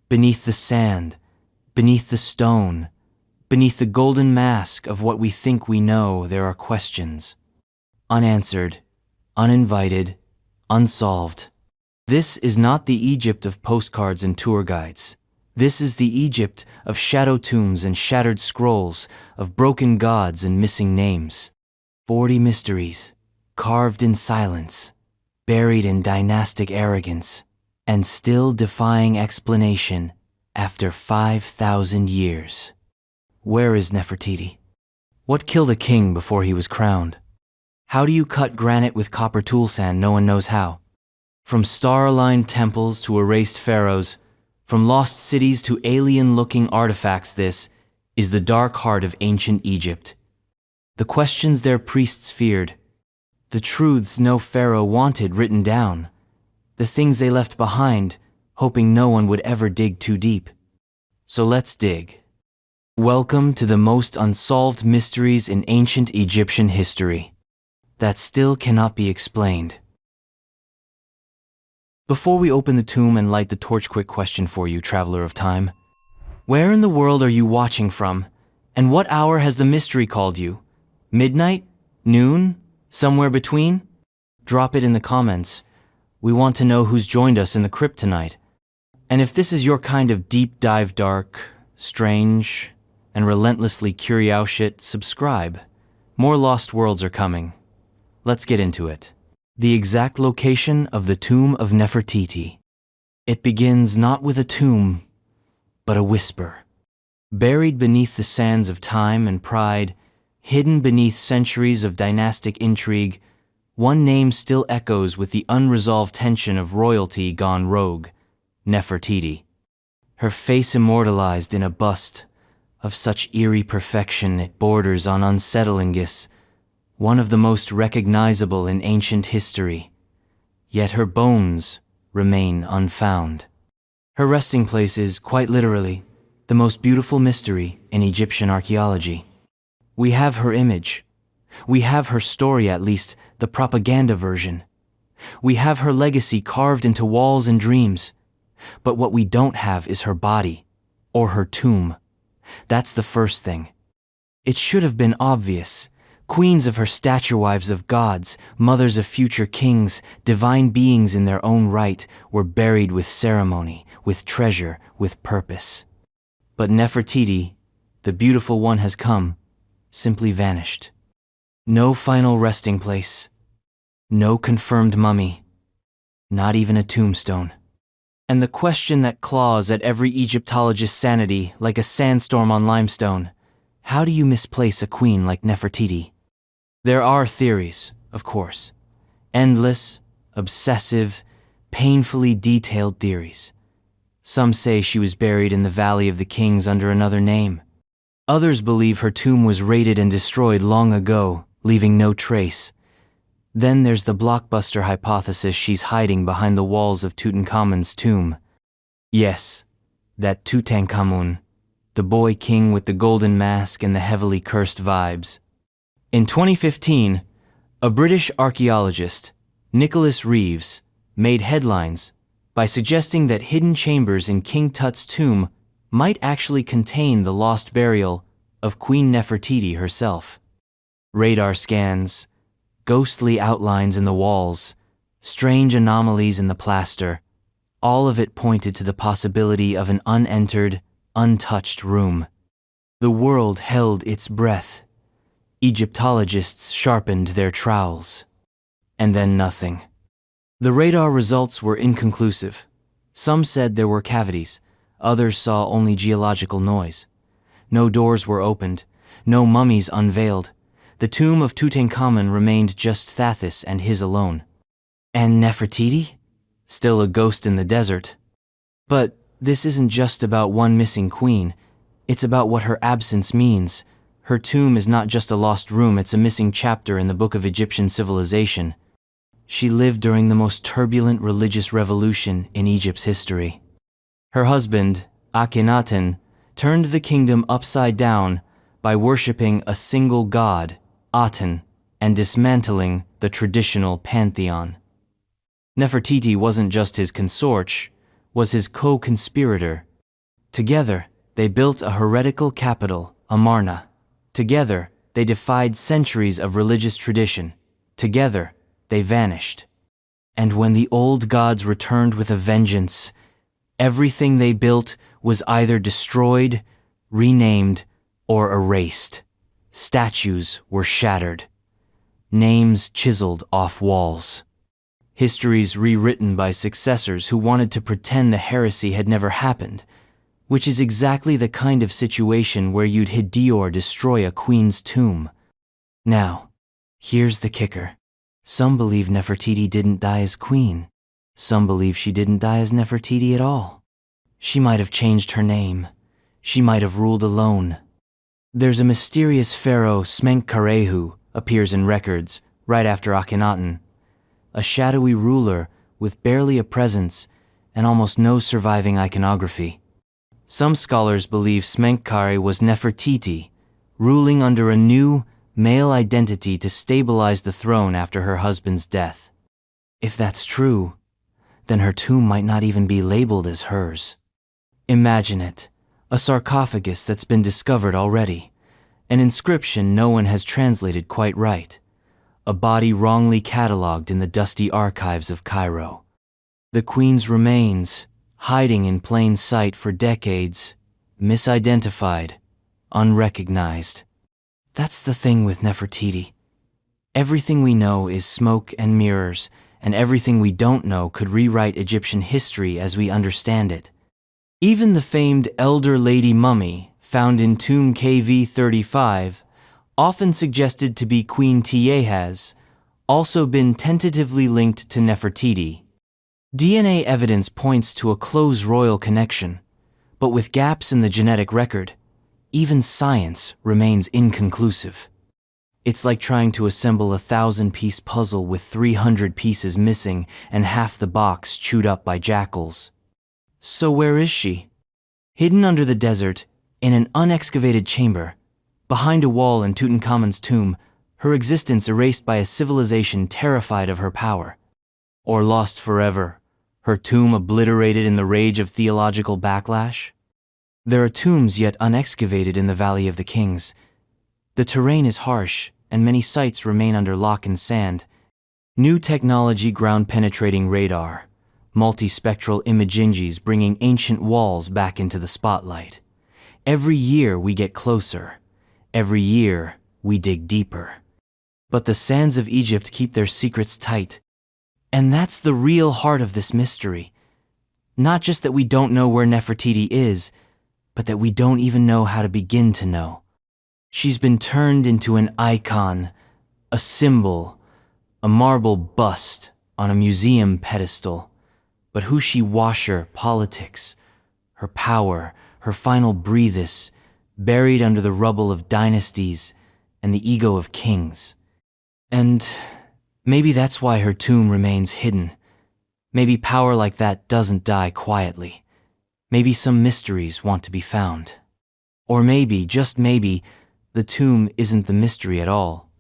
Beneath the sand, beneath the stone, beneath the golden mask of what we think we know, there are questions. Unanswered, uninvited, unsolved. This is not the Egypt of postcards and tour guides. This is the Egypt of shadow tombs and shattered scrolls, of broken gods and missing names. 40 mysteries, carved in silence, buried in dynastic arrogance, and still defying explanation after 5,000 years. Where is Nefertiti? What killed a king before he was crowned? How do you cut granite with copper tool sand? No one knows how. From star-aligned temples to erased pharaohs, from lost cities to alien-looking artifacts, this is the dark heart of ancient Egypt. The questions their priests feared, the truths no pharaoh wanted written down, the things they left behind, hoping no one would ever dig too deep. So let's dig. Welcome to the most unsolved mysteries in ancient Egyptian history that still cannot be explained. Before we open the tomb and light the torch, quick question for you, traveler of time. Where in the world are you watching from? And what hour has the mystery called you? Midnight? Noon? Somewhere between? Drop it in the comments. We want to know who's joined us in the crypt tonight. And if this is your kind of deep dive dark, strange, and relentlessly curious shit, subscribe. More lost worlds are coming. Let's get into it. The exact location of the tomb of Nefertiti. It begins not with a tomb, but a whisper. Buried beneath the sands of time and pride, hidden beneath centuries of dynastic intrigue, one name still echoes with the unresolved tension of royalty gone rogue: Nefertiti. Her face immortalized in a bust of such eerie perfection it borders on unsettlingness, one of the most recognizable in ancient history, yet her bones remain unfound. Her resting place is, quite literally, the most beautiful mystery in Egyptian archaeology. We have her image. We have her story, at least the propaganda version. We have her legacy carved into walls and dreams. But what we don't have is her body, or her tomb. That's the first thing. It should have been obvious. Queens of her stature, wives of gods, mothers of future kings, divine beings in their own right, were buried with ceremony, with treasure, with purpose. But Nefertiti, the beautiful one, has come, simply vanished. No final resting place, no confirmed mummy, not even a tombstone. And the question that claws at every Egyptologist's sanity like a sandstorm on limestone: how do you misplace a queen like Nefertiti? There are theories, of course. Endless, obsessive, painfully detailed theories. Some say she was buried in the Valley of the Kings under another name. Others believe her tomb was raided and destroyed long ago, leaving no trace. Then there's the blockbuster hypothesis she's hiding behind the walls of Tutankhamun's tomb. Yes, that Tutankhamun, the boy king with the golden mask and the heavily cursed vibes. In 2015, a British archaeologist, Nicholas Reeves, made headlines by suggesting that hidden chambers in King Tut's tomb might actually contain the lost burial of Queen Nefertiti herself. Radar scans, ghostly outlines in the walls, strange anomalies in the plaster, all of it pointed to the possibility of an unentered, untouched room. The world held its breath. Egyptologists sharpened their trowels. And then nothing. The radar results were inconclusive. Some said there were cavities, others saw only geological noise. No doors were opened, no mummies unveiled. The tomb of Tutankhamun remained just Tethys and his alone. And Nefertiti? Still a ghost in the desert. But this isn't just about one missing queen, it's about what her absence means. Her tomb is not just a lost room, it's a missing chapter in the book of Egyptian civilization. She lived during the most turbulent religious revolution in Egypt's history. Her husband, Akhenaten, turned the kingdom upside down by worshipping a single god, Aten, and dismantling the traditional pantheon. Nefertiti wasn't just his consort, was his co-conspirator Together, they built a heretical capital, Amarna. Together, they defied centuries of religious tradition. Together, they vanished. And when the old gods returned with a vengeance, everything they built was either destroyed, renamed, or erased. Statues were shattered. Names chiseled off walls. Histories rewritten by successors who wanted to pretend the heresy had never happened, which is exactly the kind of situation where you'd Hidior destroy a queen's tomb. Now, here's the kicker. Some believe Nefertiti didn't die as queen. Some believe she didn't die as Nefertiti at all. She might have changed her name. She might have ruled alone. There's a mysterious pharaoh, Smenkhkare, who appears in records right after Akhenaten, a shadowy ruler with barely a presence and almost no surviving iconography. Some scholars believe Smenkhkare was Nefertiti, ruling under a new, male identity to stabilize the throne after her husband's death. If that's true, then her tomb might not even be labeled as hers. Imagine it, a sarcophagus that's been discovered already, an inscription no one has translated quite right, a body wrongly catalogued in the dusty archives of Cairo. The queen's remains, hiding in plain sight for decades, misidentified, unrecognized. That's the thing with Nefertiti. Everything we know is smoke and mirrors, and everything we don't know could rewrite Egyptian history as we understand it. Even the famed Elder Lady mummy, found in tomb KV35, often suggested to be Queen Tiye, has also been tentatively linked to Nefertiti. DNA evidence points to a close royal connection, but with gaps in the genetic record, even science remains inconclusive. It's like trying to assemble a 1,000-piece puzzle with 300 pieces missing and half the box chewed up by jackals. So where is she? Hidden under the desert, in an unexcavated chamber, behind a wall in Tutankhamun's tomb, her existence erased by a civilization terrified of her power. Or lost forever, her tomb obliterated in the rage of theological backlash? There are tombs yet unexcavated in the Valley of the Kings. The terrain is harsh, and many sites remain under lock and sand. New technology, ground-penetrating radar, multispectral imagingies bringing ancient walls back into the spotlight. Every year we get closer. Every year we dig deeper. But the sands of Egypt keep their secrets tight. And that's the real heart of this mystery. Not just that we don't know where Nefertiti is, but that we don't even know how to begin to know. She's been turned into an icon, a symbol, a marble bust on a museum pedestal. But who she was, her politics, her power, her final breathis, buried under the rubble of dynasties and the ego of kings. And maybe that's why her tomb remains hidden. Maybe power like that doesn't die quietly. Maybe some mysteries want to be found. Or maybe, just maybe, the tomb isn't the mystery at all.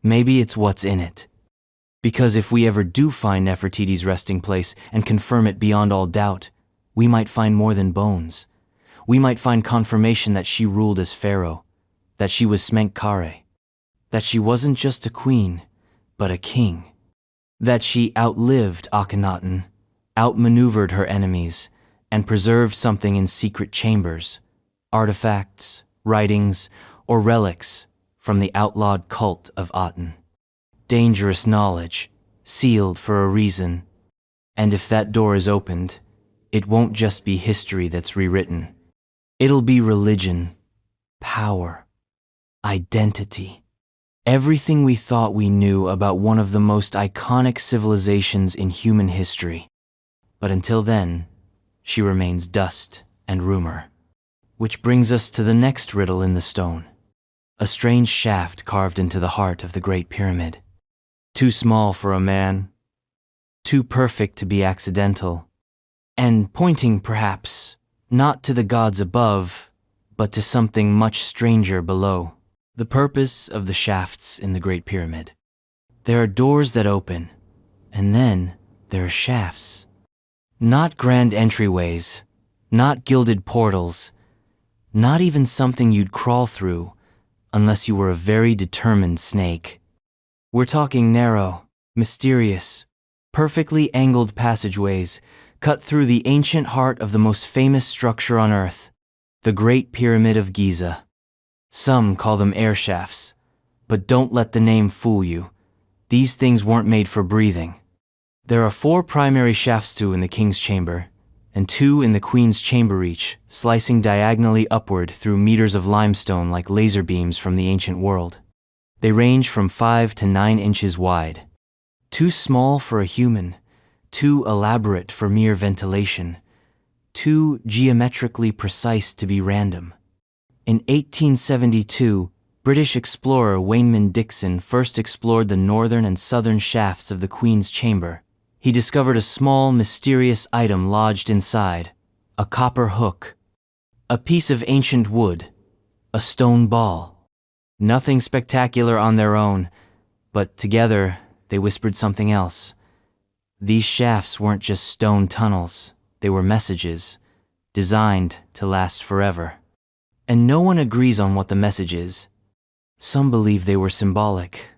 Maybe it's what's in it. Because if we ever do find Nefertiti's resting place and confirm it beyond all doubt, we might find more than bones. We might find confirmation that she ruled as pharaoh, that she was Smenkhkare, that she wasn't just a queen, but a king, that she outlived Akhenaten, outmaneuvered her enemies, and preserved something in secret chambers, artifacts, writings, or relics from the outlawed cult of Aten. Dangerous knowledge, sealed for a reason. And if that door is opened, it won't just be history that's rewritten. It'll be religion, power, identity. Everything we thought we knew about one of the most iconic civilizations in human history. But until then, she remains dust and rumor. Which brings us to the next riddle in the stone. A strange shaft carved into the heart of the Great Pyramid. Too small for a man, too perfect to be accidental, and pointing perhaps not to the gods above, but to something much stranger below. The purpose of the shafts in the Great Pyramid. There are doors that open, and then there are shafts. Not grand entryways, Not gilded portals, not even something you'd crawl through, unless you were a very determined snake. We're talking narrow, mysterious, perfectly angled passageways cut through the ancient heart of the most famous structure on Earth, the Great Pyramid of Giza. Some call them air shafts, but don't let the name fool you. These things weren't made for breathing. There are 4 primary shafts, 2 in the king's chamber, and 2 in the queen's chamber each, slicing diagonally upward through meters of limestone like laser beams from the ancient world. They range from 5 to 9 inches wide. Too small for a human, too elaborate for mere ventilation, too geometrically precise to be random. In 1872, British explorer Wayneman Dixon first explored the northern and southern shafts of the Queen's chamber. He discovered a small, mysterious item lodged inside, a copper hook, a piece of ancient wood, a stone ball. Nothing spectacular on their own, but together they whispered something else. These shafts weren't just stone tunnels, they were messages, designed to last forever. And no one agrees on what the message is. Some believe they were symbolic.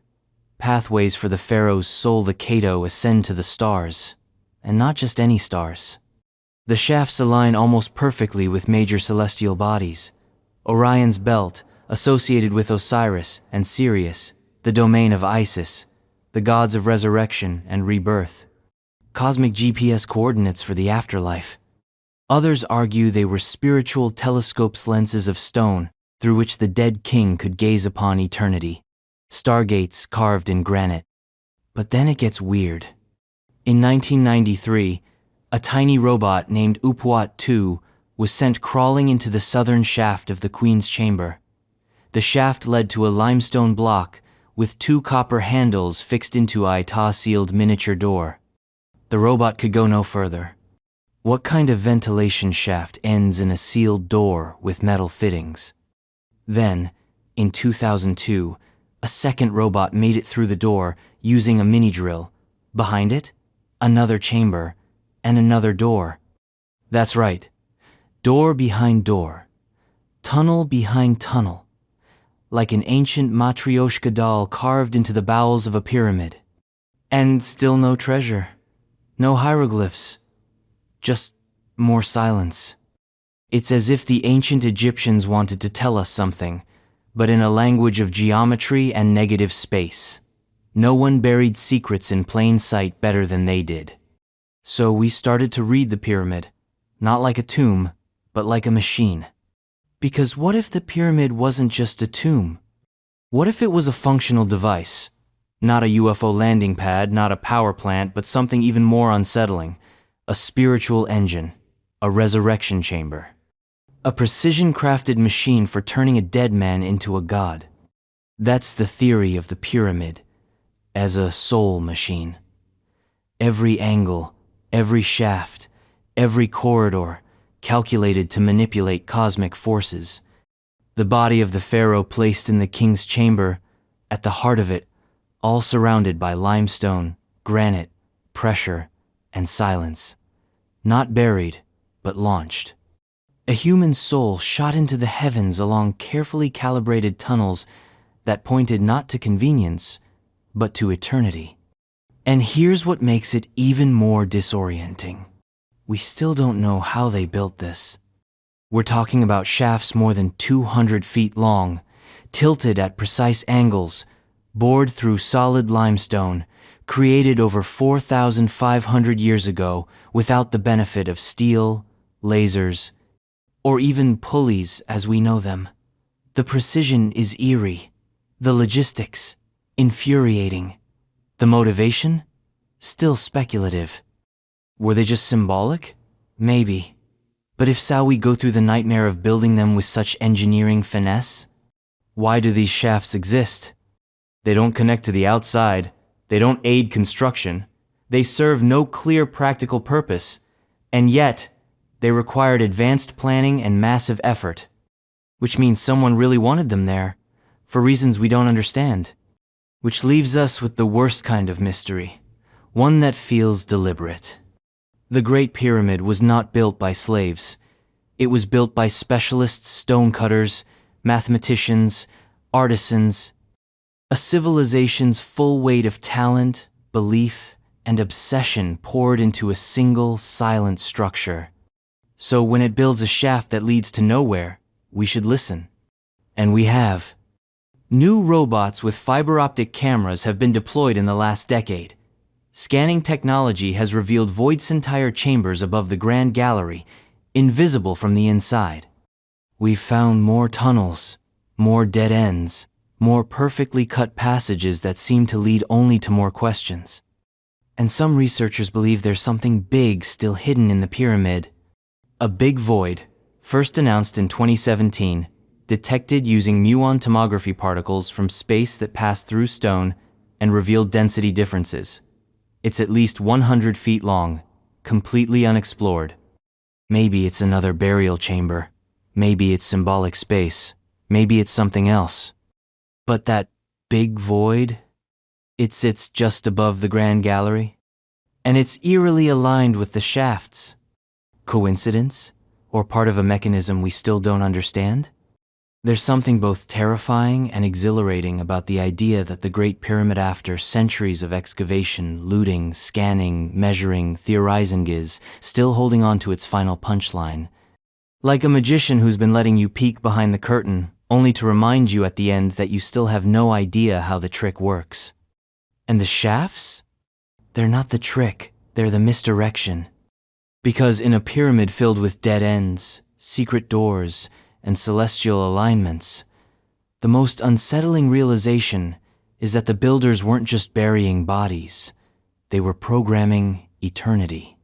Pathways for the pharaoh's soul, the Cato, ascend to the stars, and not just any stars. The shafts align almost perfectly with major celestial bodies. Orion's belt, associated with Osiris and Sirius, the domain of Isis, the gods of resurrection and rebirth. Cosmic GPS coordinates for the afterlife. Others argue they were spiritual telescopes, lenses of stone through which the dead king could gaze upon eternity. Stargates carved in granite. But then it gets weird. In 1993, a tiny robot named Upwat 2 was sent crawling into the southern shaft of the Queen's chamber. The shaft led to a limestone block with 2 copper handles fixed into a tar-sealed miniature door. The robot could go no further. What kind of ventilation shaft ends in a sealed door with metal fittings? Then, in 2002, a second robot made it through the door using a mini drill. Behind it, another chamber, and another door. That's right. Door behind door. Tunnel behind tunnel. Like an ancient Matryoshka doll carved into the bowels of a pyramid. And still no treasure. No hieroglyphs. Just more silence. It's as if the ancient Egyptians wanted to tell us something, but in a language of geometry and negative space. No one buried secrets in plain sight better than they did. So we started to read the pyramid, not like a tomb, but like a machine. Because what if the pyramid wasn't just a tomb? What if it was a functional device? Not a UFO landing pad, not a power plant, but something even more unsettling. A spiritual engine, a resurrection chamber. A precision-crafted machine for turning a dead man into a god. That's the theory of the pyramid, as a soul machine. Every angle, every shaft, every corridor, calculated to manipulate cosmic forces. The body of the pharaoh placed in the king's chamber, at the heart of it, all surrounded by limestone, granite, pressure, and silence. Not buried, but launched. A human soul shot into the heavens along carefully calibrated tunnels that pointed not to convenience, but to eternity. And here's what makes it even more disorienting. We still don't know how they built this. We're talking about shafts more than 200 feet long, tilted at precise angles, bored through solid limestone, created over 4,500 years ago without the benefit of steel, lasers, or even pulleys as we know them. The precision is eerie. The logistics, infuriating. The motivation? Still speculative. Were they just symbolic? Maybe. But if so, we go through the nightmare of building them with such engineering finesse? Why do these shafts exist? They don't connect to the outside. They don't aid construction. They serve no clear practical purpose. And yet, they required advanced planning and massive effort. Which means someone really wanted them there, for reasons we don't understand. Which leaves us with the worst kind of mystery, one that feels deliberate. The Great Pyramid was not built by slaves. It was built by specialists, stonecutters, mathematicians, artisans, a civilization's full weight of talent, belief, and obsession poured into a single, silent structure. So when it builds a shaft that leads to nowhere, we should listen. And we have. New robots with fiber optic cameras have been deployed in the last decade. Scanning technology has revealed void entire chambers above the Grand Gallery, invisible from the inside. We've found more tunnels, more dead ends, more perfectly cut passages that seem to lead only to more questions. And some researchers believe there's something big still hidden in the pyramid. A big void, first announced in 2017, detected using muon tomography particles from space that passed through stone and revealed density differences. It's at least 100 feet long, completely unexplored. Maybe it's another burial chamber. Maybe it's symbolic space. Maybe it's something else. But that big void, it sits just above the Grand Gallery, and it's eerily aligned with the shafts. Coincidence? Or part of a mechanism we still don't understand? There's something both terrifying and exhilarating about the idea that the Great Pyramid, after centuries of excavation, looting, scanning, measuring, theorizing, is still holding on to its final punchline. Like a magician who's been letting you peek behind the curtain, only to remind you at the end that you still have no idea how the trick works. And the shafts? They're not the trick, they're the misdirection. Because in a pyramid filled with dead ends, secret doors, and celestial alignments, the most unsettling realization is that the builders weren't just burying bodies, they were programming eternity.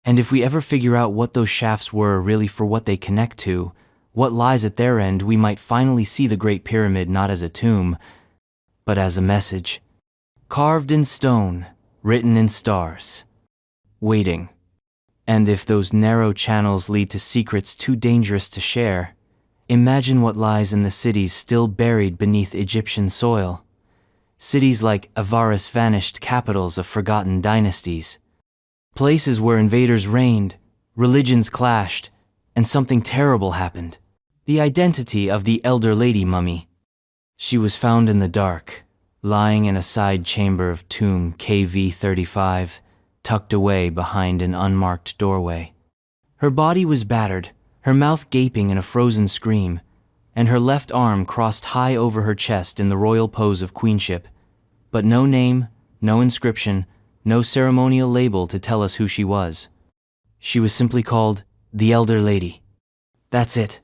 And if we ever figure out what those shafts were really for what they connect to, what lies at their end, we might finally see the Great Pyramid not as a tomb, but as a message. Carved in stone, written in stars. Waiting. And if those narrow channels lead to secrets too dangerous to share, imagine what lies in the cities still buried beneath Egyptian soil. Cities like Avaris, vanished capitals of forgotten dynasties. Places where invaders reigned, religions clashed, and something terrible happened. The identity of the elder lady mummy. She was found in the dark, lying in a side chamber of tomb KV35, tucked away behind an unmarked doorway. Her body was battered, her mouth gaping in a frozen scream, and her left arm crossed high over her chest in the royal pose of queenship. But no name, no inscription, no ceremonial label to tell us who she was. She was simply called the Elder Lady. That's it.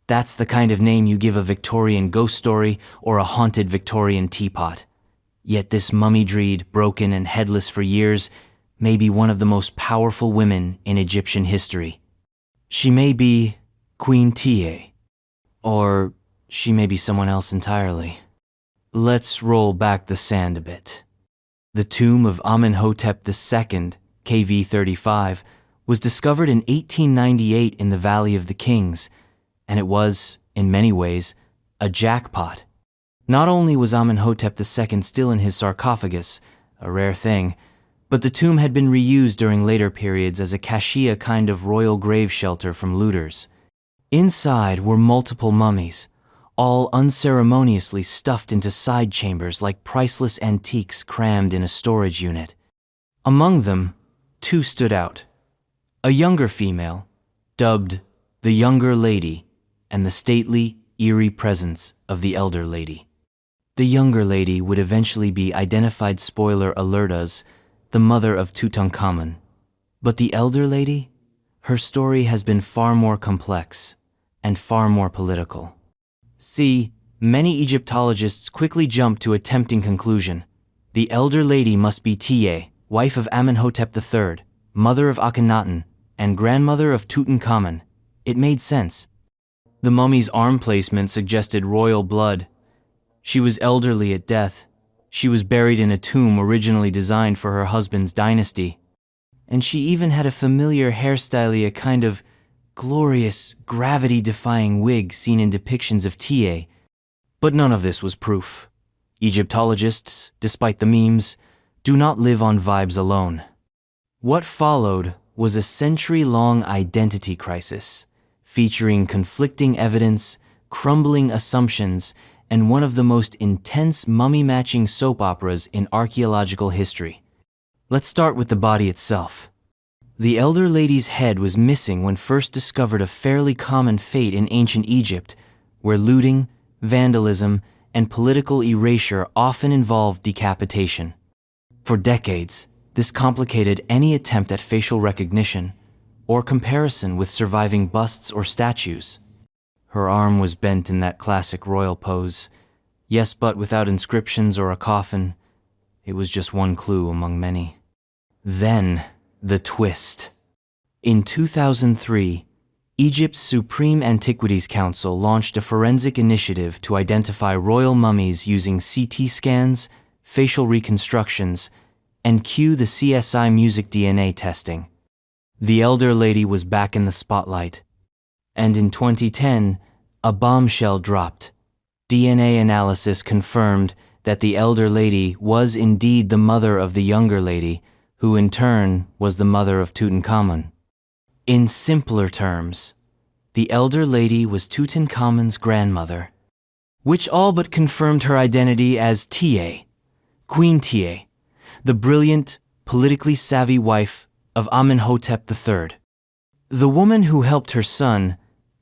That's the kind of name you give a Victorian ghost story or a haunted Victorian teapot. Yet this mummy-dreed, broken and headless for years, may be one of the most powerful women in Egyptian history. She may be Queen Tiye, or she may be someone else entirely. Let's roll back the sand a bit. The tomb of Amenhotep II, KV35, was discovered in 1898 in the Valley of the Kings, and it was, in many ways, a jackpot. Not only was Amenhotep II still in his sarcophagus, a rare thing, but the tomb had been reused during later periods as a kashia, kind of royal grave shelter from looters. Inside were multiple mummies, all unceremoniously stuffed into side chambers like priceless antiques crammed in a storage unit. Among them, two stood out. A younger female, dubbed the Younger Lady, and the stately, eerie presence of the Elder Lady. The Younger Lady would eventually be identified, spoiler alert, as the mother of Tutankhamun. But the Elder Lady? Her story has been far more complex and far more political. See, many Egyptologists quickly jumped to a tempting conclusion. The Elder Lady must be Tiye, wife of Amenhotep III, mother of Akhenaten, and grandmother of Tutankhamun. It made sense. The mummy's arm placement suggested royal blood. She was elderly at death. She was buried in a tomb originally designed for her husband's dynasty. And she even had a familiar hairstyle, a kind of glorious, gravity-defying wig seen in depictions of Tiye. But none of this was proof. Egyptologists, despite the memes, do not live on vibes alone. What followed was a century-long identity crisis, featuring conflicting evidence, crumbling assumptions, and one of the most intense mummy-matching soap operas in archaeological history. Let's start with the body itself. The elder lady's head was missing when first discovered, a fairly common fate in ancient Egypt, where looting, vandalism, and political erasure often involved decapitation. For decades, this complicated any attempt at facial recognition or comparison with surviving busts or statues. Her arm was bent in that classic royal pose. Yes, but without inscriptions or a coffin. It was just one clue among many. Then, the twist. In 2003, Egypt's Supreme Antiquities Council launched a forensic initiative to identify royal mummies using CT scans, facial reconstructions, and cue the CSI music DNA testing. The elder lady was back in the spotlight. And in 2010, a bombshell dropped. DNA analysis confirmed that the elder lady was indeed the mother of the younger lady, who in turn was the mother of Tutankhamun. In simpler terms, the elder lady was Tutankhamun's grandmother, which all but confirmed her identity as Ta, Queen Ta, the brilliant, politically savvy wife of Amenhotep III. The woman who helped her son,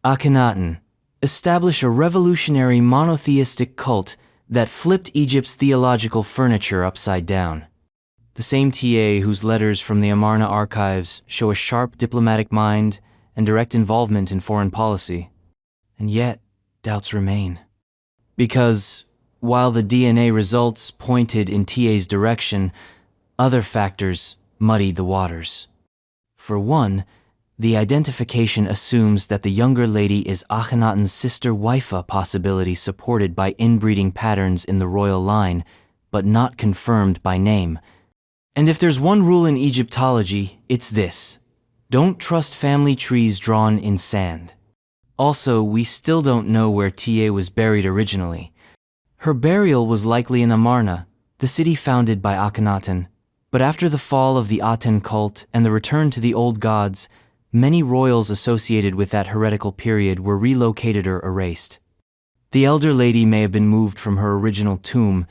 Akhenaten, establish a revolutionary monotheistic cult that flipped Egypt's theological furniture upside down. The same Ta whose letters from the Amarna archives show a sharp diplomatic mind and direct involvement in foreign policy. And yet, doubts remain. Because, while the DNA results pointed in Ta's direction, other factors muddied the waters. For one, the identification assumes that the younger lady is Akhenaten's sister wife, a possibility supported by inbreeding patterns in the royal line, but not confirmed by name. And if there's one rule in Egyptology, it's this: don't trust family trees drawn in sand. Also, we still don't know where Ta was buried originally. Her burial was likely in Amarna, the city founded by Akhenaten, but after the fall of the Aten cult and the return to the old gods, many royals associated with that heretical period were relocated or erased. The elder lady may have been moved from her original tomb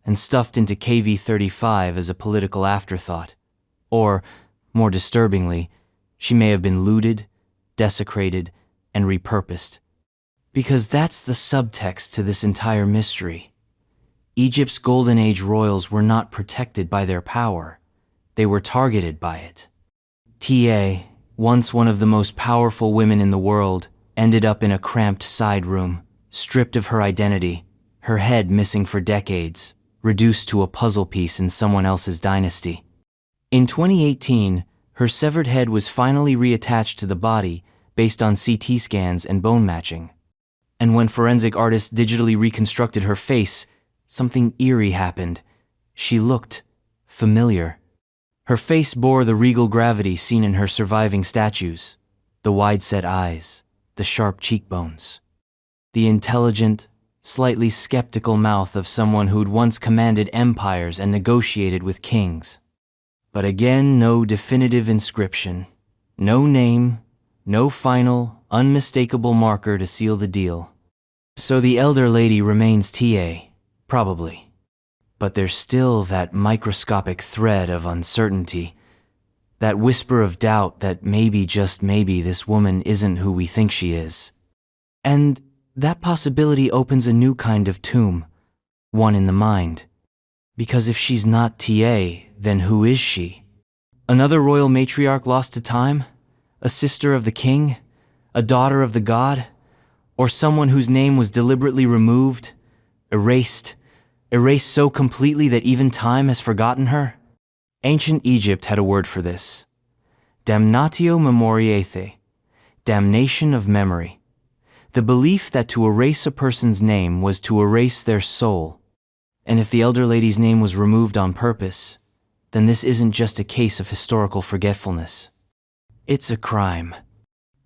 and stuffed into KV-35 as a political afterthought. Or, more disturbingly, she may have been looted, desecrated, and repurposed. Because that's the subtext to this entire mystery. Egypt's Golden Age royals were not protected by their power. They were targeted by it. Ta, once one of the most powerful women in the world, ended up in a cramped side room, stripped of her identity, her head missing for decades, reduced to a puzzle piece in someone else's dynasty. In 2018, her severed head was finally reattached to the body based on CT scans and bone matching. And when forensic artists digitally reconstructed her face, something eerie happened. She looked familiar. Her face bore the regal gravity seen in her surviving statues, the wide-set eyes, the sharp cheekbones, the intelligent, slightly skeptical mouth of someone who'd once commanded empires and negotiated with kings. But again, no definitive inscription, no name, no final, unmistakable marker to seal the deal. So the elder lady remains Ta, probably. But there's still that microscopic thread of uncertainty, that whisper of doubt that maybe, just maybe, this woman isn't who we think she is. And that possibility opens a new kind of tomb, one in the mind. Because if she's not Ta, then who is she? Another royal matriarch lost to time? A sister of the king? A daughter of the god? Or someone whose name was deliberately removed, erased so completely that even time has forgotten her? Ancient Egypt had a word for this. Damnatio memoriae, damnation of memory. The belief that to erase a person's name was to erase their soul. And if the elder lady's name was removed on purpose, then this isn't just a case of historical forgetfulness. It's a crime.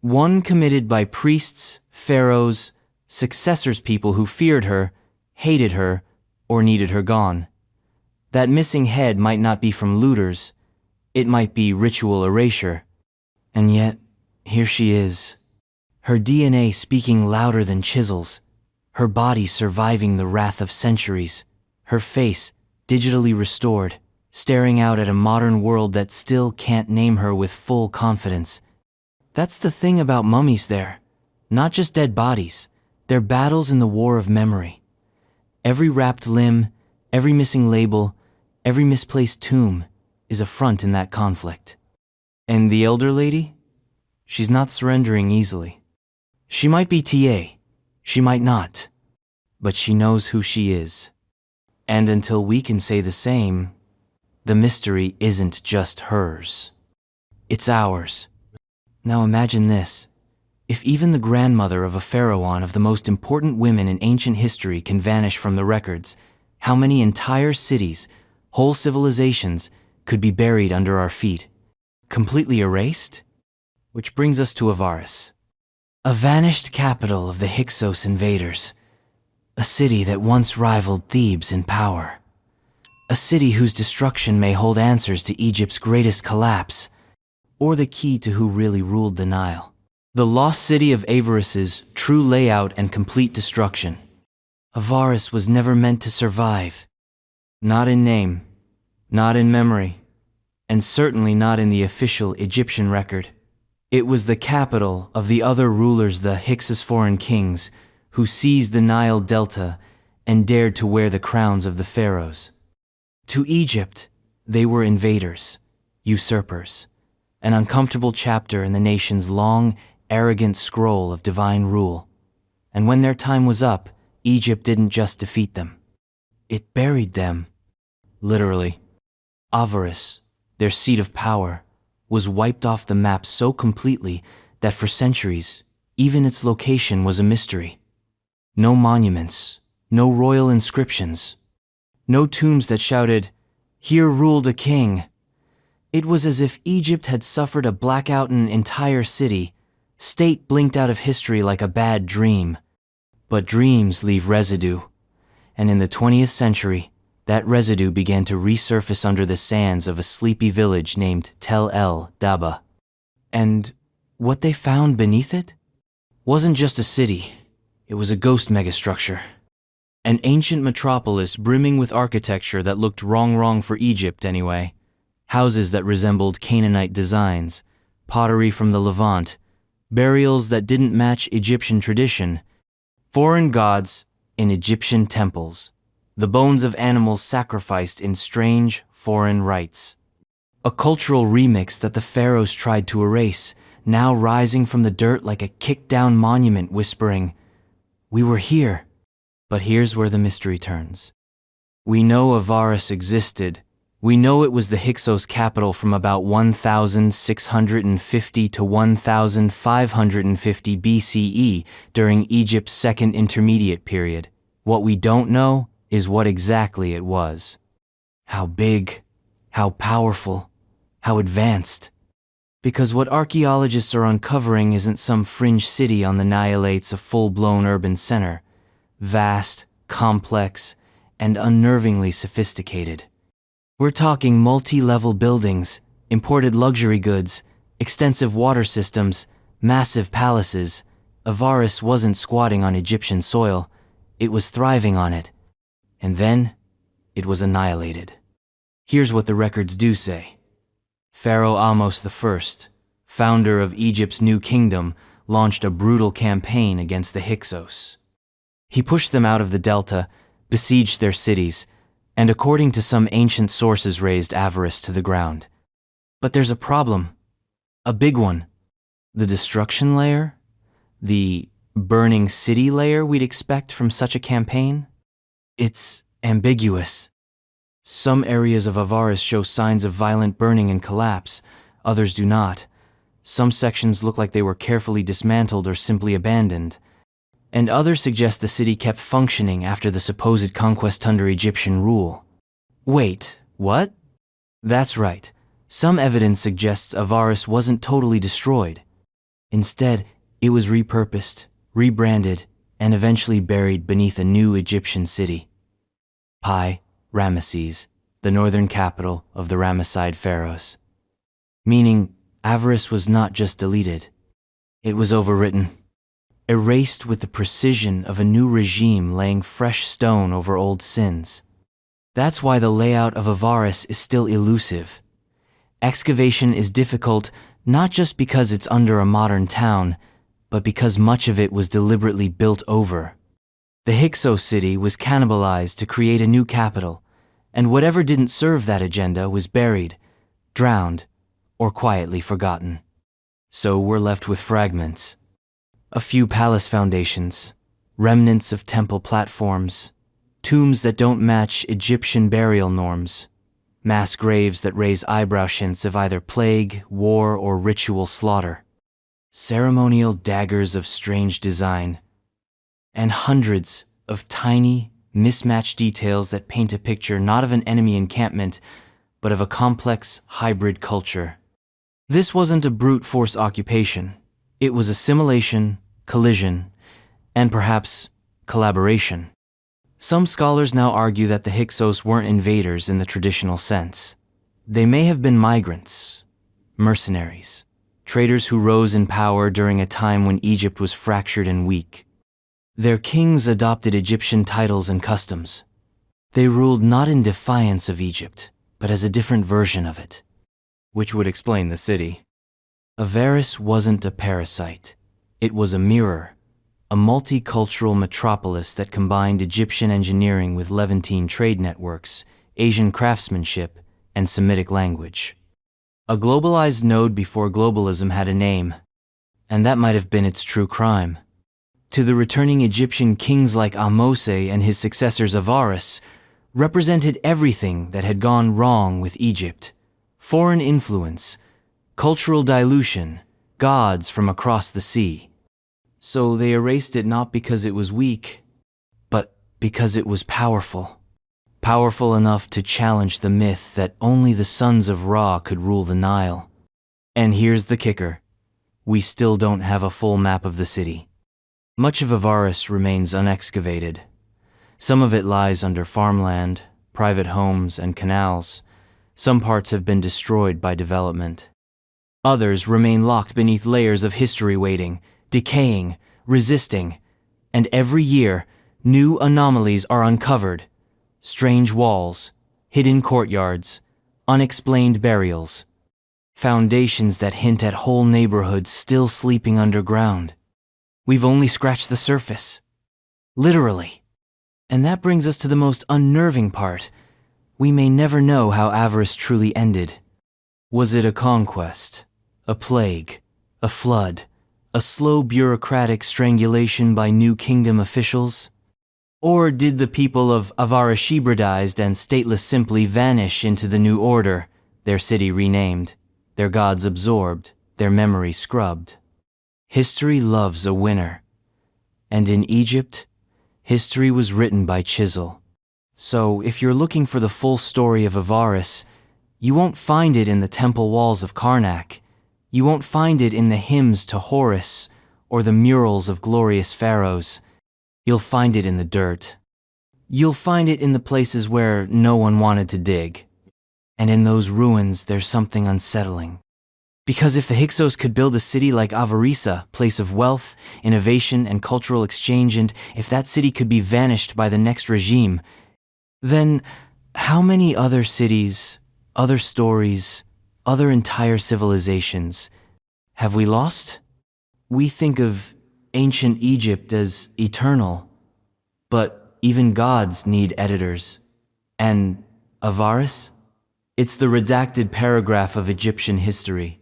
One committed by priests, pharaohs, successors, people who feared her, hated her, or needed her gone. That missing head might not be from looters. It might be ritual erasure. And yet, here she is. her DNA speaking louder than chisels, her body surviving the wrath of centuries, her face digitally restored, staring out at a modern world that still can't name her with full confidence. That's the thing about mummies there. Not just dead bodies, they're battles in the war of memory. Every wrapped limb, every missing label, every misplaced tomb is a front in that conflict. And the elder lady? She's not surrendering easily. She might be TA, she might not, but she knows who she is. And until we can say the same, the mystery isn't just hers. It's ours. Now imagine this. If even the grandmother of a pharaoh, one of the most important women in ancient history, can vanish from the records, how many entire cities, whole civilizations, could be buried under our feet? Completely erased? Which brings us to Avaris. A vanished capital of the Hixos invaders. A city that once rivaled Thebes in power. A city whose destruction may hold answers to Egypt's greatest collapse, or the key to who really ruled the Nile. The lost city of Avaris's true layout and complete destruction. Avaris was never meant to survive. Not in name, not in memory, and certainly not in the official Egyptian record. It was the capital of the other rulers, the Hyksos foreign kings, who seized the Nile Delta and dared to wear the crowns of the pharaohs. To Egypt, they were invaders, usurpers, an uncomfortable chapter in the nation's long, arrogant scroll of divine rule. And when their time was up, Egypt didn't just defeat them. It buried them, literally. Avaris, their seat of power, was wiped off the map so completely that for centuries, even its location was a mystery. No monuments, no royal inscriptions, no tombs that shouted, "Here ruled a king." It was as if Egypt had suffered a blackout in an entire city. State blinked out of history like a bad dream. But dreams leave residue, and in the 20th century, that residue began to resurface under the sands of a sleepy village named Tel El Daba. And what they found beneath it wasn't just a city, it was a ghost megastructure. An ancient metropolis brimming with architecture that looked wrong for Egypt anyway. Houses that resembled Canaanite designs, pottery from the Levant, burials that didn't match Egyptian tradition, foreign gods in Egyptian temples, the bones of animals sacrificed in strange, foreign rites. A cultural remix that the pharaohs tried to erase, now rising from the dirt like a kicked-down monument whispering, "We were here." But here's where the mystery turns. We know Avaris existed. We know it was the Hyksos capital from about 1650 to 1550 BCE during Egypt's Second Intermediate period. What we don't know is what exactly it was. How big, how powerful, how advanced. Because what archaeologists are uncovering isn't some fringe city on the Nile, it's a full-blown urban center. Vast, complex, and unnervingly sophisticated. We're talking multi-level buildings, imported luxury goods, extensive water systems, massive palaces. Avaris wasn't squatting on Egyptian soil, it was thriving on it. And then, it was annihilated. Here's what the records do say. Pharaoh Ahmose I, founder of Egypt's new kingdom, launched a brutal campaign against the Hyksos. He pushed them out of the delta, besieged their cities, and according to some ancient sources razed Avaris to the ground. But there's a problem. A big one. The destruction layer? The burning city layer we'd expect from such a campaign? It's ambiguous. Some areas of Avaris show signs of violent burning and collapse, others do not. Some sections look like they were carefully dismantled or simply abandoned. And others suggest the city kept functioning after the supposed conquest under Egyptian rule. Wait, what? That's right. Some evidence suggests Avaris wasn't totally destroyed. Instead, it was repurposed, rebranded, and eventually buried beneath a new Egyptian city. Pi Ramesses, the northern capital of the Ramesside pharaohs. Meaning, Avaris was not just deleted. It was overwritten. erased with the precision of a new regime laying fresh stone over old sins. That's why the layout of Avaris is still elusive. Excavation is difficult not just because it's under a modern town, but because much of it was deliberately built over. The Hixos city was cannibalized to create a new capital, and whatever didn't serve that agenda was buried, drowned, or quietly forgotten. So we're left with fragments. A few palace foundations, remnants of temple platforms, tombs that don't match Egyptian burial norms, mass graves that raise eyebrow shints of either plague, war, or ritual slaughter, ceremonial daggers of strange design, and hundreds of tiny, mismatched details that paint a picture not of an enemy encampment, but of a complex, hybrid culture. This wasn't a brute force occupation. It was assimilation, collision, and perhaps collaboration. Some scholars now argue that the Hyksos weren't invaders in the traditional sense. They may have been migrants, mercenaries, traders who rose in power during a time when Egypt was fractured and weak. Their kings adopted Egyptian titles and customs. They ruled not in defiance of Egypt, but as a different version of it, which would explain the city. Avaris wasn't a parasite. It was a mirror, a multicultural metropolis that combined Egyptian engineering with Levantine trade networks, Asian craftsmanship, and Semitic language. A globalized node before globalism had a name, and that might have been its true crime. To the returning Egyptian kings like Ahmose and his successors Avaris represented everything that had gone wrong with Egypt: foreign influence, cultural dilution, gods from across the sea. So they erased it not because it was weak, but because it was powerful. Powerful enough to challenge the myth that only the sons of Ra could rule the Nile. And here's the kicker: we still don't have a full map of the city. Much of Avaris remains unexcavated. Some of it lies under farmland, private homes, and canals. Some parts have been destroyed by development. Others remain locked beneath layers of history waiting, decaying, resisting, and every year, new anomalies are uncovered. Strange walls, hidden courtyards, unexplained burials, foundations that hint at whole neighborhoods still sleeping underground. We've only scratched the surface. Literally. And that brings us to the most unnerving part. We may never know how Avaris truly ended. Was it a conquest, a plague, a flood, a slow bureaucratic strangulation by new kingdom officials? Or did the people of Avaris hybridized and stateless simply vanish into the new order, their city renamed, their gods absorbed, their memory scrubbed? History loves a winner. And in Egypt, history was written by chisel. So if you're looking for the full story of Avaris, you won't find it in the temple walls of Karnak. You won't find it in the hymns to Horus or the murals of glorious pharaohs. You'll find it in the dirt. You'll find it in the places where no one wanted to dig. And in those ruins, there's something unsettling. Because if the Hyksos could build a city like Avarisa, place of wealth, innovation, and cultural exchange, and if that city could be vanished by the next regime, then how many other cities, other stories, other entire civilizations have we lost? We think of ancient Egypt as eternal, but even gods need editors. And Avaris? It's the redacted paragraph of Egyptian history.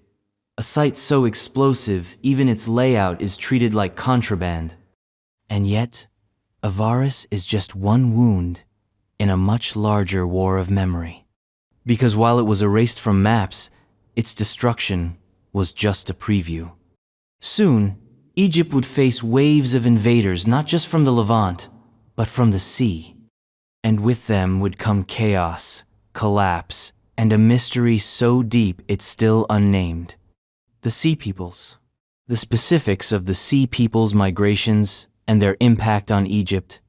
A site so explosive, even its layout is treated like contraband. And yet, Avaris is just one wound in a much larger war of memory. Because while it was erased from maps, its destruction was just a preview. Soon, Egypt would face waves of invaders not just from the Levant, but from the sea. And with them would come chaos, collapse, and a mystery so deep it's still unnamed. The Sea Peoples. The specifics of the Sea Peoples' migrations and their impact on Egypt.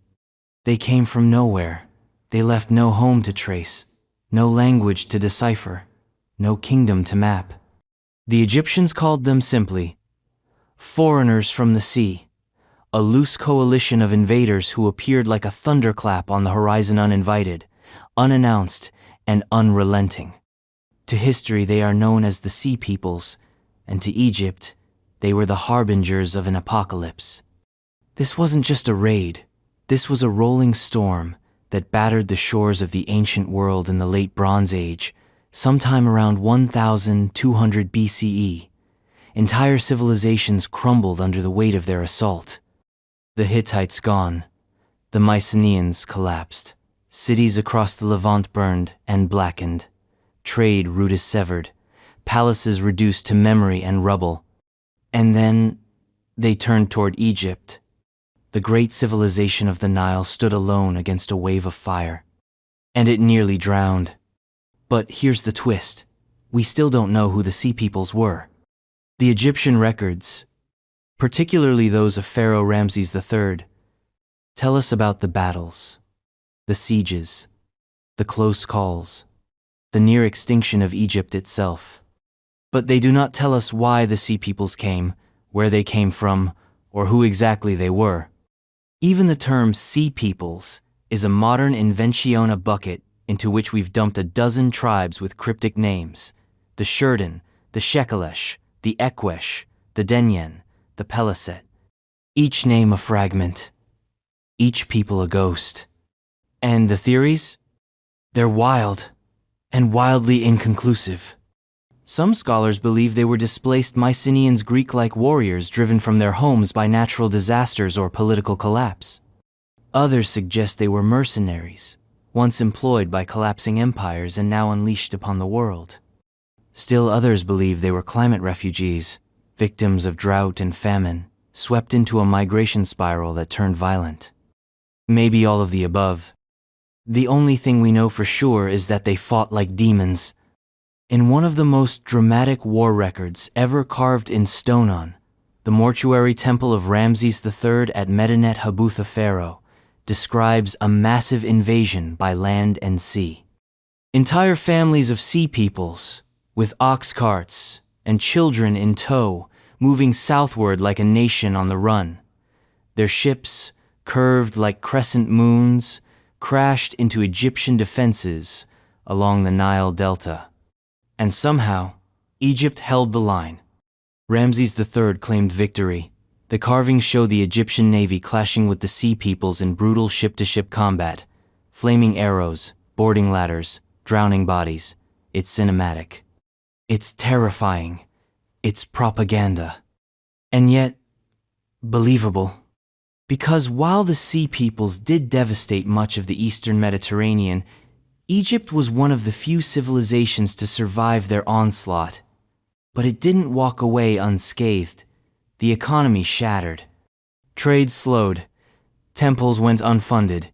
They came from nowhere. They left no home to trace, no language to decipher, no kingdom to map. The Egyptians called them simply foreigners from the sea, a loose coalition of invaders who appeared like a thunderclap on the horizon, uninvited, unannounced, and unrelenting. To history, they are known as the Sea Peoples, and to Egypt, they were the harbingers of an apocalypse. This wasn't just a raid. This was a rolling storm that battered the shores of the ancient world in the late Bronze Age, sometime around 1200 BCE. Entire civilizations crumbled under the weight of their assault. The Hittites gone. The Mycenaeans collapsed. Cities across the Levant burned and blackened. Trade routes severed. Palaces reduced to memory and rubble. And then they turned toward Egypt. The great civilization of the Nile stood alone against a wave of fire. And it nearly drowned. But here's the twist. We still don't know who the Sea Peoples were. The Egyptian records, particularly those of Pharaoh Ramses III, tell us about the battles, the sieges, the close calls, the near extinction of Egypt itself. But they do not tell us why the Sea Peoples came, where they came from, or who exactly they were. Even the term Sea Peoples is a modern invention, a bucket into which we've dumped a dozen tribes with cryptic names: the Shurdan, the Shekelesh, the Ekwesh, the Denyen, the Peliset. Each name a fragment, each people a ghost. And the theories? They're wild, and wildly inconclusive. Some scholars believe they were displaced Mycenaeans, Greek-like warriors driven from their homes by natural disasters or political collapse. Others suggest they were mercenaries, once employed by collapsing empires and now unleashed upon the world. Still others believe they were climate refugees, victims of drought and famine, swept into a migration spiral that turned violent. Maybe all of the above. The only thing we know for sure is that they fought like demons. In one of the most dramatic war records ever carved in stone, the mortuary temple of Ramses III at Medinet Habu, pharaoh, describes a massive invasion by land and sea. Entire families of sea peoples, with ox carts and children in tow, moving southward like a nation on the run. Their ships, curved like crescent moons, crashed into Egyptian defenses along the Nile Delta. And somehow, Egypt held the line. Ramses III claimed victory. The carvings show the Egyptian navy clashing with the Sea Peoples in brutal ship-to-ship combat. Flaming arrows, boarding ladders, drowning bodies. It's cinematic. It's terrifying. It's propaganda. And yet, believable. Because while the Sea Peoples did devastate much of the Eastern Mediterranean, Egypt was one of the few civilizations to survive their onslaught. But it didn't walk away unscathed. The economy shattered. Trade slowed. Temples went unfunded.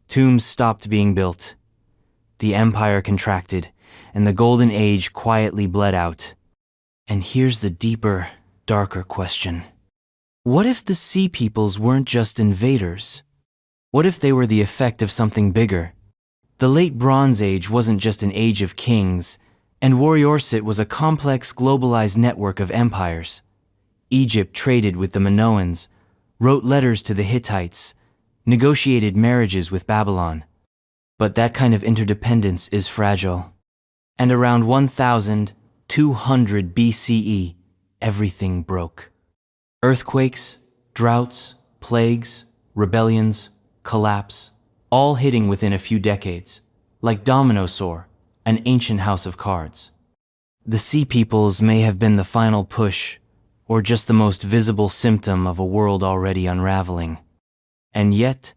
Tombs stopped being built. The empire contracted, and the Golden Age quietly bled out. And here's the deeper, darker question. What if the Sea Peoples weren't just invaders? What if they were the effect of something bigger? The Late Bronze Age wasn't just an age of kings, and Warriorsit was a complex, globalized network of empires. Egypt traded with the Minoans, wrote letters to the Hittites, negotiated marriages with Babylon. But that kind of interdependence is fragile. And around 1200 BCE, everything broke. Earthquakes, droughts, plagues, rebellions, collapse, all hitting within a few decades, like Dominosaur, an ancient house of cards. The Sea Peoples may have been the final push, or just the most visible symptom of a world already unraveling. And yet,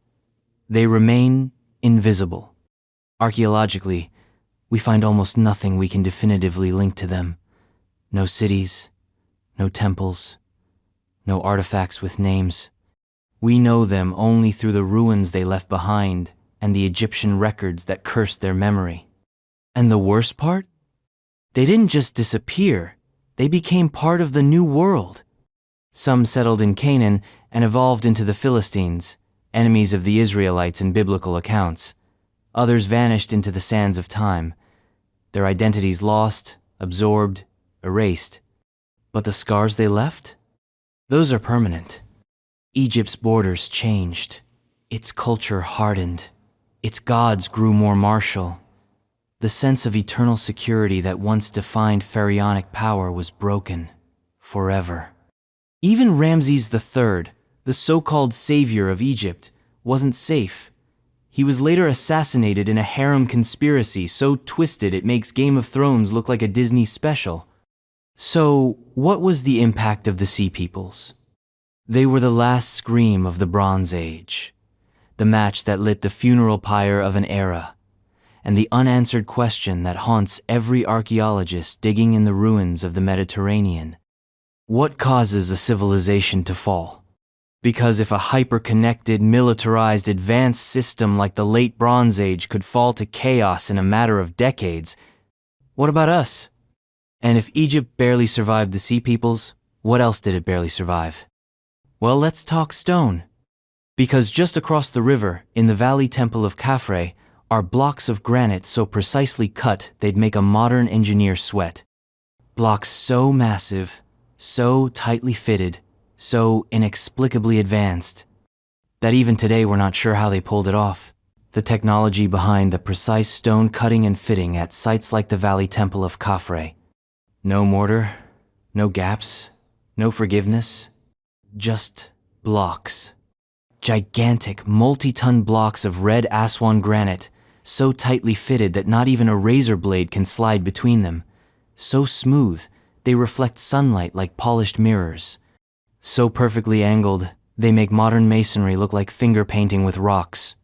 they remain invisible. Archaeologically, we find almost nothing we can definitively link to them. No cities, no temples, no artifacts with names. We know them only through the ruins they left behind and the Egyptian records that cursed their memory. And the worst part? They didn't just disappear, they became part of the New World. Some settled in Canaan and evolved into the Philistines, enemies of the Israelites in biblical accounts. Others vanished into the sands of time, their identities lost, absorbed, erased. But the scars they left? Those are permanent. Egypt's borders changed. Its culture hardened. Its gods grew more martial. The sense of eternal security that once defined pharaonic power was broken forever. Even Ramses III, the so-called savior of Egypt, wasn't safe. He was later assassinated in a harem conspiracy so twisted it makes Game of Thrones look like a Disney special. So, what was the impact of the Sea Peoples? They were the last scream of the Bronze Age, the match that lit the funeral pyre of an era, and the unanswered question that haunts every archaeologist digging in the ruins of the Mediterranean. What causes a civilization to fall? Because if a hyper-connected, militarized, advanced system like the late Bronze Age could fall to chaos in a matter of decades, what about us? And if Egypt barely survived the Sea Peoples, what else did it barely survive? Well, let's talk stone. Because just across the river, in the Valley Temple of Khafre, are blocks of granite so precisely cut they'd make a modern engineer sweat. Blocks so massive, so tightly fitted, so inexplicably advanced, that even today we're not sure how they pulled it off. The technology behind the precise stone cutting and fitting at sites like the Valley Temple of Khafre. No mortar, no gaps, no forgiveness, just blocks. Gigantic, multi-ton blocks of red Aswan granite, so tightly fitted that not even a razor blade can slide between them. So smooth, they reflect sunlight like polished mirrors. So perfectly angled, they make modern masonry look like finger painting with rocks.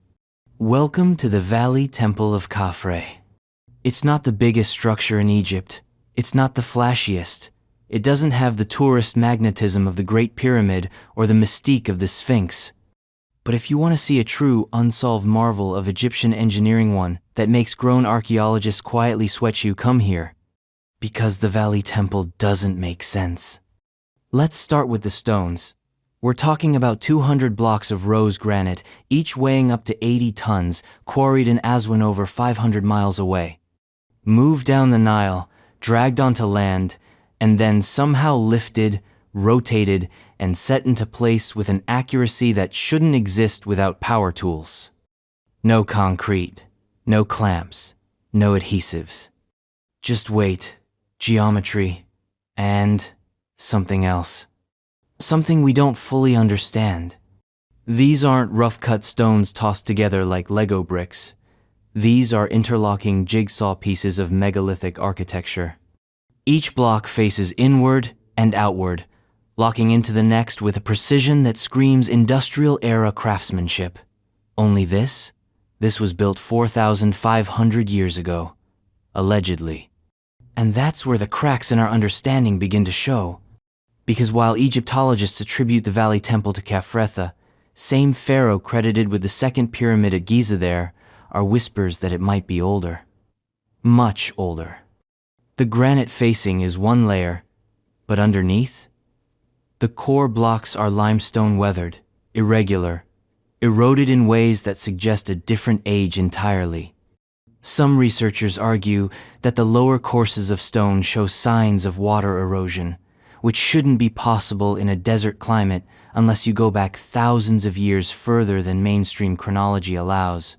Welcome to the Valley Temple of Khafre. It's not the biggest structure in Egypt. It's not the flashiest. It doesn't have the tourist magnetism of the Great Pyramid or the mystique of the Sphinx. But if you want to see a true, unsolved marvel of Egyptian engineering, one that makes grown archaeologists quietly sweat, you come here. Because the Valley Temple doesn't make sense. Let's start with the stones. We're talking about 200 blocks of rose granite, each weighing up to 80 tons, quarried in Aswan over 500 miles away. Moved down the Nile, dragged onto land, and then somehow lifted, rotated, and set into place with an accuracy that shouldn't exist without power tools. No concrete, no clamps, no adhesives. Just weight, geometry, and something else. Something we don't fully understand. These aren't rough-cut stones tossed together like Lego bricks. These are interlocking jigsaw pieces of megalithic architecture. Each block faces inward and outward, locking into the next with a precision that screams industrial-era craftsmanship. Only this was built 4,500 years ago, allegedly. And that's where the cracks in our understanding begin to show. Because while Egyptologists attribute the Valley Temple to Khafre, same pharaoh credited with the second pyramid at Giza, there are whispers that it might be older. Much older. The granite facing is one layer, but underneath? The core blocks are limestone weathered, irregular, eroded in ways that suggest a different age entirely. Some researchers argue that the lower courses of stone show signs of water erosion, which shouldn't be possible in a desert climate unless you go back thousands of years further than mainstream chronology allows.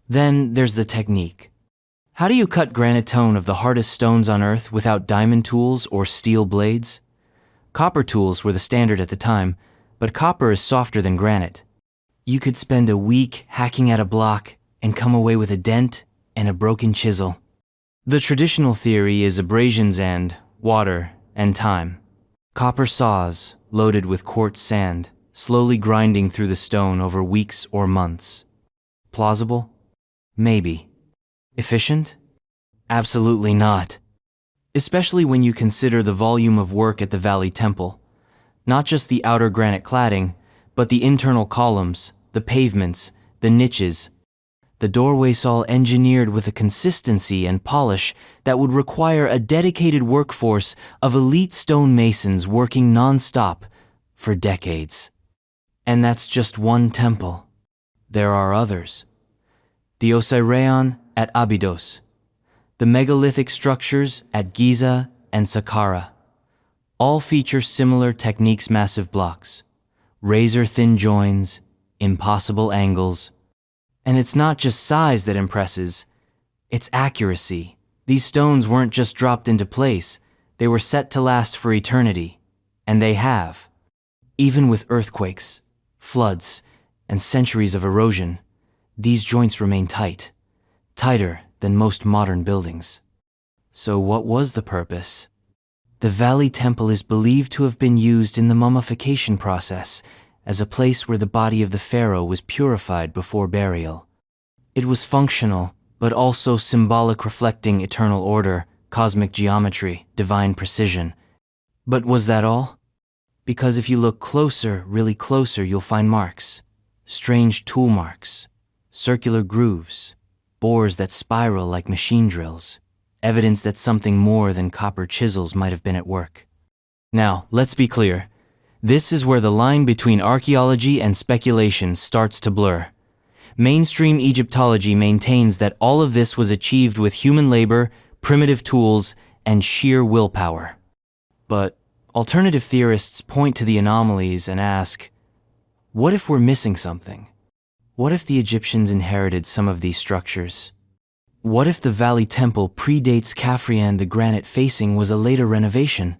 Then there's the technique. How do you cut granite tone of the hardest stones on Earth without diamond tools or steel blades? Copper tools were the standard at the time, but copper is softer than granite. You could spend a week hacking at a block and come away with a dent and a broken chisel. The traditional theory is abrasions and water and time. Copper saws, loaded with quartz sand, slowly grinding through the stone over weeks or months. Plausible? Maybe. Efficient? Absolutely not. Especially when you consider the volume of work at the Valley Temple. Not just the outer granite cladding, but the internal columns, the pavements, the niches. The doorways all engineered with a consistency and polish that would require a dedicated workforce of elite stonemasons working non-stop for decades. And that's just one temple. There are others. The Osirion at Abydos, the megalithic structures at Giza and Saqqara, all feature similar techniques: massive blocks, razor-thin joins, impossible angles. And it's not just size that impresses, it's accuracy. These stones weren't just dropped into place, they were set to last for eternity. And they have. Even with earthquakes, floods, and centuries of erosion, these joints remain tight, tighter than most modern buildings. So what was the purpose? The Valley Temple is believed to have been used in the mummification process as a place where the body of the pharaoh was purified before burial. It was functional, but also symbolic, reflecting eternal order, cosmic geometry, divine precision. But was that all? Because if you look closer, really closer, you'll find marks. Strange tool marks, circular grooves, bores that spiral like machine drills. Evidence that something more than copper chisels might have been at work. Now, let's be clear. This is where the line between archaeology and speculation starts to blur. Mainstream Egyptology maintains that all of this was achieved with human labor, primitive tools, and sheer willpower. But alternative theorists point to the anomalies and ask, what if we're missing something? What if the Egyptians inherited some of these structures? What if the Valley Temple predates Khafre and the granite facing was a later renovation?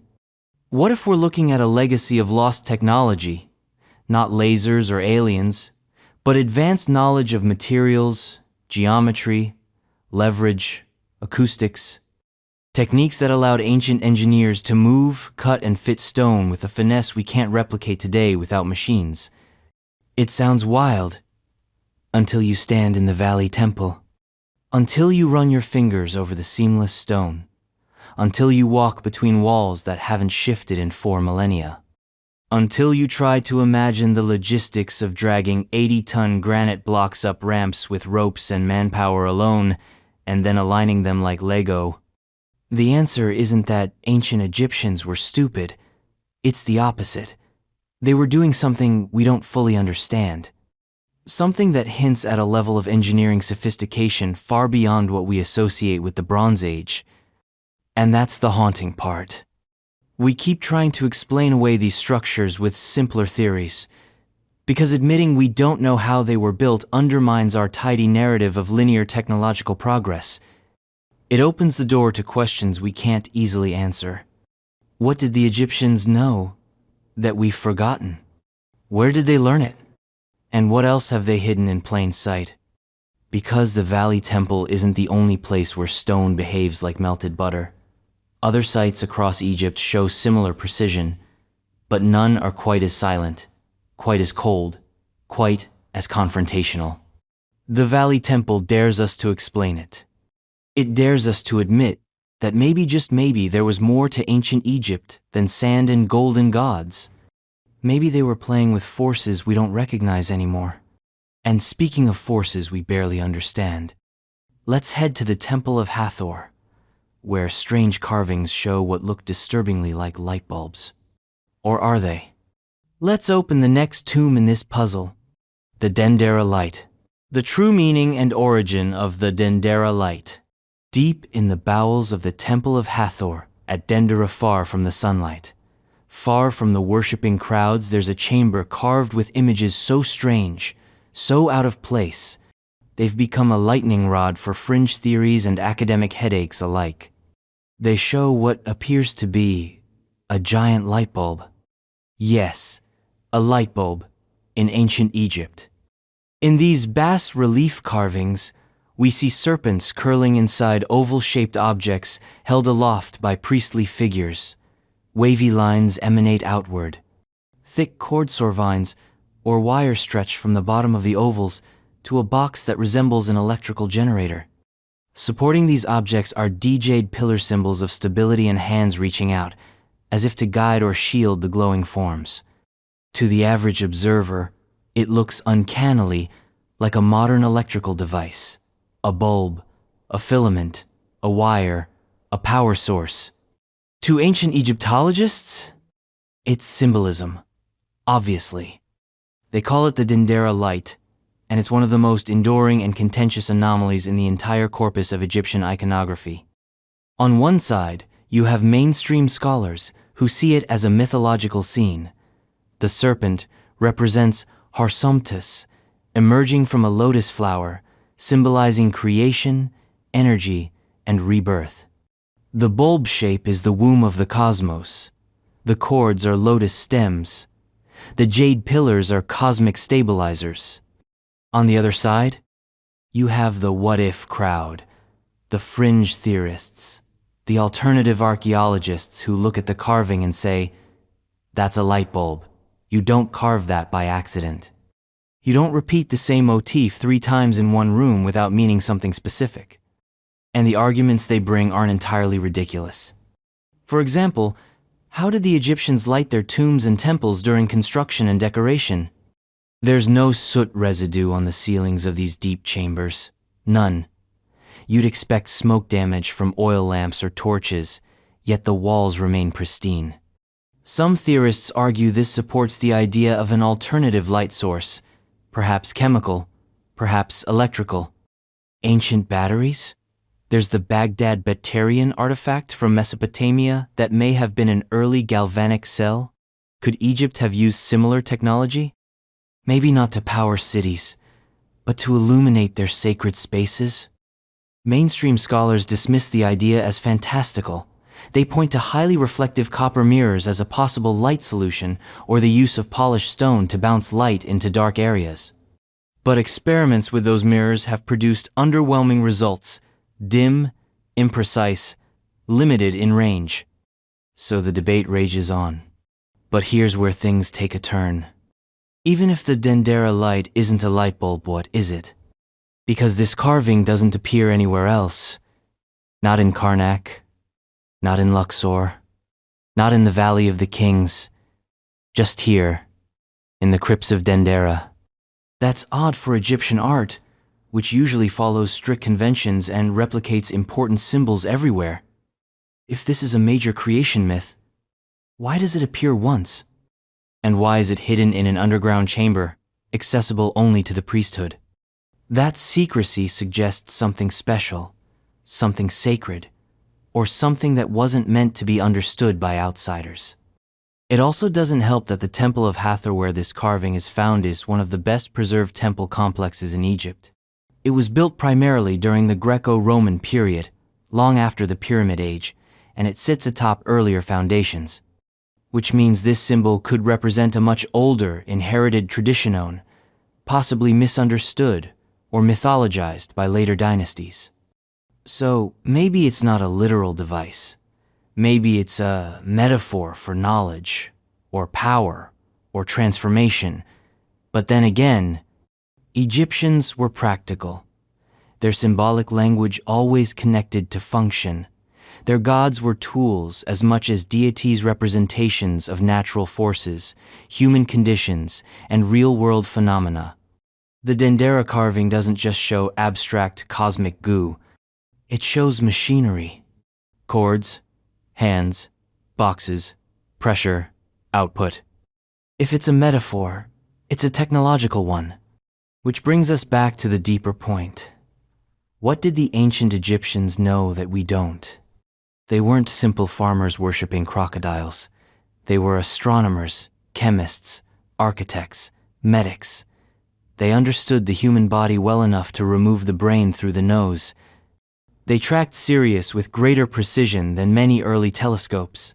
What if we're looking at a legacy of lost technology, not lasers or aliens, but advanced knowledge of materials, geometry, leverage, acoustics, techniques that allowed ancient engineers to move, cut, and fit stone with a finesse we can't replicate today without machines? It sounds wild, until you stand in the Valley Temple. Until you run your fingers over the seamless stone. Until you walk between walls that haven't shifted in 4 millennia. Until you try to imagine the logistics of dragging 80-ton granite blocks up ramps with ropes and manpower alone, and then aligning them like Lego. The answer isn't that ancient Egyptians were stupid. It's the opposite. They were doing something we don't fully understand. Something that hints at a level of engineering sophistication far beyond what we associate with the Bronze Age. And that's the haunting part. We keep trying to explain away these structures with simpler theories, because admitting we don't know how they were built undermines our tidy narrative of linear technological progress. It opens the door to questions we can't easily answer. What did the Egyptians know that we've forgotten? Where did they learn it? And what else have they hidden in plain sight? Because the Valley Temple isn't the only place where stone behaves like melted butter. Other sites across Egypt show similar precision, but none are quite as silent, quite as cold, quite as confrontational. The Valley Temple dares us to explain it. It dares us to admit that maybe, just maybe, there was more to ancient Egypt than sand and golden gods. Maybe they were playing with forces we don't recognize anymore. And speaking of forces we barely understand, let's head to the Temple of Hathor, where strange carvings show what look disturbingly like light bulbs. Or are they? Let's open the next tomb in this puzzle, the Dendera Light. The true meaning and origin of the Dendera Light. Deep in the bowels of the Temple of Hathor, at Dendera, far from the sunlight. Far from the worshipping crowds, there's a chamber carved with images so strange, so out of place, they've become a lightning rod for fringe theories and academic headaches alike. They show what appears to be a giant light bulb. Yes, a light bulb in ancient Egypt. In these bas-relief carvings, we see serpents curling inside oval-shaped objects held aloft by priestly figures. Wavy lines emanate outward. Thick cord-saw vines or wire stretch from the bottom of the ovals to a box that resembles an electrical generator. Supporting these objects are DJ'd pillar symbols of stability and hands reaching out, as if to guide or shield the glowing forms. To the average observer, it looks uncannily like a modern electrical device. A bulb, a filament, a wire, a power source. To ancient Egyptologists, it's symbolism, obviously. They call it the Dendera Light, and it's one of the most enduring and contentious anomalies in the entire corpus of Egyptian iconography. On one side, you have mainstream scholars who see it as a mythological scene. The serpent, represents Hatshepsut, emerging from a lotus flower, symbolizing creation, energy, and rebirth. The bulb shape is the womb of the cosmos. The chords are lotus stems. The jade pillars are cosmic stabilizers. On the other side, you have the what-if crowd, the fringe theorists, the alternative archaeologists who look at the carving and say, "That's a light bulb. You don't carve that by accident. You don't repeat the same motif 3 times in one room without meaning something specific." And the arguments they bring aren't entirely ridiculous. For example, how did the Egyptians light their tombs and temples during construction and decoration? There's no soot residue on the ceilings of these deep chambers. None. You'd expect smoke damage from oil lamps or torches, yet the walls remain pristine. Some theorists argue this supports the idea of an alternative light source, perhaps chemical, perhaps electrical. Ancient batteries? There's the Baghdad Batarian artifact from Mesopotamia that may have been an early galvanic cell. Could Egypt have used similar technology? Maybe not to power cities, but to illuminate their sacred spaces? Mainstream scholars dismiss the idea as fantastical. They point to highly reflective copper mirrors as a possible light solution, or the use of polished stone to bounce light into dark areas. But experiments with those mirrors have produced underwhelming results: dim, imprecise, limited in range. So the debate rages on. But here's where things take a turn. Even if the Dendera Light isn't a light bulb, what is it? Because this carving doesn't appear anywhere else. Not in Karnak, not in Luxor, not in the Valley of the Kings. Just here, in the crypts of Dendera. That's odd for Egyptian art, which usually follows strict conventions and replicates important symbols everywhere. If this is a major creation myth, why does it appear once? And why is it hidden in an underground chamber, accessible only to the priesthood? That secrecy suggests something special, something sacred, or something that wasn't meant to be understood by outsiders. It also doesn't help that the Temple of Hathor, where this carving is found, is one of the best preserved temple complexes in Egypt. It was built primarily during the Greco-Roman period, long after the Pyramid Age, and it sits atop earlier foundations, which means this symbol could represent a much older, inherited tradition, possibly misunderstood or mythologized by later dynasties. So maybe it's not a literal device. Maybe it's a metaphor for knowledge, or power, or transformation. But then again, Egyptians were practical. Their symbolic language always connected to function. Their gods were tools as much as deities, representations of natural forces, human conditions, and real-world phenomena. The Dendera carving doesn't just show abstract cosmic goo. It shows machinery. Cords, hands, boxes, pressure, output. If it's a metaphor, it's a technological one. Which brings us back to the deeper point. What did the ancient Egyptians know that we don't? They weren't simple farmers worshipping crocodiles. They were astronomers, chemists, architects, medics. They understood the human body well enough to remove the brain through the nose. They tracked Sirius with greater precision than many early telescopes.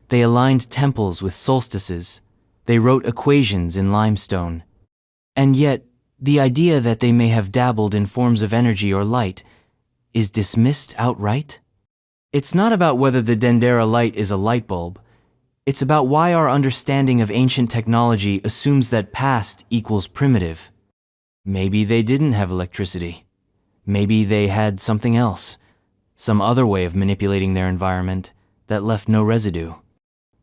They aligned temples with solstices. They wrote equations in limestone. And yet, the idea that they may have dabbled in forms of energy or light is dismissed outright? It's not about whether the Dendera Light is a light bulb. It's about why our understanding of ancient technology assumes that past equals primitive. Maybe they didn't have electricity. Maybe they had something else, some other way of manipulating their environment that left no residue.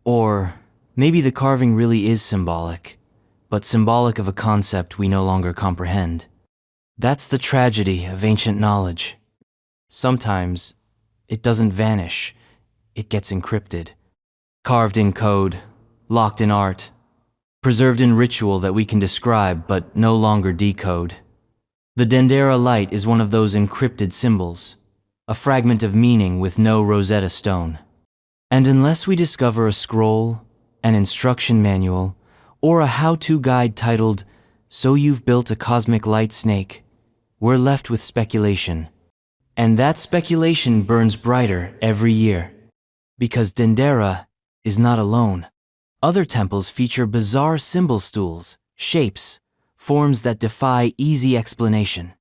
Or maybe the carving really is symbolic, but symbolic of a concept we no longer comprehend. That's the tragedy of ancient knowledge. Sometimes it doesn't vanish, it gets encrypted, carved in code, locked in art, preserved in ritual that we can describe but no longer decode. The Dendera Light is one of those encrypted symbols, a fragment of meaning with no Rosetta Stone. And unless we discover a scroll, an instruction manual, or a how-to guide titled, "So You've Built a Cosmic Light Snake," we're left with speculation. And that speculation burns brighter every year. Because Dendera is not alone. Other temples feature bizarre symbol stools, shapes, forms that defy easy explanation.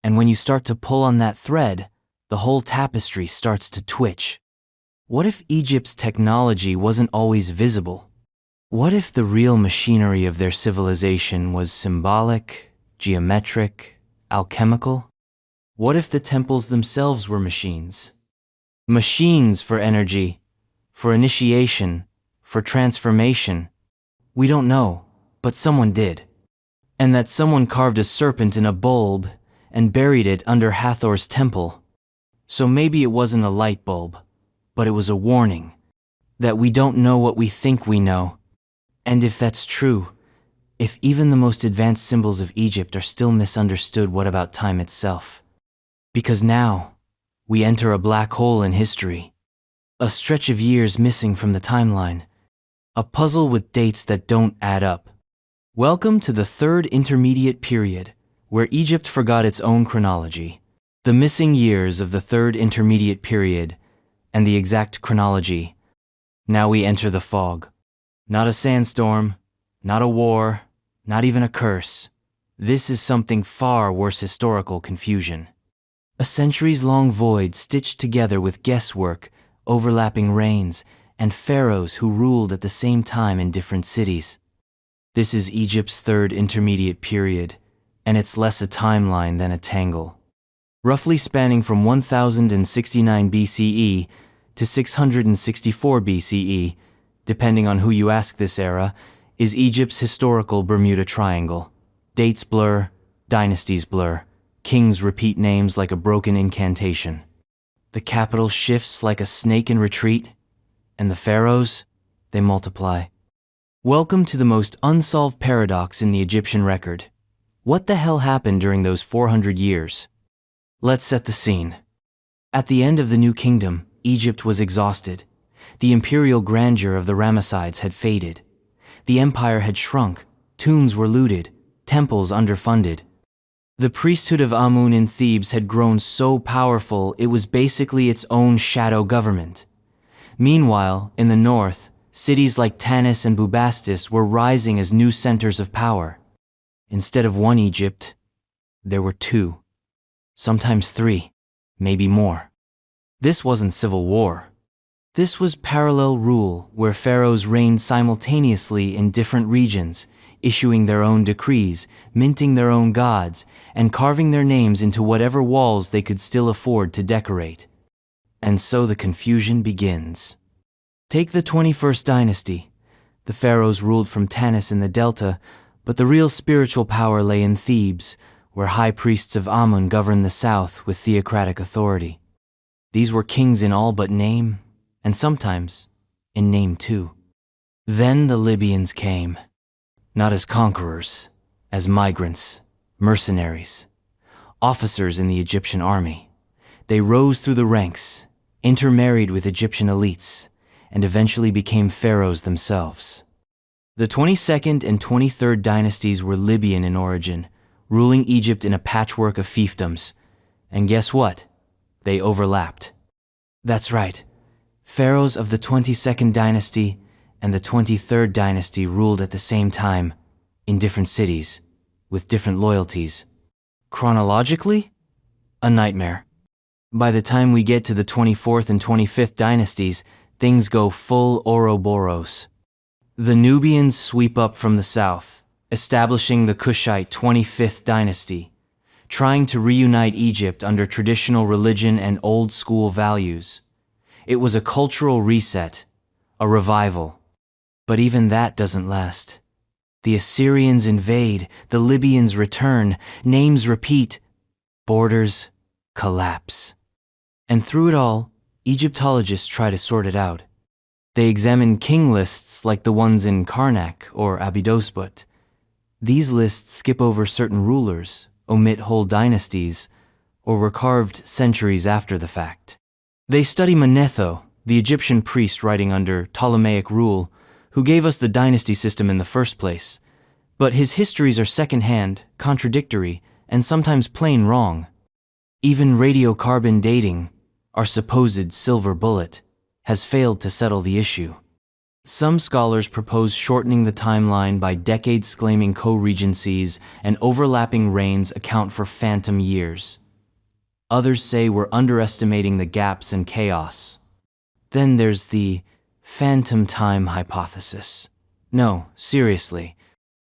And when you start to pull on that thread, the whole tapestry starts to twitch. What if Egypt's technology wasn't always visible? What if the real machinery of their civilization was symbolic, geometric, alchemical? What if the temples themselves were machines? Machines for energy, for initiation, for transformation. We don't know, but someone did. And that someone carved a serpent in a bulb and buried it under Hathor's temple. So maybe it wasn't a light bulb, but it was a warning that we don't know what we think we know. And if that's true, if even the most advanced symbols of Egypt are still misunderstood, what about time itself? Because now, we enter a black hole in history. A stretch of years missing from the timeline. A puzzle with dates that don't add up. Welcome to the Third Intermediate Period, where Egypt forgot its own chronology. The missing years of the Third Intermediate Period, and the exact chronology. Now we enter the fog. Not a sandstorm, not a war, not even a curse. This is something far worse: historical confusion. A centuries-long void stitched together with guesswork, overlapping reigns, and pharaohs who ruled at the same time in different cities. This is Egypt's Third Intermediate Period, and it's less a timeline than a tangle. Roughly spanning from 1069 BCE to 664 BCE, depending on who you ask, this era is Egypt's historical Bermuda Triangle. Dates blur, dynasties blur, kings repeat names like a broken incantation. The capital shifts like a snake in retreat, and the pharaohs, they multiply. Welcome to the most unsolved paradox in the Egyptian record. What the hell happened during those 400 years? Let's set the scene. At the end of the New Kingdom, Egypt was exhausted. The imperial grandeur of the Ramessides had faded. The empire had shrunk, tombs were looted, temples underfunded. The priesthood of Amun in Thebes had grown so powerful it was basically its own shadow government. Meanwhile, in the north, cities like Tanis and Bubastis were rising as new centers of power. Instead of one Egypt, there were two. Sometimes three, maybe more. This wasn't civil war. This was parallel rule, where pharaohs reigned simultaneously in different regions, issuing their own decrees, minting their own gods, and carving their names into whatever walls they could still afford to decorate. And so the confusion begins. Take the 21st dynasty. The pharaohs ruled from Tanis in the delta, but the real spiritual power lay in Thebes, where high priests of Amun governed the south with theocratic authority. These were kings in all but name, and sometimes in name too. Then the Libyans came, not as conquerors, as migrants, mercenaries, officers in the Egyptian army. They rose through the ranks, intermarried with Egyptian elites, and eventually became pharaohs themselves. The 22nd and 23rd dynasties were Libyan in origin, ruling Egypt in a patchwork of fiefdoms. And guess what? They overlapped. That's right. Pharaohs of the 22nd dynasty and the 23rd dynasty ruled at the same time, in different cities, with different loyalties. Chronologically, a nightmare. By the time we get to the 24th and 25th dynasties, things go full Ouroboros. The Nubians sweep up from the south, establishing the Kushite 25th dynasty, trying to reunite Egypt under traditional religion and old-school values. It was a cultural reset, a revival. But even that doesn't last. The Assyrians invade, the Libyans return, names repeat, borders collapse. And through it all, Egyptologists try to sort it out. They examine king lists like the ones in Karnak or Abydos, but these lists skip over certain rulers, omit whole dynasties, or were carved centuries after the fact. They study Manetho, the Egyptian priest writing under Ptolemaic rule, who gave us the dynasty system in the first place, but his histories are second-hand, contradictory, and sometimes plain wrong. Even radiocarbon dating, our supposed silver bullet, has failed to settle the issue. Some scholars propose shortening the timeline by decades, claiming co-regencies and overlapping reigns account for phantom years. Others say we're underestimating the gaps and chaos. Then there's the phantom time hypothesis. No, seriously.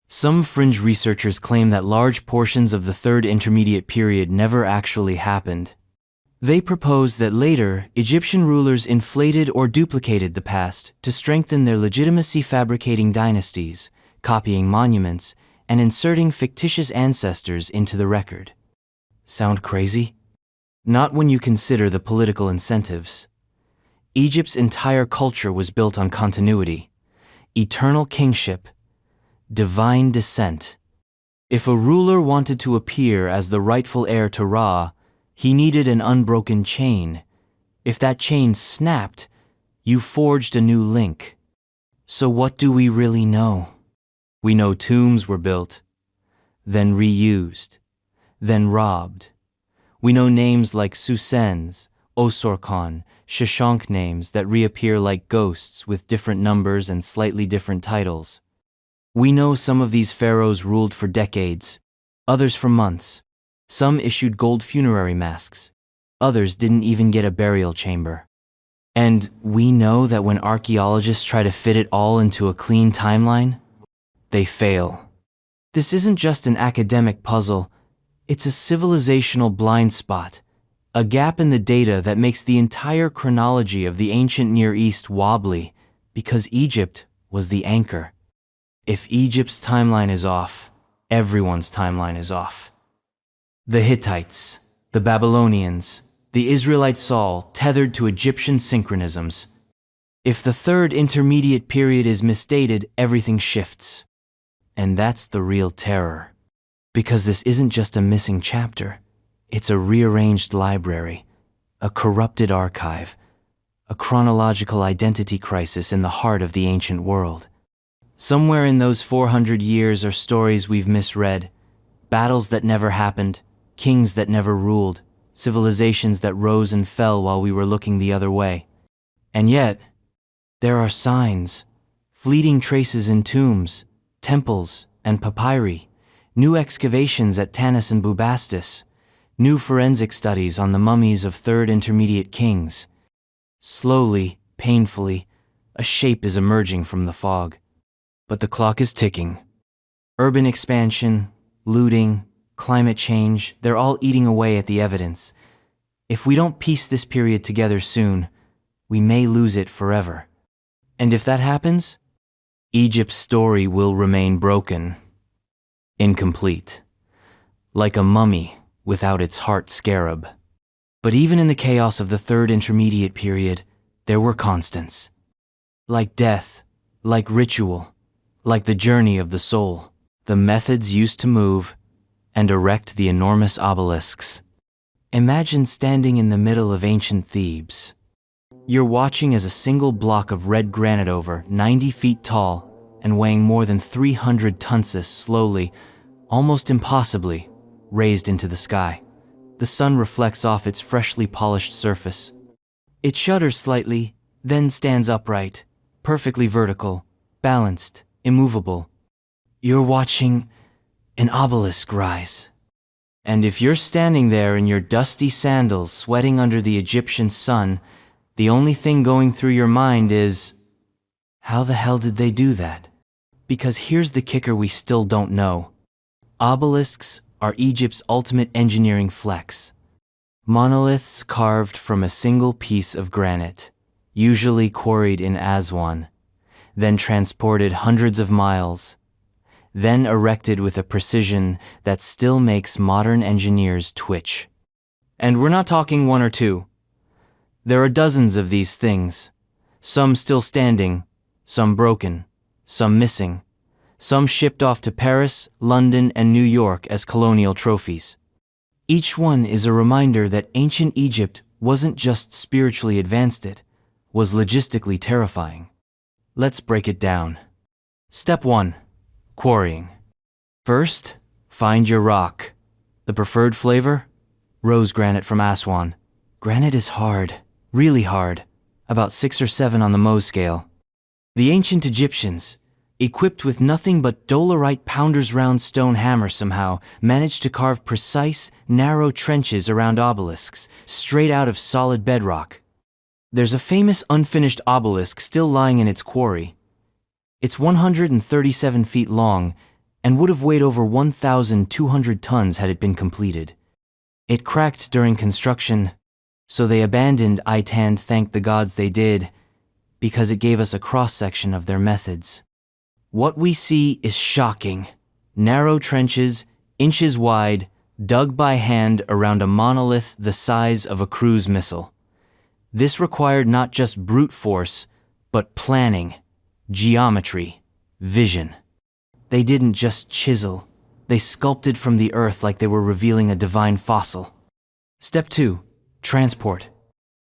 Some fringe researchers claim that large portions of the Third Intermediate Period never actually happened. They propose that later, Egyptian rulers inflated or duplicated the past to strengthen their legitimacy, fabricating dynasties, copying monuments, and inserting fictitious ancestors into the record. Sound crazy? Not when you consider the political incentives. Egypt's entire culture was built on continuity, eternal kingship, divine descent. If a ruler wanted to appear as the rightful heir to Ra, he needed an unbroken chain. If that chain snapped, you forged a new link. So what do we really know? We know tombs were built, then reused, then robbed. We know names like Susens, Osorkon, Shashank, names that reappear like ghosts with different numbers and slightly different titles. We know some of these pharaohs ruled for decades, others for months. Some issued gold funerary masks. Others didn't even get a burial chamber. And we know that when archaeologists try to fit it all into a clean timeline, they fail. This isn't just an academic puzzle, it's a civilizational blind spot, a gap in the data that makes the entire chronology of the ancient Near East wobbly, because Egypt was the anchor. If Egypt's timeline is off, everyone's timeline is off. The Hittites, the Babylonians, the Israelites all tethered to Egyptian synchronisms. If the Third Intermediate Period is misdated, everything shifts. And that's the real terror. Because this isn't just a missing chapter, it's a rearranged library, a corrupted archive, a chronological identity crisis in the heart of the ancient world. Somewhere in those 400 years are stories we've misread, battles that never happened, kings that never ruled, civilizations that rose and fell while we were looking the other way. And yet, there are signs, fleeting traces in tombs, temples, and papyri, new excavations at Tanis and Bubastis, new forensic studies on the mummies of Third Intermediate kings. Slowly, painfully, a shape is emerging from the fog. But the clock is ticking. Urban expansion, looting, climate change, they're all eating away at the evidence. If we don't piece this period together soon, we may lose it forever. And if that happens, Egypt's story will remain broken, incomplete, like a mummy without its heart scarab. But even in the chaos of the Third Intermediate Period, there were constants. Like death, like ritual, like the journey of the soul, the methods used to move and erect the enormous obelisks. Imagine standing in the middle of ancient Thebes. You're watching as a single block of red granite over 90 feet tall and weighing more than 300 tons slowly, almost impossibly, raised into the sky. The sun reflects off its freshly polished surface. It shudders slightly, then stands upright, perfectly vertical, balanced, immovable. You're watching an obelisk rise. And if you're standing there in your dusty sandals sweating under the Egyptian sun, the only thing going through your mind is, how the hell did they do that? Because here's the kicker we still don't know. Obelisks are Egypt's ultimate engineering flex. Monoliths carved from a single piece of granite, usually quarried in Aswan, then transported hundreds of miles, then erected with a precision that still makes modern engineers twitch. And we're not talking one or two. There are dozens of these things, some still standing, some broken, some missing, some shipped off to Paris, London, and New York as colonial trophies. Each one is a reminder that ancient Egypt wasn't just spiritually advanced, it was logistically terrifying. Let's break it down. Step 1. Quarrying. First, find your rock. The preferred flavor? Rose granite from Aswan. Granite is hard, really hard, about 6 or 7 on the Mohs scale. The ancient Egyptians, equipped with nothing but dolerite pounder's round stone hammer somehow, managed to carve precise, narrow trenches around obelisks, straight out of solid bedrock. There's a famous unfinished obelisk still lying in its quarry. It's 137 feet long and would have weighed over 1,200 tons had it been completed. It cracked during construction, so they abandoned it and thanked the gods they did, because it gave us a cross-section of their methods. What we see is shocking. Narrow trenches, inches wide, dug by hand around a monolith the size of a cruise missile. This required not just brute force, but planning, geometry, vision. They didn't just chisel, they sculpted from the earth like they were revealing a divine fossil. Step 2. Transport.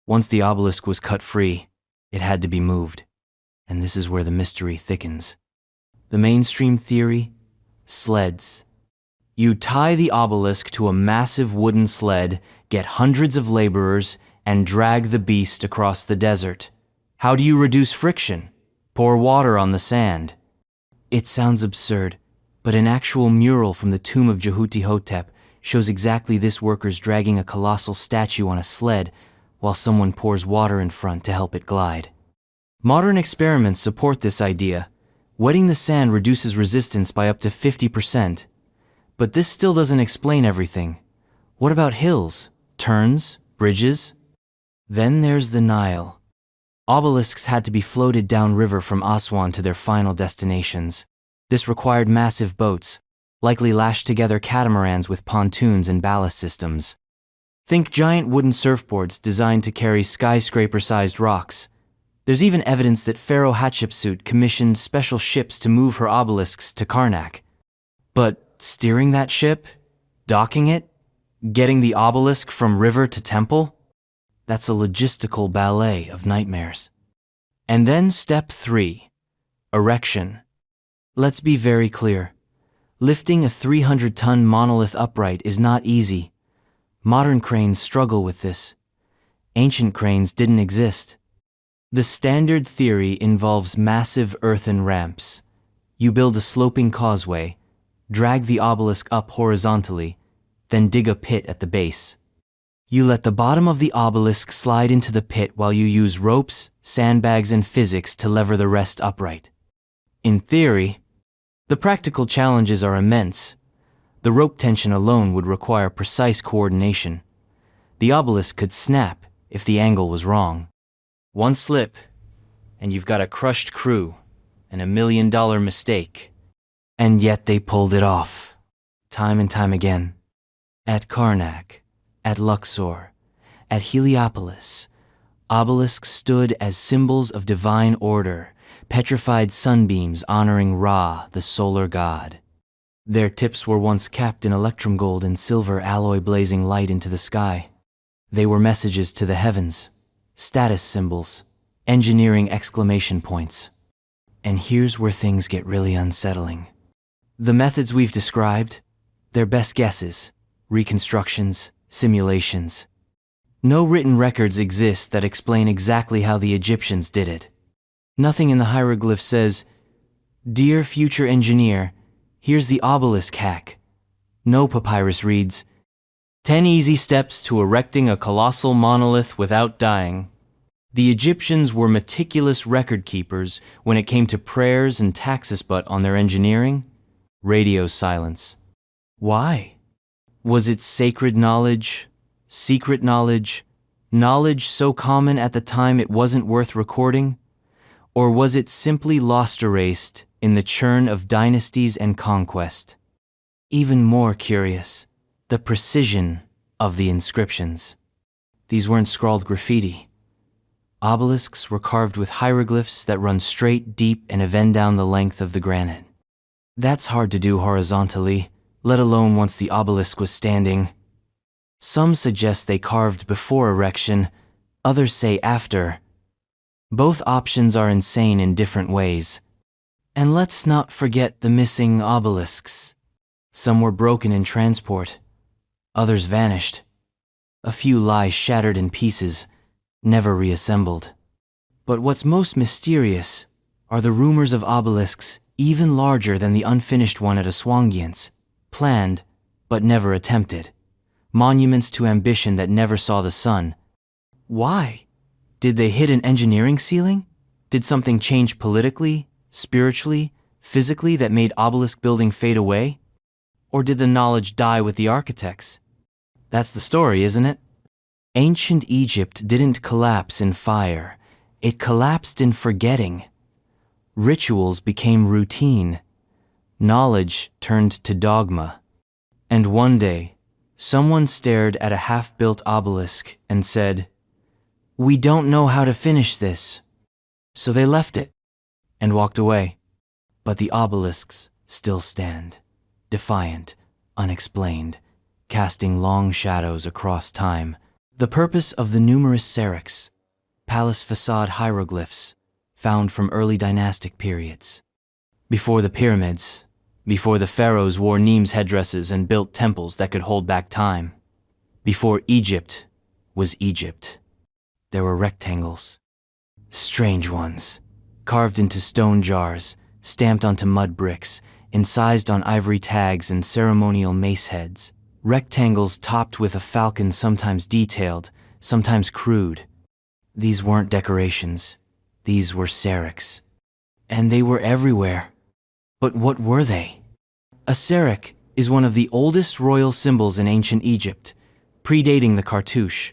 Once the obelisk was cut free, it had to be moved. And this is where the mystery thickens. The mainstream theory? Sleds. You tie the obelisk to a massive wooden sled, get hundreds of laborers, and drag the beast across the desert. How do you reduce friction? Pour water on the sand. It sounds absurd, but an actual mural from the tomb of Jehuti-Hotep shows exactly this: workers dragging a colossal statue on a sled while someone pours water in front to help it glide. Modern experiments support this idea. Wetting the sand reduces resistance by up to 50%. But this still doesn't explain everything. What about hills, turns, bridges? Then there's the Nile. Obelisks had to be floated downriver from Aswan to their final destinations. This required massive boats, likely lashed together catamarans with pontoons and ballast systems. Think giant wooden surfboards designed to carry skyscraper-sized rocks. There's even evidence that Pharaoh Hatshepsut commissioned special ships to move her obelisks to Karnak. But steering that ship? Docking it? Getting the obelisk from river to temple? That's a logistical ballet of nightmares. And then step 3. Erection. Let's be very clear. Lifting a 300-ton monolith upright is not easy. Modern cranes struggle with this. Ancient cranes didn't exist. The standard theory involves massive earthen ramps. You build a sloping causeway, drag the obelisk up horizontally, then dig a pit at the base. You let the bottom of the obelisk slide into the pit while you use ropes, sandbags, and physics to lever the rest upright. In theory, the practical challenges are immense. The rope tension alone would require precise coordination. The obelisk could snap if the angle was wrong. One slip, and you've got a crushed crew and $1 million mistake. And yet they pulled it off, time and time again. At Karnak, at Luxor, at Heliopolis, obelisks stood as symbols of divine order, petrified sunbeams honoring Ra, the solar god. Their tips were once capped in electrum gold and silver alloy blazing light into the sky. They were messages to the heavens, status symbols, engineering exclamation points. And here's where things get really unsettling. The methods we've described, they're best guesses, reconstructions, simulations. No written records exist that explain exactly how the Egyptians did it. Nothing in the hieroglyph says, "Dear future engineer, here's the obelisk hack." No papyrus reads, 10 easy steps to erecting a colossal monolith without dying. The Egyptians were meticulous record keepers when it came to prayers and taxes, but on their engineering, radio silence. Why? Was it sacred knowledge, secret knowledge, knowledge so common at the time it wasn't worth recording? Or was it simply lost, erased in the churn of dynasties and conquest? Even more curious, the precision of the inscriptions. These weren't scrawled graffiti. Obelisks were carved with hieroglyphs that run straight, deep, and even down the length of the granite. That's hard to do horizontally, let alone once the obelisk was standing. Some suggest they carved before erection, others say after. Both options are insane in different ways. And let's not forget the missing obelisks. Some were broken in transport. Others vanished. A few lie shattered in pieces, never reassembled. But what's most mysterious are the rumors of obelisks even larger than the unfinished one at Aswangians, planned but never attempted. Monuments to ambition that never saw the sun. Why? Did they hit an engineering ceiling? Did something change politically, spiritually, physically that made obelisk building fade away? Or did the knowledge die with the architects? That's the story, isn't it? Ancient Egypt didn't collapse in fire. It collapsed in forgetting. Rituals became routine. Knowledge turned to dogma. And one day, someone stared at a half-built obelisk and said, "We don't know how to finish this." So they left it and walked away. But the obelisks still stand, defiant, unexplained, casting long shadows across time. The purpose of the numerous Serekhs, palace facade hieroglyphs, found from early dynastic periods. Before the pyramids, before the pharaohs wore Nemes headdresses and built temples that could hold back time. Before Egypt was Egypt. There were rectangles. Strange ones, carved into stone jars, stamped onto mud bricks, incised on ivory tags and ceremonial mace heads. Rectangles topped with a falcon, sometimes detailed, sometimes crude. These weren't decorations. These were Serekhs. And they were everywhere. But what were they? A Serekh is one of the oldest royal symbols in ancient Egypt, predating the cartouche.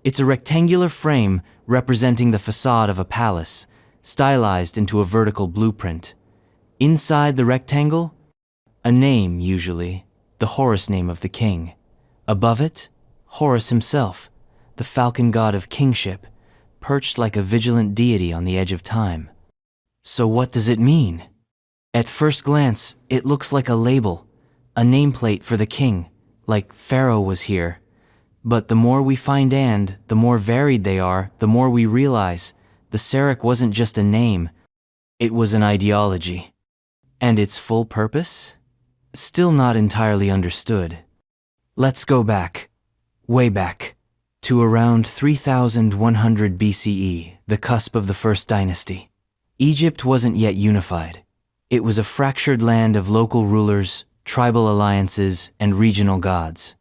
It's a rectangular frame representing the facade of a palace, stylized into a vertical blueprint. Inside the rectangle, a name usually, the Horus name of the king. Above it, Horus himself, the falcon god of kingship, perched like a vigilant deity on the edge of time. So what does it mean? At first glance, it looks like a label, a nameplate for the king, like Pharaoh was here. But the more we find and the more varied they are, the more we realize the Serekh wasn't just a name, it was an ideology. And its full purpose? Still not entirely understood. Let's go back, way back, to around 3100 BCE, the cusp of the first dynasty. Egypt wasn't yet unified. It was a fractured land of local rulers, tribal alliances, and regional gods.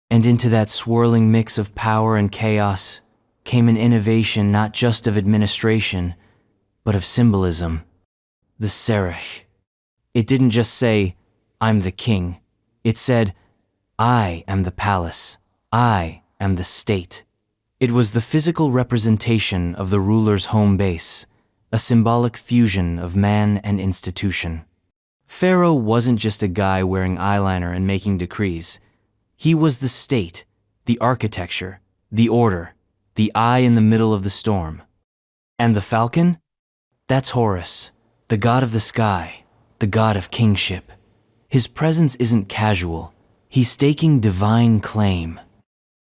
And into that swirling mix of power and chaos came an innovation not just of administration, but of symbolism. The Serekh. It didn't just say, "I'm the king." It said, "I am the palace. I am the state." It was the physical representation of the ruler's home base, a symbolic fusion of man and institution. Pharaoh wasn't just a guy wearing eyeliner and making decrees. He was the state, the architecture, the order, the eye in the middle of the storm. And the falcon? That's Horus, the god of the sky, the god of kingship. His presence isn't casual. He's staking divine claim,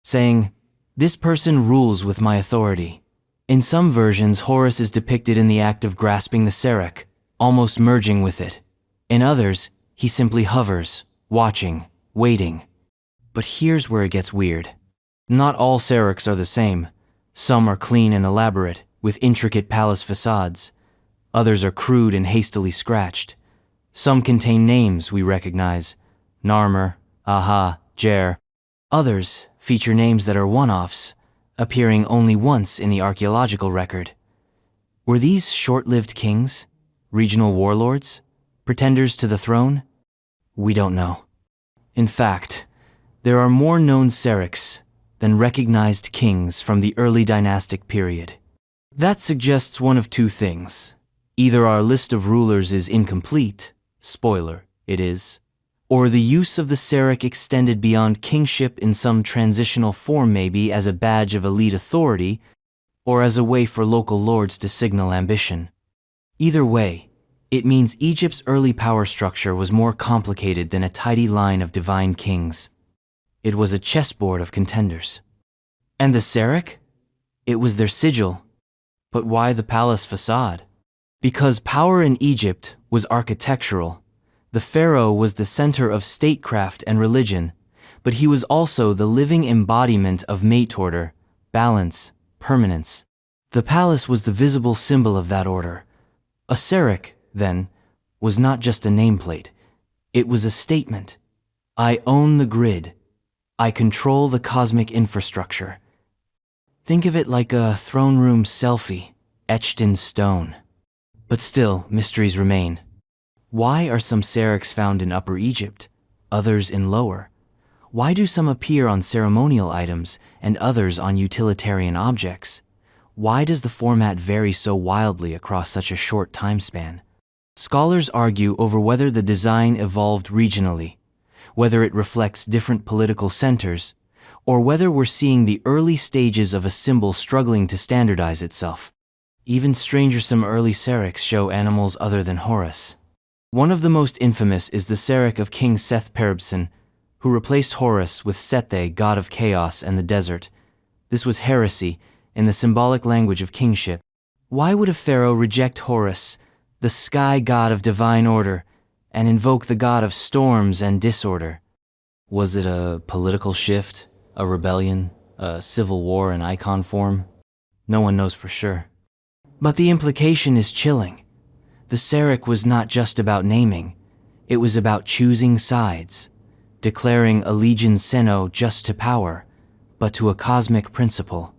saying, "This person rules with my authority." In some versions, Horus is depicted in the act of grasping the Serekh, almost merging with it. In others, he simply hovers, watching, waiting. But here's where it gets weird. Not all Serekhs are the same. Some are clean and elaborate, with intricate palace facades. Others are crude and hastily scratched. Some contain names we recognize, Narmer, Aha, Jer. Others feature names that are one-offs, appearing only once in the archaeological record. Were these short-lived kings, regional warlords, pretenders to the throne? We don't know. In fact, there are more known Serekhs than recognized kings from the early dynastic period. That suggests one of two things. Either our list of rulers is incomplete, spoiler, it is, or the use of the Serekh extended beyond kingship in some transitional form, maybe as a badge of elite authority, or as a way for local lords to signal ambition. Either way, it means Egypt's early power structure was more complicated than a tidy line of divine kings. It was a chessboard of contenders. And the Serekh? It was their sigil. But why the palace facade? Because power in Egypt was architectural. The pharaoh was the center of statecraft and religion, but he was also the living embodiment of mate order, balance, permanence. The palace was the visible symbol of that order. A Serekh, then, was not just a nameplate. It was a statement. I own the grid. I control the cosmic infrastructure. Think of it like a throne room selfie, etched in stone. But still, mysteries remain. Why are some Serekhs found in Upper Egypt, others in Lower? Why do some appear on ceremonial items and others on utilitarian objects? Why does the format vary so wildly across such a short time span? Scholars argue over whether the design evolved regionally, whether it reflects different political centers, or whether we're seeing the early stages of a symbol struggling to standardize itself. Even stranger, some early Serekhs show animals other than Horus. One of the most infamous is the Serekh of King Seth-Peribsen, who replaced Horus with Sethe, god of chaos and the desert. This was heresy in the symbolic language of kingship. Why would a pharaoh reject Horus, the sky god of divine order, and invoke the god of storms and disorder? Was it a political shift, a rebellion, a civil war in icon form? No one knows for sure. But the implication is chilling. The Serekh was not just about naming, it was about choosing sides, declaring allegiance not just to power, but to a cosmic principle.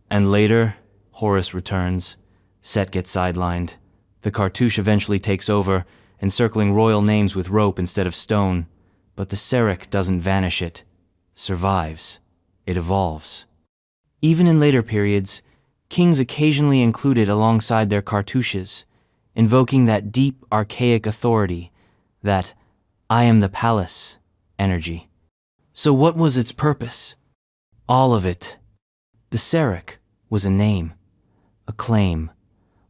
And later, Horus returns, Set gets sidelined, the cartouche eventually takes over, encircling royal names with rope instead of stone, but the Serekh doesn't vanish, it survives, it evolves. Even in later periods, kings occasionally included alongside their cartouches, invoking that deep, archaic authority, that I am the palace energy. So what was its purpose? All of it. The Serekh was a name, a claim,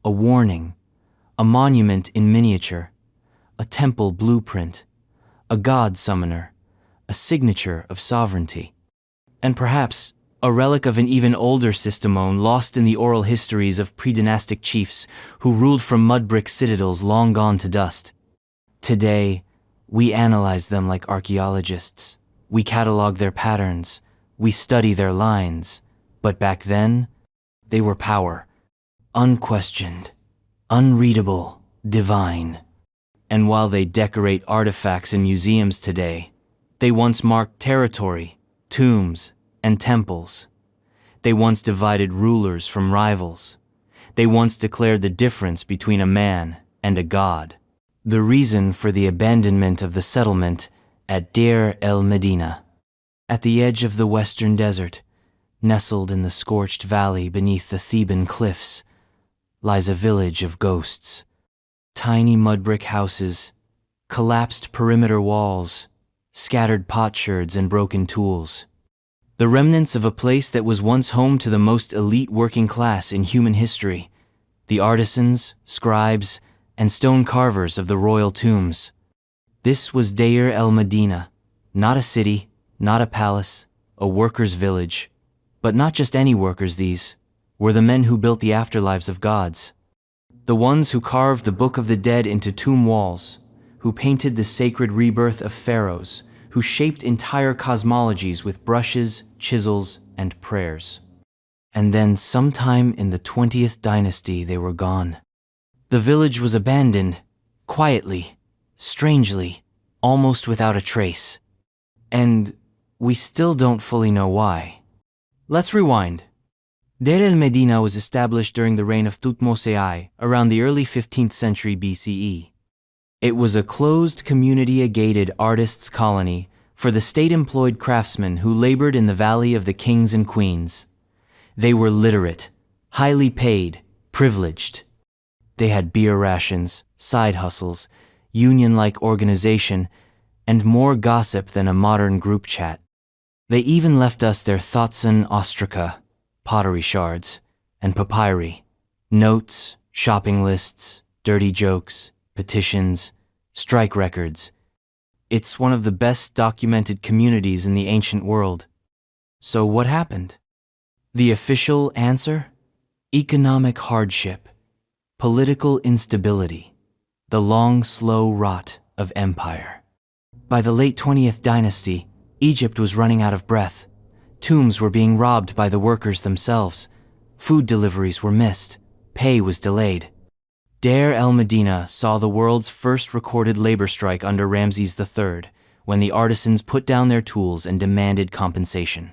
a warning, a monument in miniature, a temple blueprint, a god summoner, a signature of sovereignty, and perhaps a relic of an even older systemon lost in the oral histories of pre-dynastic chiefs who ruled from mud-brick citadels long gone to dust. Today, we analyze them like archaeologists. We catalog their patterns. We study their lines. But back then, they were power. Unquestioned, unreadable, divine. And while they decorate artifacts in museums today, they once marked territory, tombs, and temples. They once divided rulers from rivals. They once declared the difference between a man and a god. The reason for the abandonment of the settlement at Deir el-Medina, at the edge of the western desert, nestled in the scorched valley beneath the Theban cliffs, lies a village of ghosts. Tiny mud-brick houses, collapsed perimeter walls, scattered potsherds and broken tools. The remnants of a place that was once home to the most elite working class in human history, the artisans, scribes, and stone carvers of the royal tombs. This was Deir el-Medina, not a city, not a palace, a workers' village. But not just any workers, these were the men who built the afterlives of gods. The ones who carved the Book of the Dead into tomb walls, who painted the sacred rebirth of pharaohs, who shaped entire cosmologies with brushes, chisels, and prayers. And then sometime in the 20th dynasty they were gone. The village was abandoned, quietly, strangely, almost without a trace. And we still don't fully know why. Let's rewind. Deir el-Medina was established during the reign of Thutmose I, around the early 15th century BCE. It was a closed, community-gated artists' colony for the state-employed craftsmen who labored in the Valley of the Kings and Queens. They were literate, highly paid, privileged. They had beer rations, side hustles, union-like organization, and more gossip than a modern group chat. They even left us their thoughts on Ostraca, pottery shards, and papyri, notes, shopping lists, dirty jokes, petitions, strike records. It's one of the best documented communities in the ancient world. So what happened? The official answer? Economic hardship, political instability, the long, slow rot of empire. By the late 20th dynasty, Egypt was running out of breath. Tombs were being robbed by the workers themselves. Food deliveries were missed. Pay was delayed. Deir el-Medina saw the world's first recorded labor strike under Ramses III, when the artisans put down their tools and demanded compensation.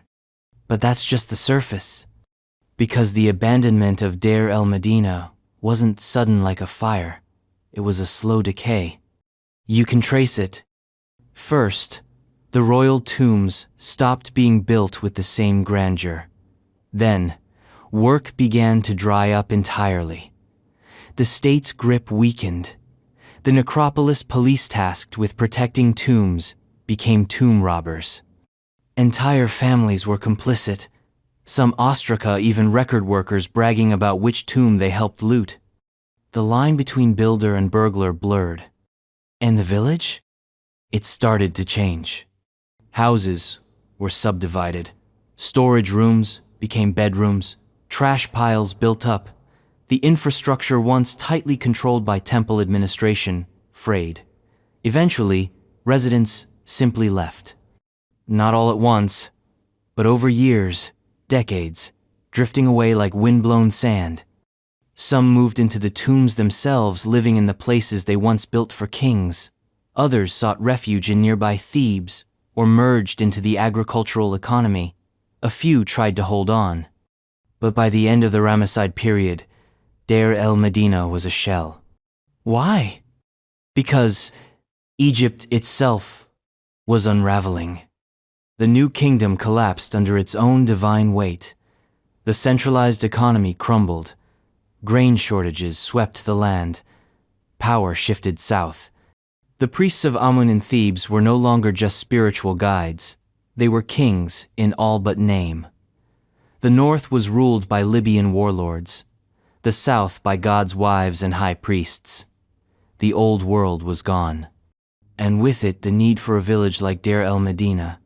But that's just the surface. Because the abandonment of Deir el-Medina wasn't sudden like a fire. It was a slow decay. You can trace it. First, the royal tombs stopped being built with the same grandeur. Then, work began to dry up entirely. The state's grip weakened. The necropolis police tasked with protecting tombs became tomb robbers. Entire families were complicit. Some Ostraca even record workers bragging about which tomb they helped loot. The line between builder and burglar blurred. And the village? It started to change. Houses were subdivided. Storage rooms became bedrooms. Trash piles built up. The infrastructure once tightly controlled by temple administration frayed. Eventually, residents simply left. Not all at once, but over years, decades, drifting away like wind-blown sand. Some moved into the tombs themselves, living in the places they once built for kings. Others sought refuge in nearby Thebes or merged into the agricultural economy. A few tried to hold on. But by the end of the Ramesside period, Deir el-Medina was a shell. Why? Because Egypt itself was unraveling. The new kingdom collapsed under its own divine weight. The centralized economy crumbled. Grain shortages swept the land. Power shifted south. The priests of Amun in Thebes were no longer just spiritual guides. They were kings in all but name. The north was ruled by Libyan warlords. The south by God's wives and high priests. The old world was gone. And with it the need for a village like Deir el-Medina.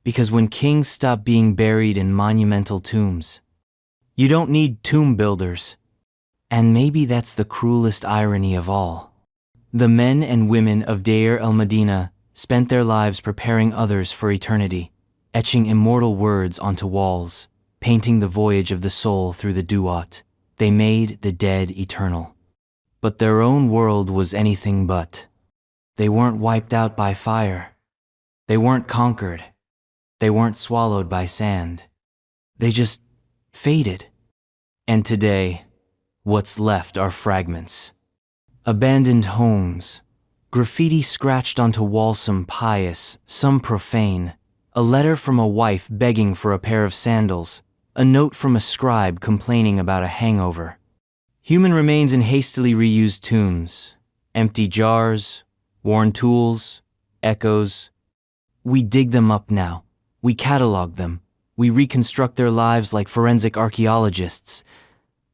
Because when kings stop being buried in monumental tombs, you don't need tomb builders. And maybe that's the cruelest irony of all. The men and women of Deir el-Medina spent their lives preparing others for eternity, etching immortal words onto walls, painting the voyage of the soul through the duat. They made the dead eternal. But their own world was anything but. They weren't wiped out by fire. They weren't conquered. They weren't swallowed by sand. They just faded. And today, what's left are fragments. Abandoned homes, graffiti scratched onto walls, some pious, some profane, a letter from a wife begging for a pair of sandals, a note from a scribe complaining about a hangover. Human remains in hastily reused tombs, empty jars, worn tools, echoes. We dig them up now. We catalog them. We reconstruct their lives like forensic archaeologists.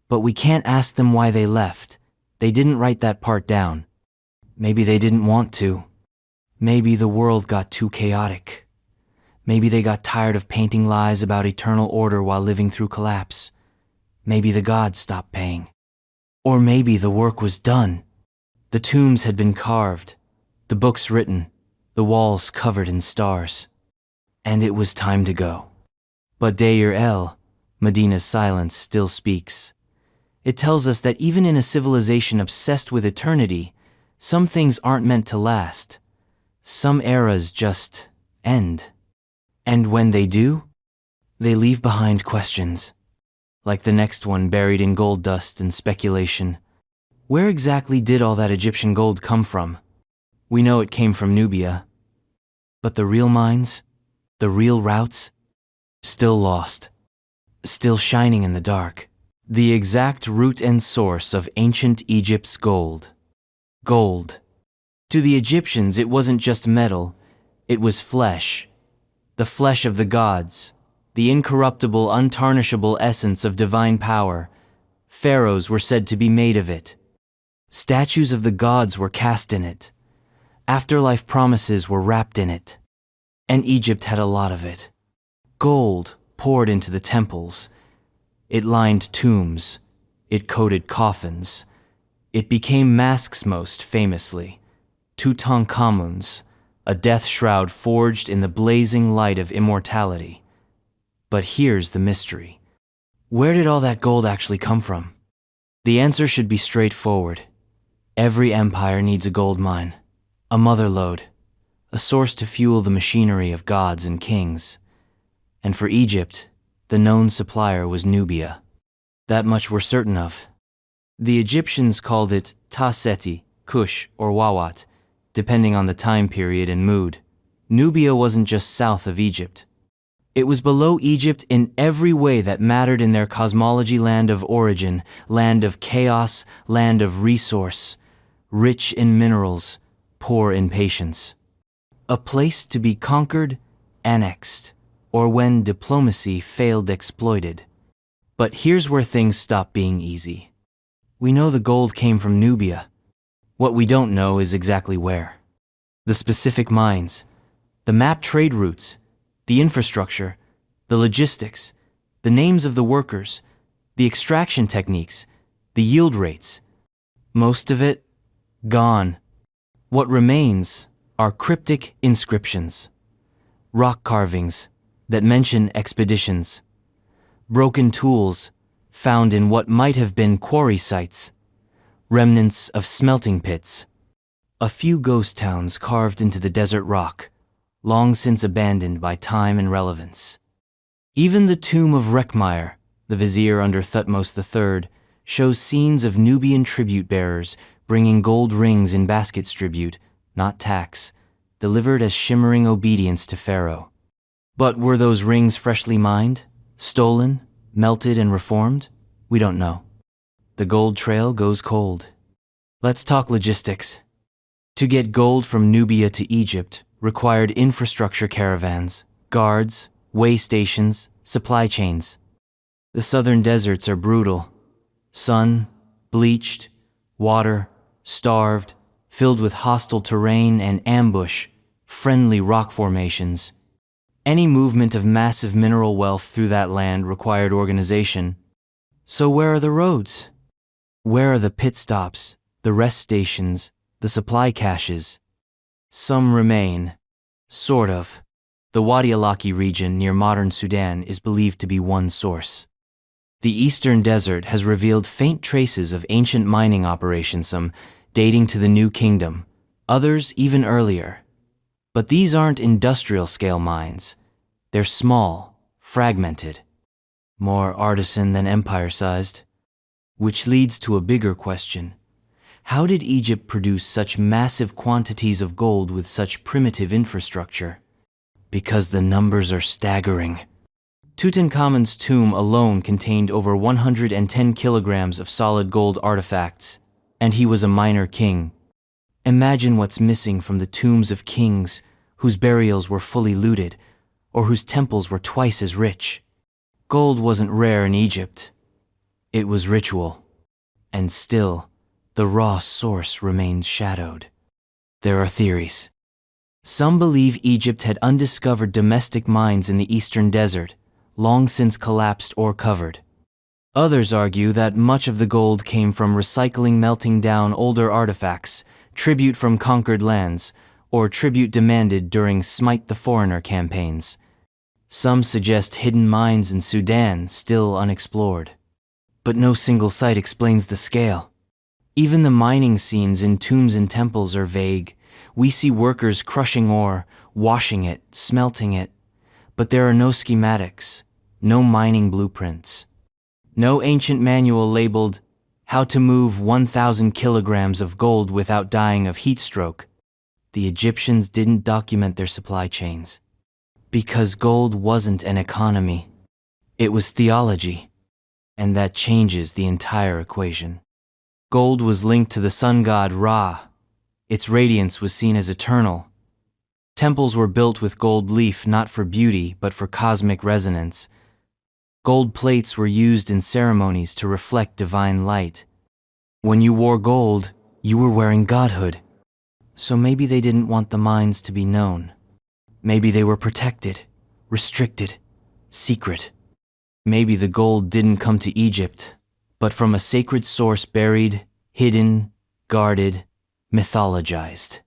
But we can't ask them why they left. They didn't write that part down. Maybe they didn't want to. Maybe the world got too chaotic. Maybe they got tired of painting lies about eternal order while living through collapse. Maybe the gods stopped paying. Or maybe the work was done. The tombs had been carved, the books written, the walls covered in stars. And it was time to go. But Deir el-Medina's silence still speaks. It tells us that even in a civilization obsessed with eternity, some things aren't meant to last. Some eras just end. And when they do, they leave behind questions. Like the next one buried in gold dust and speculation. Where exactly did all that Egyptian gold come from? We know it came from Nubia. But the real mines, the real routes, still lost. Still shining in the dark. The exact root and source of ancient Egypt's gold. Gold. To the Egyptians, it wasn't just metal, it was flesh. The flesh of the gods, the incorruptible, untarnishable essence of divine power. Pharaohs were said to be made of it. Statues of the gods were cast in it. Afterlife promises were wrapped in it. And Egypt had a lot of it. Gold poured into the temples. It lined tombs. It coated coffins. It became masks, most famously Tutankhamun's, a death shroud forged in the blazing light of immortality. But here's the mystery. Where did all that gold actually come from? The answer should be straightforward. Every empire needs a gold mine, a mother lode, a source to fuel the machinery of gods and kings. And for Egypt, the known supplier was Nubia. That much we're certain of. The Egyptians called it Ta-Seti, Kush, or Wawat, depending on the time period and mood. Nubia wasn't just south of Egypt. It was below Egypt in every way that mattered in their cosmology, land of origin, land of chaos, land of resource, rich in minerals, poor in patience. A place to be conquered, annexed, or when diplomacy failed, exploited. But here's where things stop being easy. We know the gold came from Nubia. What we don't know is exactly where. The specific mines, the mapped trade routes, the infrastructure, the logistics, the names of the workers, the extraction techniques, the yield rates. Most of it, gone. What remains are cryptic inscriptions, rock carvings that mention expeditions, broken tools found in what might have been quarry sites, remnants of smelting pits, a few ghost towns carved into the desert rock, long since abandoned by time and relevance. Even the tomb of Rekhmire, the vizier under Thutmose III, shows scenes of Nubian tribute bearers bringing gold rings in baskets, tribute, not tax, delivered as shimmering obedience to Pharaoh. But were those rings freshly mined, stolen, melted, and reformed? We don't know. The gold trail goes cold. Let's talk logistics. To get gold from Nubia to Egypt required infrastructure, caravans, guards, way stations, supply chains. The southern deserts are brutal. Sun, bleached, water, starved, filled with hostile terrain and ambush-friendly rock formations. Any movement of massive mineral wealth through that land required organization. So where are the roads? Where are the pit stops, the rest stations, the supply caches? Some remain. Sort of. The Wadi al-Laki region near modern Sudan is believed to be one source. The eastern desert has revealed faint traces of ancient mining operations, some dating to the New Kingdom, others even earlier. But these aren't industrial-scale mines. They're small, fragmented, more artisan than empire-sized. Which leads to a bigger question. How did Egypt produce such massive quantities of gold with such primitive infrastructure? Because the numbers are staggering. Tutankhamun's tomb alone contained over 110 kilograms of solid gold artifacts, and he was a minor king. Imagine what's missing from the tombs of kings whose burials were fully looted, or whose temples were twice as rich. Gold wasn't rare in Egypt. It was ritual. And still, the raw source remains shadowed. There are theories. Some believe Egypt had undiscovered domestic mines in the eastern desert, long since collapsed or covered. Others argue that much of the gold came from recycling, melting down older artifacts, tribute from conquered lands, or tribute demanded during Smite the Foreigner campaigns. Some suggest hidden mines in Sudan still unexplored. But no single site explains the scale. Even the mining scenes in tombs and temples are vague. We see workers crushing ore, washing it, smelting it. But there are no schematics, no mining blueprints. No ancient manual labeled, "How to move 1,000 kilograms of gold without dying of heat stroke." The Egyptians didn't document their supply chains. Because gold wasn't an economy. It was theology. And that changes the entire equation. Gold was linked to the sun god Ra. Its radiance was seen as eternal. Temples were built with gold leaf not for beauty but for cosmic resonance. Gold plates were used in ceremonies to reflect divine light. When you wore gold, you were wearing godhood. So maybe they didn't want the mines to be known. Maybe they were protected, restricted, secret. Maybe the gold didn't come to Egypt, but from a sacred source buried, hidden, guarded, mythologized.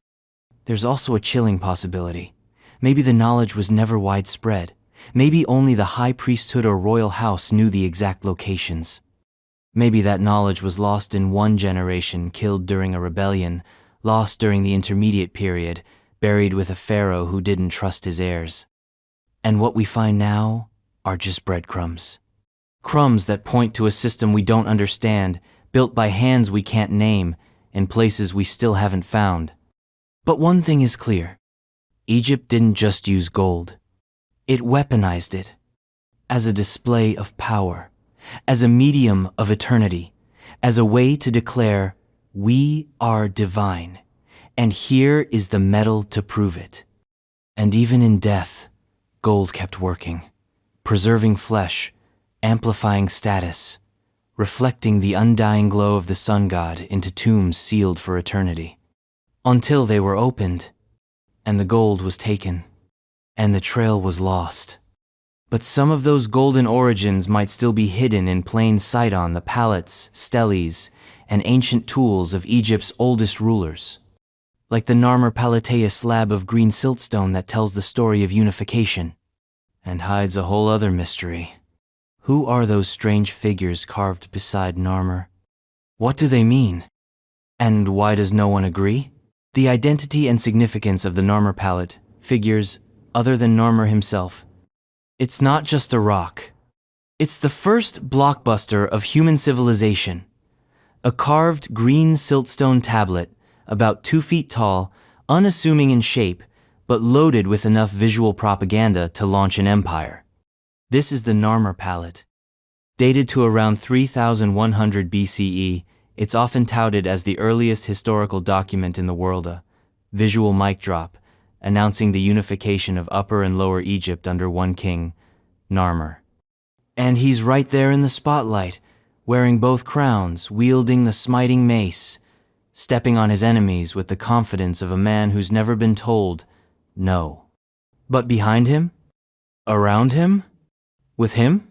There's also a chilling possibility. Maybe the knowledge was never widespread. Maybe only the high priesthood or royal house knew the exact locations. Maybe that knowledge was lost in one generation, killed during a rebellion, lost during the intermediate period, buried with a pharaoh who didn't trust his heirs. And what we find now are just breadcrumbs. Crumbs that point to a system we don't understand, built by hands we can't name, in places we still haven't found. But one thing is clear. Egypt didn't just use gold. It weaponized it. As a display of power, as a medium of eternity, as a way to declare, we are divine, and here is the metal to prove it. And even in death, gold kept working, preserving flesh, amplifying status, reflecting the undying glow of the sun god into tombs sealed for eternity. Until they were opened, and the gold was taken, and the trail was lost. But some of those golden origins might still be hidden in plain sight on the palettes, steles, and ancient tools of Egypt's oldest rulers. Like the Narmer Palette slab of green siltstone that tells the story of unification, and hides a whole other mystery. Who are those strange figures carved beside Narmer? What do they mean? And why does no one agree? The identity and significance of the Narmer Palette figures other than Narmer himself. It's not just a rock. It's the first blockbuster of human civilization. A carved green siltstone tablet, about 2 feet tall, unassuming in shape, but loaded with enough visual propaganda to launch an empire. This is the Narmer Palette. Dated to around 3100 BCE, it's often touted as the earliest historical document in the world, a visual mic drop, announcing the unification of Upper and Lower Egypt under one king, Narmer. And he's right there in the spotlight, wearing both crowns, wielding the smiting mace, stepping on his enemies with the confidence of a man who's never been told no. But behind him? Around him? With him?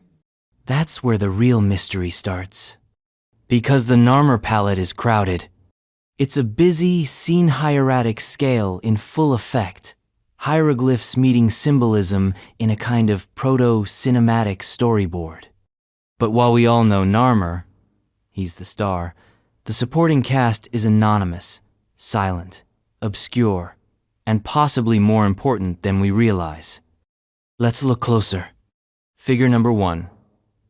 That's where the real mystery starts. Because the Narmer Palette is crowded. It's a busy, scene-hieratic scale in full effect, hieroglyphs meeting symbolism in a kind of proto-cinematic storyboard. But while we all know Narmer, he's the star, the supporting cast is anonymous, silent, obscure, and possibly more important than we realize. Let's look closer. Figure number 1,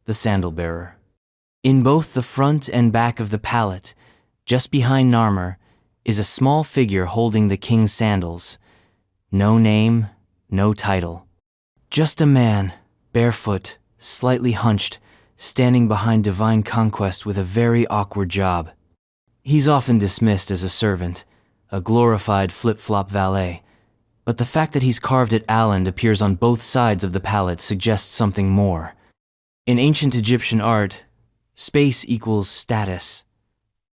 the sandal-bearer. In both the front and back of the palette, just behind Narmer, is a small figure holding the king's sandals. No name, no title. Just a man, barefoot, slightly hunched, standing behind divine conquest with a very awkward job. He's often dismissed as a servant, a glorified flip-flop valet, but the fact that he's carved at Alland appears on both sides of the palette suggests something more. In ancient Egyptian art, space equals status.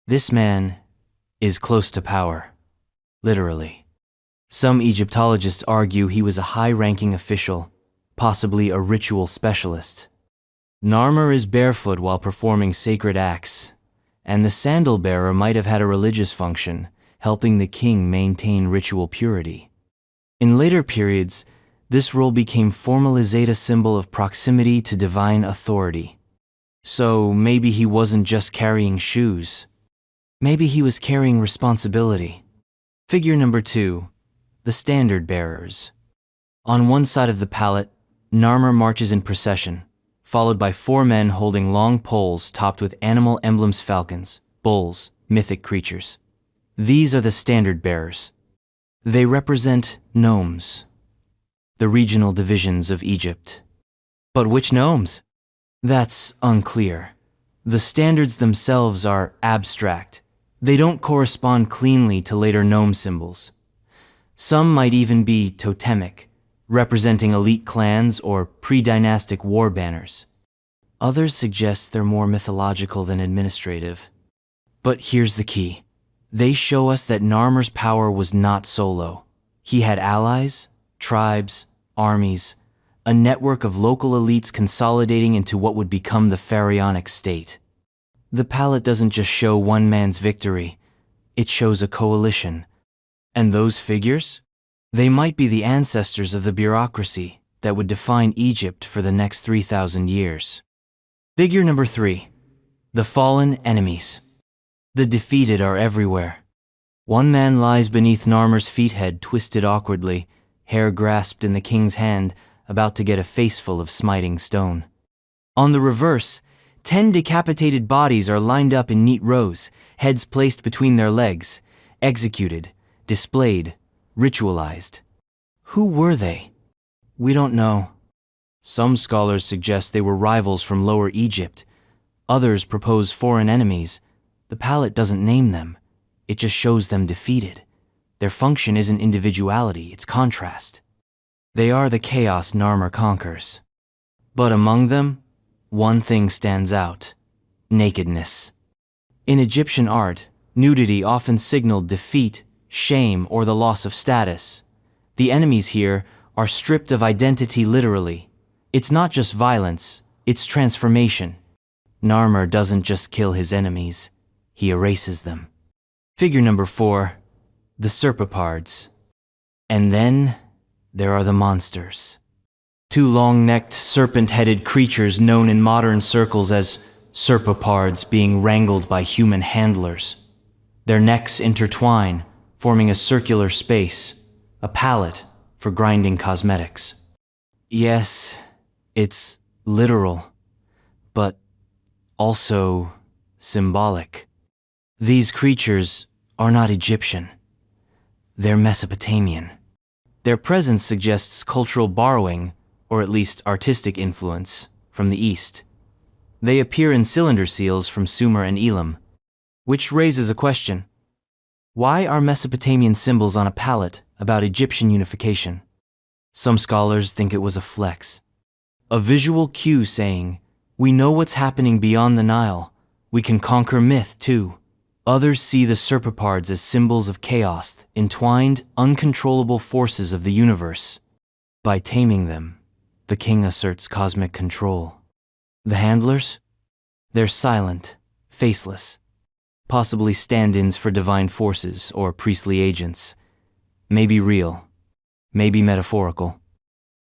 This man is close to power, literally. Some Egyptologists argue he was a high-ranking official, possibly a ritual specialist. Narmer is barefoot while performing sacred acts, and the sandal-bearer might have had a religious function, helping the king maintain ritual purity. In later periods, this role became formalized, a symbol of proximity to divine authority. So maybe he wasn't just carrying shoes. Maybe he was carrying responsibility. Figure number 2, the standard bearers. On one side of the palette, Narmer marches in procession, followed by 4 men holding long poles topped with animal emblems: falcons, bulls, mythic creatures. These are the standard bearers. They represent nomes, the regional divisions of Egypt. But which nomes? That's unclear. The standards themselves are abstract. They don't correspond cleanly to later nome symbols. Some might even be totemic, representing elite clans or pre-dynastic war banners. Others suggest they're more mythological than administrative. But here's the key. They show us that Narmer's power was not solo. He had allies, tribes, armies, a network of local elites consolidating into what would become the pharaonic state. The palette doesn't just show one man's victory, it shows a coalition. And those figures? They might be the ancestors of the bureaucracy that would define Egypt for the next 3,000 years. Figure number 3. The fallen enemies. The defeated are everywhere. One man lies beneath Narmer's feet, head twisted awkwardly, hair grasped in the king's hand, about to get a faceful of smiting stone. On the reverse, 10 decapitated bodies are lined up in neat rows, heads placed between their legs, executed, displayed, ritualized. Who were they? We don't know. Some scholars suggest they were rivals from Lower Egypt. Others propose foreign enemies. The palette doesn't name them. It just shows them defeated. Their function isn't individuality, it's contrast. They are the chaos Narmer conquers. But among them, one thing stands out: nakedness. In Egyptian art, nudity often signaled defeat, shame, or the loss of status. The enemies here are stripped of identity literally. It's not just violence, it's transformation. Narmer doesn't just kill his enemies, he erases them. Figure number 4. The serpopards. And then there are the monsters. 2 long-necked, serpent-headed creatures known in modern circles as serpopards being wrangled by human handlers. Their necks intertwine, forming a circular space, a palette for grinding cosmetics. Yes, it's literal, but also symbolic. These creatures are not Egyptian. They're Mesopotamian. Their presence suggests cultural borrowing, or at least artistic influence, from the East. They appear in cylinder seals from Sumer and Elam, which raises a question. Why are Mesopotamian symbols on a palette about Egyptian unification? Some scholars think it was a flex, a visual cue saying, we know what's happening beyond the Nile, we can conquer myth too. Others see the serpopards as symbols of chaos, entwined, uncontrollable forces of the universe. By taming them, the king asserts cosmic control. The handlers? They're silent, faceless, possibly stand-ins for divine forces or priestly agents. Maybe real, maybe metaphorical.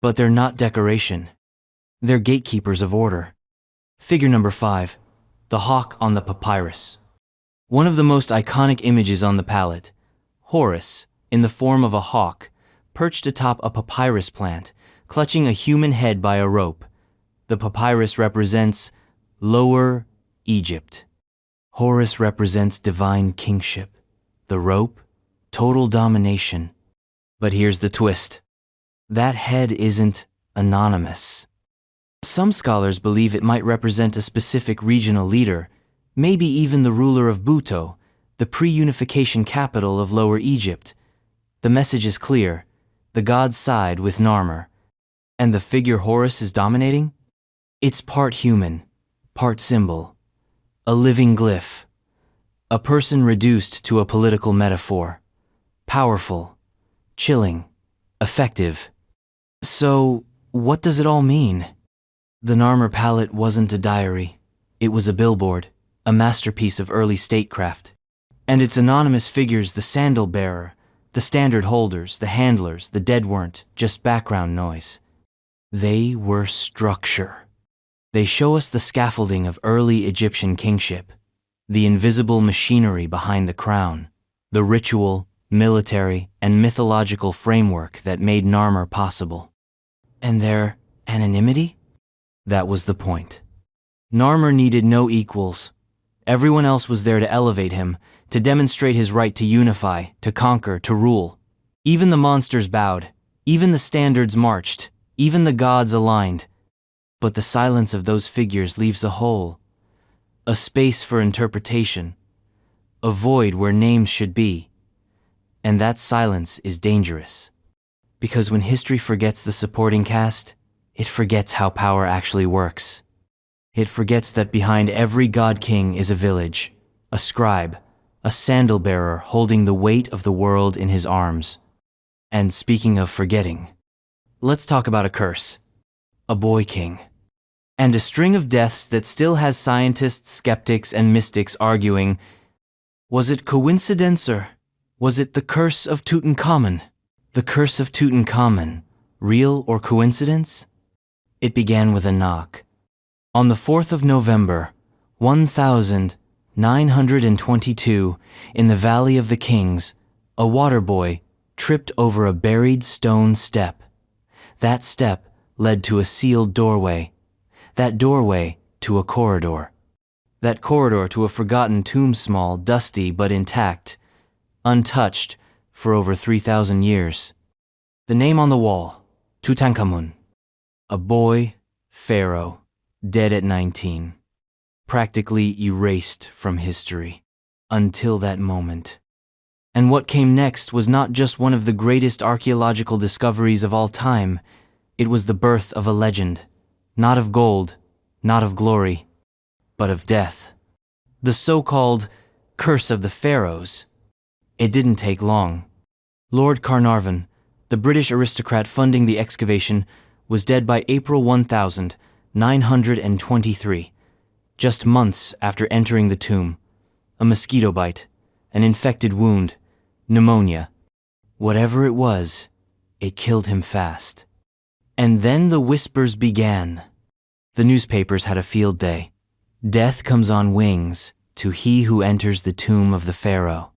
But they're not decoration. They're gatekeepers of order. Figure number 5. The hawk on the papyrus. One of the most iconic images on the palette, Horus, in the form of a hawk, perched atop a papyrus plant, clutching a human head by a rope. The papyrus represents Lower Egypt. Horus represents divine kingship. The rope, total domination. But here's the twist. That head isn't anonymous. Some scholars believe it might represent a specific regional leader, maybe even the ruler of Buto, the pre-unification capital of Lower Egypt. The message is clear. The gods side with Narmer. And the figure Horus is dominating? It's part human, part symbol. A living glyph. A person reduced to a political metaphor. Powerful, chilling, effective. So, what does it all mean? The Narmer Palette wasn't a diary. It was a billboard, a masterpiece of early statecraft. And its anonymous figures, the sandal bearer, the standard holders, the handlers, the dead weren't just background noise. They were structure. They show us the scaffolding of early Egyptian kingship, the invisible machinery behind the crown, the ritual, military, and mythological framework that made Narmer possible. And their anonymity? That was the point. Narmer needed no equals. Everyone else was there to elevate him, to demonstrate his right to unify, to conquer, to rule. Even the monsters bowed, even the standards marched, even the gods aligned. But the silence of those figures leaves a hole, a space for interpretation, a void where names should be. And that silence is dangerous. Because when history forgets the supporting cast, it forgets how power actually works. It forgets that behind every god-king is a village, a scribe, a sandal-bearer holding the weight of the world in his arms. And speaking of forgetting, let's talk about a curse. A boy king. And a string of deaths that still has scientists, skeptics, and mystics arguing, was it coincidence or was it the curse of Tutankhamun? The curse of Tutankhamun, real or coincidence? It began with a knock. On the 4th of November, 1922, in the Valley of the Kings, a water boy tripped over a buried stone step. That step led to a sealed doorway. That doorway to a corridor. That corridor to a forgotten tomb, small, dusty, but intact, untouched for over 3,000 years. The name on the wall, Tutankhamun. A boy, pharaoh, dead at 19. Practically erased from history. Until that moment. And what came next was not just one of the greatest archaeological discoveries of all time. It was the birth of a legend. Not of gold, not of glory, but of death. The so-called curse of the pharaohs. It didn't take long. Lord Carnarvon, the British aristocrat funding the excavation, was dead by April 1923, just months after entering the tomb. A mosquito bite, an infected wound, pneumonia. Whatever it was, it killed him fast. And then the whispers began. The newspapers had a field day. Death comes on wings to he who enters the tomb of the pharaoh.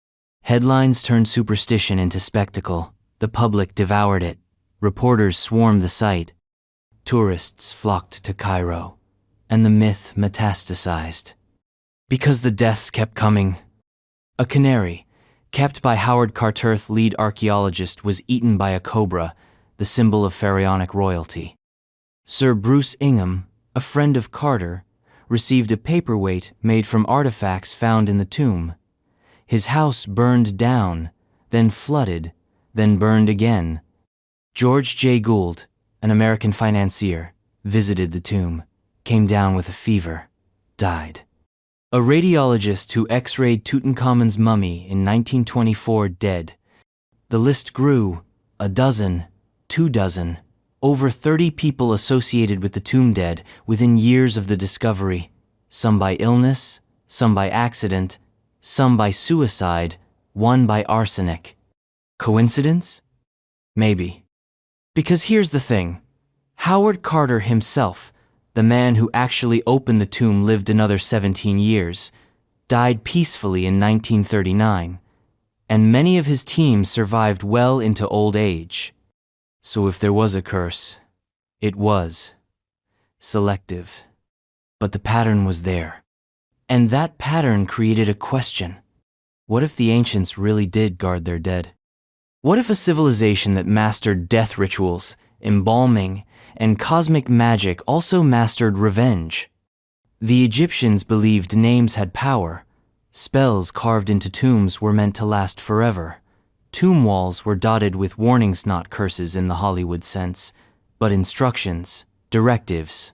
Headlines turned superstition into spectacle. The public devoured it. Reporters swarmed the site. Tourists flocked to Cairo. And the myth metastasized. Because the deaths kept coming. A canary, kept by Howard Carterth, lead archaeologist, was eaten by a cobra, the symbol of pharaonic royalty. Sir Bruce Ingham, a friend of Carter, received a paperweight made from artifacts found in the tomb. His house burned down, then flooded, then burned again. George J. Gould, an American financier, visited the tomb, came down with a fever, died. A radiologist who x-rayed Tutankhamun's mummy in 1924 dead. The list grew, a dozen, 2 dozen, over 30 people associated with the tomb dead within years of the discovery, some by illness, some by accident, some by suicide, one by arsenic. Coincidence? Maybe. Because here's the thing. Howard Carter himself, the man who actually opened the tomb, lived another 17 years, died peacefully in 1939, and many of his team survived well into old age. So if there was a curse, it was selective. But the pattern was there. And that pattern created a question. What if the ancients really did guard their dead? What if a civilization that mastered death rituals, embalming, and cosmic magic also mastered revenge? The Egyptians believed names had power. Spells carved into tombs were meant to last forever. Tomb walls were dotted with warnings, not curses in the Hollywood sense, but instructions, directives.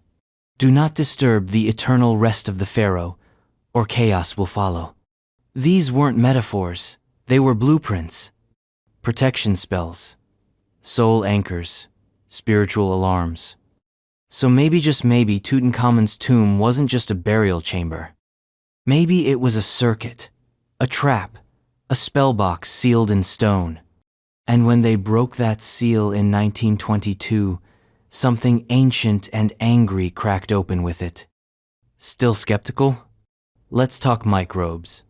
Do not disturb the eternal rest of the pharaoh, or chaos will follow. These weren't metaphors, they were blueprints. Protection spells, soul anchors, spiritual alarms. So maybe, just maybe, Tutankhamun's tomb wasn't just a burial chamber. Maybe it was a circuit, a trap, a spell box sealed in stone. And when they broke that seal in 1922, something ancient and angry cracked open with it. Still skeptical? Let's talk microbes.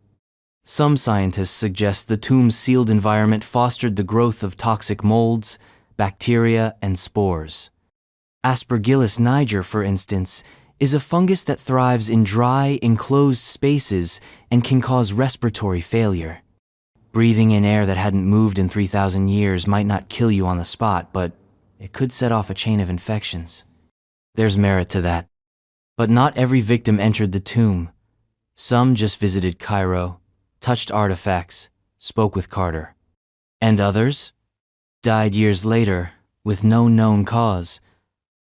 Some scientists suggest the tomb's sealed environment fostered the growth of toxic molds, bacteria, and spores. Aspergillus niger, for instance, is a fungus that thrives in dry, enclosed spaces and can cause respiratory failure. Breathing in air that hadn't moved in 3,000 years might not kill you on the spot, but it could set off a chain of infections. There's merit to that. But not every victim entered the tomb. Some just visited Cairo, touched artifacts, spoke with Carter. And others died years later with no known cause,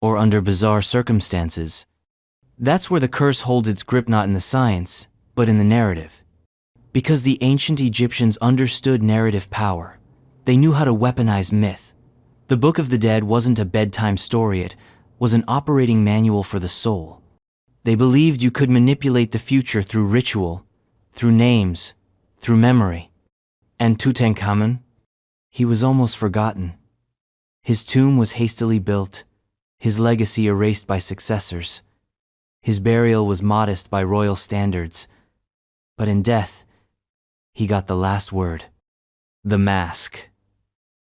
or under bizarre circumstances. That's where the curse holds its grip, not in the science, but in the narrative. Because the ancient Egyptians understood narrative power. They knew how to weaponize myth. The Book of the Dead wasn't a bedtime story, it was an operating manual for the soul. They believed you could manipulate the future through ritual, through names, through memory. And Tutankhamun? He was almost forgotten. His tomb was hastily built, his legacy erased by successors. His burial was modest by royal standards. But in death, he got the last word. The mask.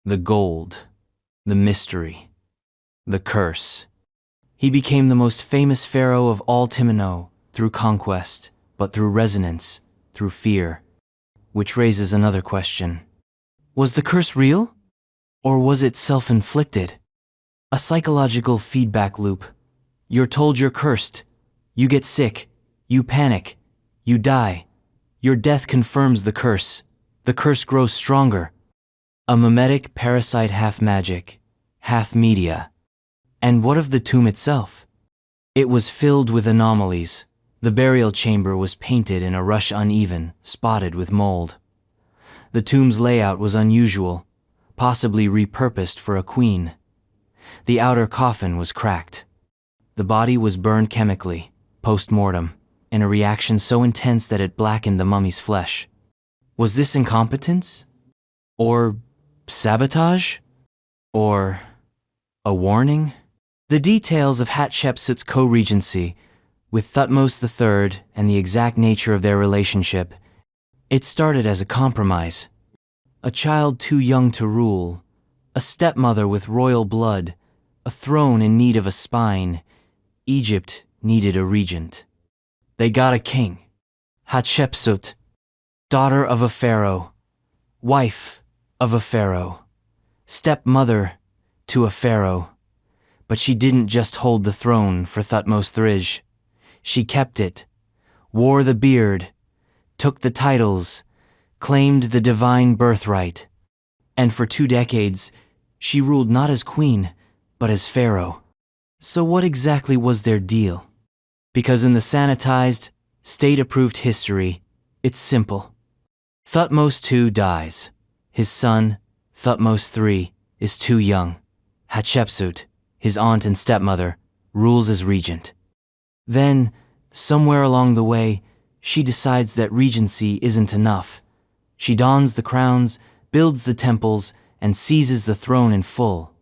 The gold. The mystery. The curse. He became the most famous pharaoh of all Timino, through conquest, but through resonance, through fear. Which raises another question. Was the curse real? Or was it self-inflicted? A psychological feedback loop. You're told you're cursed. You get sick. You panic. You die. Your death confirms the curse. The curse grows stronger. A mimetic parasite, half magic, half media. And what of the tomb itself? It was filled with anomalies. The burial chamber was painted in a rush uneven, spotted with mold. The tomb's layout was unusual, possibly repurposed for a queen. The outer coffin was cracked. The body was burned chemically, post-mortem, in a reaction so intense that it blackened the mummy's flesh. Was this incompetence? Or sabotage? Or a warning? The details of Hatshepsut's co-regency, with Thutmose III and the exact nature of their relationship, it started as a compromise. A child too young to rule, a stepmother with royal blood, a throne in need of a spine. Egypt needed a regent. They got a king. Hatshepsut, daughter of a pharaoh, wife of a pharaoh, stepmother to a pharaoh. But she didn't just hold the throne for Thutmose III. She kept it, wore the beard, took the titles, claimed the divine birthright. And for 2 decades, she ruled not as queen, but as pharaoh. So what exactly was their deal? Because in the sanitized, state-approved history, it's simple. Thutmose II dies. His son, Thutmose III, is too young. Hatshepsut, his aunt and stepmother, rules as regent. Then, somewhere along the way, she decides that regency isn't enough. She dons the crowns, builds the temples, and seizes the throne in full.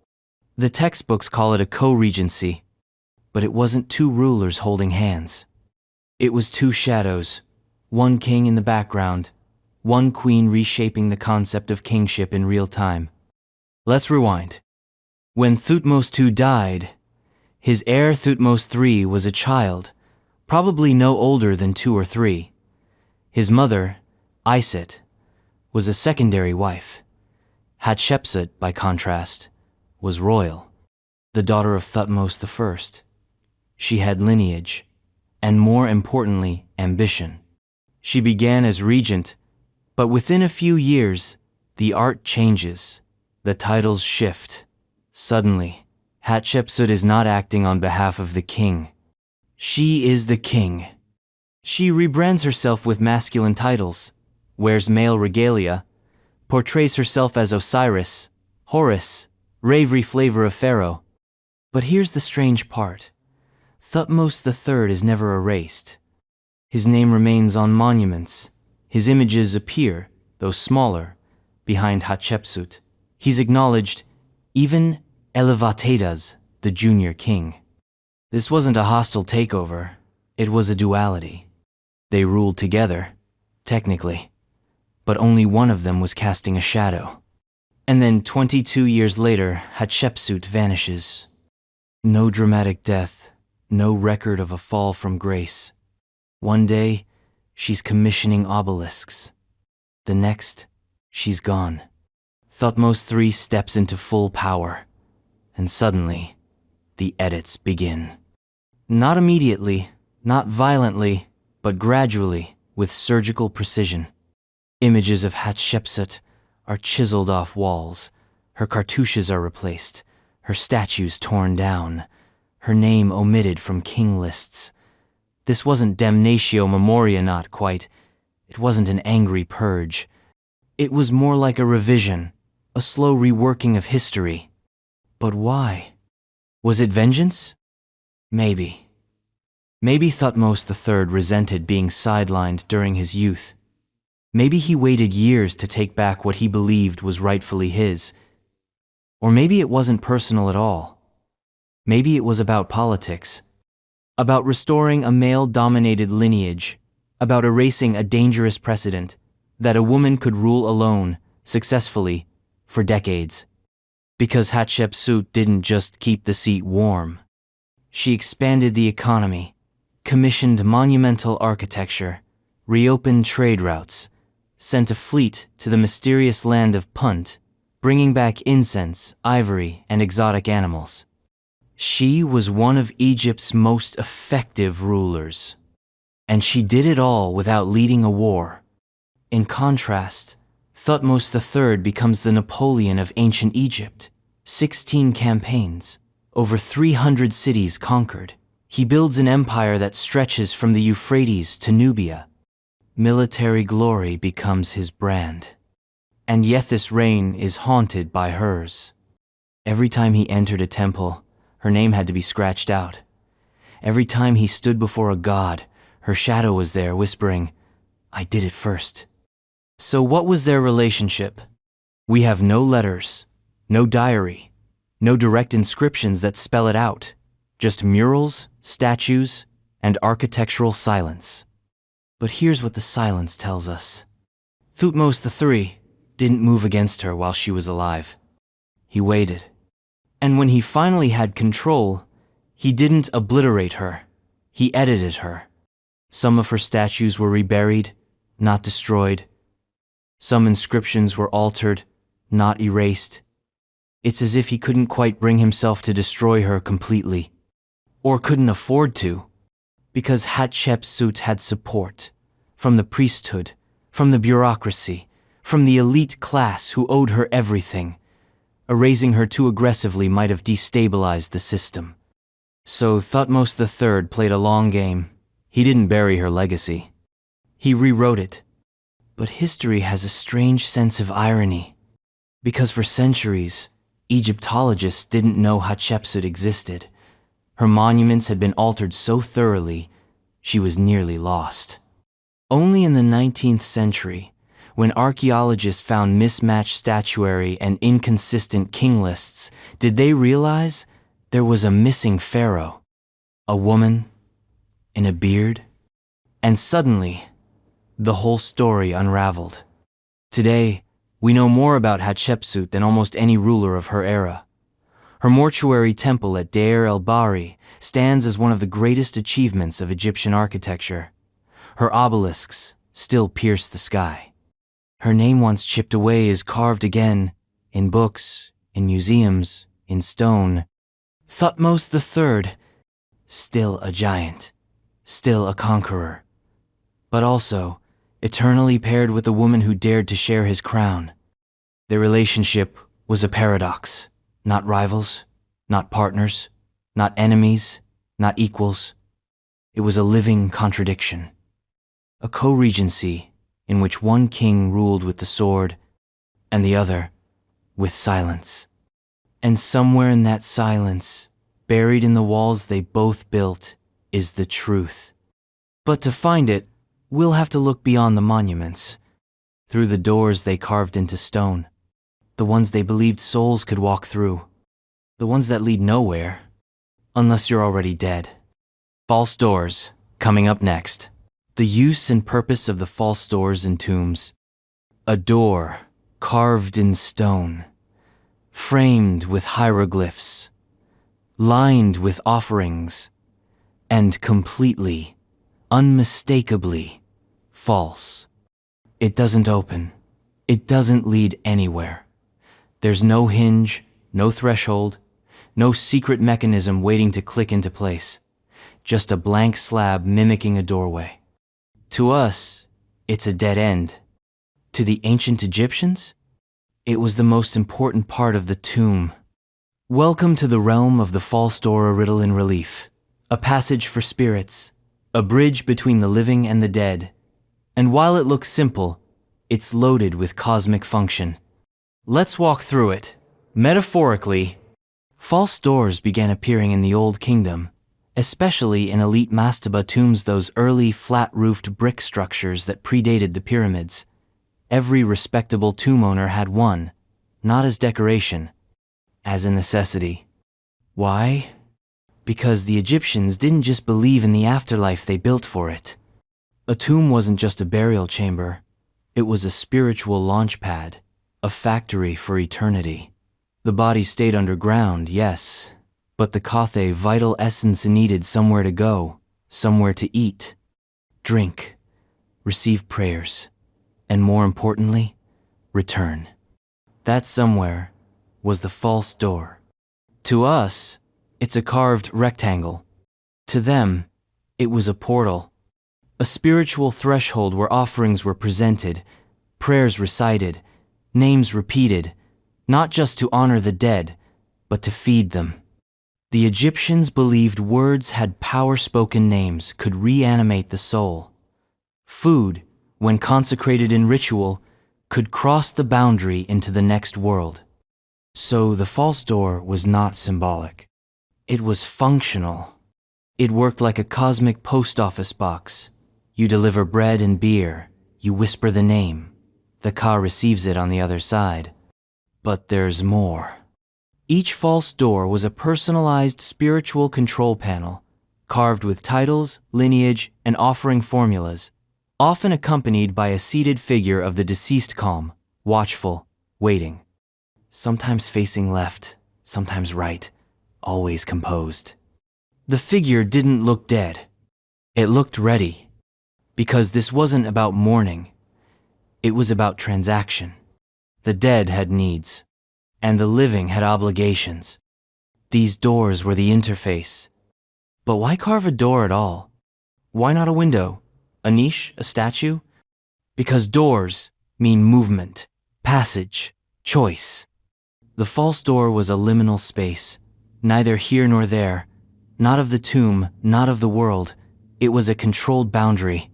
The textbooks call it a co-regency, but it wasn't 2 rulers holding hands. It was 2 shadows, 1 king in the background, 1 queen reshaping the concept of kingship in real time. Let's rewind. When Thutmose II died, his heir Thutmose III was a child, probably no older than 2 or 3. His mother, Iset, was a secondary wife. Hatshepsut, by contrast, was royal, the daughter of Thutmose I. She had lineage, and more importantly, ambition. She began as regent, but within a few years, the art changes, the titles shift. Suddenly, Hatshepsut is not acting on behalf of the king. She is the king. She rebrands herself with masculine titles, wears male regalia, portrays herself as Osiris, Horus, ravery flavor of pharaoh. But here's the strange part. Thutmose III is never erased. His name remains on monuments. His images appear, though smaller, behind Hatshepsut. He's acknowledged, even elevated as the junior king. This wasn't a hostile takeover. It was a duality. They ruled together, technically, but only one of them was casting a shadow. And then 22 years later, Hatshepsut vanishes. No dramatic death, no record of a fall from grace. One day, she's commissioning obelisks. The next, she's gone. Thutmose III steps into full power, and suddenly, the edits begin. Not immediately, not violently, but gradually, with surgical precision. Images of Hatshepsut are chiseled off walls, her cartouches are replaced, her statues torn down, her name omitted from king lists. This wasn't damnatio memoria, not quite. It wasn't an angry purge. It was more like a revision, a slow reworking of history. But why? Was it vengeance? Maybe. Maybe Thutmose III resented being sidelined during his youth. Maybe he waited years to take back what he believed was rightfully his. Or maybe it wasn't personal at all. Maybe it was about politics. About restoring a male-dominated lineage. About erasing a dangerous precedent that a woman could rule alone, successfully, for decades. Because Hatshepsut didn't just keep the seat warm. She expanded the economy, commissioned monumental architecture, reopened trade routes, sent a fleet to the mysterious land of Punt, bringing back incense, ivory, and exotic animals. She was one of Egypt's most effective rulers. And she did it all without leading a war. In contrast, Thutmose III becomes the Napoleon of ancient Egypt. 16 campaigns, over 300 cities conquered. He builds an empire that stretches from the Euphrates to Nubia. Military glory becomes his brand. And yet this reign is haunted by hers. Every time he entered a temple, her name had to be scratched out. Every time he stood before a god, her shadow was there whispering, "I did it first." So what was their relationship? We have no letters, no diary, no direct inscriptions that spell it out, just murals, statues, and architectural silence. But here's what the silence tells us. Thutmose III didn't move against her while she was alive. He waited. And when he finally had control, he didn't obliterate her. He edited her. Some of her statues were reburied, not destroyed. Some inscriptions were altered, not erased. It's as if he couldn't quite bring himself to destroy her completely. Or couldn't afford to. Because Hatshepsut had support. From the priesthood, from the bureaucracy, from the elite class who owed her everything. Erasing her too aggressively might have destabilized the system. So Thutmose III played a long game. He didn't bury her legacy. He rewrote it. But history has a strange sense of irony. Because for centuries, Egyptologists didn't know Hatshepsut existed. Her monuments had been altered so thoroughly, she was nearly lost. Only in the 19th century, when archaeologists found mismatched statuary and inconsistent king lists, did they realize there was a missing pharaoh. A woman, in a beard, and suddenly, the whole story unraveled. Today, we know more about Hatshepsut than almost any ruler of her era. Her mortuary temple at Deir el-Bahri stands as one of the greatest achievements of Egyptian architecture. Her obelisks still pierce the sky. Her name once chipped away is carved again, in books, in museums, in stone. Thutmose III, still a giant, still a conqueror, but also eternally paired with the woman who dared to share his crown. Their relationship was a paradox, not rivals, not partners, not enemies, not equals. It was a living contradiction. A co-regency in which one king ruled with the sword and the other with silence. And somewhere in that silence, buried in the walls they both built, is the truth. But to find it, we'll have to look beyond the monuments, through the doors they carved into stone, the ones they believed souls could walk through, the ones that lead nowhere, unless you're already dead. False doors, coming up next. The use and purpose of the false doors and tombs. A door carved in stone, framed with hieroglyphs, lined with offerings, and completely, unmistakably false. It doesn't open. It doesn't lead anywhere. There's no hinge, no threshold, no secret mechanism waiting to click into place. Just a blank slab mimicking a doorway. To us, it's a dead end. To the ancient Egyptians, it was the most important part of the tomb. Welcome to the realm of the false door, a riddle in relief, a passage for spirits, a bridge between the living and the dead. And while it looks simple, it's loaded with cosmic function. Let's walk through it. Metaphorically, false doors began appearing in the Old Kingdom, especially in elite Mastaba tombs, those early flat-roofed brick structures that predated the pyramids. Every respectable tomb owner had one, not as decoration, as a necessity. Why? Because the Egyptians didn't just believe in the afterlife, they built for it. A tomb wasn't just a burial chamber, it was a spiritual launch pad, a factory for eternity. The body stayed underground, yes, but the Kothe vital essence needed somewhere to go, somewhere to eat, drink, receive prayers, and more importantly, return. That somewhere was the false door. To us, it's a carved rectangle. To them, it was a portal, a spiritual threshold where offerings were presented, prayers recited, names repeated, not just to honor the dead, but to feed them. The Egyptians believed words had power. Spoken names could reanimate the soul. Food, when consecrated in ritual, could cross the boundary into the next world. So the false door was not symbolic. It was functional. It worked like a cosmic post office box. You deliver bread and beer, you whisper the name. The Ka receives it on the other side. But there's more. Each false door was a personalized spiritual control panel, carved with titles, lineage, and offering formulas, often accompanied by a seated figure of the deceased, calm, watchful, waiting. Sometimes facing left, sometimes right, always composed. The figure didn't look dead. It looked ready. Because this wasn't about mourning. It was about transaction. The dead had needs, and the living had obligations. These doors were the interface. But why carve a door at all? Why not a window, a niche, a statue? Because doors mean movement, passage, choice. The false door was a liminal space, neither here nor there, not of the tomb, not of the world. It was a controlled boundary.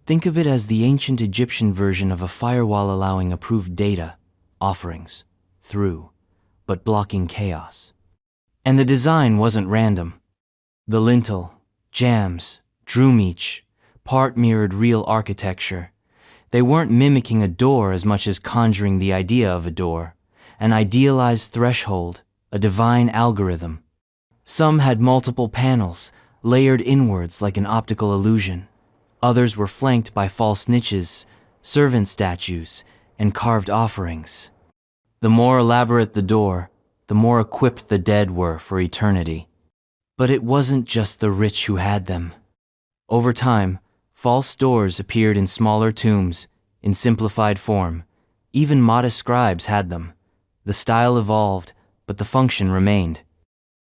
Think of it as the ancient Egyptian version of a firewall, allowing approved data, offerings, through, but blocking chaos. And the design wasn't random. The lintel, jambs, drumich, part mirrored real architecture. They weren't mimicking a door as much as conjuring the idea of a door, an idealized threshold, a divine algorithm. Some had multiple panels, layered inwards like an optical illusion. Others were flanked by false niches, servant statues, and carved offerings. The more elaborate the door, the more equipped the dead were for eternity. But it wasn't just the rich who had them. Over time, false doors appeared in smaller tombs, in simplified form. Even modest scribes had them. The style evolved, but the function remained.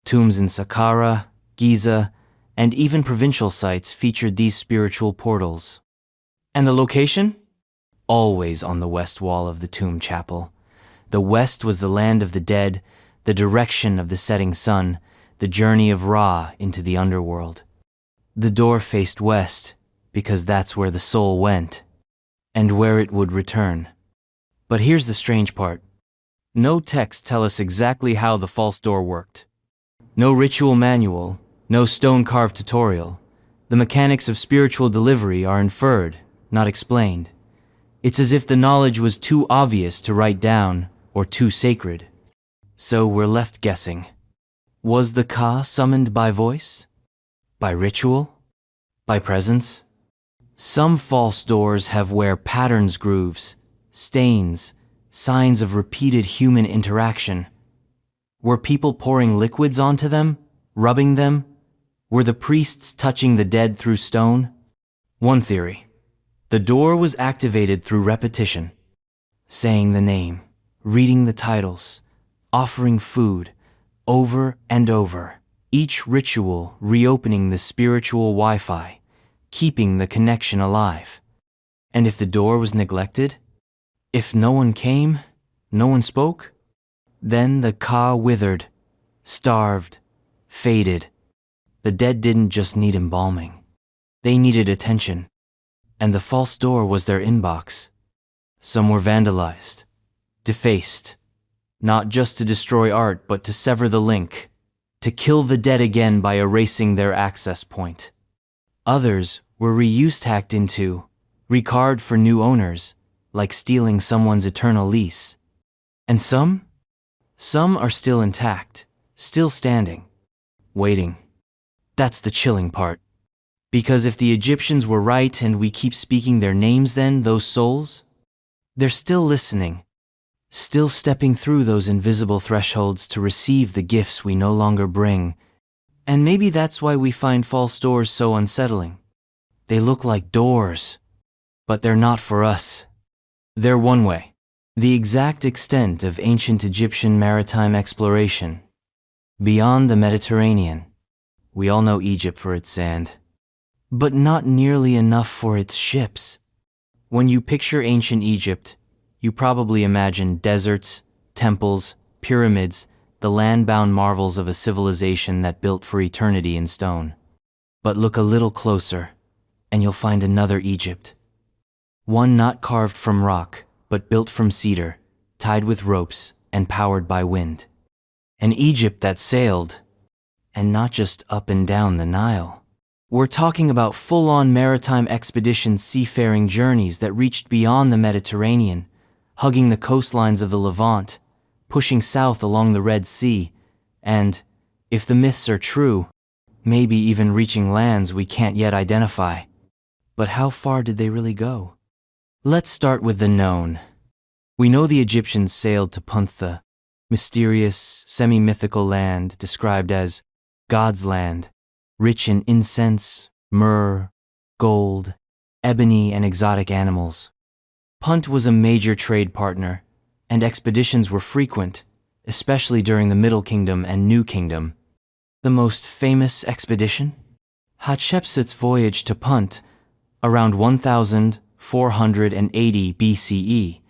Tombs in Saqqara, Giza, and even provincial sites featured these spiritual portals. And the location? Always on the west wall of the tomb chapel. The west was the land of the dead, the direction of the setting sun, the journey of Ra into the underworld. The door faced west, because that's where the soul went, and where it would return. But here's the strange part. No texts tell us exactly how the false door worked. No ritual manual, no stone-carved tutorial. The mechanics of spiritual delivery are inferred, not explained. It's as if the knowledge was too obvious to write down or too sacred. So we're left guessing. Was the Ka summoned by voice? By ritual? By presence? Some false doors have wear patterns, grooves, stains, signs of repeated human interaction. Were people pouring liquids onto them, rubbing them? Were the priests touching the dead through stone? One theory. The door was activated through repetition. Saying the name, reading the titles, offering food, over and over. Each ritual reopening the spiritual Wi-Fi, keeping the connection alive. And if the door was neglected? If no one came, no one spoke? Then the Ka withered, starved, faded. The dead didn't just need embalming. They needed attention. And the false door was their inbox. Some were vandalized, defaced, not just to destroy art, but to sever the link, to kill the dead again by erasing their access point. Others were reused, hacked into, recarved for new owners, like stealing someone's eternal lease. And some are still intact, still standing, waiting. That's the chilling part. Because if the Egyptians were right and we keep speaking their names, then those souls, they're still listening, still stepping through those invisible thresholds to receive the gifts we no longer bring. And maybe that's why we find false doors so unsettling. They look like doors, but they're not for us. They're one way. The exact extent of ancient Egyptian maritime exploration. Beyond the Mediterranean. We all know Egypt for its sand, but not nearly enough for its ships. When you picture ancient Egypt, you probably imagine deserts, temples, pyramids, the land-bound marvels of a civilization that built for eternity in stone. But look a little closer, and you'll find another Egypt. One not carved from rock, but built from cedar, tied with ropes, and powered by wind. An Egypt that sailed, and not just up and down the Nile. We're talking about full-on maritime expedition seafaring journeys that reached beyond the Mediterranean, hugging the coastlines of the Levant, pushing south along the Red Sea, and, if the myths are true, maybe even reaching lands we can't yet identify. But how far did they really go? Let's start with the known. We know the Egyptians sailed to Punt, the mysterious, semi-mythical land described as God's land, rich in incense, myrrh, gold, ebony, and exotic animals. Punt was a major trade partner, and expeditions were frequent, especially during the Middle Kingdom and New Kingdom. The most famous expedition? Hatshepsut's voyage to Punt, around 1480 BCE.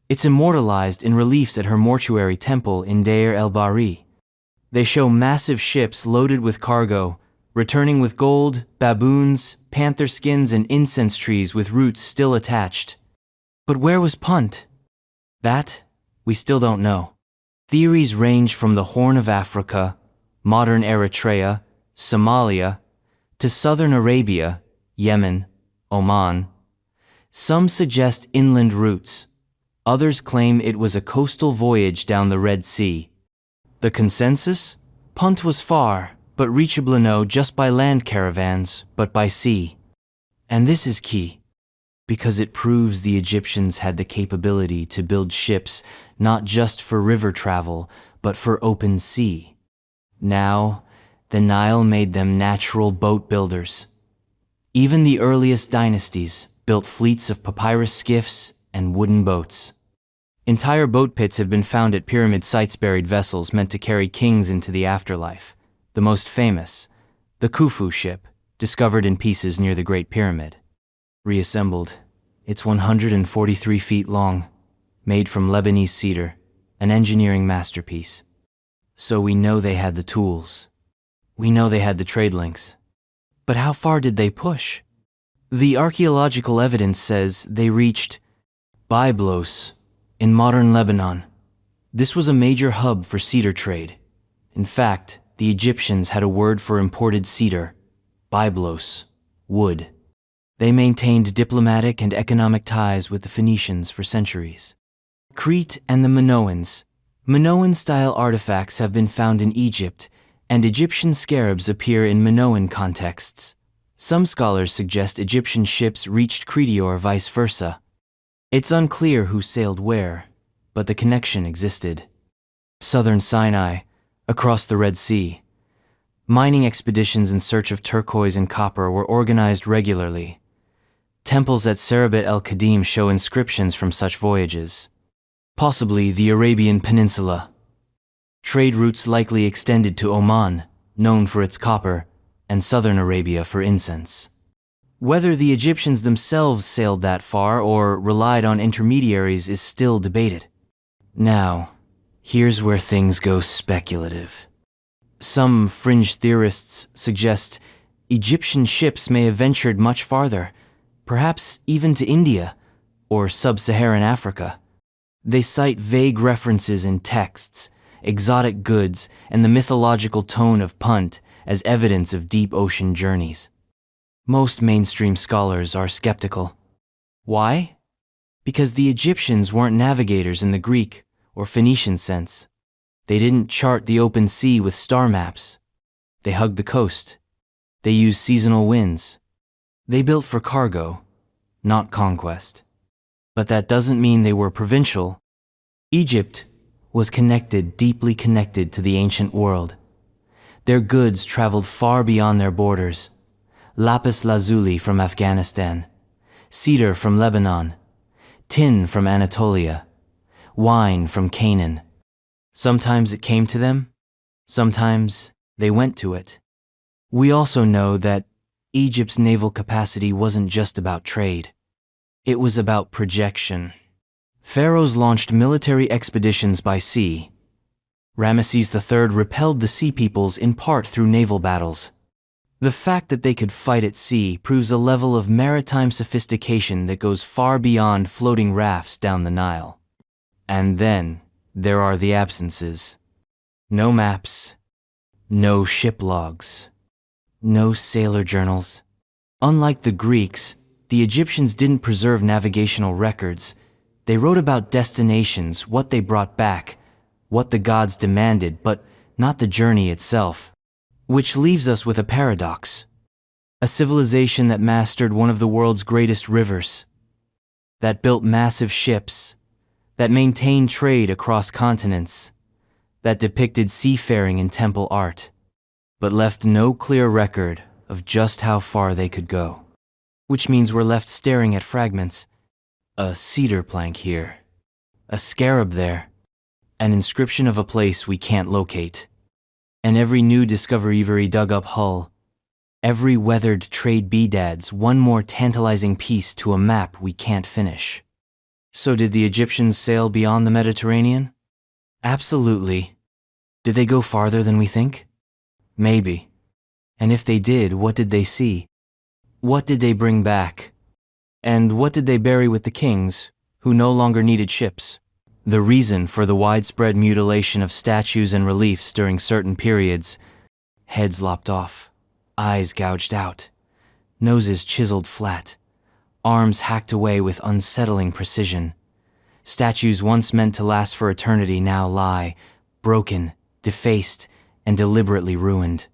It's immortalized in reliefs at her mortuary temple in Deir el-Bahri. They show massive ships loaded with cargo, returning with gold, baboons, panther skins, and incense trees with roots still attached. But where was Punt? That, we still don't know. Theories range from the Horn of Africa, modern Eritrea, Somalia, to southern Arabia, Yemen, Oman. Some suggest inland routes. Others claim it was a coastal voyage down the Red Sea. The consensus? Punt was far, but reachable no just by land caravans, but by sea. And this is key, because it proves the Egyptians had the capability to build ships not just for river travel, but for open sea. Now, the Nile made them natural boat builders. Even the earliest dynasties built fleets of papyrus skiffs and wooden boats. Entire boat pits have been found at pyramid sites, buried vessels meant to carry kings into the afterlife. The most famous, the Khufu ship, discovered in pieces near the Great Pyramid. Reassembled, it's 143 feet long, made from Lebanese cedar, an engineering masterpiece. So we know they had the tools. We know they had the trade links. But how far did they push? The archaeological evidence says they reached Byblos in modern Lebanon. This was a major hub for cedar trade. In fact, the Egyptians had a word for imported cedar, Byblos, wood. They maintained diplomatic and economic ties with the Phoenicians for centuries. Crete and the Minoans. Minoan-style artifacts have been found in Egypt, and Egyptian scarabs appear in Minoan contexts. Some scholars suggest Egyptian ships reached Crete or vice versa. It's unclear who sailed where, but the connection existed. Southern Sinai, across the Red Sea. Mining expeditions in search of turquoise and copper were organized regularly. Temples at Serekh el-Qadim show inscriptions from such voyages. Possibly the Arabian Peninsula. Trade routes likely extended to Oman, known for its copper, and southern Arabia for incense. Whether the Egyptians themselves sailed that far or relied on intermediaries is still debated. Now, here's where things go speculative. Some fringe theorists suggest Egyptian ships may have ventured much farther, perhaps even to India or sub-Saharan Africa. They cite vague references in texts, exotic goods, and the mythological tone of Punt as evidence of deep ocean journeys. Most mainstream scholars are skeptical. Why? Because the Egyptians weren't navigators in the Greek or Phoenician sense. They didn't chart the open sea with star maps. They hugged the coast. They used seasonal winds. They built for cargo, not conquest. But that doesn't mean they were provincial. Egypt was connected, deeply connected to the ancient world. Their goods traveled far beyond their borders. Lapis lazuli from Afghanistan, cedar from Lebanon, tin from Anatolia, wine from Canaan. Sometimes it came to them, sometimes they went to it. We also know that Egypt's naval capacity wasn't just about trade. It was about projection. Pharaohs launched military expeditions by sea. Ramesses III repelled the Sea Peoples in part through naval battles. The fact that they could fight at sea proves a level of maritime sophistication that goes far beyond floating rafts down the Nile. And then there are the absences. No maps, no ship logs, no sailor journals. Unlike the Greeks, the Egyptians didn't preserve navigational records. They wrote about destinations, what they brought back, what the gods demanded, but not the journey itself. Which leaves us with a paradox. A civilization that mastered one of the world's greatest rivers, that built massive ships, that maintained trade across continents, that depicted seafaring in temple art, but left no clear record of just how far they could go. Which means we're left staring at fragments. A cedar plank here, a scarab there, an inscription of a place we can't locate. And every new discovery every dug-up hull, every weathered trade bead adds one more tantalizing piece to a map we can't finish. So did the Egyptians sail beyond the Mediterranean? Absolutely. Did they go farther than we think? Maybe. And if they did, what did they see? What did they bring back? And what did they bury with the kings, who no longer needed ships? The reason for the widespread mutilation of statues and reliefs during certain periods: heads lopped off, eyes gouged out, noses chiseled flat, arms hacked away with unsettling precision. Statues once meant to last for eternity now lie, broken, defaced, and deliberately ruined.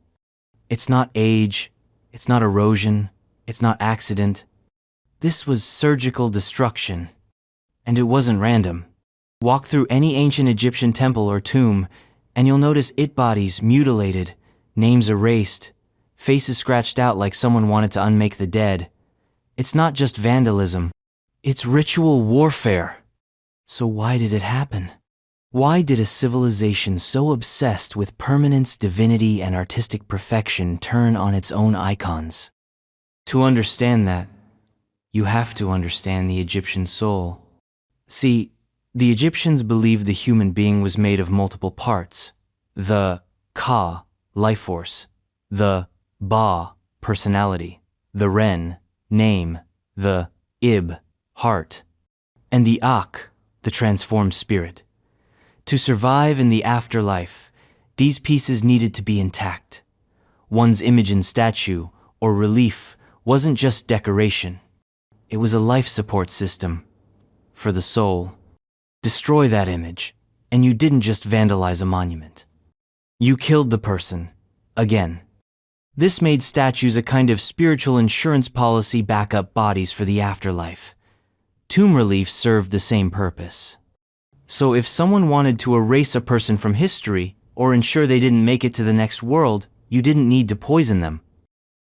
It's not age, it's not erosion, it's not accident. This was surgical destruction, and it wasn't random. Walk through any ancient Egyptian temple or tomb, and you'll notice bodies mutilated, names erased, faces scratched out like someone wanted to unmake the dead. It's not just vandalism, it's ritual warfare. So why did it happen? Why did a civilization so obsessed with permanence, divinity, and artistic perfection turn on its own icons? To understand that, you have to understand the Egyptian soul. See, the Egyptians believed the human being was made of multiple parts. The Ka, life force. The Ba, personality. The Ren, name. The Ib, heart. And the Ak, the transformed spirit. To survive in the afterlife, these pieces needed to be intact. One's image in statue or relief wasn't just decoration. It was a life support system for the soul. Destroy that image, and you didn't just vandalize a monument. You killed the person, again. This made statues a kind of spiritual insurance policy backup bodies for the afterlife. Tomb reliefs served the same purpose. So if someone wanted to erase a person from history, or ensure they didn't make it to the next world, you didn't need to poison them.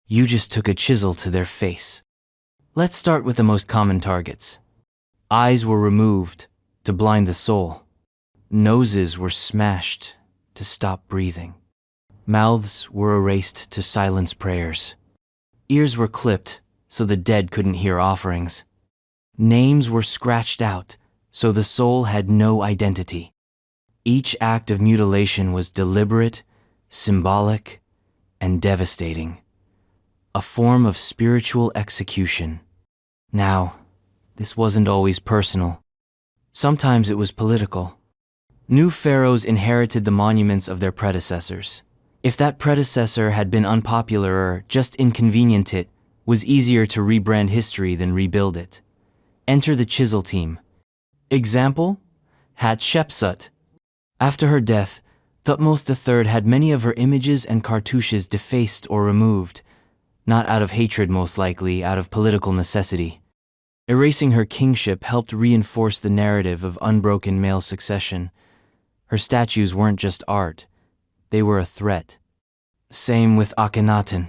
You just took a chisel to their face. Let's start with the most common targets. Eyes were removed to blind the soul. Noses were smashed to stop breathing. Mouths were erased to silence prayers. Ears were clipped so the dead couldn't hear offerings. Names were scratched out so the soul had no identity. Each act of mutilation was deliberate, symbolic, and devastating. A form of spiritual execution. Now, this wasn't always personal. Sometimes it was political. New pharaohs inherited the monuments of their predecessors. If that predecessor had been unpopular or just inconvenient, it was easier to rebrand history than rebuild it. Enter the chisel team. Example? Hatshepsut. After her death, Thutmose III had many of her images and cartouches defaced or removed, not out of hatred most likely, out of political necessity. Erasing her kingship helped reinforce the narrative of unbroken male succession. Her statues weren't just art, they were a threat. Same with Akhenaten,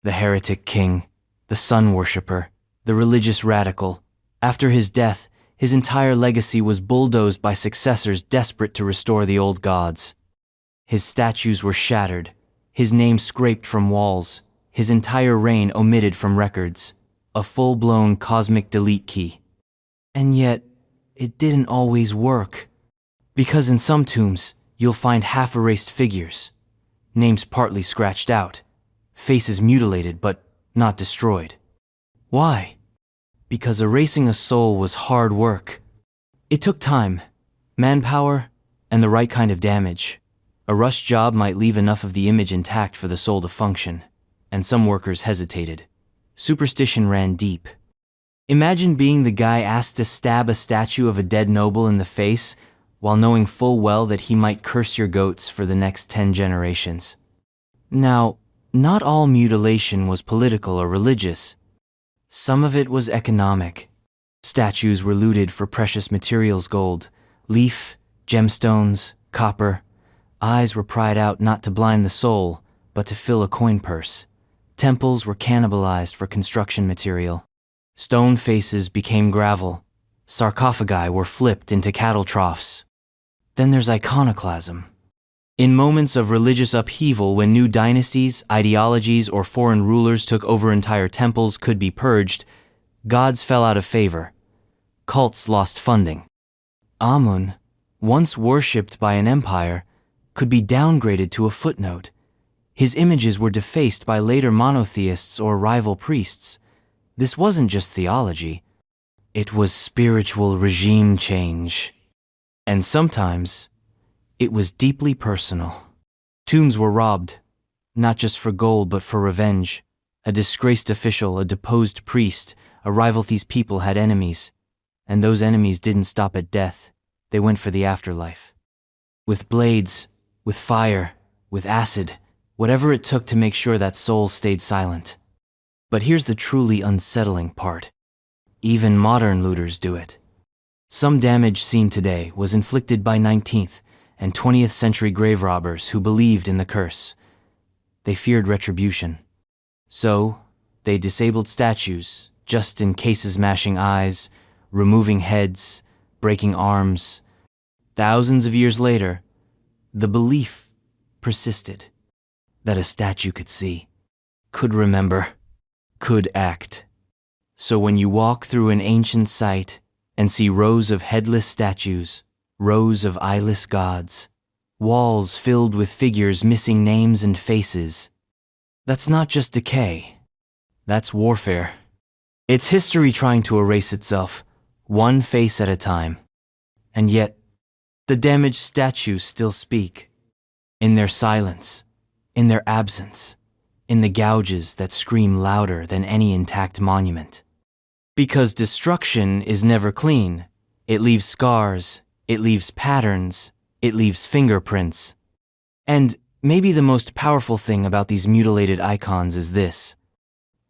the heretic king, the sun worshipper, the religious radical. After his death, his entire legacy was bulldozed by successors desperate to restore the old gods. His statues were shattered, his name scraped from walls, his entire reign omitted from records, a full-blown cosmic delete key. And yet, it didn't always work. Because in some tombs, you'll find half-erased figures, names partly scratched out, faces mutilated but not destroyed. Why? Because erasing a soul was hard work. It took time, manpower, and the right kind of damage. A rushed job might leave enough of the image intact for the soul to function, and some workers hesitated. Superstition ran deep. Imagine being the guy asked to stab a statue of a dead noble in the face while knowing full well that he might curse your goats for the next 10 generations. Now, not all mutilation was political or religious. Some of it was economic. Statues were looted for precious materials: gold, leaf, gemstones, copper. Eyes were pried out not to blind the soul, but to fill a coin purse. Temples were cannibalized for construction material. Stone faces became gravel. Sarcophagi were flipped into cattle troughs. Then there's iconoclasm. In moments of religious upheaval, when new dynasties, ideologies, or foreign rulers took over, entire temples could be purged, gods fell out of favor. Cults lost funding. Amun, once worshipped by an empire, could be downgraded to a footnote. His images were defaced by later monotheists or rival priests. This wasn't just theology. It was spiritual regime change. And sometimes, it was deeply personal. Tombs were robbed, not just for gold but for revenge. A disgraced official, a deposed priest, a rival. These people had enemies, and those enemies didn't stop at death. They went for the afterlife. With blades, with fire, with acid, whatever it took to make sure that soul stayed silent. But here's the truly unsettling part. Even modern looters do it. Some damage seen today was inflicted by 19th and 20th century grave robbers who believed in the curse. They feared retribution. So, they disabled statues, just in cases, mashing eyes, removing heads, breaking arms. Thousands of years later, the belief persisted that a statue could see, could remember, could act. So when you walk through an ancient site and see rows of headless statues, rows of eyeless gods, walls filled with figures missing names and faces, that's not just decay. That's warfare. It's history trying to erase itself, one face at a time. And yet, the damaged statues still speak. In their silence, in their absence, in the gouges that scream louder than any intact monument. Because destruction is never clean. It leaves scars, it leaves patterns, it leaves fingerprints. And maybe the most powerful thing about these mutilated icons is this: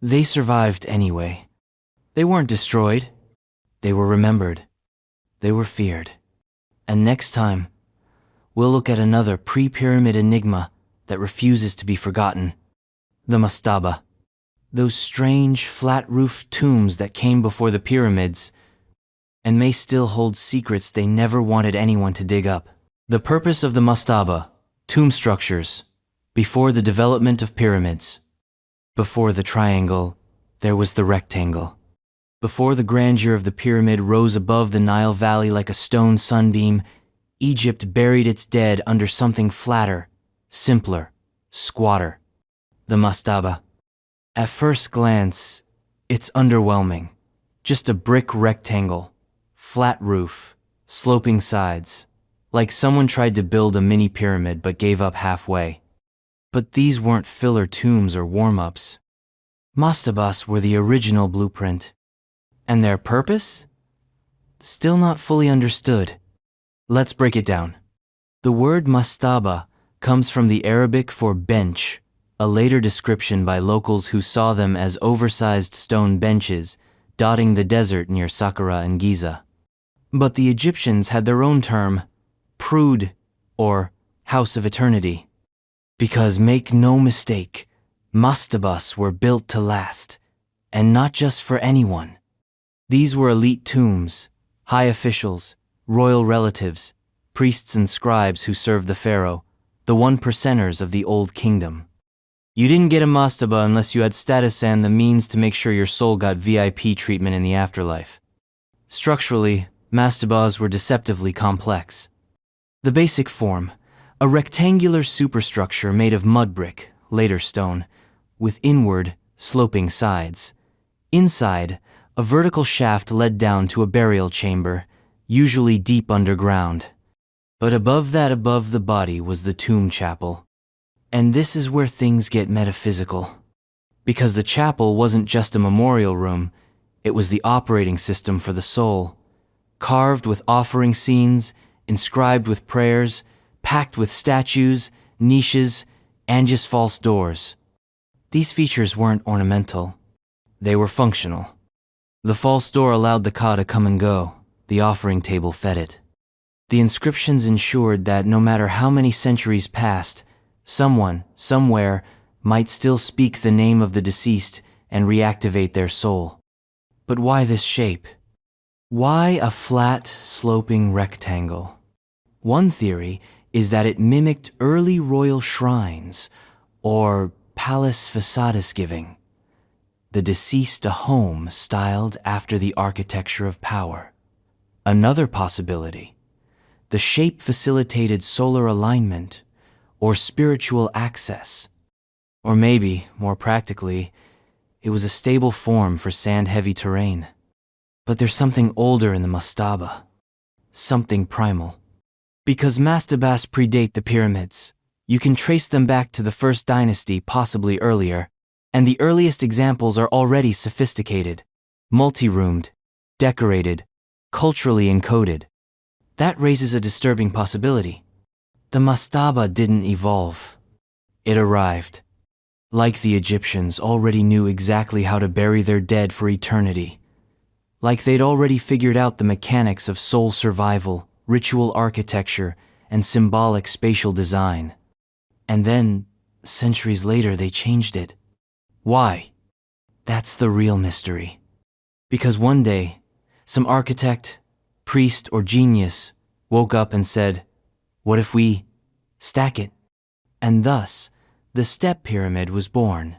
they survived anyway. They weren't destroyed. They were remembered. They were feared. And next time, we'll look at another pre-pyramid enigma that refuses to be forgotten: the Mastaba. Those strange, flat-roofed tombs that came before the pyramids and may still hold secrets they never wanted anyone to dig up. The purpose of the Mastaba, tomb structures, before the development of pyramids. Before the triangle, there was the rectangle. Before the grandeur of the pyramid rose above the Nile Valley like a stone sunbeam, Egypt buried its dead under something flatter, simpler, squatter: the Mastaba. At first glance, it's underwhelming. Just a brick rectangle, flat roof, sloping sides, like someone tried to build a mini pyramid but gave up halfway. But these weren't filler tombs or warm-ups. Mastabas were the original blueprint. And their purpose? Still not fully understood. Let's break it down. The word mastaba comes from the Arabic for bench, a later description by locals who saw them as oversized stone benches dotting the desert near Saqqara and Giza. But the Egyptians had their own term, Prud, or House of Eternity. Because make no mistake, mastabas were built to last, and not just for anyone. These were elite tombs, high officials, royal relatives, priests and scribes who served the pharaoh, the 1%ers of the Old Kingdom. You didn't get a mastaba unless you had status and the means to make sure your soul got VIP treatment in the afterlife. Structurally, mastabas were deceptively complex. The basic form, a rectangular superstructure made of mud brick, later stone, with inward, sloping sides. Inside, a vertical shaft led down to a burial chamber, usually deep underground. But above the body was the tomb chapel. And this is where things get metaphysical. Because the chapel wasn't just a memorial room, it was the operating system for the soul. Carved with offering scenes, inscribed with prayers, packed with statues, niches, and just false doors. These features weren't ornamental. They were functional. The false door allowed the ka to come and go. The offering table fed it. The inscriptions ensured that no matter how many centuries passed, someone, somewhere, might still speak the name of the deceased and reactivate their soul. But why this shape? Why a flat, sloping rectangle? One theory is that it mimicked early royal shrines, or palace facades giving the deceased a home styled after the architecture of power. Another possibility, the shape facilitated solar alignment or spiritual access. Or maybe, more practically, it was a stable form for sand-heavy terrain. But there's something older in the mastaba, something primal. Because mastabas predate the pyramids, you can trace them back to the first dynasty, possibly earlier, and the earliest examples are already sophisticated, multi-roomed, decorated, culturally encoded. That raises a disturbing possibility. The mastaba didn't evolve. It arrived. Like the Egyptians already knew exactly how to bury their dead for eternity. Like they'd already figured out the mechanics of soul survival, ritual architecture, and symbolic spatial design. And then, centuries later, they changed it. Why? That's the real mystery. Because one day, some architect, priest, or genius woke up and said, "What if we stack it?" And thus, the step pyramid was born.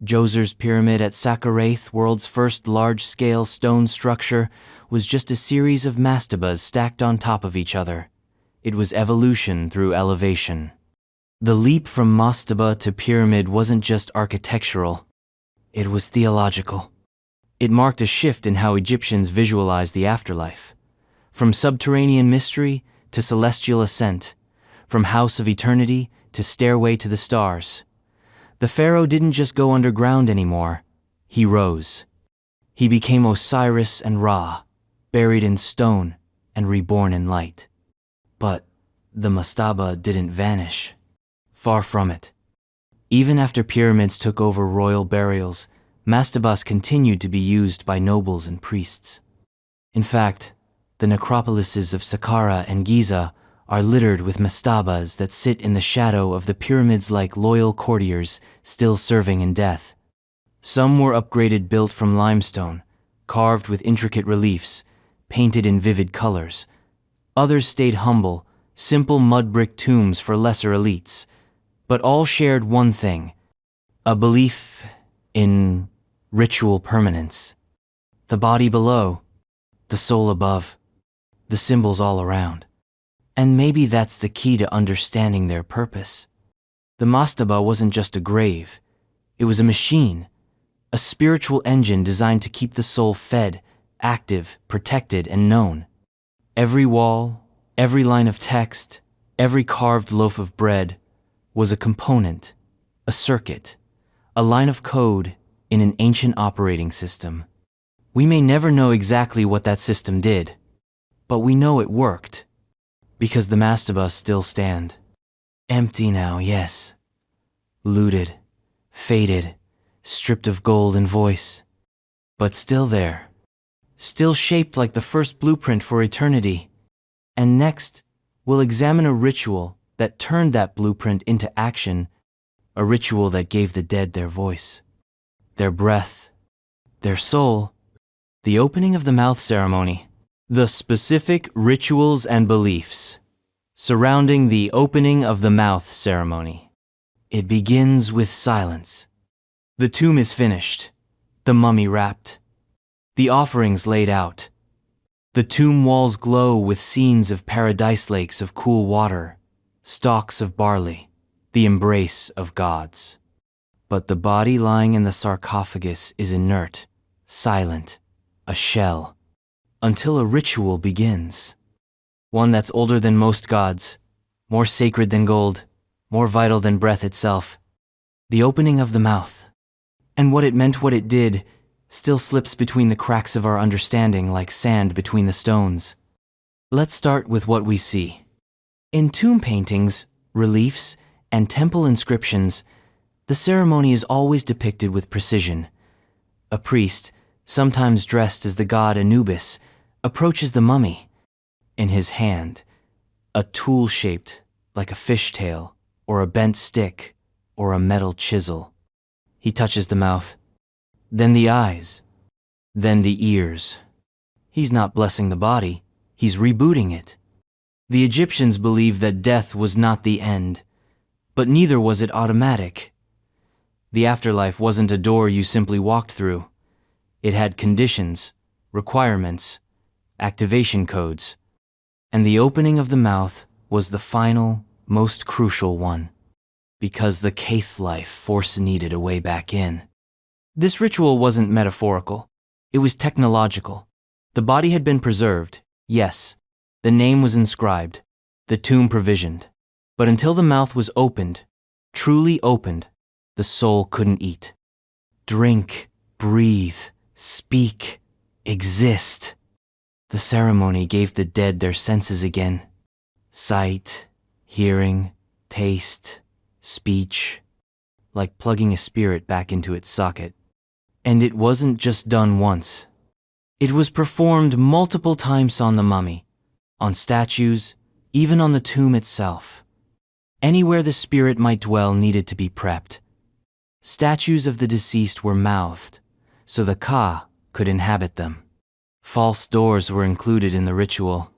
Djoser's pyramid at Saqqara, world's first large-scale stone structure, was just a series of mastabas stacked on top of each other. It was evolution through elevation. The leap from mastaba to pyramid wasn't just architectural, it was theological. It marked a shift in how Egyptians visualized the afterlife. From subterranean mystery to celestial ascent, from house of eternity to stairway to the stars. The pharaoh didn't just go underground anymore, he rose. He became Osiris and Ra, buried in stone and reborn in light. But the mastaba didn't vanish. Far from it. Even after pyramids took over royal burials, mastabas continued to be used by nobles and priests. In fact, the necropolises of Saqqara and Giza are littered with mastabas that sit in the shadow of the pyramids like loyal courtiers still serving in death. Some were upgraded, built from limestone, carved with intricate reliefs, painted in vivid colors. Others stayed humble, simple mud brick tombs for lesser elites, but all shared one thing, a belief in ritual permanence. The body below, the soul above, the symbols all around. And maybe that's the key to understanding their purpose. The mastaba wasn't just a grave, it was a machine, a spiritual engine designed to keep the soul fed, active, protected, and known. Every wall, Every line of text, every carved loaf of bread was a component, a circuit, a line of code in an ancient operating system. We may never know exactly what that system did, but we know it worked, because the Mastaba still stand. Empty now, yes. Looted, faded, stripped of gold and voice, but still there, still shaped like the first blueprint for eternity. And next, we'll examine a ritual that turned that blueprint into action, a ritual that gave the dead their voice, their breath, their soul, the opening of the mouth ceremony, the specific rituals and beliefs surrounding the opening of the mouth ceremony. It begins with silence. The tomb is finished, the mummy wrapped, the offerings laid out. The tomb walls glow with scenes of paradise lakes of cool water, stalks of barley, the embrace of gods. But the body lying in the sarcophagus is inert, silent, a shell, until a ritual begins. One that's older than most gods, more sacred than gold, more vital than breath itself. The opening of the mouth. And what it meant, what it did, still slips between the cracks of our understanding like sand between the stones. Let's start with what we see. In tomb paintings, reliefs, and temple inscriptions, the ceremony is always depicted with precision. A priest, sometimes dressed as the god Anubis, approaches the mummy. In his hand, a tool shaped like a fishtail, or a bent stick, or a metal chisel. He touches the mouth, then the eyes, then the ears. He's not blessing the body, he's rebooting it. The Egyptians believed that death was not the end, but neither was it automatic. The afterlife wasn't a door you simply walked through. It had conditions, requirements, activation codes, and the opening of the mouth was the final, most crucial one, because the Kaith life force needed a way back in. This ritual wasn't metaphorical, it was technological. The body had been preserved, yes, the name was inscribed, the tomb provisioned, but until the mouth was opened, truly opened, the soul couldn't eat, drink, breathe, speak, exist. The ceremony gave the dead their senses again. Sight, hearing, taste, speech, like plugging a spirit back into its socket. And it wasn't just done once. It was performed multiple times on the mummy, on statues, even on the tomb itself. Anywhere the spirit might dwell needed to be prepped. Statues of the deceased were mouthed, so the Ka could inhabit them. False doors were included in the ritual.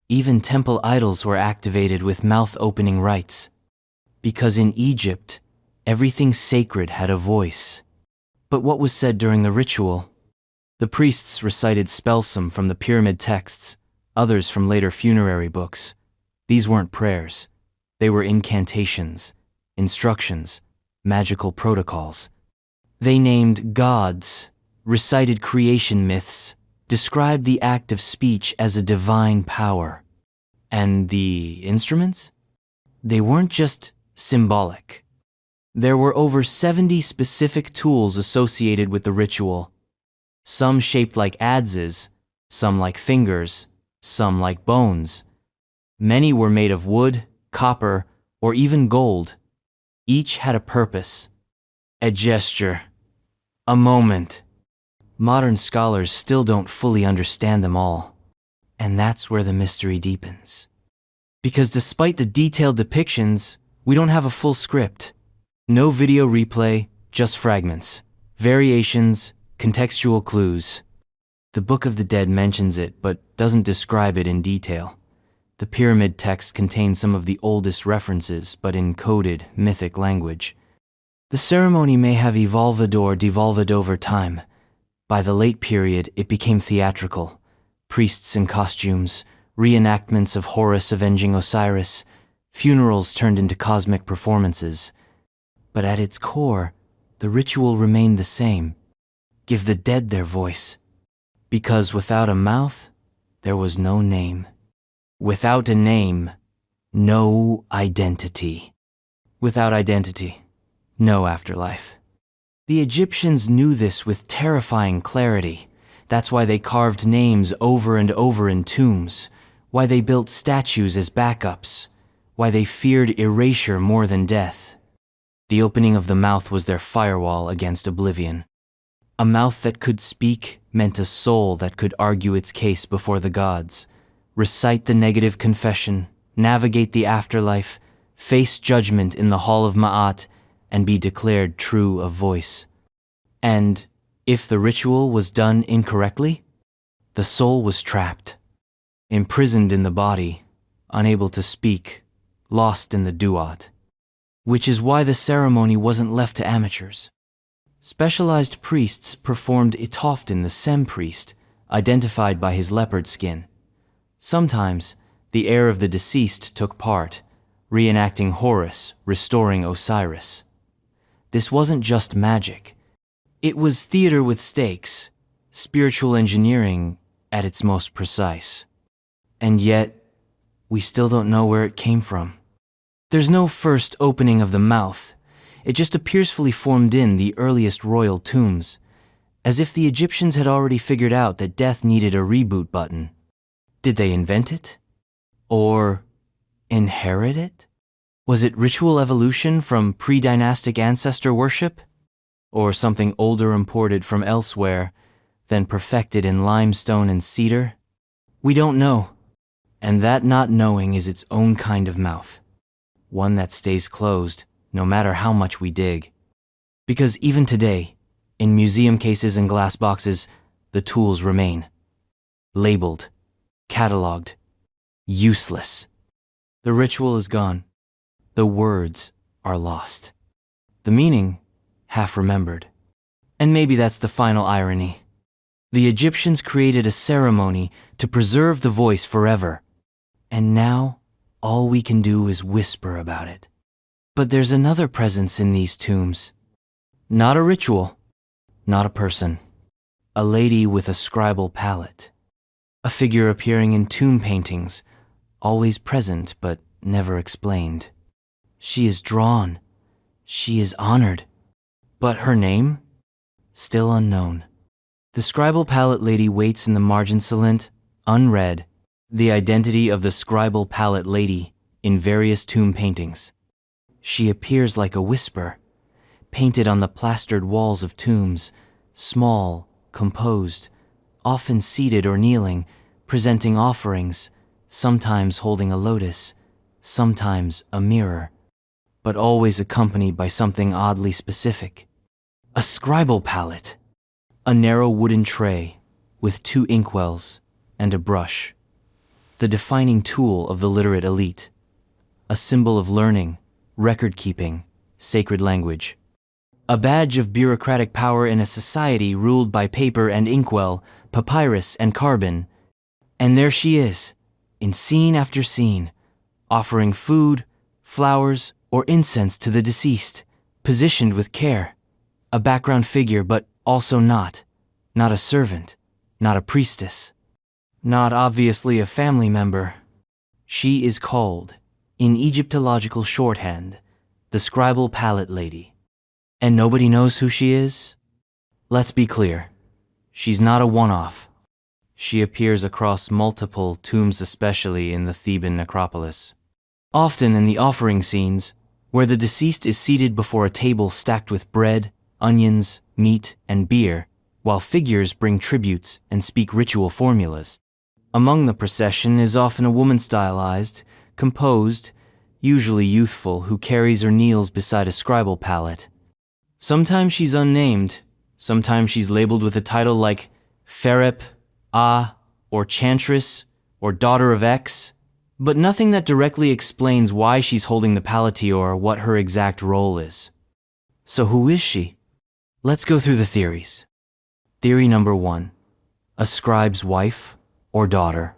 Even temple idols were activated with mouth-opening rites. Because in Egypt, everything sacred had a voice. But what was said during the ritual? The priests recited spellsum from the pyramid texts, others from later funerary books. These weren't prayers. They were incantations, instructions, magical protocols. They named gods, recited creation myths, described the act of speech as a divine power. And the instruments? They weren't just symbolic. There were over 70 specific tools associated with the ritual. Some shaped like adzes, some like fingers, some like bones. Many were made of wood, copper, or even gold. Each had a purpose, a gesture, a moment. Modern scholars still don't fully understand them all. And that's where the mystery deepens. Because despite the detailed depictions, we don't have a full script. No video replay, just fragments, variations, contextual clues. The Book of the Dead mentions it, but doesn't describe it in detail. The pyramid text contains some of the oldest references, but in coded, mythic language. The ceremony may have evolved or devolved over time. By the late period, it became theatrical. Priests in costumes, reenactments of Horus avenging Osiris, funerals turned into cosmic performances. But at its core, the ritual remained the same. Give the dead their voice. Because without a mouth, there was no name. Without a name, no identity. Without identity, no afterlife. The Egyptians knew this with terrifying clarity. That's why they carved names over and over in tombs, why they built statues as backups, why they feared erasure more than death. The opening of the mouth was their firewall against oblivion. A mouth that could speak meant a soul that could argue its case before the gods, recite the negative confession, navigate the afterlife, face judgment in the Hall of Ma'at, and be declared true of voice. And if the ritual was done incorrectly, the soul was trapped, imprisoned in the body, unable to speak, lost in the duat. Which is why the ceremony wasn't left to amateurs. Specialized priests performed it, often the Sem priest, identified by his leopard skin. Sometimes, the heir of the deceased took part, reenacting Horus, restoring Osiris. This wasn't just magic. It was theater with stakes, spiritual engineering at its most precise. And yet, we still don't know where it came from. There's no first opening of the mouth. It just appears fully formed in the earliest royal tombs, as if the Egyptians had already figured out that death needed a reboot button. Did they invent it? Or inherit it? Was it ritual evolution from pre-dynastic ancestor worship? Or something older imported from elsewhere, then perfected in limestone and cedar? We don't know. And that not knowing is its own kind of mouth. One that stays closed, no matter how much we dig. Because even today, in museum cases and glass boxes, the tools remain. Labeled, cataloged, useless. The ritual is gone. The words are lost. The meaning, half remembered. And maybe that's the final irony. The Egyptians created a ceremony to preserve the voice forever. And now, all we can do is whisper about it. But there's another presence in these tombs. Not a ritual, not a person. A lady with a scribal palette. A figure appearing in tomb paintings, always present but never explained. She is drawn. She is honored. But her name? Still unknown. The Scribal Palette lady waits in the margin silent, unread, the identity of the Scribal Palette lady in various tomb paintings. She appears like a whisper, painted on the plastered walls of tombs, small, composed, often seated or kneeling, presenting offerings, sometimes holding a lotus, sometimes a mirror, but always accompanied by something oddly specific. A Scribal Palette. A narrow wooden tray with 2 inkwells and a brush. The defining tool of the literate elite. A symbol of learning, record-keeping, sacred language. A badge of bureaucratic power in a society ruled by paper and inkwell, papyrus and carbon. And there she is, in scene after scene, offering food, flowers, or incense to the deceased, positioned with care. A background figure, but also not a servant, not a priestess, not obviously a family member. She is called, in Egyptological shorthand, the Scribal Palette lady. And nobody knows who she is? Let's be clear, she's not a one-off. She appears across multiple tombs, especially in the Theban necropolis. Often in the offering scenes, where the deceased is seated before a table stacked with bread, onions, meat, and beer, while figures bring tributes and speak ritual formulas. Among the procession is often a woman stylized, composed, usually youthful, who carries or kneels beside a scribal palette. Sometimes she's unnamed, sometimes she's labeled with a title like Pharaoh, or Chantress, or Daughter of X, but nothing that directly explains why she's holding the palette or what her exact role is. So who is she? Let's go through the theories. Theory number 1. A scribe's wife or daughter.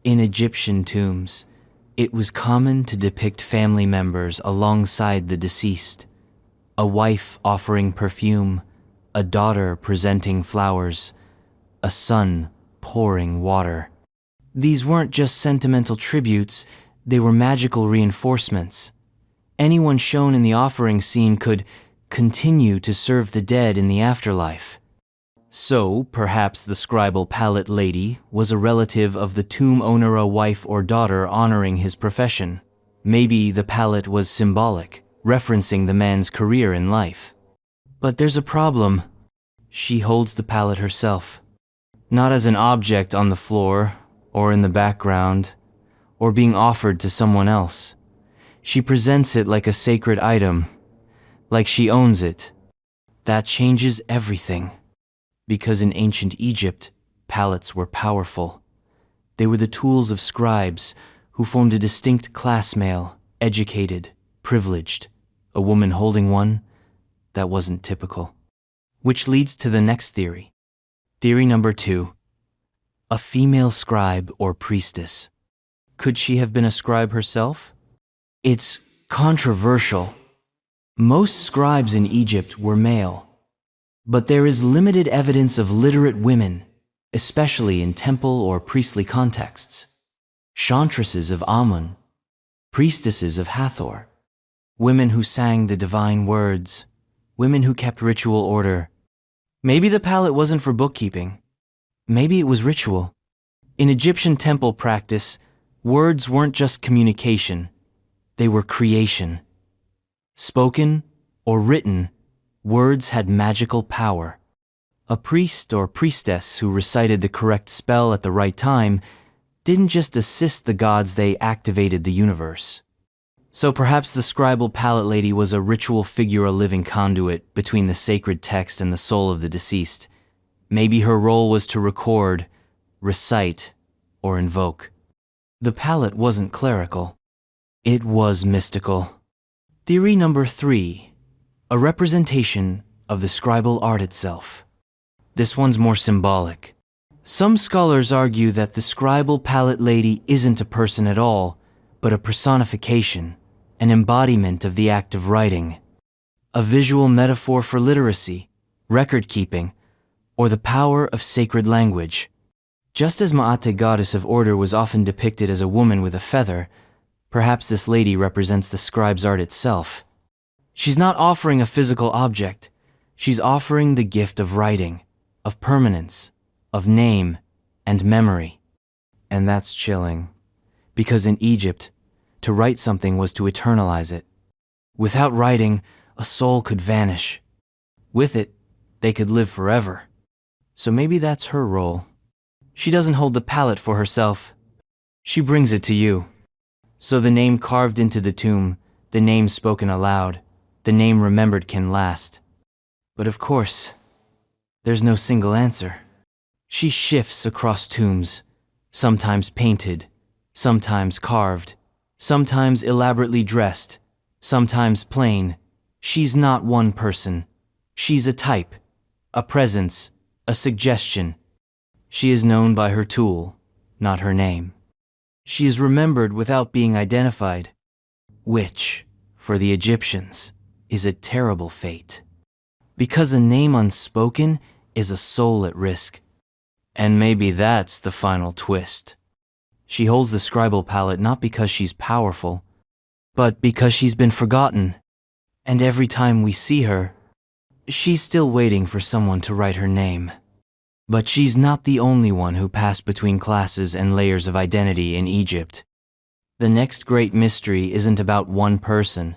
In Egyptian tombs, it was common to depict family members alongside the deceased. A wife offering perfume, a daughter presenting flowers, a son pouring water. These weren't just sentimental tributes, they were magical reinforcements. Anyone shown in the offering scene could continue to serve the dead in the afterlife. So, perhaps the Scribal Palette lady was a relative of the tomb owner, a wife or daughter honoring his profession. Maybe the palette was symbolic, referencing the man's career in life. But there's a problem. She holds the palette herself. Not as an object on the floor, or in the background, or being offered to someone else. She presents it like a sacred item, like she owns it. That changes everything. Because in ancient Egypt, palettes were powerful. They were the tools of scribes, who formed a distinct class: male, educated, privileged. A woman holding one, that wasn't typical. Which leads to the next theory. Theory number 2. A female scribe or priestess. Could she have been a scribe herself? It's controversial. Most scribes in Egypt were male. But there is limited evidence of literate women, especially in temple or priestly contexts. Chantresses of Amun, priestesses of Hathor, women who sang the divine words, women who kept ritual order. Maybe the palette wasn't for bookkeeping. Maybe it was ritual. In Egyptian temple practice, words weren't just communication, they were creation. Spoken or written, words had magical power. A priest or priestess who recited the correct spell at the right time didn't just assist the gods, they activated the universe. So perhaps the Scribal Palette lady was a ritual figure, a living conduit between the sacred text and the soul of the deceased. Maybe her role was to record, recite, or invoke. The palette wasn't clerical. It was mystical. Theory number 3. A representation of the scribal art itself. This one's more symbolic. Some scholars argue that the Scribal Palette lady isn't a person at all, but a personification, an embodiment of the act of writing. A visual metaphor for literacy, record-keeping, or the power of sacred language. Just as Maate, goddess of order, was often depicted as a woman with a feather, perhaps this lady represents the scribe's art itself. She's not offering a physical object. She's offering the gift of writing, of permanence, of name, and memory. And that's chilling, because in Egypt, to write something was to eternalize it. Without writing, a soul could vanish. With it, they could live forever. So maybe that's her role. She doesn't hold the palette for herself. She brings it to you. So the name carved into the tomb, the name spoken aloud, the name remembered can last. But of course, there's no single answer. She shifts across tombs, sometimes painted, sometimes carved, sometimes elaborately dressed, sometimes plain. She's not one person. She's a type, a presence, a suggestion. She is known by her tool, not her name. She is remembered without being identified, which, for the Egyptians, is a terrible fate. Because a name unspoken is a soul at risk. And maybe that's the final twist. She holds the Scribal Palette not because she's powerful, but because she's been forgotten. And every time we see her, she's still waiting for someone to write her name. But she's not the only one who passed between classes and layers of identity in Egypt. The next great mystery isn't about one person.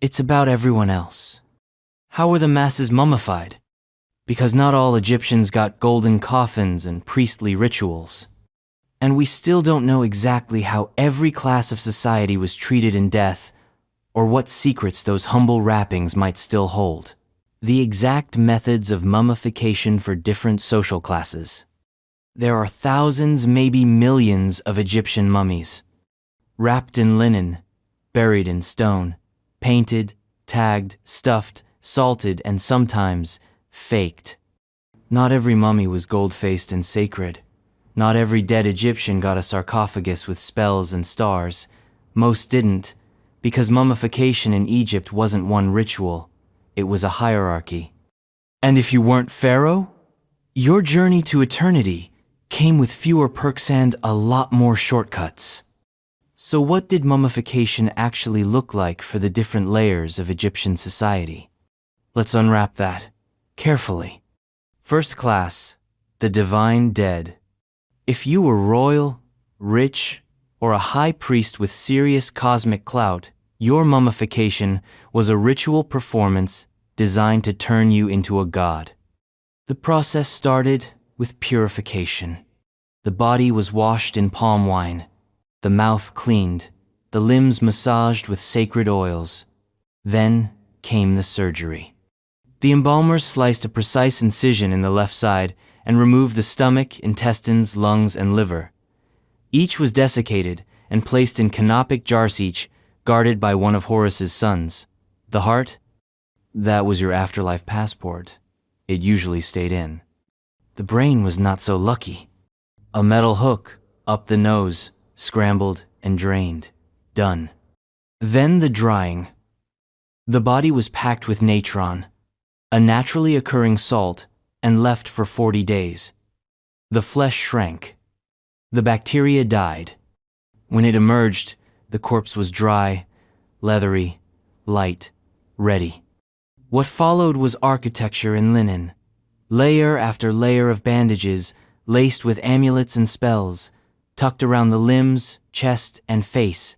It's about everyone else. How were the masses mummified? Because not all Egyptians got golden coffins and priestly rituals. And we still don't know exactly how every class of society was treated in death, or what secrets those humble wrappings might still hold. The exact methods of mummification for different social classes. There are thousands, maybe millions of Egyptian mummies. Wrapped in linen, buried in stone, painted, tagged, stuffed, salted, and sometimes faked. Not every mummy was gold-faced and sacred. Not every dead Egyptian got a sarcophagus with spells and stars. Most didn't, because mummification in Egypt wasn't one ritual. It was a hierarchy. And if you weren't pharaoh, your journey to eternity came with fewer perks and a lot more shortcuts. So what did mummification actually look like for the different layers of Egyptian society? Let's unwrap that carefully. First class, the divine dead. If you were royal, rich, or a high priest with serious cosmic clout, your mummification was a ritual performance designed to turn you into a god. The process started with purification. The body was washed in palm wine, the mouth cleaned, the limbs massaged with sacred oils. Then came the surgery. The embalmers sliced a precise incision in the left side and removed the stomach, intestines, lungs, and liver. Each was desiccated and placed in canopic jars, each guarded by one of Horus's sons. The heart? That was your afterlife passport. It usually stayed in. The brain was not so lucky. A metal hook, up the nose, scrambled and drained. Done. Then the drying. The body was packed with natron, a naturally occurring salt, and left for 40 days. The flesh shrank. The bacteria died. When it emerged, the corpse was dry, leathery, light, ready. What followed was architecture in linen. Layer after layer of bandages, laced with amulets and spells, tucked around the limbs, chest, and face.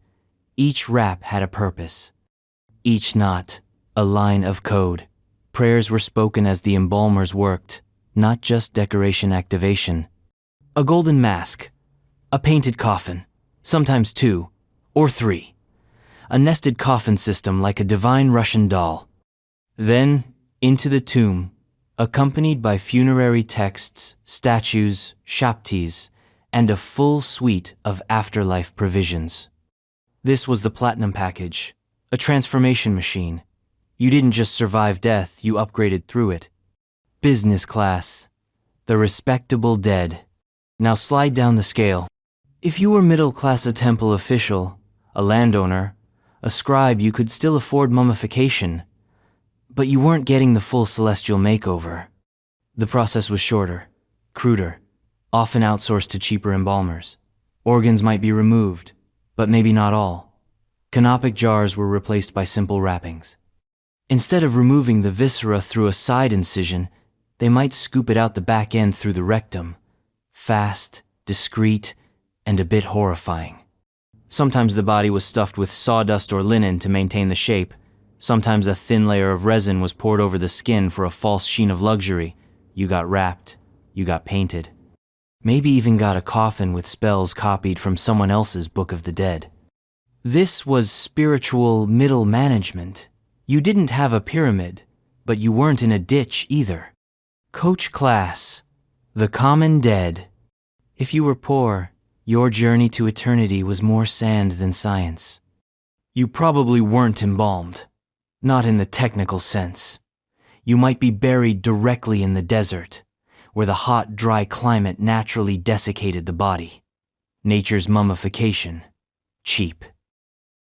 Each wrap had a purpose. Each knot, a line of code. Prayers were spoken as the embalmers worked, not just decoration activation. A golden mask, a painted coffin, sometimes 2 or 3. A nested coffin system like a divine Russian doll. Then, into the tomb, accompanied by funerary texts, statues, shaptis, and a full suite of afterlife provisions. This was the platinum package, a transformation machine. You didn't just survive death, you upgraded through it. Business class, the respectable dead. Now slide down the scale. If you were middle class, a temple official, a landowner, a scribe, you could still afford mummification, but you weren't getting the full celestial makeover. The process was shorter, cruder, often outsourced to cheaper embalmers. Organs might be removed, but maybe not all. Canopic jars were replaced by simple wrappings. Instead of removing the viscera through a side incision, they might scoop it out the back end through the rectum. Fast, discreet, and a bit horrifying. Sometimes the body was stuffed with sawdust or linen to maintain the shape. Sometimes a thin layer of resin was poured over the skin for a false sheen of luxury. You got wrapped, you got painted. Maybe even got a coffin with spells copied from someone else's Book of the Dead. This was spiritual middle management. You didn't have a pyramid, but you weren't in a ditch either. Coach class, the common dead. If you were poor, your journey to eternity was more sand than science. You probably weren't embalmed. Not in the technical sense. You might be buried directly in the desert, where the hot, dry climate naturally desiccated the body. Nature's mummification. Cheap.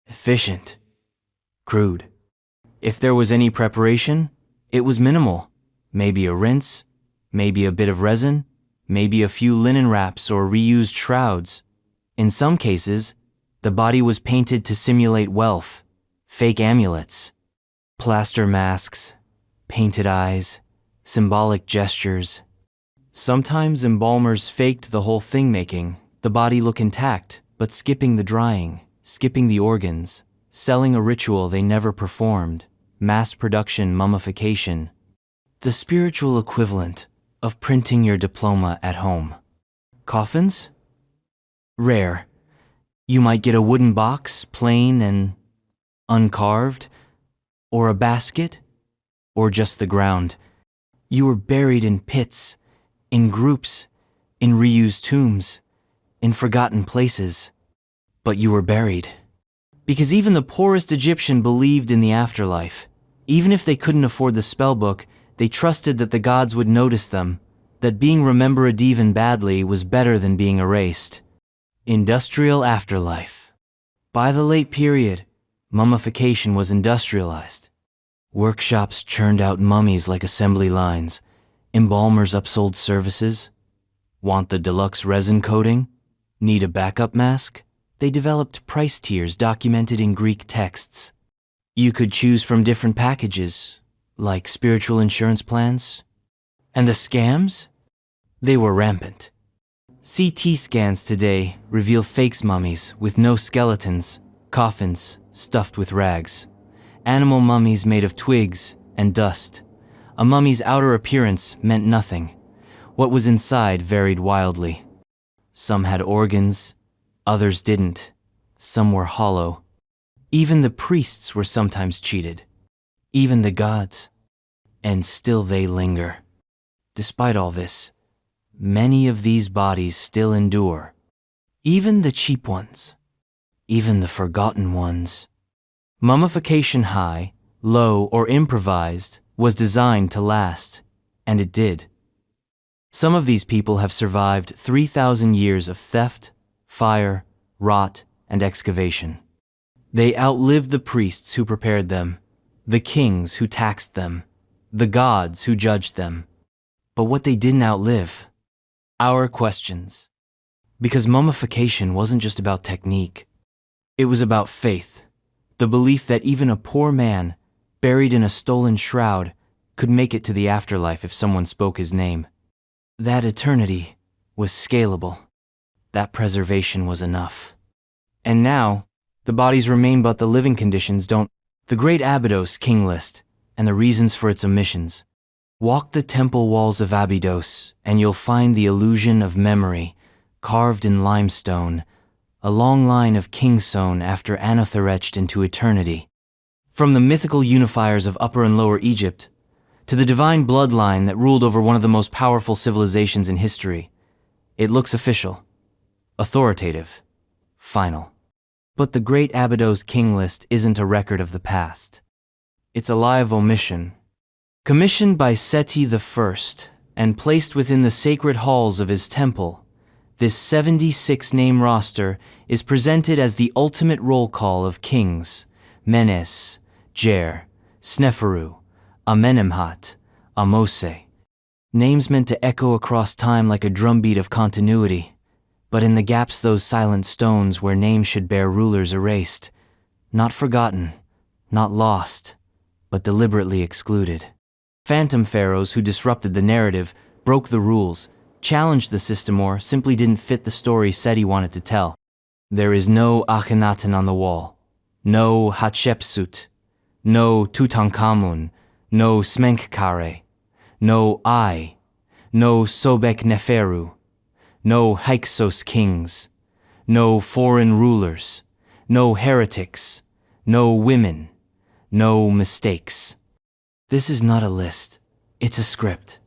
Efficient. Crude. If there was any preparation, it was minimal. Maybe a rinse, maybe a bit of resin, maybe a few linen wraps or reused shrouds. In some cases, the body was painted to simulate wealth, fake amulets, plaster masks, painted eyes, symbolic gestures. Sometimes embalmers faked the whole thing, making the body look intact, but skipping the drying, skipping the organs, selling a ritual they never performed. Mass production mummification. The spiritual equivalent of printing your diploma at home. Coffins? Rare. You might get a wooden box, plain and uncarved, or a basket, or just the ground. You were buried in pits, in groups, in reused tombs, in forgotten places. But you were buried. Because even the poorest Egyptian believed in the afterlife. Even if they couldn't afford the spellbook, they trusted that the gods would notice them, that being remembered even badly was better than being erased. Industrial afterlife. By the late period, mummification was industrialized. Workshops churned out mummies like assembly lines. Embalmers upsold services. Want the deluxe resin coating? Need a backup mask? They developed price tiers documented in Greek texts. You could choose from different packages, like spiritual insurance plans. And the scams? They were rampant. CT scans today reveal fake mummies with no skeletons, coffins stuffed with rags, animal mummies made of twigs and dust. A mummy's outer appearance meant nothing. What was inside varied wildly. Some had organs, others didn't. Some were hollow. Even the priests were sometimes cheated. Even the gods. And still they linger. Despite all this, many of these bodies still endure. Even the cheap ones. Even the forgotten ones. Mummification, high, low, or improvised, was designed to last, and it did. Some of these people have survived 3,000 years of theft, fire, rot, and excavation. They outlived the priests who prepared them, the kings who taxed them, the gods who judged them. But what they didn't outlive? Our questions. Because mummification wasn't just about technique. It was about faith, the belief that even a poor man, buried in a stolen shroud, could make it to the afterlife if someone spoke his name. That eternity was scalable. That preservation was enough. And now, the bodies remain, but the living conditions don't. The great Abydos king list, and the reasons for its omissions. Walk the temple walls of Abydos, and you'll find the illusion of memory, carved in limestone, a long line of kings sewn after Anather etched into eternity. From the mythical unifiers of Upper and Lower Egypt, to the divine bloodline that ruled over one of the most powerful civilizations in history, it looks official, authoritative, final. But the great Abydos king list isn't a record of the past. It's a live omission. Commissioned by Seti I and placed within the sacred halls of his temple, this 76-name roster is presented as the ultimate roll call of kings, Menes, Jer, Sneferu, Amenemhat, Amose. Names meant to echo across time like a drumbeat of continuity, but in the gaps those silent stones where names should bear rulers erased, not forgotten, not lost, but deliberately excluded. Phantom pharaohs who disrupted the narrative, broke the rules, challenged the system, or simply didn't fit the story Seti wanted to tell. There is no Akhenaten on the wall, no Hatshepsut, no Tutankhamun, no Smenkhkare, no Ai, no Sobek Neferu, no Hixos kings, no foreign rulers, no heretics, no women, no mistakes. This is not a list, it's a script.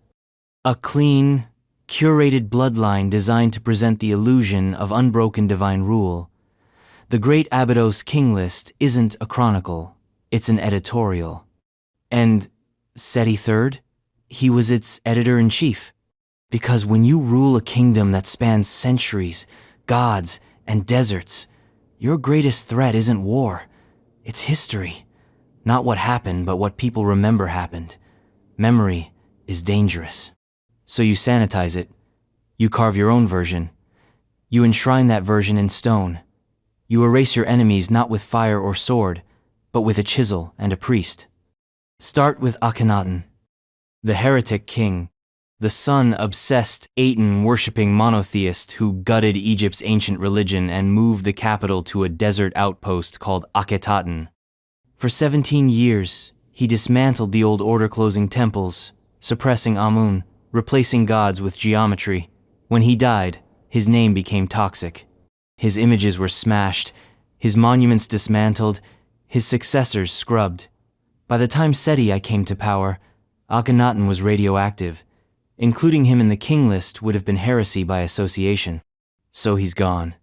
A clean, curated bloodline designed to present the illusion of unbroken divine rule. The Great Abydos King List isn't a chronicle, it's an editorial. And Seti III? He was its editor-in-chief. Because when you rule a kingdom that spans centuries, gods, and deserts, your greatest threat isn't war, it's history. Not what happened, but what people remember happened. Memory is dangerous. So you sanitize it. You carve your own version. You enshrine that version in stone. You erase your enemies not with fire or sword, but with a chisel and a priest. Start with Akhenaten, the heretic king, the sun-obsessed, Aten-worshipping monotheist who gutted Egypt's ancient religion and moved the capital to a desert outpost called Akhetaten. For 17 years, he dismantled the old order, closing temples, suppressing Amun, replacing gods with geometry. When he died, his name became toxic. His images were smashed, his monuments dismantled, his successors scrubbed. By the time Seti I came to power, Akhenaten was radioactive. Including him in the king list would have been heresy by association. So he's gone.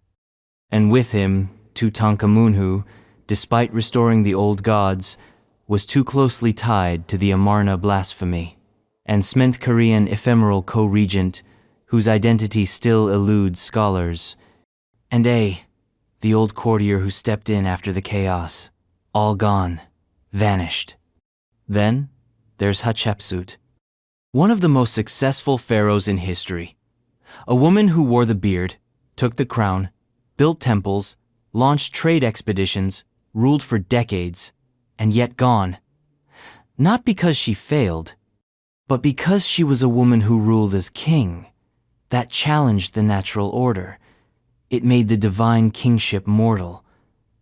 And with him, Tutankhamun, who, despite restoring the old gods, was too closely tied to the Amarna blasphemy, and Smenkhkarean ephemeral co-regent, whose identity still eludes scholars, and the old courtier who stepped in after the chaos, all gone, vanished. Then, there's Hatshepsut, one of the most successful pharaohs in history, A woman who wore the beard, took the crown, built temples, launched trade expeditions, ruled for decades, and yet gone. Not because she failed, but because she was a woman who ruled as king. That challenged the natural order. It made the divine kingship mortal.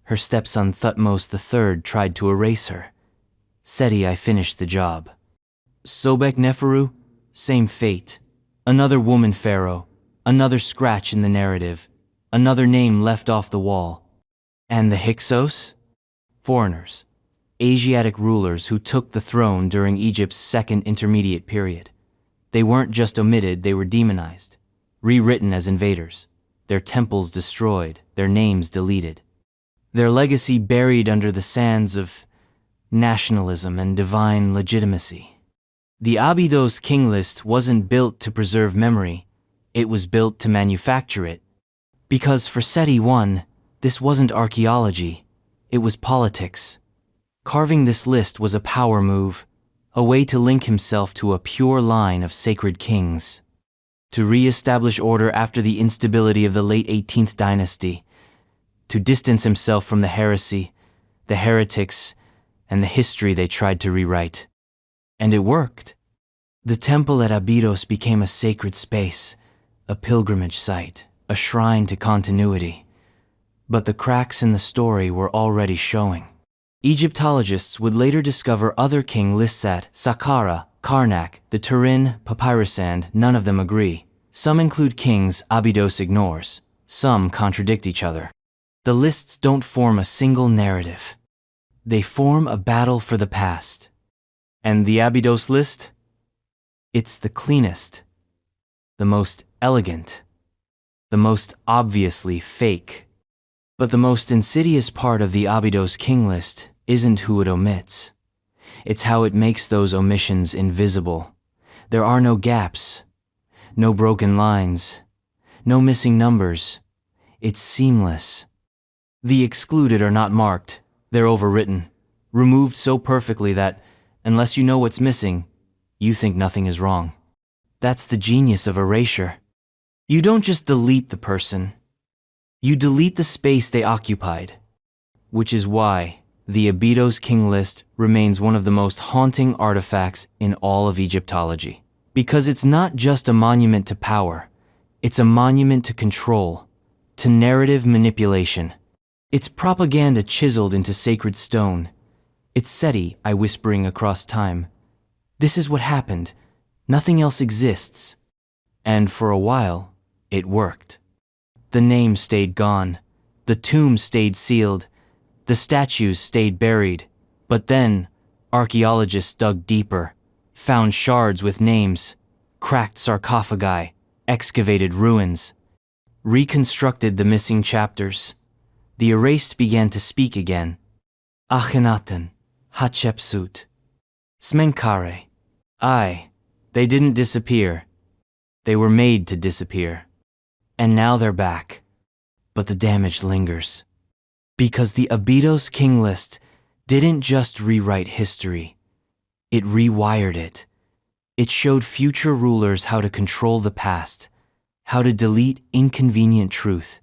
Her stepson Thutmose III tried to erase her. Seti I finished the job. Sobek Neferu, same fate. Another woman pharaoh, another scratch in the narrative, another name left off the wall. And the Hixos? Foreigners. Asiatic rulers who took the throne during Egypt's second intermediate period. They weren't just omitted, they were demonized, rewritten as invaders, their temples destroyed, their names deleted, their legacy buried under the sands of nationalism and divine legitimacy. The Abydos king list wasn't built to preserve memory, it was built to manufacture it. Because for Seti I, this wasn't archaeology, it was politics. Carving this list was a power move, a way to link himself to a pure line of sacred kings, to re-establish order after the instability of the late 18th dynasty, to distance himself from the heresy, the heretics, and the history they tried to rewrite. And it worked. The temple at Abydos became a sacred space, a pilgrimage site, a shrine to continuity. But the cracks in the story were already showing. Egyptologists would later discover other king lists at Saqqara, Karnak, the Turin, Papyrusand, none of them agree. Some include kings Abydos ignores. Some contradict each other. The lists don't form a single narrative. They form a battle for the past. And the Abydos list? It's the cleanest, the most elegant, the most obviously fake. But the most insidious part of the Abydos king list isn't who it omits. It's how it makes those omissions invisible. There are no gaps, no broken lines, no missing numbers. It's seamless. The excluded are not marked, they're overwritten, removed so perfectly that, unless you know what's missing, you think nothing is wrong. That's the genius of erasure. You don't just delete the person, you delete the space they occupied. Which is why the Abydos king list remains one of the most haunting artifacts in all of Egyptology. Because it's not just a monument to power, it's a monument to control, to narrative manipulation. It's propaganda chiseled into sacred stone. It's Seti I whispering across time. This is what happened. Nothing else exists. And for a while, it worked. The name stayed gone. The tomb stayed sealed. The statues stayed buried. But then, archaeologists dug deeper, found shards with names, cracked sarcophagi, excavated ruins, reconstructed the missing chapters. The erased began to speak again. Akhenaten, Hatshepsut, Smenkhare. They didn't disappear. They were made to disappear. And now they're back. But the damage lingers. Because the Abydos king list didn't just rewrite history. It rewired it. It showed future rulers how to control the past, how to delete inconvenient truth,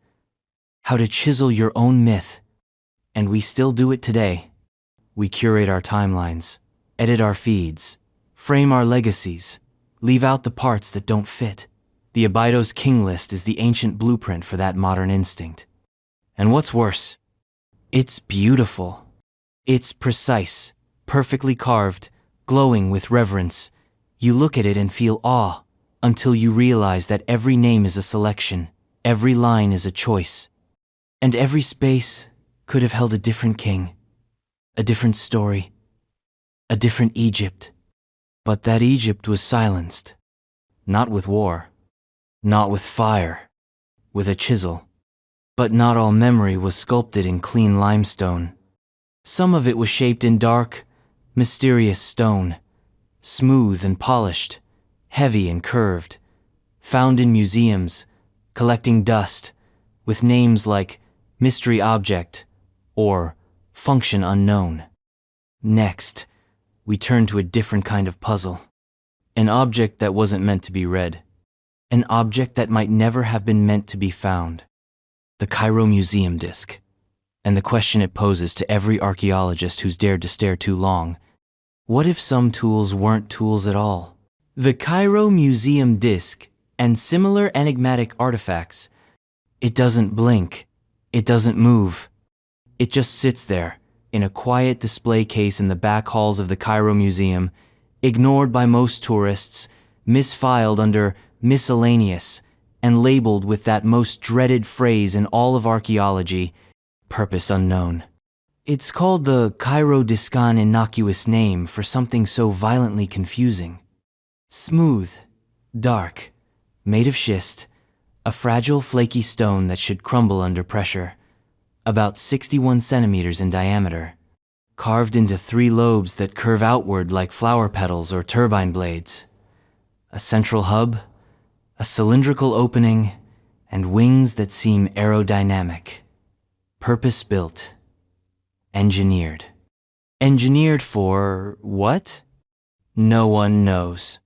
how to chisel your own myth. And we still do it today. We curate our timelines, edit our feeds, frame our legacies, leave out the parts that don't fit. The Abydos king list is the ancient blueprint for that modern instinct. And what's worse, it's beautiful. It's precise, perfectly carved, glowing with reverence. You look at it and feel awe, until you realize that every name is a selection, every line is a choice, and every space could have held a different king, a different story, a different Egypt. But that Egypt was silenced, not with war, not with fire, with a chisel. But not all memory was sculpted in clean limestone. Some of it was shaped in dark, mysterious stone, smooth and polished, heavy and curved, found in museums, collecting dust, with names like mystery object or function unknown. Next, we turned to a different kind of puzzle, an object that wasn't meant to be read, an object that might never have been meant to be found. The Cairo Museum Disc, and the question it poses to every archaeologist who's dared to stare too long: what if some tools weren't tools at all? The Cairo Museum Disc and similar enigmatic artifacts, it doesn't blink, it doesn't move. It just sits there, in a quiet display case in the back halls of the Cairo Museum, ignored by most tourists, misfiled under miscellaneous, and labeled with that most dreaded phrase in all of archaeology: purpose unknown. It's called the Cairo Disc, an innocuous name for something so violently confusing. Smooth, dark, made of schist, a fragile, flaky stone that should crumble under pressure, about 61 centimeters in diameter, carved into 3 lobes that curve outward like flower petals or turbine blades, a central hub, a cylindrical opening, and wings that seem aerodynamic. Purpose-built. Engineered. Engineered for what? No one knows.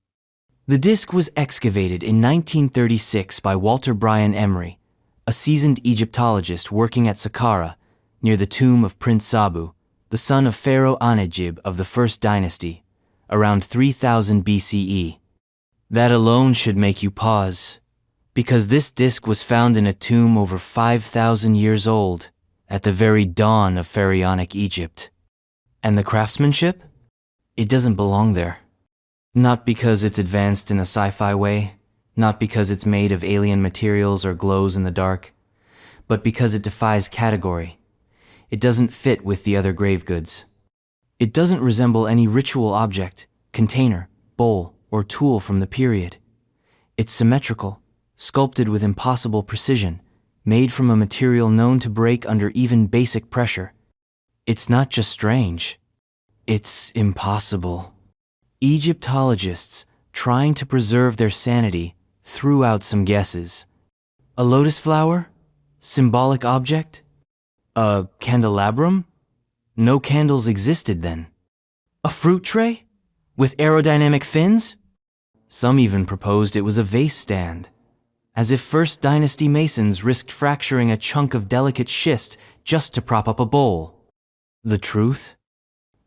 The disc was excavated in 1936 by Walter Bryan Emery, a seasoned Egyptologist working at Saqqara, near the tomb of Prince Sabu, the son of Pharaoh Anegib of the First Dynasty, around 3000 BCE. That alone should make you pause, because this disc was found in a tomb over 5,000 years old, at the very dawn of pharaonic Egypt. And the craftsmanship? It doesn't belong there. Not because it's advanced in a sci-fi way, not because it's made of alien materials or glows in the dark, but because it defies category. It doesn't fit with the other grave goods. It doesn't resemble any ritual object, container, bowl, or tool from the period. It's symmetrical, sculpted with impossible precision, made from a material known to break under even basic pressure. It's not just strange, it's impossible. Egyptologists, trying to preserve their sanity, threw out some guesses. A lotus flower? Symbolic object? A candelabrum? No candles existed then. A fruit tray? With aerodynamic fins? Some even proposed it was a vase stand, as if First Dynasty masons risked fracturing a chunk of delicate schist just to prop up a bowl. The truth?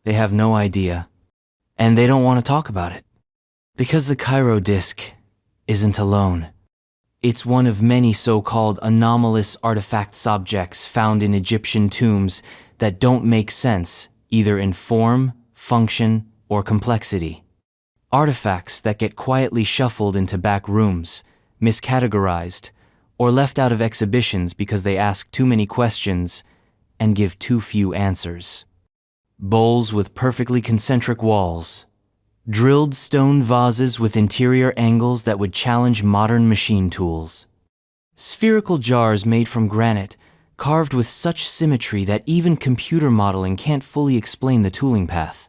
They have no idea, and they don't want to talk about it. Because the Cairo Disc isn't alone. It's one of many so-called anomalous artifact objects found in Egyptian tombs that don't make sense either in form, function, or complexity. Artifacts that get quietly shuffled into back rooms, miscategorized, or left out of exhibitions because they ask too many questions and give too few answers. Bowls with perfectly concentric walls, drilled stone vases with interior angles that would challenge modern machine tools, spherical jars made from granite, carved with such symmetry that even computer modeling can't fully explain the tooling path.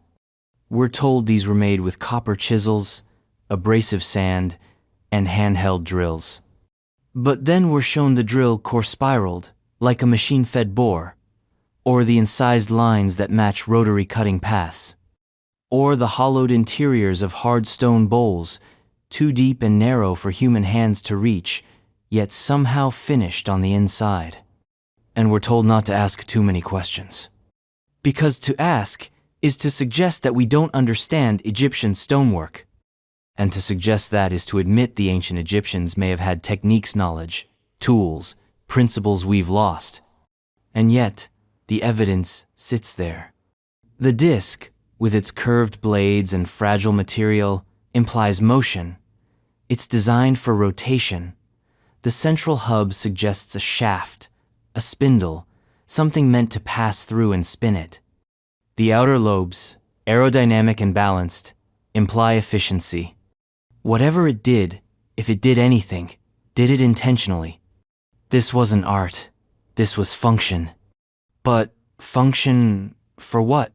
We're told these were made with copper chisels, abrasive sand, and handheld drills. But then we're shown the drill core spiraled, like a machine-fed bore, or the incised lines that match rotary cutting paths, or the hollowed interiors of hard stone bowls, too deep and narrow for human hands to reach, yet somehow finished on the inside. And we're told not to ask too many questions. Because to ask is to suggest that we don't understand Egyptian stonework. And to suggest that is to admit the ancient Egyptians may have had techniques knowledge, tools, principles we've lost. And yet, the evidence sits there. The disc, with its curved blades and fragile material, implies motion. It's designed for rotation. The central hub suggests a shaft, a spindle, something meant to pass through and spin it. The outer lobes, aerodynamic and balanced, imply efficiency. Whatever it did, if it did anything, did it intentionally. This wasn't art. This was function. But function for what?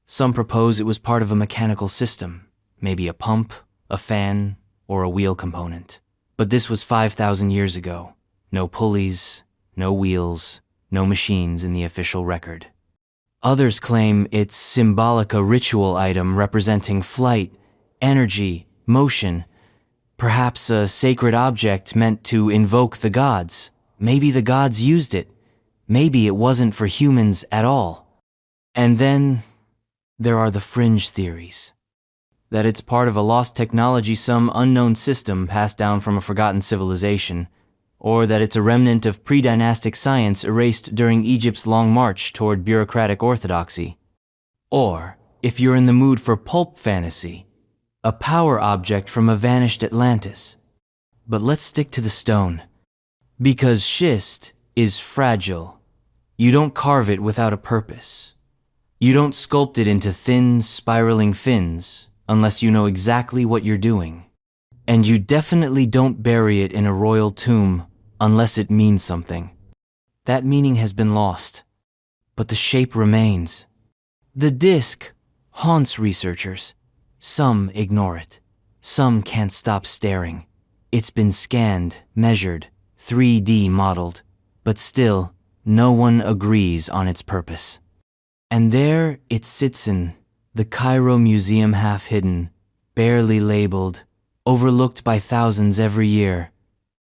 Some propose it was part of a mechanical system, maybe a pump, a fan, or a wheel component. But this was 5,000 years ago. No pulleys, no wheels, no machines in the official record. Others claim it's symbolic, a ritual item representing flight, energy, motion, Perhaps a sacred object meant to invoke the gods. Maybe the gods used it. Maybe it wasn't for humans at all. And then there are the fringe theories. That it's part of a lost technology, some unknown system passed down from a forgotten civilization, or that it's a remnant of pre-dynastic science erased during Egypt's long march toward bureaucratic orthodoxy. Or, if you're in the mood for pulp fantasy, a power object from a vanished Atlantis. But let's stick to the stone. Because schist is fragile. You don't carve it without a purpose. You don't sculpt it into thin, spiraling fins unless you know exactly what you're doing. And you definitely don't bury it in a royal tomb unless it means something. That meaning has been lost, but the shape remains. The disc haunts researchers. Some ignore it. Some can't stop staring. It's been scanned, measured, 3D modeled, but still, no one agrees on its purpose. And there it sits in the Cairo Museum, half hidden, barely labeled, overlooked by thousands every year.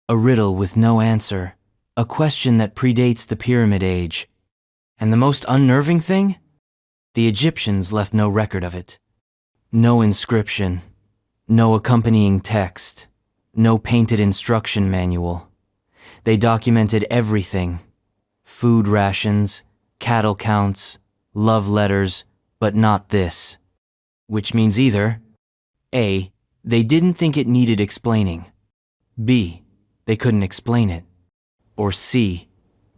A riddle with no answer, a question that predates the Pyramid Age. And the most unnerving thing? The Egyptians left no record of it. No inscription, no accompanying text, no painted instruction manual. They documented everything: food rations, cattle counts, love letters, but not this. Which means either A, they didn't think it needed explaining, B, they couldn't explain it, or C,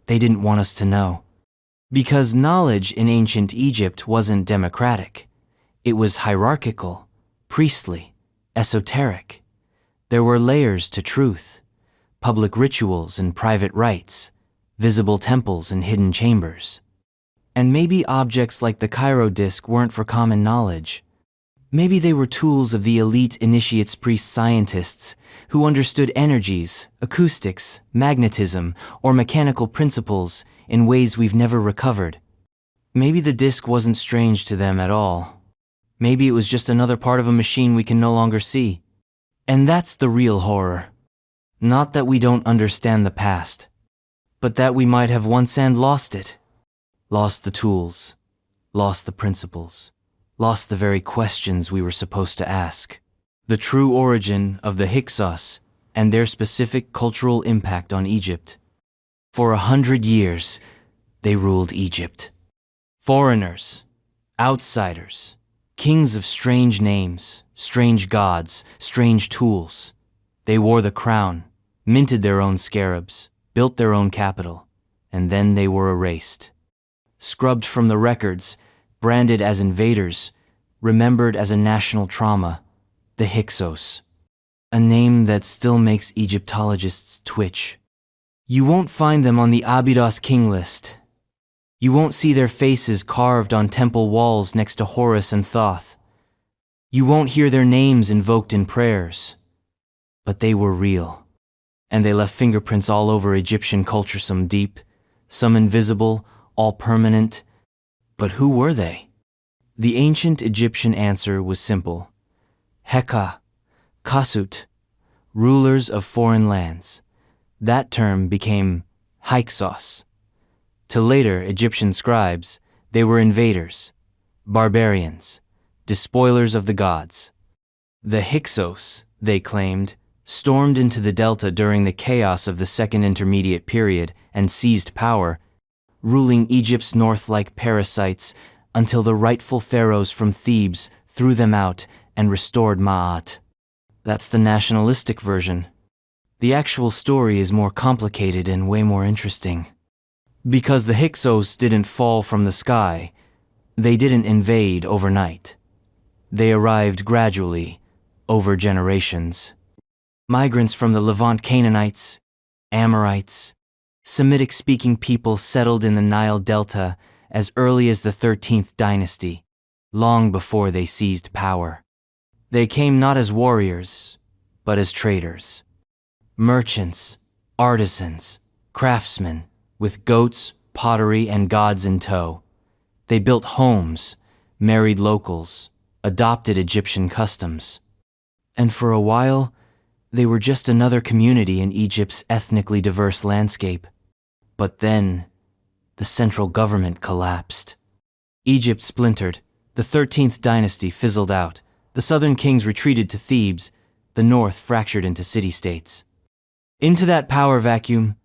they didn't want us to know. Because knowledge in ancient Egypt wasn't democratic. It was hierarchical, priestly, esoteric. There were layers to truth, public rituals and private rites, visible temples and hidden chambers. And maybe objects like the Cairo Disc weren't for common knowledge. Maybe they were tools of the elite initiates, priest scientists who understood energies, acoustics, magnetism, or mechanical principles in ways we've never recovered. Maybe the disc wasn't strange to them at all. Maybe it was just another part of a machine we can no longer see. And that's the real horror. Not that we don't understand the past, but that we might have once and lost it. Lost the tools, lost the principles, lost the very questions we were supposed to ask. The true origin of the Hixos and their specific cultural impact on Egypt. For 100 years, they ruled Egypt. Foreigners, outsiders, kings of strange names, strange gods, strange tools. They wore the crown, minted their own scarabs, built their own capital, and then they were erased. Scrubbed from the records, branded as invaders, remembered as a national trauma, the Hixos. A name that still makes Egyptologists twitch. You won't find them on the Abydos king list. You won't see their faces carved on temple walls next to Horus and Thoth. You won't hear their names invoked in prayers. But they were real, and they left fingerprints all over Egyptian culture, some deep, some invisible, all permanent. But who were they? The ancient Egyptian answer was simple. Heka, Kasut, rulers of foreign lands. That term became Hyksos. To later Egyptian scribes, they were invaders, barbarians, despoilers of the gods. The Hyksos, they claimed, stormed into the delta during the chaos of the Second Intermediate Period and seized power, ruling Egypt's north like parasites until the rightful pharaohs from Thebes threw them out and restored Ma'at. That's the nationalistic version. The actual story is more complicated and way more interesting. Because the Hyksos didn't fall from the sky, they didn't invade overnight. They arrived gradually, over generations. Migrants from the Levant Canaanites, Amorites, Semitic-speaking people settled in the Nile Delta as early as the 13th dynasty, long before they seized power. They came not as warriors, but as traders. Merchants, artisans, craftsmen, with goats, pottery, and gods in tow. They built homes, married locals, adopted Egyptian customs. And for a while, They were just another community in Egypt's ethnically diverse landscape. But then, the central government collapsed. Egypt splintered, the 13th dynasty fizzled out, the southern kings retreated to Thebes, the north fractured into city-states. Into that power vacuum,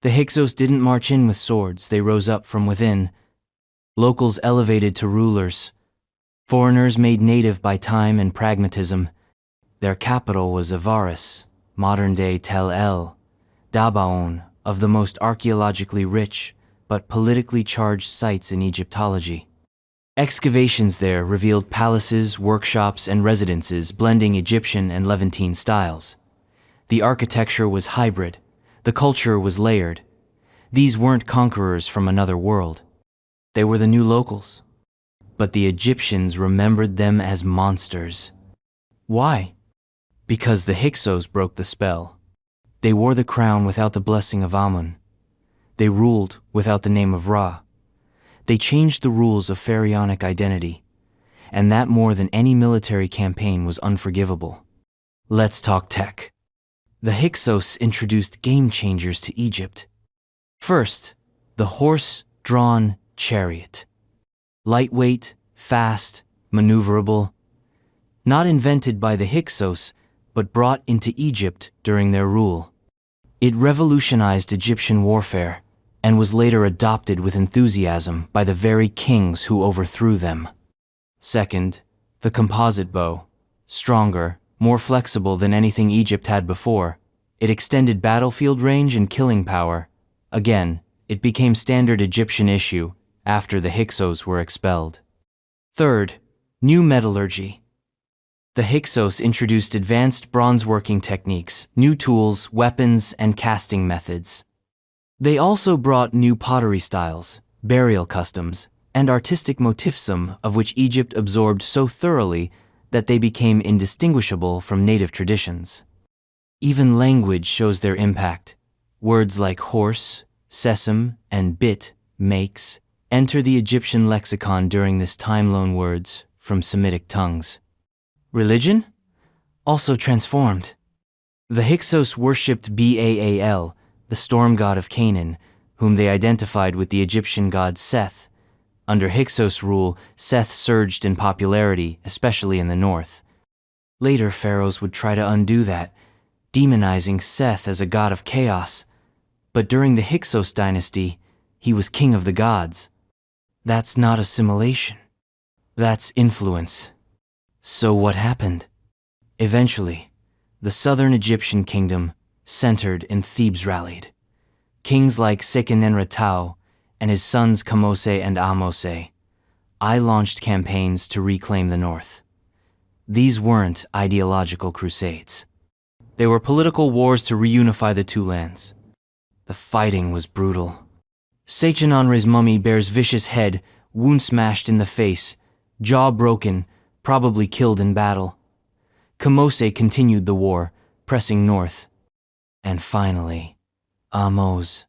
the Hyksos didn't march in with swords, they rose up from within. Locals elevated to rulers. Foreigners made native by time and pragmatism. Their capital was Avaris, modern-day Tel El, Dabaon, of the most archaeologically rich but politically charged sites in Egyptology. Excavations there revealed palaces, workshops, and residences blending Egyptian and Levantine styles. The architecture was hybrid. The culture was layered. These weren't conquerors from another world. They were the new locals. But the Egyptians remembered them as monsters. Why? Because the Hyksos broke the spell. They wore the crown without the blessing of Amun. They ruled without the name of Ra. They changed the rules of pharaonic identity, and that more than any military campaign was unforgivable. Let's talk tech. The Hyksos introduced game changers to Egypt. First, the horse-drawn chariot. Lightweight, fast, maneuverable. Not invented by the Hyksos, but brought into Egypt during their rule. It revolutionized Egyptian warfare and was later adopted with enthusiasm by the very kings who overthrew them. Second, the composite bow. Stronger, more flexible than anything Egypt had before. It extended battlefield range and killing power. Again, it became standard Egyptian issue after the Hyksos were expelled. Third, new metallurgy. The Hyksos introduced advanced bronze-working techniques, new tools, weapons, and casting methods. They also brought new pottery styles, burial customs, and artistic motifsm of which Egypt absorbed so thoroughly that they became indistinguishable from native traditions. Even language shows their impact. Words like horse, sesame, and bit, makes, enter the Egyptian lexicon during this time loanwords from Semitic tongues. Religion? Also transformed. The Hyksos worshipped Baal, the storm god of Canaan, whom they identified with the Egyptian god Seth. Under Hyksos rule, Seth surged in popularity, especially in the north. Later pharaohs would try to undo that, demonizing Seth as a god of chaos. But during the Hyksos dynasty, he was king of the gods. That's not assimilation. That's influence. So what happened? Eventually, the southern Egyptian kingdom, centered in Thebes, rallied. Kings like Sekenenra and his sons Kamose and Ahmose. I launched campaigns to reclaim the north. These weren't ideological crusades. They were political wars to reunify the two lands. The fighting was brutal. Sechenenre's mummy bears vicious head, wound smashed in the face, jaw broken, probably killed in battle. Kamose continued the war, pressing north. And finally, Ahmose.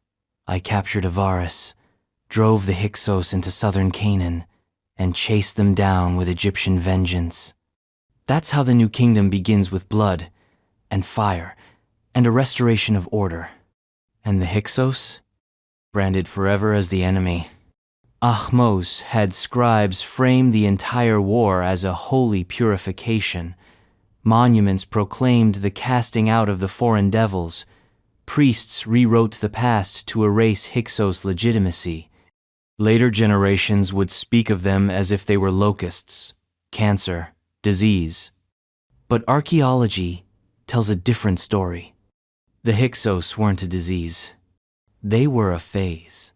I captured Avaris, drove the Hyksos into southern Canaan, and chased them down with Egyptian vengeance. That's how the new kingdom begins, with blood, and fire, and a restoration of order. And the Hyksos? Branded forever as the enemy. Ahmose had scribes frame the entire war as a holy purification. Monuments proclaimed the casting out of the foreign devils. Priests rewrote the past to erase Hyksos' legitimacy. Later generations would speak of them as if they were locusts, cancer, disease. But archaeology tells a different story. The Hyksos weren't a disease. They were a phase.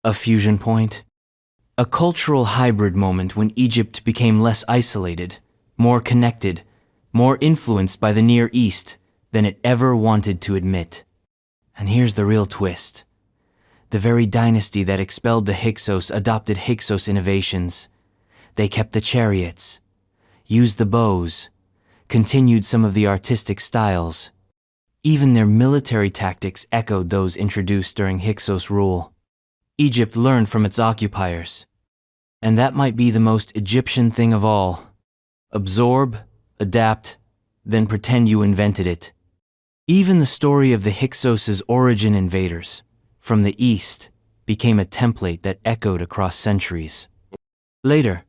A fusion point. A cultural hybrid moment when Egypt became less isolated, more connected, more influenced by the Near East than it ever wanted to admit. And here's the real twist. The very dynasty that expelled the Hyksos adopted Hyksos innovations. They kept the chariots, used the bows, continued some of the artistic styles. Even their military tactics echoed those introduced during Hyksos rule. Egypt learned from its occupiers. And that might be the most Egyptian thing of all. Absorb, adapt, then pretend you invented it. Even the story of the Hixos' origin invaders from the east became a template that echoed across centuries. Later,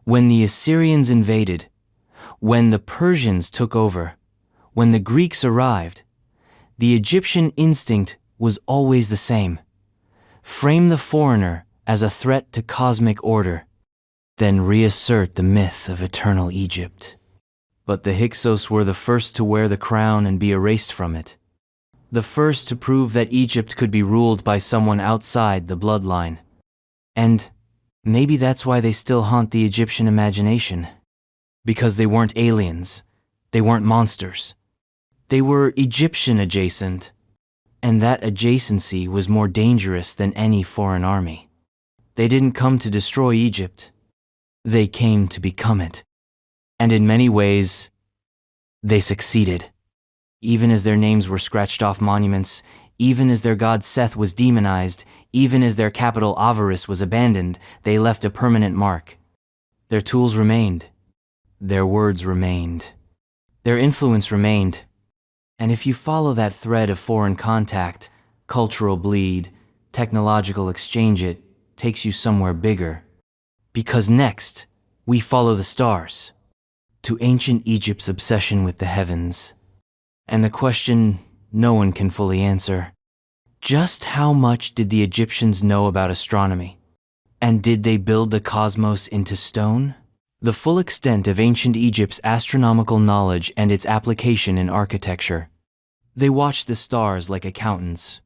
when the Assyrians invaded, when the Persians took over, when the Greeks arrived, the Egyptian instinct was always the same: frame the foreigner as a threat to cosmic order, then reassert the myth of eternal Egypt. But the Hyksos were the first to wear the crown and be erased from it. The first to prove that Egypt could be ruled by someone outside the bloodline. And maybe that's why they still haunt the Egyptian imagination. Because they weren't aliens. They weren't monsters. They were Egyptian adjacent. And that adjacency was more dangerous than any foreign army. They didn't come to destroy Egypt. They came to become it. And in many ways, they succeeded. Even as their names were scratched off monuments, even as their god Seth was demonized, even as their capital Avaris was abandoned, they left a permanent mark. Their tools remained. Their words remained. Their influence remained. And if you follow that thread of foreign contact, cultural bleed, technological exchange, it takes you somewhere bigger. Because next, we follow the stars to ancient Egypt's obsession with the heavens. And the question no one can fully answer: just how much did the Egyptians know about astronomy? And did they build the cosmos into stone? The full extent of ancient Egypt's astronomical knowledge and its application in architecture. They watched the stars like accountants,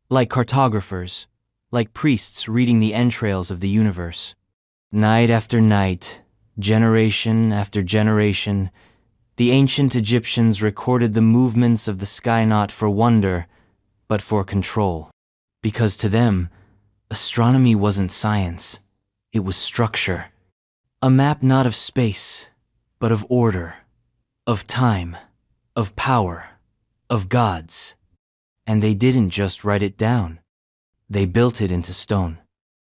like cartographers, like priests reading the entrails of the universe. Night after night, generation after generation, the ancient Egyptians recorded the movements of the sky not for wonder, but for control. Because to them, astronomy wasn't science, it was structure. A map not of space, but of order, of time, of power, of gods. And they didn't just write it down. They built it into stone.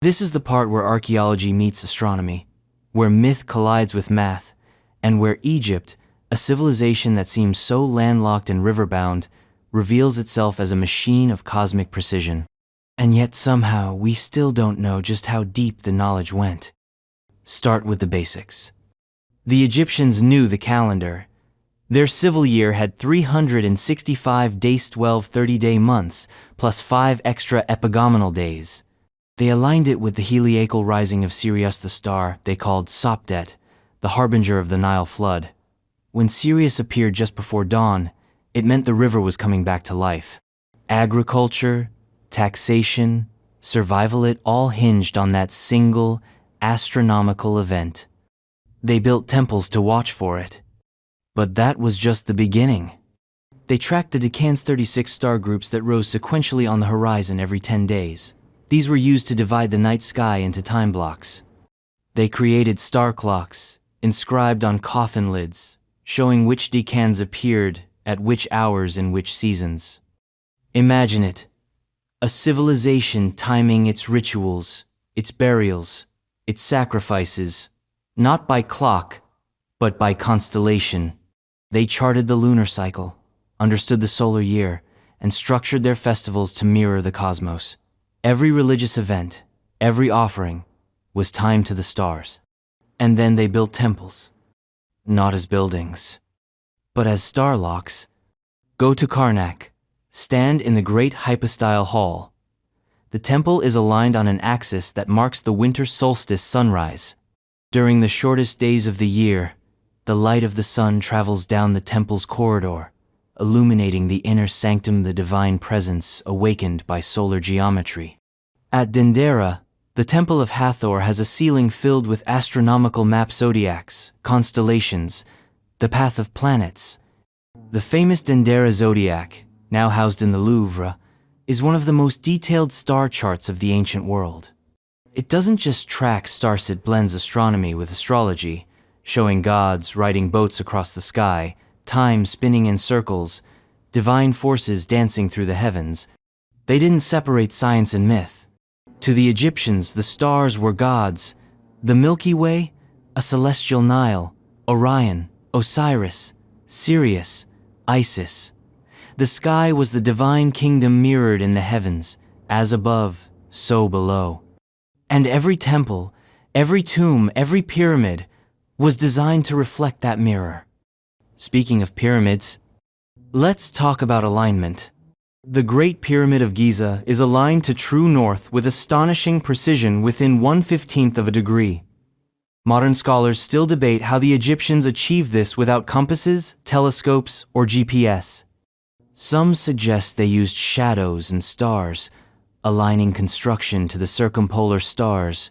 This is the part where archaeology meets astronomy, where myth collides with math, and where Egypt, a civilization that seems so landlocked and riverbound, reveals itself as a machine of cosmic precision. And yet somehow we still don't know just how deep the knowledge went. Start with the basics. The Egyptians knew the calendar. Their civil year had 365 days, 12 30-day months, plus 5 extra epigomenal days. They aligned it with the heliacal rising of Sirius, the star they called Sopdet, the harbinger of the Nile flood. When Sirius appeared just before dawn, it meant the river was coming back to life. Agriculture, taxation, survival, it all hinged on that single, astronomical event. They built temples to watch for it. But that was just the beginning. They tracked the Decans 36 star groups that rose sequentially on the horizon every 10 days. These were used to divide the night sky into time blocks. They created star clocks, inscribed on coffin lids, showing which decans appeared at which hours in which seasons. Imagine it, a civilization timing its rituals, its burials, its sacrifices, not by clock, but by constellation. They charted the lunar cycle, understood the solar year, and structured their festivals to mirror the cosmos. Every religious event, every offering, was timed to the stars. And then they built temples, not as buildings, but as star locks. Go to Karnak, stand in the great hypostyle hall. The temple is aligned on an axis that marks the winter solstice sunrise. During the shortest days of the year, the light of the sun travels down the temple's corridor, illuminating the inner sanctum, the divine presence awakened by solar geometry. At Dendera, the Temple of Hathor has a ceiling filled with astronomical map zodiacs, constellations, the path of planets. The famous Dendera zodiac, now housed in the Louvre, is one of the most detailed star charts of the ancient world. It doesn't just track stars, it blends astronomy with astrology, showing gods riding boats across the sky, time spinning in circles, divine forces dancing through the heavens. They didn't separate science and myth. To the Egyptians, the stars were gods. The Milky Way, a celestial Nile, Orion, Osiris, Sirius, Isis. The sky was the divine kingdom mirrored in the heavens, as above, so below. And every temple, every tomb, every pyramid was designed to reflect that mirror. Speaking of pyramids, let's talk about alignment. The Great Pyramid of Giza is aligned to true north with astonishing precision within 1/15 of a degree. Modern scholars still debate how the Egyptians achieved this without compasses, telescopes, or GPS. Some suggest they used shadows and stars, aligning construction to the circumpolar stars,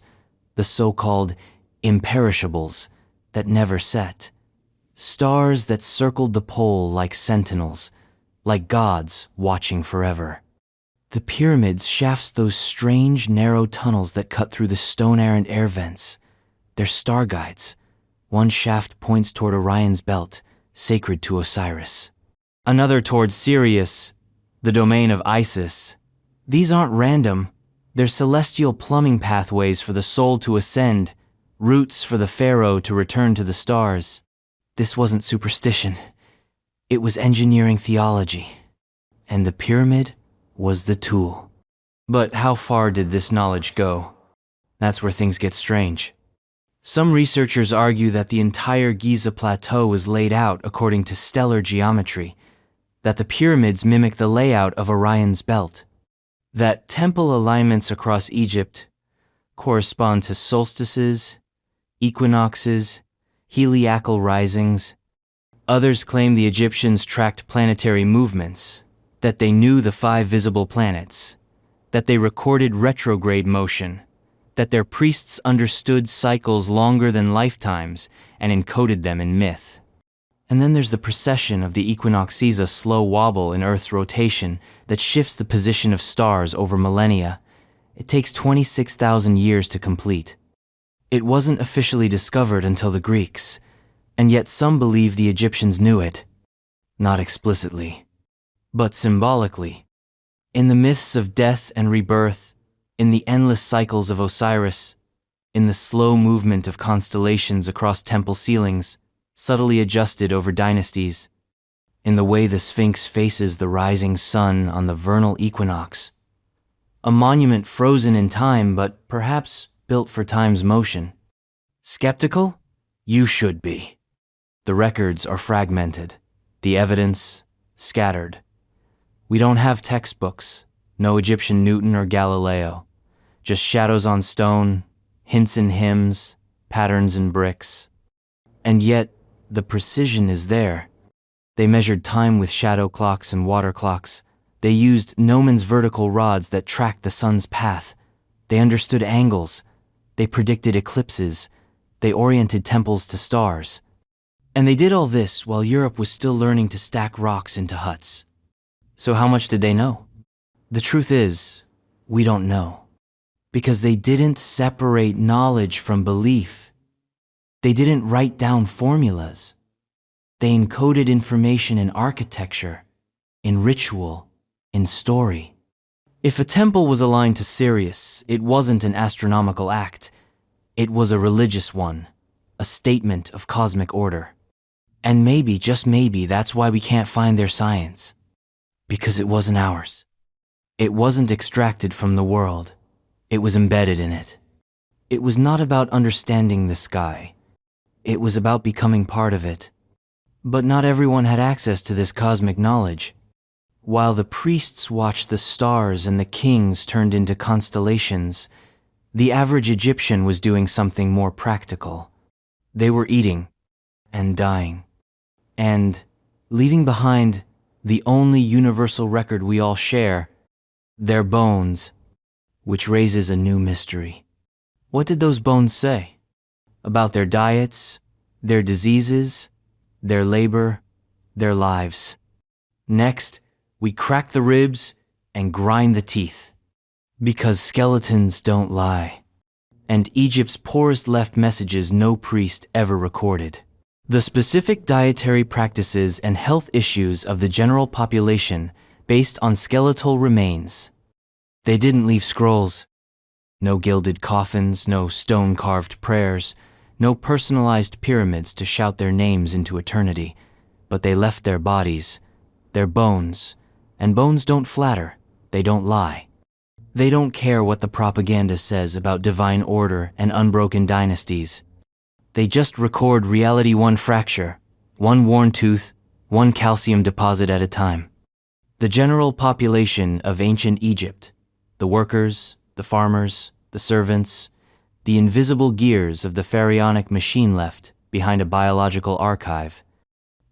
the so-called imperishables that never set. Stars that circled the pole like sentinels, like gods watching forever. The pyramids shafts those strange, narrow tunnels that cut through the stone-errant air vents. They're star guides. One shaft points toward Orion's belt, sacred to Osiris. Another toward Sirius, the domain of Isis. These aren't random. They're celestial plumbing pathways for the soul to ascend, routes for the pharaoh to return to the stars. This wasn't superstition. It was engineering theology. And the pyramid was the tool. But how far did this knowledge go? That's where things get strange. Some researchers argue that the entire Giza plateau was laid out according to stellar geometry, that the pyramids mimic the layout of Orion's belt, that temple alignments across Egypt correspond to solstices, equinoxes, heliacal risings. Others claim the Egyptians tracked planetary movements, that they knew the 5 visible planets, that they recorded retrograde motion, that their priests understood cycles longer than lifetimes and encoded them in myth. And then there's the precession of the equinoxes, a slow wobble in Earth's rotation that shifts the position of stars over millennia. It takes 26,000 years to complete. It wasn't officially discovered until the Greeks, and yet some believe the Egyptians knew it. Not explicitly, but symbolically. In the myths of death and rebirth, in the endless cycles of Osiris, in the slow movement of constellations across temple ceilings, subtly adjusted over dynasties, in the way the Sphinx faces the rising sun on the vernal equinox. A monument frozen in time, but perhaps built for time's motion. Skeptical? You should be. The records are fragmented, the evidence scattered. We don't have textbooks, no Egyptian Newton or Galileo, just shadows on stone, hints in hymns, patterns in bricks. And yet, the precision is there. They measured time with shadow clocks and water clocks. They used gnomons vertical rods that tracked the sun's path. They understood angles. They predicted eclipses. They oriented temples to stars. And they did all this while Europe was still learning to stack rocks into huts. So how much did they know? The truth is, we don't know. Because they didn't separate knowledge from belief. They didn't write down formulas. They encoded information in architecture, in ritual, in story. If a temple was aligned to Sirius, it wasn't an astronomical act. It was a religious one, a statement of cosmic order. And maybe, just maybe, that's why we can't find their science. Because it wasn't ours. It wasn't extracted from the world. It was embedded in it. It was not about understanding the sky. It was about becoming part of it. But not everyone had access to this cosmic knowledge. While the priests watched the stars and the kings turned into constellations, the average Egyptian was doing something more practical. They were eating and dying and leaving behind the only universal record we all share, their bones, which raises a new mystery. What did those bones say? About their diets, their diseases, their labor, their lives. Next, we crack the ribs and grind the teeth. Because skeletons don't lie. And Egypt's poorest left messages no priest ever recorded. The specific dietary practices and health issues of the general population based on skeletal remains. They didn't leave scrolls. No gilded coffins, no stone-carved prayers, no personalized pyramids to shout their names into eternity, but they left their bodies, They're bones, and bones don't flatter, they don't lie. They don't care what the propaganda says about divine order and unbroken dynasties. They just record reality one fracture, one worn tooth, one calcium deposit at a time. The general population of ancient Egypt, the workers, the farmers, the servants, the invisible gears of the pharaonic machine left behind a biological archive.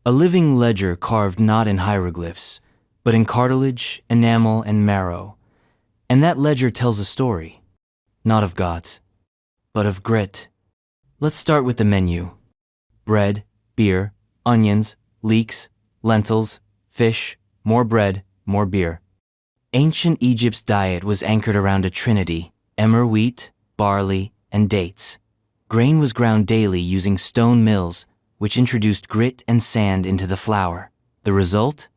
A living ledger carved not in hieroglyphs, but in cartilage, enamel, and marrow. And that ledger tells a story, not of gods, but of grit. Let's start with the menu. Bread, beer, onions, leeks, lentils, fish, more bread, more beer. Ancient Egypt's diet was anchored around a trinity: emmer wheat, barley, and dates. Grain was ground daily using stone mills, which introduced grit and sand into the flour. The result?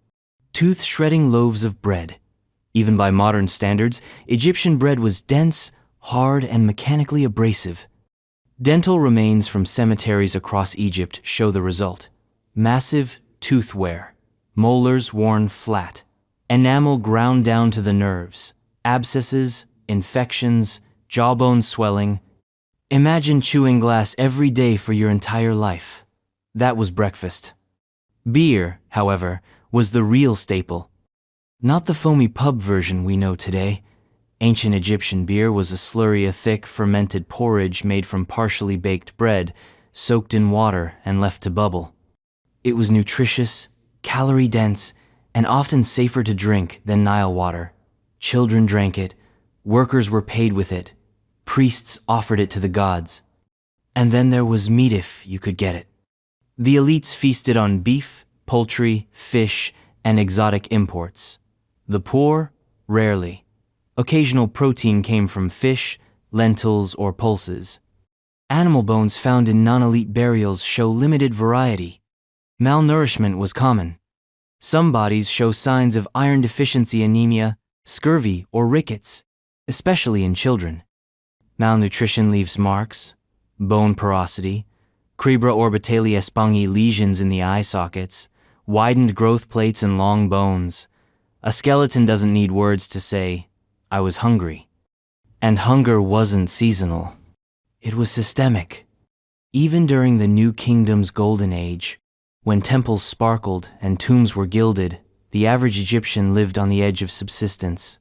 Tooth-shredding loaves of bread. Even by modern standards, Egyptian bread was dense, hard, and mechanically abrasive. Dental remains from cemeteries across Egypt show the result. Massive tooth wear, molars worn flat, enamel ground down to the nerves, abscesses, infections, jawbone swelling. Imagine chewing glass every day for your entire life. That was breakfast. Beer, however, was the real staple. Not the foamy pub version we know today. Ancient Egyptian beer was a slurry of thick, fermented porridge made from partially baked bread, soaked in water and left to bubble. It was nutritious, calorie-dense, and often safer to drink than Nile water. Children drank it, workers were paid with it, priests offered it to the gods. And then there was meat if you could get it. The elites feasted on beef, poultry, fish, and exotic imports. The poor, rarely. Occasional protein came from fish, lentils, or pulses. Animal bones found in non-elite burials show limited variety. Malnourishment was common. Some bodies show signs of iron deficiency, anemia, scurvy, or rickets, especially in children. Malnutrition leaves marks: bone porosity, cribra orbitali espongi, lesions in the eye sockets, widened growth plates and long bones. A skeleton doesn't need words to say, "I was hungry." And hunger wasn't seasonal. It was systemic. Even during the New Kingdom's golden age, when temples sparkled and tombs were gilded, the average Egyptian lived on the edge of subsistence.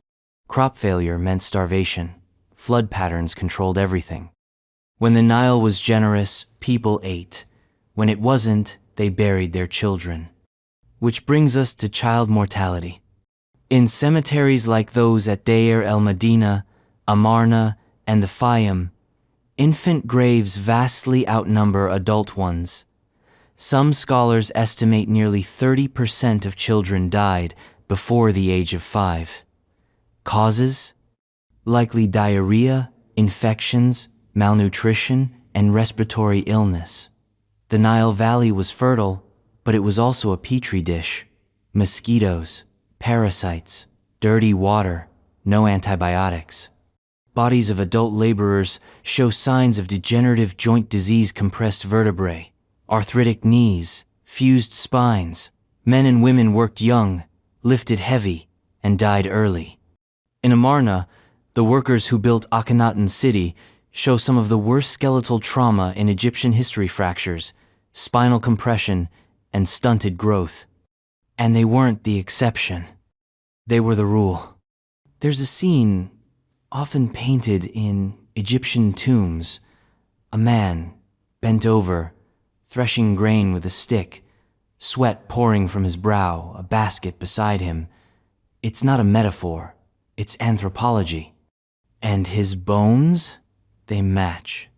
Crop failure meant starvation. Flood patterns controlled everything. When the Nile was generous, people ate. When it wasn't, they buried their children. Which brings us to child mortality. In cemeteries like those at Deir el-Medina, Amarna, and the Fayum, infant graves vastly outnumber adult ones. Some scholars estimate nearly 30% of children died before the age of 5. Causes? Likely diarrhea, infections, malnutrition, and respiratory illness. The Nile Valley was fertile, but it was also a petri dish. Mosquitoes, parasites, dirty water, no antibiotics. Bodies of adult laborers show signs of degenerative joint disease, compressed vertebrae, arthritic knees, fused spines. Men and women worked young, lifted heavy, and died early. In Amarna, the workers who built Akhenaten city show some of the worst skeletal trauma in Egyptian history: fractures, spinal compression, and stunted growth. And they weren't the exception. They were the rule. There's a scene, often painted in Egyptian tombs, a man, bent over, threshing grain with a stick, sweat pouring from his brow, a basket beside him. It's not a metaphor, it's anthropology. And his bones? They match.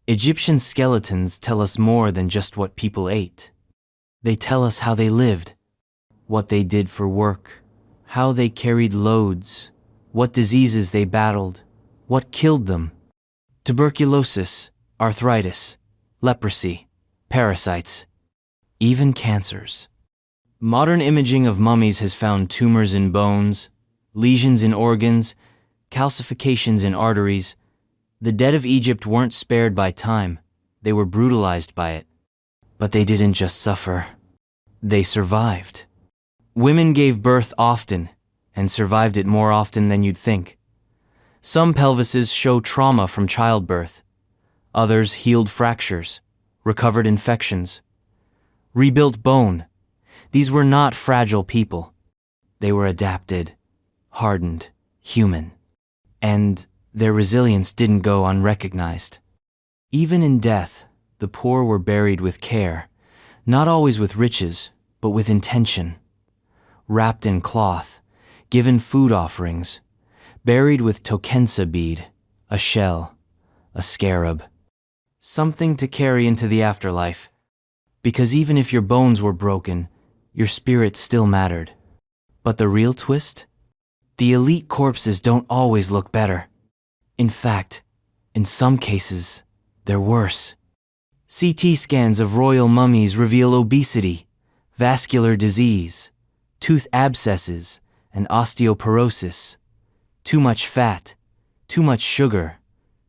Egyptian skeletons tell us more than just what people ate. They tell us how they lived, what they did for work, how they carried loads, what diseases they battled, what killed them. Tuberculosis, arthritis, leprosy, parasites, even cancers. Modern imaging of mummies has found tumors in bones, lesions in organs, calcifications in arteries. The dead of Egypt weren't spared by time, they were brutalized by it. But they didn't just suffer, they survived. Women gave birth often and survived it more often than you'd think. Some pelvises show trauma from childbirth. Others healed fractures, recovered infections, rebuilt bone. These were not fragile people. They were adapted, hardened, human. And their resilience didn't go unrecognized. Even in death, the poor were buried with care, not always with riches, but with intention. Wrapped in cloth, given food offerings, buried with tokensa bead, a shell, a scarab, something to carry into the afterlife. Because even if your bones were broken, your spirit still mattered. But the real twist? The elite corpses don't always look better. In fact, in some cases, they're worse. CT scans of royal mummies reveal obesity, vascular disease, tooth abscesses, and osteoporosis. Too much fat, too much sugar,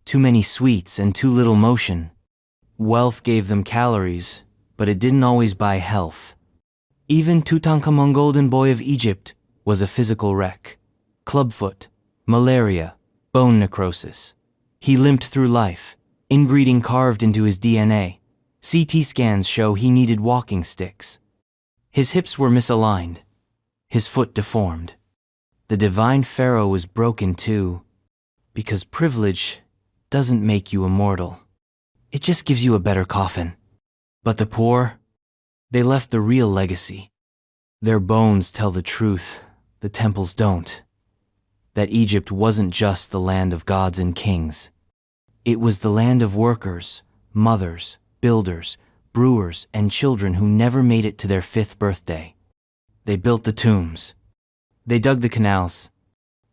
too many sweets, and too little motion. Wealth gave them calories, but it didn't always buy health. Even Tutankhamun, Golden Boy of Egypt, was a physical wreck. Clubfoot, malaria, bone necrosis. He limped through life, inbreeding carved into his DNA. CT scans show he needed walking sticks. His hips were misaligned, his foot deformed. The divine pharaoh was broken too, because privilege doesn't make you immortal. It just gives you a better coffin. But the poor, they left the real legacy. Their bones tell the truth, the temples don't. That Egypt wasn't just the land of gods and kings. It was the land of workers, mothers, builders, brewers, and children who never made it to their 5th birthday. They built the tombs. They dug the canals.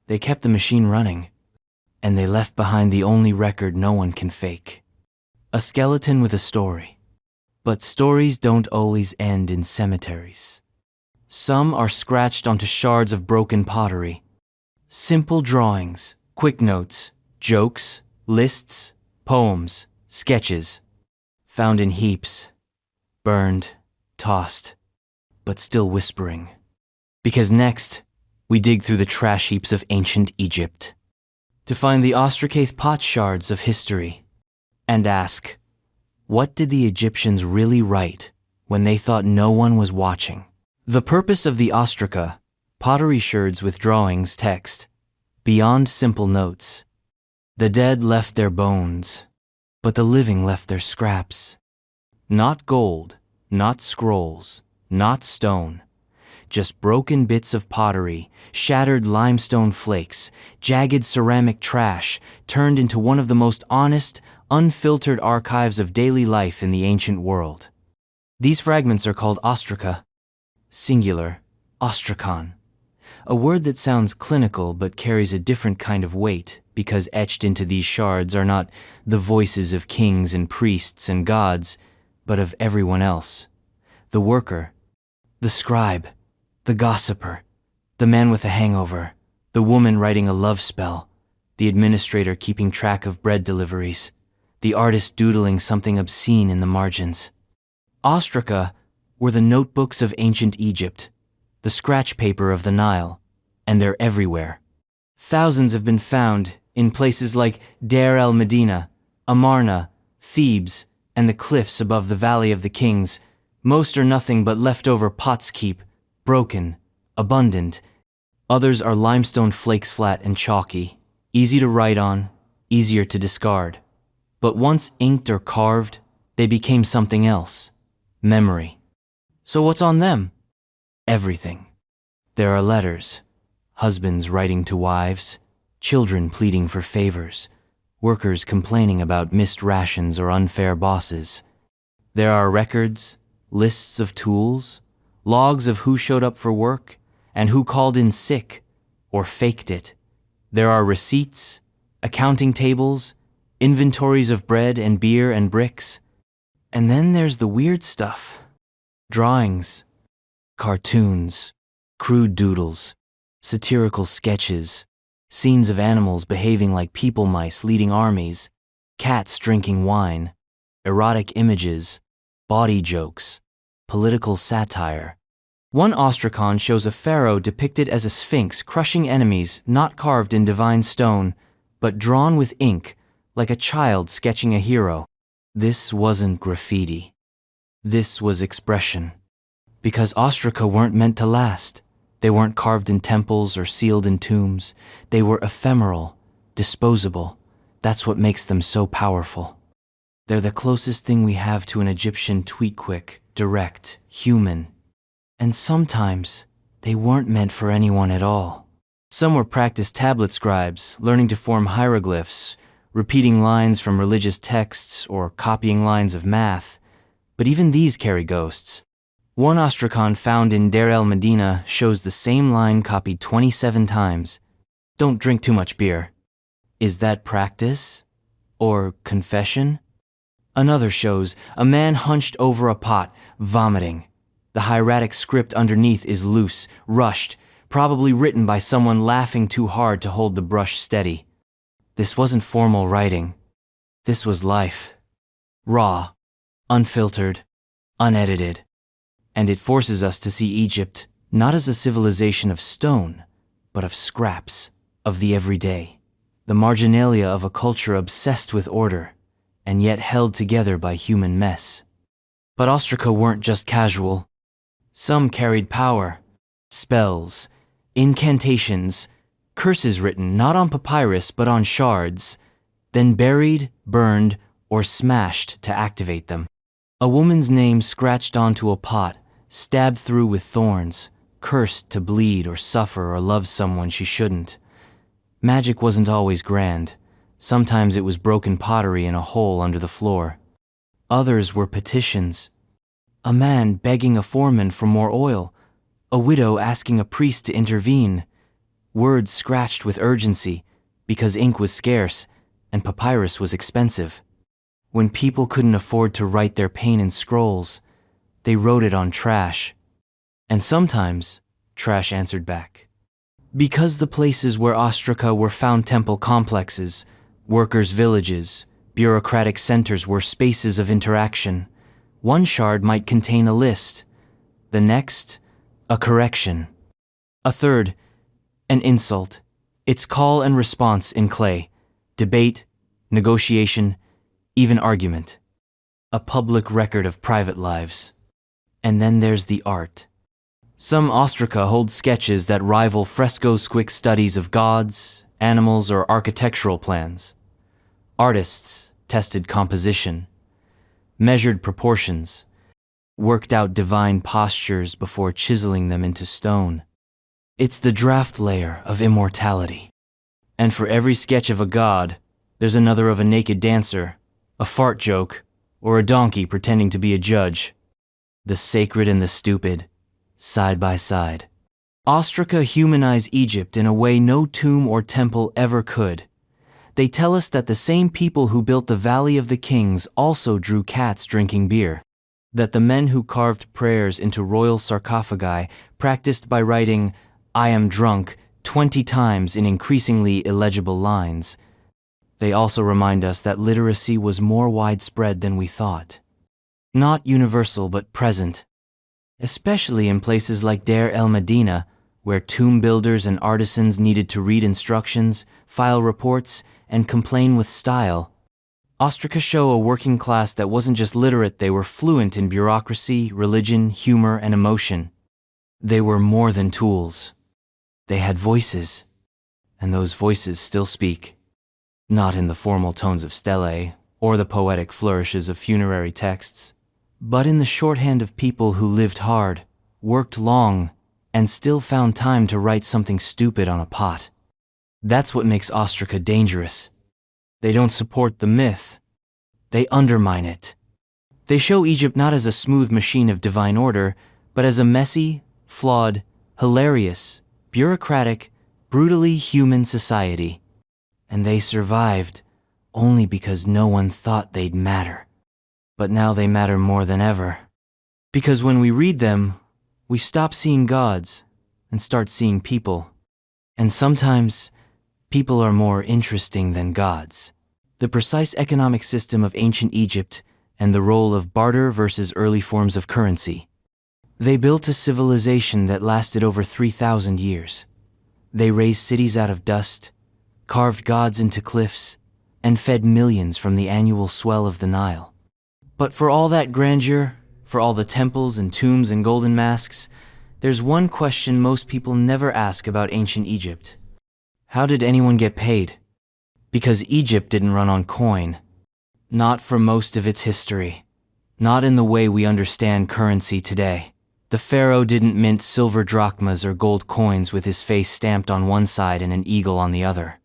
They kept the machine running. And they left behind the only record no one can fake. A skeleton with a story. But stories don't always end in cemeteries. Some are scratched onto shards of broken pottery. Simple drawings, quick notes, jokes, lists, poems, sketches. Found in heaps, burned, tossed, but still whispering. Because next, we dig through the trash heaps of ancient Egypt to find the Ostraca pot shards of history and ask, what did the Egyptians really write when they thought no one was watching? The purpose of the Ostraca, pottery shards with drawings, text, beyond simple notes. The dead left their bones, but the living left their scraps. Not gold, not scrolls, not stone, just broken bits of pottery, shattered limestone flakes, jagged ceramic trash, turned into one of the most honest, unfiltered archives of daily life in the ancient world. These fragments are called ostraca, singular, ostracon, a word that sounds clinical but carries a different kind of weight because etched into these shards are not the voices of kings and priests and gods, but of everyone else. The worker, the scribe, the gossiper, the man with a hangover, the woman writing a love spell, the administrator keeping track of bread deliveries, the artist doodling something obscene in the margins. Ostraca were the notebooks of ancient Egypt, the scratch paper of the Nile, and they're everywhere. Thousands have been found in places like Deir el-Medina, Amarna, Thebes, and the cliffs above the Valley of the Kings. Most are nothing but leftover pots keep, broken, abundant. Others are limestone flakes, flat and chalky, easy to write on, easier to discard. But once inked or carved, they became something else, memory. So what's on them? Everything. There are letters, husbands writing to wives, children pleading for favors, workers complaining about missed rations or unfair bosses. There are records, lists of tools, logs of who showed up for work and who called in sick or faked it. There are receipts, accounting tables, inventories of bread and beer and bricks. And then there's the weird stuff. Drawings, cartoons, crude doodles, satirical sketches, scenes of animals behaving like people mice leading armies, cats drinking wine, erotic images, bawdy jokes, political satire. One ostracon shows a pharaoh depicted as a sphinx crushing enemies not carved in divine stone, but drawn with ink, like a child sketching a hero. This wasn't graffiti. This was expression. Because ostraca weren't meant to last. They weren't carved in temples or sealed in tombs. They were ephemeral, disposable. That's what makes them so powerful. They're the closest thing we have to an Egyptian tweet-quick, direct, human. And sometimes, they weren't meant for anyone at all. Some were practiced tablet scribes, learning to form hieroglyphs, repeating lines from religious texts or copying lines of math. But even these carry ghosts. One ostracon found in Deir el-Medina shows the same line copied 27 times. Don't drink too much beer. Is that practice? Or confession? Another shows a man hunched over a pot, vomiting. The hieratic script underneath is loose, rushed, probably written by someone laughing too hard to hold the brush steady. This wasn't formal writing. This was life. Raw, unfiltered, unedited. And it forces us to see Egypt not as a civilization of stone, but of scraps, of the everyday, the marginalia of a culture obsessed with order, and yet held together by human mess. But ostraca weren't just casual. Some carried power, spells, incantations, curses written not on papyrus but on shards, then buried, burned, or smashed to activate them. A woman's name scratched onto a pot, stabbed through with thorns, cursed to bleed or suffer or love someone she shouldn't. Magic wasn't always grand. Sometimes it was broken pottery in a hole under the floor. Others were petitions. A man begging a foreman for more oil, a widow asking a priest to intervene, words scratched with urgency because ink was scarce and papyrus was expensive. When people couldn't afford to write their pain in scrolls, they wrote it on trash. And sometimes, trash answered back. Because the places where ostraca were found temple complexes, workers' villages, bureaucratic centers were spaces of interaction. One shard might contain a list, the next, a correction, a third, an insult, its call and response in clay, debate, negotiation, even argument, a public record of private lives. And then there's the art. Some ostraca hold sketches that rival fresco-squick studies of gods, animals, or architectural plans. Artists tested composition, measured proportions, worked out divine postures before chiseling them into stone. It's the draft layer of immortality. And for every sketch of a god, there's another of a naked dancer, a fart joke, or a donkey pretending to be a judge. The sacred and the stupid, side by side. Ostraca humanize Egypt in a way no tomb or temple ever could. They tell us that the same people who built the Valley of the Kings also drew cats drinking beer. That the men who carved prayers into royal sarcophagi practiced by writing, "I am drunk," 20 times in increasingly illegible lines. They also remind us that literacy was more widespread than we thought. Not universal but present. Especially in places like Deir el-Medina, where tomb builders and artisans needed to read instructions, file reports, and complain with style. Ostraca show a working class that wasn't just literate, they were fluent in bureaucracy, religion, humor, and emotion. They were more than tools. They had voices, and those voices still speak. Not in the formal tones of stelae, or the poetic flourishes of funerary texts, but in the shorthand of people who lived hard, worked long, and still found time to write something stupid on a pot. That's what makes ostraca dangerous. They don't support the myth. They undermine it. They show Egypt not as a smooth machine of divine order, but as a messy, flawed, hilarious, bureaucratic, brutally human society. And they survived only because no one thought they'd matter. But now they matter more than ever. Because when we read them, we stop seeing gods and start seeing people. And sometimes, people are more interesting than gods. The precise economic system of ancient Egypt and the role of barter versus early forms of currency. They built a civilization that lasted over 3,000 years. They raised cities out of dust, carved gods into cliffs, and fed millions from the annual swell of the Nile. But for all that grandeur, for all the temples and tombs and golden masks, there's one question most people never ask about ancient Egypt. How did anyone get paid? Because Egypt didn't run on coin. Not for most of its history. Not in the way we understand currency today. The pharaoh didn't mint silver drachmas or gold coins with his face stamped on one side and an eagle on the other.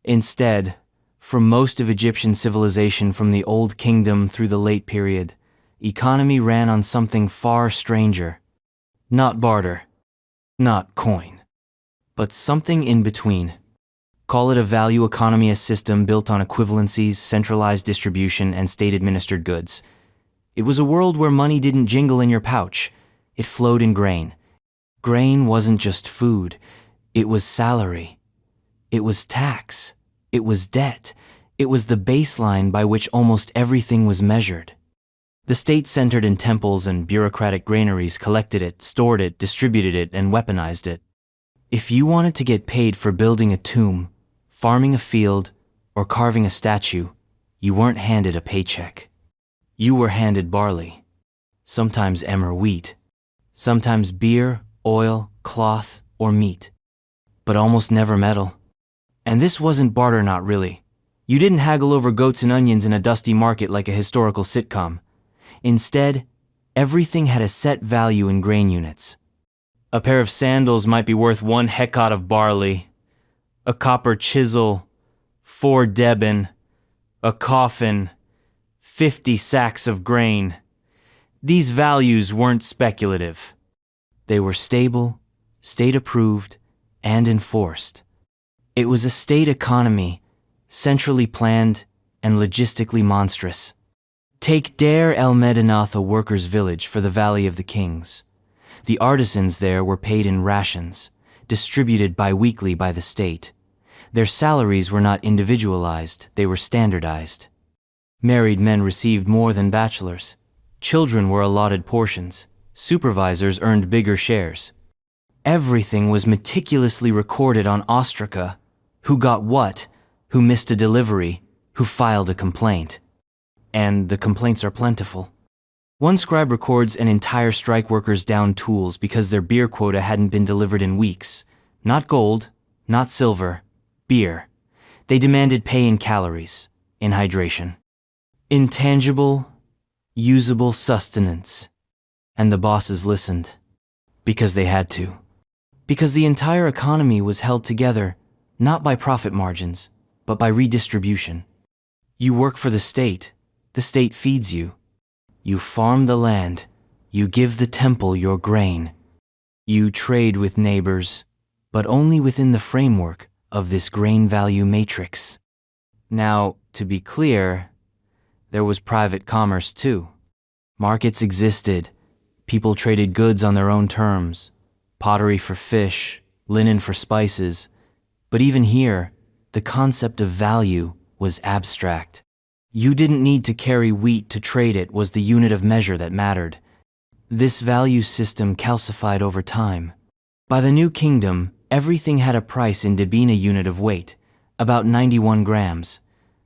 Instead, for most of Egyptian civilization from the Old Kingdom through the late period, economy ran on something far stranger. Not barter, not coin, but something in between. Call it a value economy, a system built on equivalencies, centralized distribution, and state-administered goods. It was a world where money didn't jingle in your pouch. It flowed in grain. Grain wasn't just food. It was salary. It was tax. It was debt. It was the baseline by which almost everything was measured. The state centered in temples and bureaucratic granaries collected it, stored it, distributed it, and weaponized it. If you wanted to get paid for building a tomb, farming a field, or carving a statue, you weren't handed a paycheck. You were handed barley, sometimes emmer wheat, sometimes beer, oil, cloth, or meat, but almost never metal. And this wasn't barter, not really. You didn't haggle over goats and onions in a dusty market like a historical sitcom. Instead, everything had a set value in grain units. A pair of sandals might be worth 1 hecot of barley, a copper chisel, 4 deben, a coffin, 50 sacks of grain. These values weren't speculative. They were stable, state-approved, and enforced. It was a state economy, centrally planned and logistically monstrous. Take Deir el-Medinath, a workers' village for the Valley of the Kings. The artisans there were paid in rations, distributed bi-weekly by the state. Their salaries were not individualized, they were standardized. Married men received more than bachelors. Children were allotted portions. Supervisors earned bigger shares. Everything was meticulously recorded on Ostraca: who got what, who missed a delivery, who filed a complaint. And the complaints are plentiful. One scribe records an entire strike workers down tools because their beer quota hadn't been delivered in weeks. Not gold, not silver, beer. They demanded pay in calories, in hydration. Intangible, usable sustenance. And the bosses listened. Because they had to. Because the entire economy was held together, not by profit margins, but by redistribution. You work for the state feeds you. You farm the land, you give the temple your grain. You trade with neighbors, but only within the framework of this grain value matrix. Now, to be clear, there was private commerce too. Markets existed. People traded goods on their own terms. Pottery for fish, linen for spices. But even here, the concept of value was abstract. You didn't need to carry wheat to trade, it was the unit of measure that mattered. This value system calcified over time. By the New Kingdom, everything had a price in deben, a unit of weight, about 91 grams.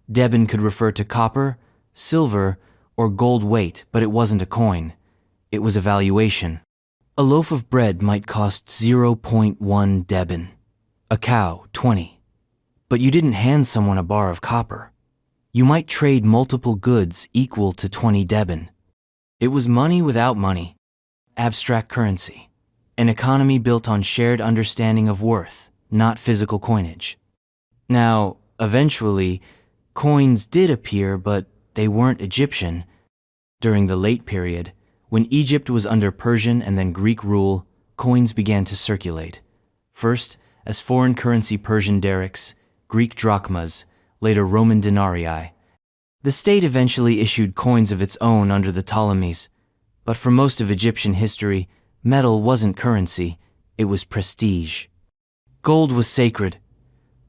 Deben could refer to copper, silver, or gold weight, but it wasn't a coin. It was a valuation. A loaf of bread might cost 0.1 deben. A cow, 20. But you didn't hand someone a bar of copper. You might trade multiple goods equal to 20 deben. It was money without money. Abstract currency. An economy built on shared understanding of worth, not physical coinage. Now, eventually, coins did appear, but they weren't Egyptian. During the late period, when Egypt was under Persian and then Greek rule, coins began to circulate. First, as foreign currency Persian darics, Greek drachmas, later Roman denarii. The state eventually issued coins of its own under the Ptolemies, but for most of Egyptian history, metal wasn't currency, it was prestige. Gold was sacred,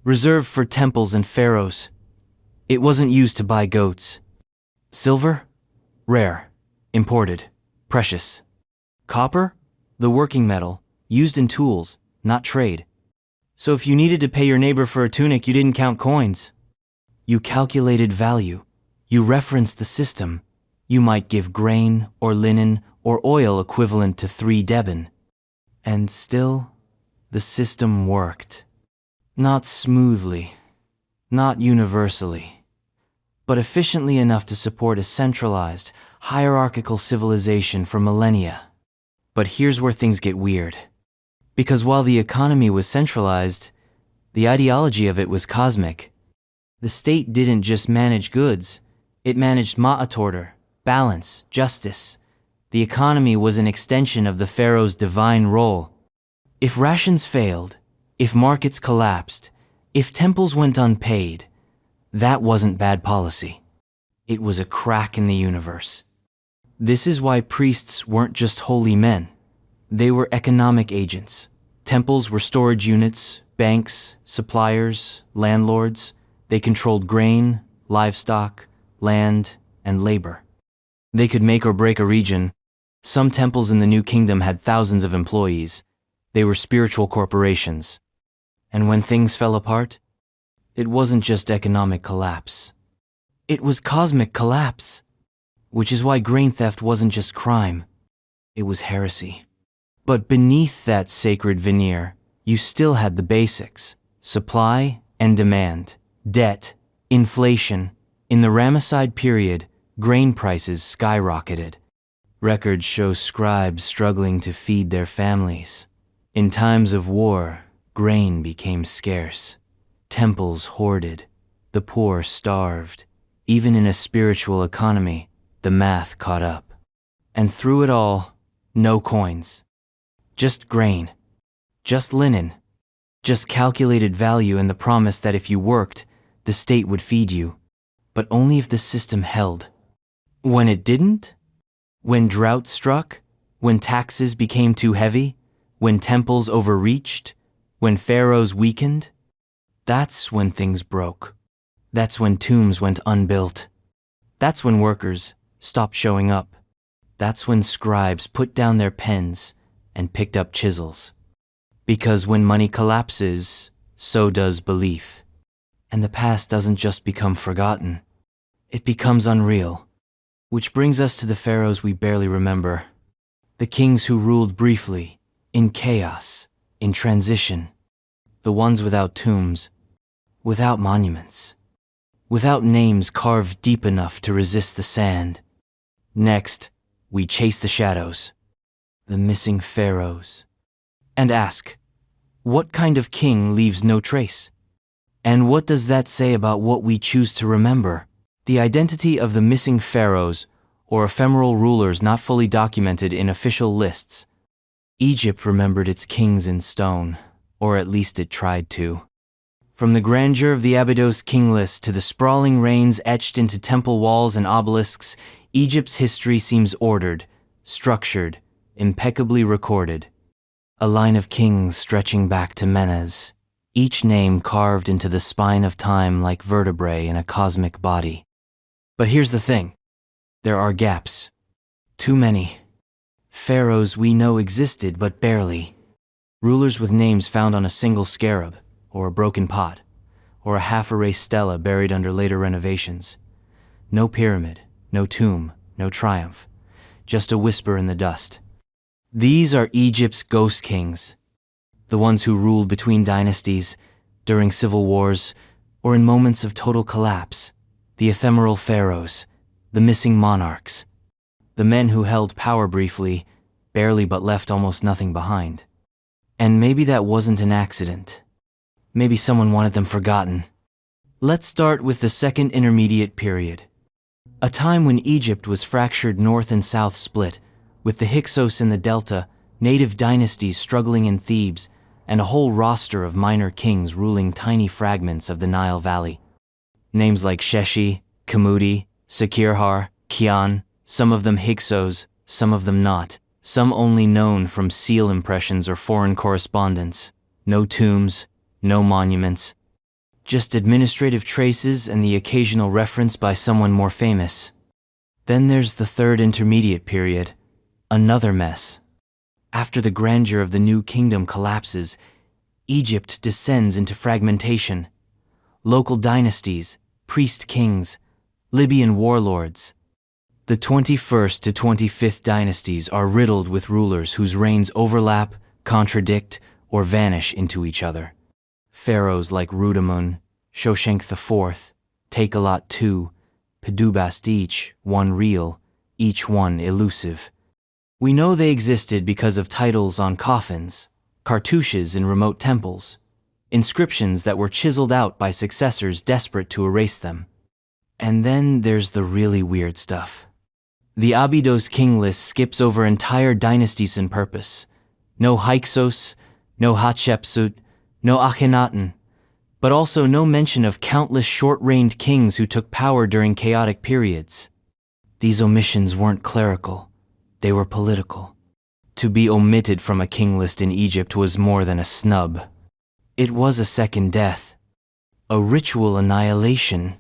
reserved for temples and pharaohs. It wasn't used to buy goats. Silver? Rare, imported, precious. Copper? The working metal, used in tools, not trade. So if you needed to pay your neighbor for a tunic, you didn't count coins. You calculated value. You referenced the system. You might give grain or linen or oil equivalent to 3 deben. And still, the system worked. Not smoothly, not universally, but efficiently enough to support a centralized, hierarchical civilization for millennia. But here's where things get weird. Because while the economy was centralized, the ideology of it was cosmic. The state didn't just manage goods, it managed ma'at order, balance, justice. The economy was an extension of the pharaoh's divine role. If rations failed, if markets collapsed, if temples went unpaid, that wasn't bad policy. It was a crack in the universe. This is why priests weren't just holy men. They were economic agents. Temples were storage units, banks, suppliers, landlords. They controlled grain, livestock, land, and labor. They could make or break a region. Some temples in the New Kingdom had thousands of employees. They were spiritual corporations. And when things fell apart, it wasn't just economic collapse. It was cosmic collapse. Which is why grain theft wasn't just crime. It was heresy. But beneath that sacred veneer, you still had the basics: supply and demand, debt, inflation. In the Ramesside period, grain prices skyrocketed. Records show scribes struggling to feed their families. In times of war, grain became scarce. Temples hoarded. The poor starved. Even in a spiritual economy, the math caught up. And through it all, no coins. Just grain. Just linen. Just calculated value and the promise that if you worked, the state would feed you. But only if the system held. When it didn't? When drought struck? When taxes became too heavy? When temples overreached? When pharaohs weakened? That's when things broke. That's when tombs went unbuilt. That's when workers stopped showing up. That's when scribes put down their pens and picked up chisels. Because when money collapses, so does belief. And the past doesn't just become forgotten. It becomes unreal. Which brings us to the pharaohs we barely remember. The kings who ruled briefly, in chaos, in transition. The ones without tombs, without monuments, without names carved deep enough to resist the sand. Next, we chase the shadows, the missing pharaohs, and ask, what kind of king leaves no trace? And what does that say about what we choose to remember? The identity of the missing pharaohs, or ephemeral rulers not fully documented in official lists. Egypt remembered its kings in stone, or at least it tried to. From the grandeur of the Abydos king list to the sprawling reigns etched into temple walls and obelisks, Egypt's history seems ordered, structured, impeccably recorded. A line of kings stretching back to Menes, each name carved into the spine of time like vertebrae in a cosmic body. But here's the thing. There are gaps. Too many. Pharaohs we know existed but barely. Rulers with names found on a single scarab, or a broken pot, or a half-erased stela buried under later renovations. No pyramid, no tomb, no triumph. Just a whisper in the dust. These are Egypt's ghost kings. The ones who ruled between dynasties, during civil wars, or in moments of total collapse. The ephemeral pharaohs, the missing monarchs. The men who held power briefly, barely but left almost nothing behind. And maybe that wasn't an accident. Maybe someone wanted them forgotten. Let's start with the Second Intermediate Period. A time when Egypt was fractured north and south split, with the Hixos in the delta, native dynasties struggling in Thebes, and a whole roster of minor kings ruling tiny fragments of the Nile Valley. Names like Sheshi, Kamudi, Sekirhar, Kian, some of them Hixos, some of them not, some only known from seal impressions or foreign correspondence. No tombs, no monuments. Just administrative traces and the occasional reference by someone more famous. Then there's the Third Intermediate Period, another mess. After the grandeur of the new kingdom collapses, Egypt descends into fragmentation. Local dynasties, priest kings, Libyan warlords. The 21st to 25th dynasties are riddled with rulers whose reigns overlap, contradict, or vanish into each other. Pharaohs like Rudamun, Shoshenq IV, Takealot II, Pedubast each one real, each one elusive. We know they existed because of titles on coffins, cartouches in remote temples, inscriptions that were chiseled out by successors desperate to erase them. And then there's the really weird stuff. The Abydos king list skips over entire dynasties on purpose. No Hixos, no Hatshepsut, no Akhenaten, but also no mention of countless short-reigned kings who took power during chaotic periods. These omissions weren't clerical, they were political. To be omitted from a king list in Egypt was more than a snub. It was a second death, a ritual annihilation,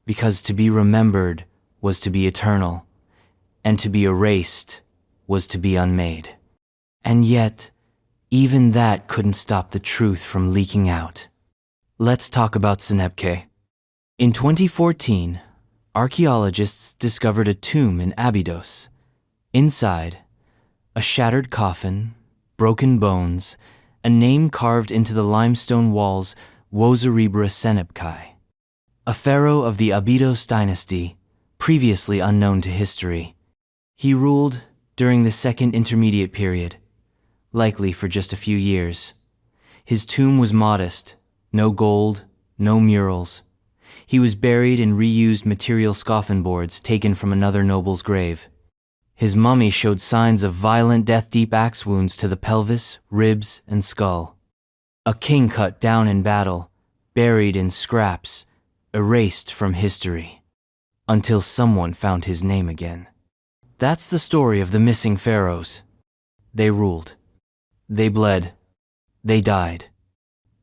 because to be remembered was to be eternal, and to be erased was to be unmade. And yet, even that couldn't stop the truth from leaking out. Let's talk about Serekh. In 2014, archaeologists discovered a tomb in Abydos. Inside, a shattered coffin, broken bones, a name carved into the limestone walls, Wozerebra Serekh, a pharaoh of the Abydos dynasty, previously unknown to history. He ruled during the Second Intermediate Period, likely for just a few years. His tomb was modest, no gold, no murals. He was buried in reused material coffin boards taken from another noble's grave. His mummy showed signs of violent death-deep axe wounds to the pelvis, ribs, and skull. A king cut down in battle, buried in scraps, erased from history, until someone found his name again. That's the story of the missing pharaohs. They ruled. They bled. They died.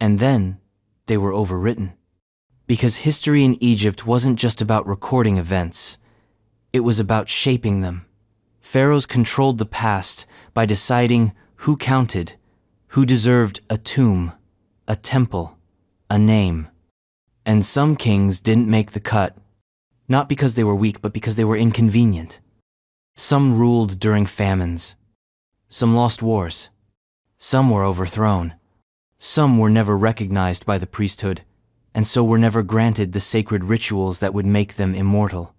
And then, they were overwritten. Because history in Egypt wasn't just about recording events. It was about shaping them. Pharaohs controlled the past by deciding who counted, who deserved a tomb, a temple, a name. And some kings didn't make the cut, not because they were weak, but because they were inconvenient. Some ruled during famines. Some lost wars. Some were overthrown. Some were never recognized by the priesthood, and so were never granted the sacred rituals that would make them immortal.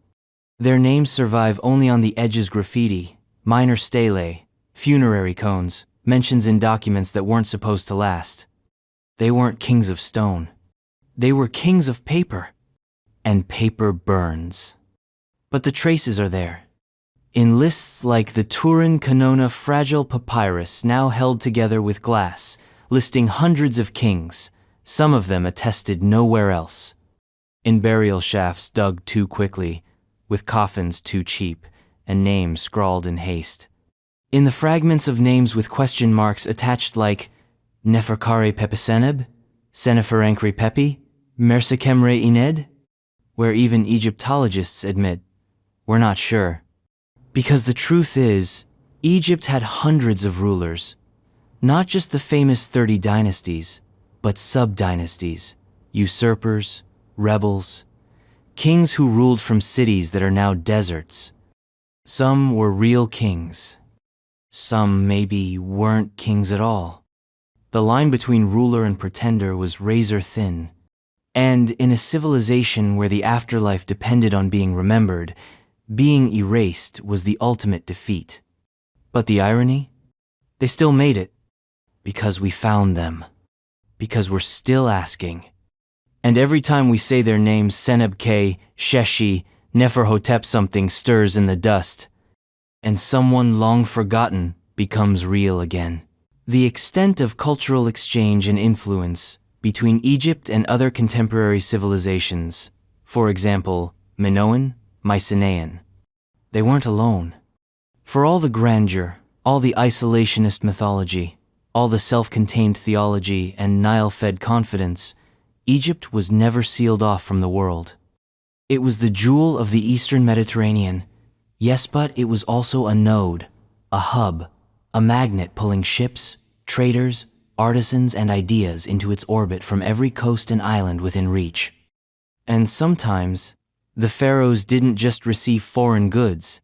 Their names survive only on the edges graffiti, minor stelae, funerary cones, mentions in documents that weren't supposed to last. They weren't kings of stone. They were kings of paper. And paper burns. But the traces are there. In lists like the Turin Canona Fragile Papyrus, now held together with glass, listing hundreds of kings, some of them attested nowhere else. In burial shafts dug too quickly, with coffins too cheap, and names scrawled in haste. In the fragments of names with question marks attached like Neferkare Pepeseneb, Seneferenkre Pepi, Mersekemre Ined, where even Egyptologists admit, we're not sure. Because the truth is, Egypt had hundreds of rulers, not just the famous 30 dynasties, but sub-dynasties, usurpers, rebels, kings who ruled from cities that are now deserts. Some were real kings. Some maybe weren't kings at all. The line between ruler and pretender was razor thin. And in a civilization where the afterlife depended on being remembered, being erased was the ultimate defeat. But the irony? They still made it. Because we found them. Because we're still asking. And every time we say their names, Serekh, Sheshi, Neferhotep, something stirs in the dust. And someone long forgotten becomes real again. The extent of cultural exchange and influence between Egypt and other contemporary civilizations, for example, Minoan, Mycenaean. They weren't alone. For all the grandeur, all the isolationist mythology, all the self-contained theology and Nile-fed confidence, Egypt was never sealed off from the world. It was the jewel of the Eastern Mediterranean, yes, but it was also a node, a hub, a magnet pulling ships, traders, artisans, and ideas into its orbit from every coast and island within reach. And sometimes, the pharaohs didn't just receive foreign goods.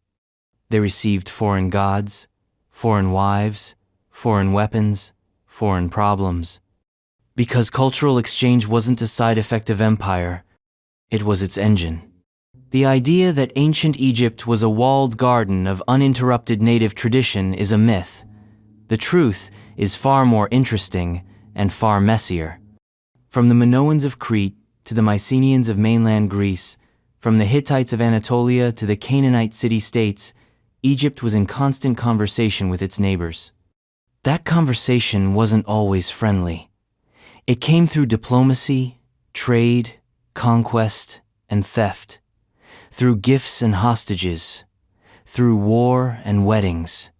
They received foreign gods, foreign wives, foreign weapons, foreign problems. Because cultural exchange wasn't a side effect of empire, it was its engine. The idea that ancient Egypt was a walled garden of uninterrupted native tradition is a myth. The truth is far more interesting and far messier. From the Minoans of Crete to the Mycenaeans of mainland Greece, from the Hittites of Anatolia to the Canaanite city-states, Egypt was in constant conversation with its neighbors. That conversation wasn't always friendly. It came through diplomacy, trade, conquest, and theft, through gifts and hostages, through war and weddings.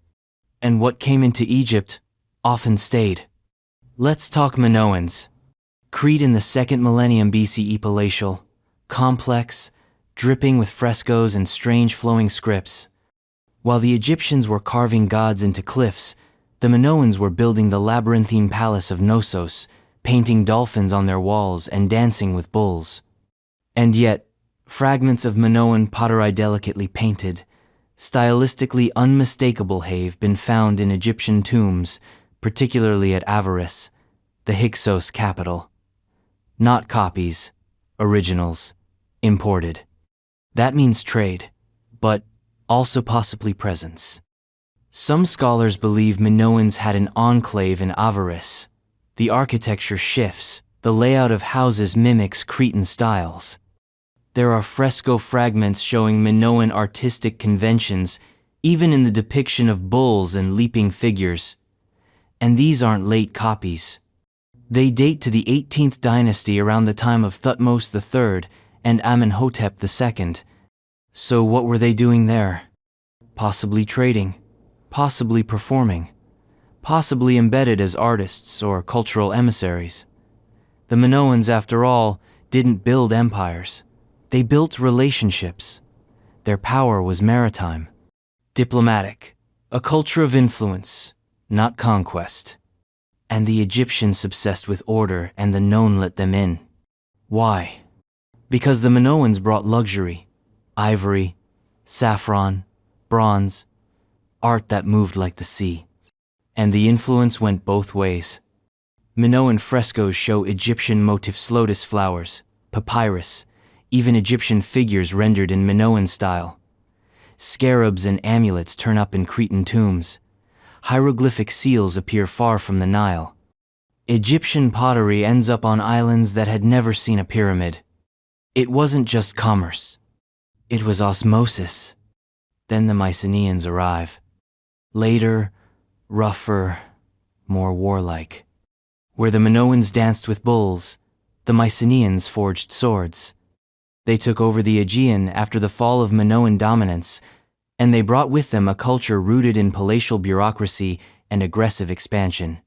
And what came into Egypt often stayed. Let's talk Minoans. Crete in the 2nd millennium BCE, palatial, complex, dripping with frescoes and strange flowing scripts. While the Egyptians were carving gods into cliffs, the Minoans were building the labyrinthine palace of Knossos, painting dolphins on their walls and dancing with bulls. And yet, fragments of Minoan pottery delicately painted, stylistically unmistakable have been found in Egyptian tombs, particularly at Avaris, the Hixos capital. Not copies, originals, imported. That means trade, but also possibly presence. Some scholars believe Minoans had an enclave in Avaris. The architecture shifts, the layout of houses mimics Cretan styles. There are fresco fragments showing Minoan artistic conventions, even in the depiction of bulls and leaping figures. And these aren't late copies. They date to the 18th dynasty, around the time of Thutmose III and Amenhotep II. So what were they doing there? Possibly trading, possibly performing, possibly embedded as artists or cultural emissaries. The Minoans, after all, didn't build empires. They built relationships. Their power was maritime, diplomatic, a culture of influence, not conquest. And the Egyptians obsessed with order, and the known let them in. Why? Because the Minoans brought luxury, ivory, saffron, bronze, art that moved like the sea. And the influence went both ways. Minoan frescoes show Egyptian motifs, lotus flowers, papyrus, even Egyptian figures rendered in Minoan style. Scarabs and amulets turn up in Cretan tombs. Hieroglyphic seals appear far from the Nile. Egyptian pottery ends up on islands that had never seen a pyramid. It wasn't just commerce. It was osmosis. Then the Mycenaeans arrive. Later, rougher, more warlike. Where the Minoans danced with bulls, the Mycenaeans forged swords. They took over the Aegean after the fall of Minoan dominance, and they brought with them a culture rooted in palatial bureaucracy and aggressive expansion.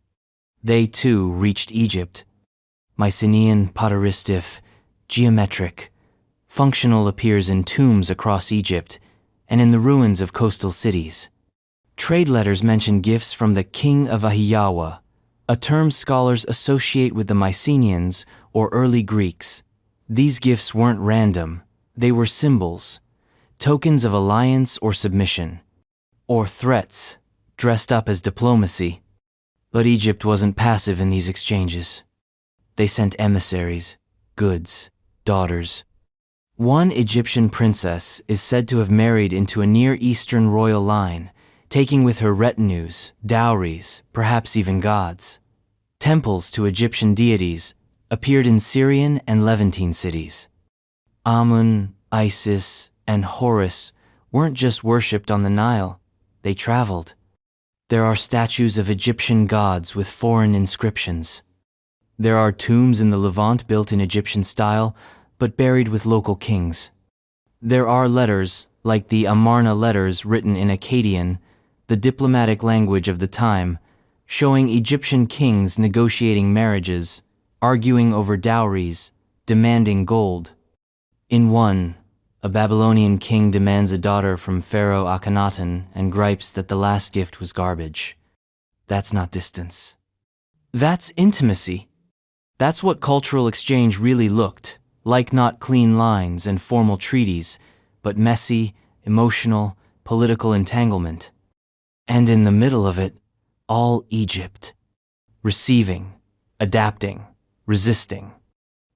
They too reached Egypt. Mycenaean pottery stiff, geometric, functional, appears in tombs across Egypt and in the ruins of coastal cities. Trade letters mention gifts from the king of Ahiyawa, a term scholars associate with the Mycenaeans or early Greeks. These gifts weren't random, they were symbols, tokens of alliance or submission, or threats, dressed up as diplomacy. But Egypt wasn't passive in these exchanges. They sent emissaries, goods, daughters. One Egyptian princess is said to have married into a Near Eastern royal line, taking with her retinues, dowries, perhaps even gods. Temples to Egyptian deities appeared in Syrian and Levantine cities. Amun, Isis, and Horus weren't just worshipped on the Nile, they traveled. There are statues of Egyptian gods with foreign inscriptions. There are tombs in the Levant built in Egyptian style, but buried with local kings. There are letters, like the Amarna letters written in Akkadian, the diplomatic language of the time, showing Egyptian kings negotiating marriages, arguing over dowries, demanding gold. In one, a Babylonian king demands a daughter from Pharaoh Akhenaten and gripes that the last gift was garbage. That's not distance. That's intimacy. That's what cultural exchange really looked like, not clean lines and formal treaties, but messy, emotional, political entanglement. And in the middle of it, all Egypt. Receiving, adapting, resisting.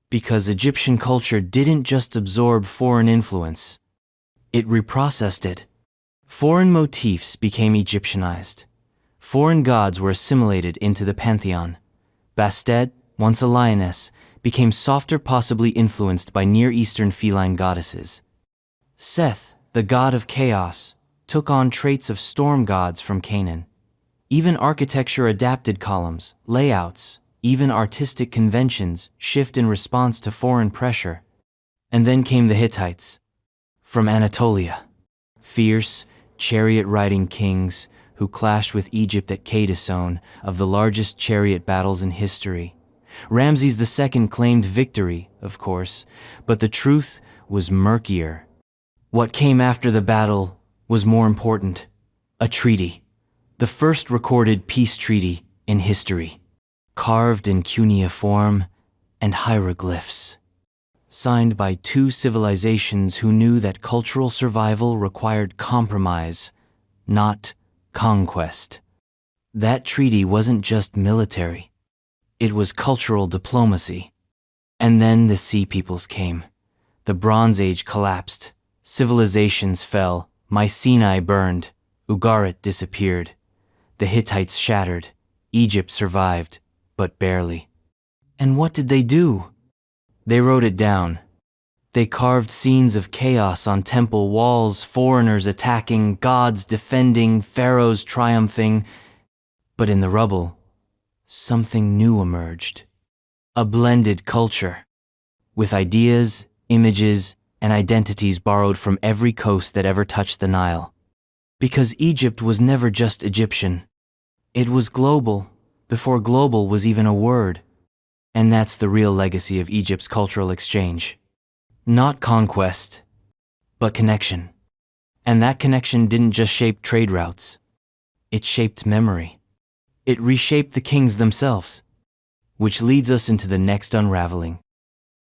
Because Egyptian culture didn't just absorb foreign influence, it reprocessed it. Foreign motifs became Egyptianized. Foreign gods were assimilated into the pantheon. Bastet, once a lioness, became softer, possibly influenced by Near Eastern feline goddesses. Seth, the god of chaos, took on traits of storm gods from Canaan. Even architecture adapted columns, layouts, even artistic conventions shift in response to foreign pressure. And then came the Hittites. From Anatolia. Fierce, chariot-riding kings who clashed with Egypt at Cadison, of the largest chariot battles in history. Ramses II claimed victory, of course, but the truth was murkier. What came after the battle was more important. A treaty. The first recorded peace treaty in history. Carved in cuneiform and hieroglyphs. Signed by two civilizations who knew that cultural survival required compromise, not conquest. That treaty wasn't just military. It was cultural diplomacy. And then the Sea Peoples came. The Bronze Age collapsed. Civilizations fell. Mycenae burned. Ugarit disappeared. The Hittites shattered. Egypt survived, but barely. And what did they do? They wrote it down. They carved scenes of chaos on temple walls, foreigners attacking, gods defending, pharaohs triumphing. But in the rubble, something new emerged. A blended culture, with ideas, images, and identities borrowed from every coast that ever touched the Nile. Because Egypt was never just Egyptian. It was global, before global was even a word. And that's the real legacy of Egypt's cultural exchange. Not conquest, but connection. And that connection didn't just shape trade routes. It shaped memory. It reshaped the kings themselves. Which leads us into the next unraveling.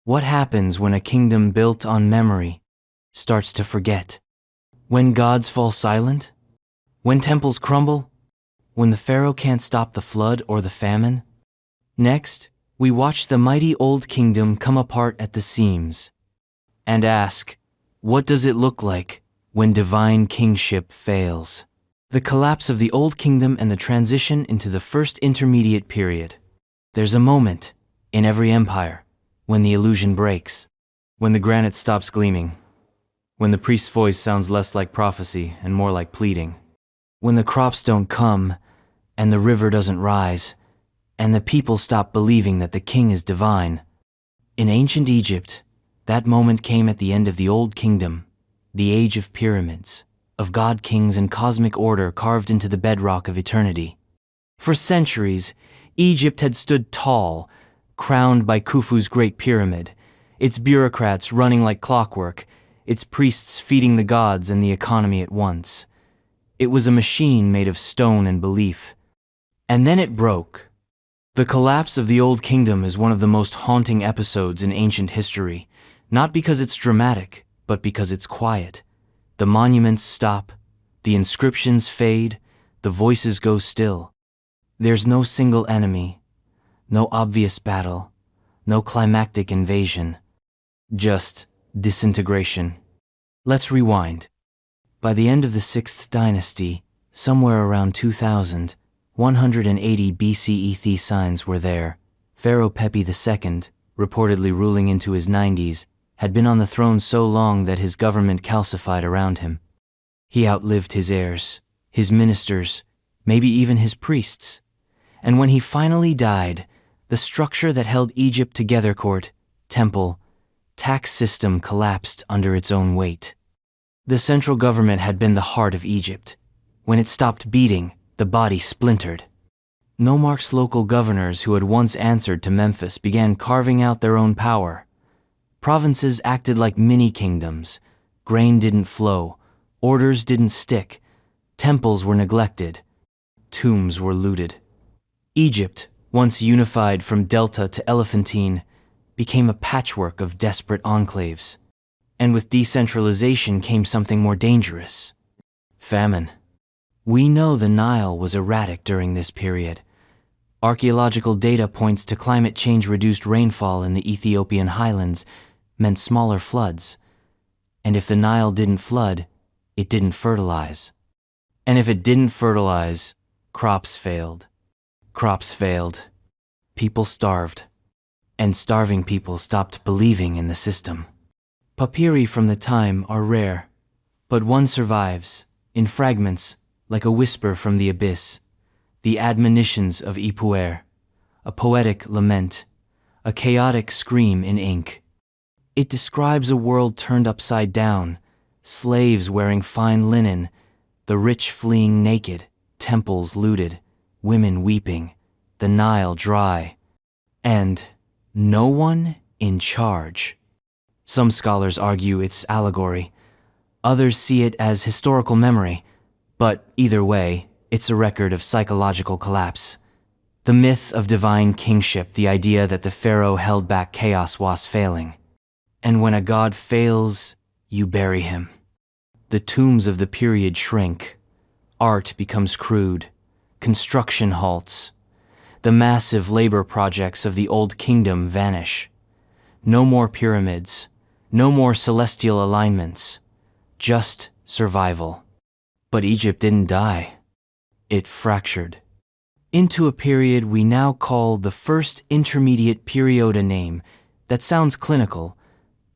What happens when a kingdom built on memory starts to forget? When gods fall silent? When temples crumble? When the pharaoh can't stop the flood or the famine? Next, we watch the mighty old kingdom come apart at the seams. And ask, what does it look like when divine kingship fails? The collapse of the Old Kingdom and the transition into the first intermediate period. There's a moment, in every empire, when the illusion breaks, when the granite stops gleaming, when the priest's voice sounds less like prophecy and more like pleading, when the crops don't come, and the river doesn't rise, and the people stop believing that the king is divine. In ancient Egypt, that moment came at the end of the Old Kingdom, the age of pyramids, of god-kings and cosmic order carved into the bedrock of eternity. For centuries, Egypt had stood tall, crowned by Khufu's Great Pyramid, its bureaucrats running like clockwork, its priests feeding the gods and the economy at once. It was a machine made of stone and belief. And then it broke. The collapse of the Old Kingdom is one of the most haunting episodes in ancient history, not because it's dramatic, but because it's quiet. The monuments stop, the inscriptions fade, the voices go still. There's no single enemy, no obvious battle, no climactic invasion, just disintegration. Let's rewind. By the end of the 6th dynasty, somewhere around 2180 BCE, the signs were there. Pharaoh Pepi II, reportedly ruling into his 90s, had been on the throne so long that his government calcified around him. He outlived his heirs, his ministers, maybe even his priests. And when he finally died, the structure that held Egypt together, court, temple, tax system collapsed under its own weight. The central government had been the heart of Egypt. When it stopped beating, the body splintered. Nomarch's local governors who had once answered to Memphis began carving out their own power. Provinces acted like mini-kingdoms. Grain didn't flow, orders didn't stick, temples were neglected. tombs were looted. Egypt, once unified from Delta to Elephantine, became a patchwork of desperate enclaves. And with decentralization came something more dangerous: famine. We know the Nile was erratic during this period. Archaeological data points to climate change-reduced rainfall in the Ethiopian highlands meant smaller floods. And if the Nile didn't flood, it didn't fertilize. And if it didn't fertilize, crops failed. Crops failed. People starved. And starving people stopped believing in the system. Papyri from the time are rare, but one survives, in fragments, like a whisper from the abyss, the admonitions of Ipuer, a poetic lament, a chaotic scream in ink. It describes a world turned upside down, slaves wearing fine linen, the rich fleeing naked, temples looted, women weeping, the Nile dry, and no one in charge. Some scholars argue it's allegory. Others see it as historical memory. But either way, it's a record of psychological collapse. The myth of divine kingship, the idea that the pharaoh held back chaos was failing. And when a god fails, you bury him. The tombs of the period shrink. Art becomes crude. Construction halts. The massive labor projects of the Old Kingdom vanish. No more pyramids. No more celestial alignments. Just survival. But Egypt didn't die. It fractured into a period we now call the First Intermediate Period, a name that sounds clinical,